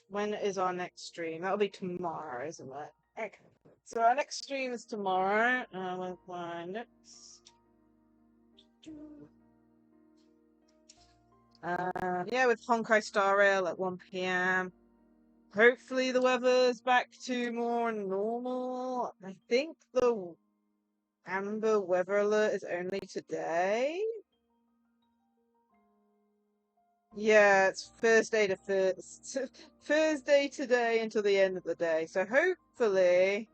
when is our next stream? That'll be tomorrow, isn't it? Okay. So our next stream is tomorrow. With my next. Yeah, with Honkai Star Rail at 1 p.m. Hopefully the weather's back to more normal. I think the amber weather alert is only today. Yeah, it's Thursday to Thursday today until the end of the day. So hopefully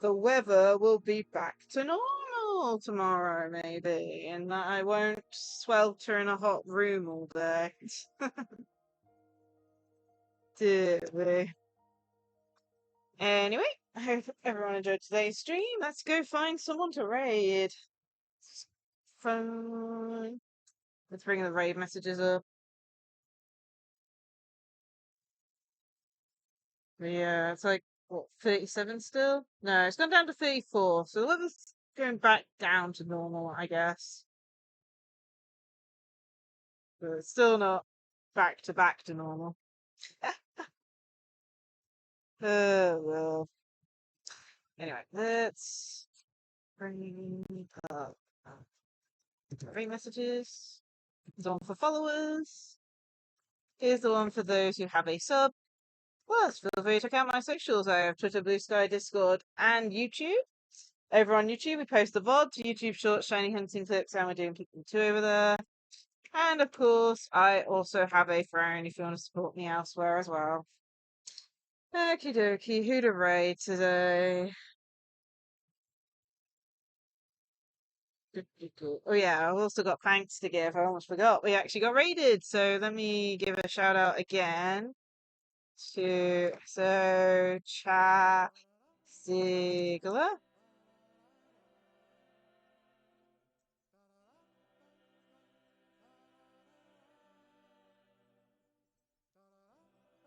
the weather will be back to normal tomorrow, maybe, and that I won't swelter in a hot room all day. Dear me. Anyway, I hope everyone enjoyed today's stream. Let's go find someone to raid. Phone. Let's bring the raid messages up. Yeah, it's like, what, 37 still? No, it's gone down to 34, so the weather's going back down to normal, I guess. But it's still not back to normal. Well. Anyway, let's bring up raid messages. There's one for followers. Here's the one for those who have a sub. Plus, feel free to check out my socials. I have Twitter, Blue Sky, Discord, and YouTube. Over on YouTube, we post the VODs, YouTube shorts, shiny hunting clips, and we're doing Pikmin 2 over there. And of course, I also have a throne if you want to support me elsewhere as well. Okie dokie, who to raid today? Oh yeah, I've also got thanks to give. I almost forgot. We actually got raided, so let me give a shout out again to Chat Ziegler.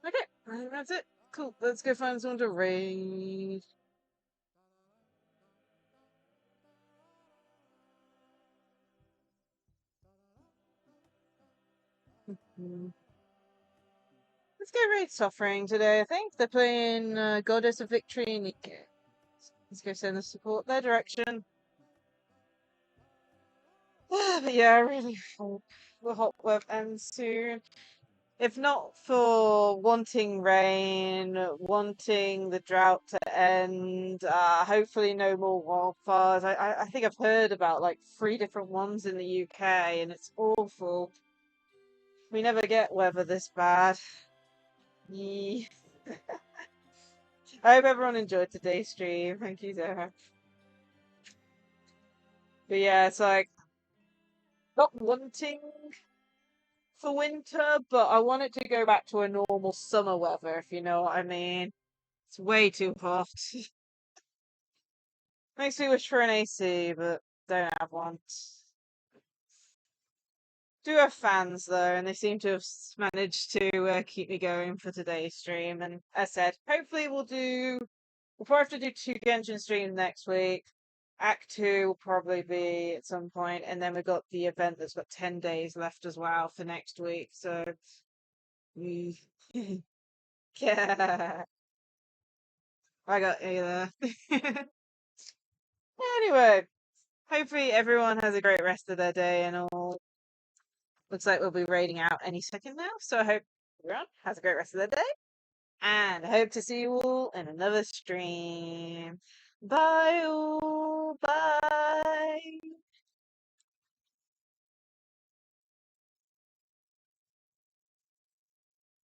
Okay, that's it. Cool. Let's go find someone to raid. Let's go raid Suffering today, I think. They're playing Goddess of Victory and let's go send the support their direction. But yeah, I really hope the hot weather ends soon. If not for wanting rain, wanting the drought to end, hopefully no more wildfires. I think I've heard about like 3 different ones in the UK, and it's awful. We never get weather this bad. Yee. I hope everyone enjoyed today's stream. Thank you so much. But yeah, it's like not wanting for winter, but I want it to go back to a normal summer weather, if you know what I mean. It's way too hot. Makes me wish for an AC, but don't have one. Do have fans though, and they seem to have managed to keep me going for today's stream. And as I said, hopefully we'll probably have to do 2 Genshin streams next week. Act 2 will probably be at some point, and then we've got the event that's got 10 days left as well for next week. So, mm. Yeah, I got you there. Anyway, hopefully everyone has a great rest of their day and all. Looks like we'll be raiding out any second now, so I hope everyone has a great rest of their day. And I hope to see you all in another stream. Bye all.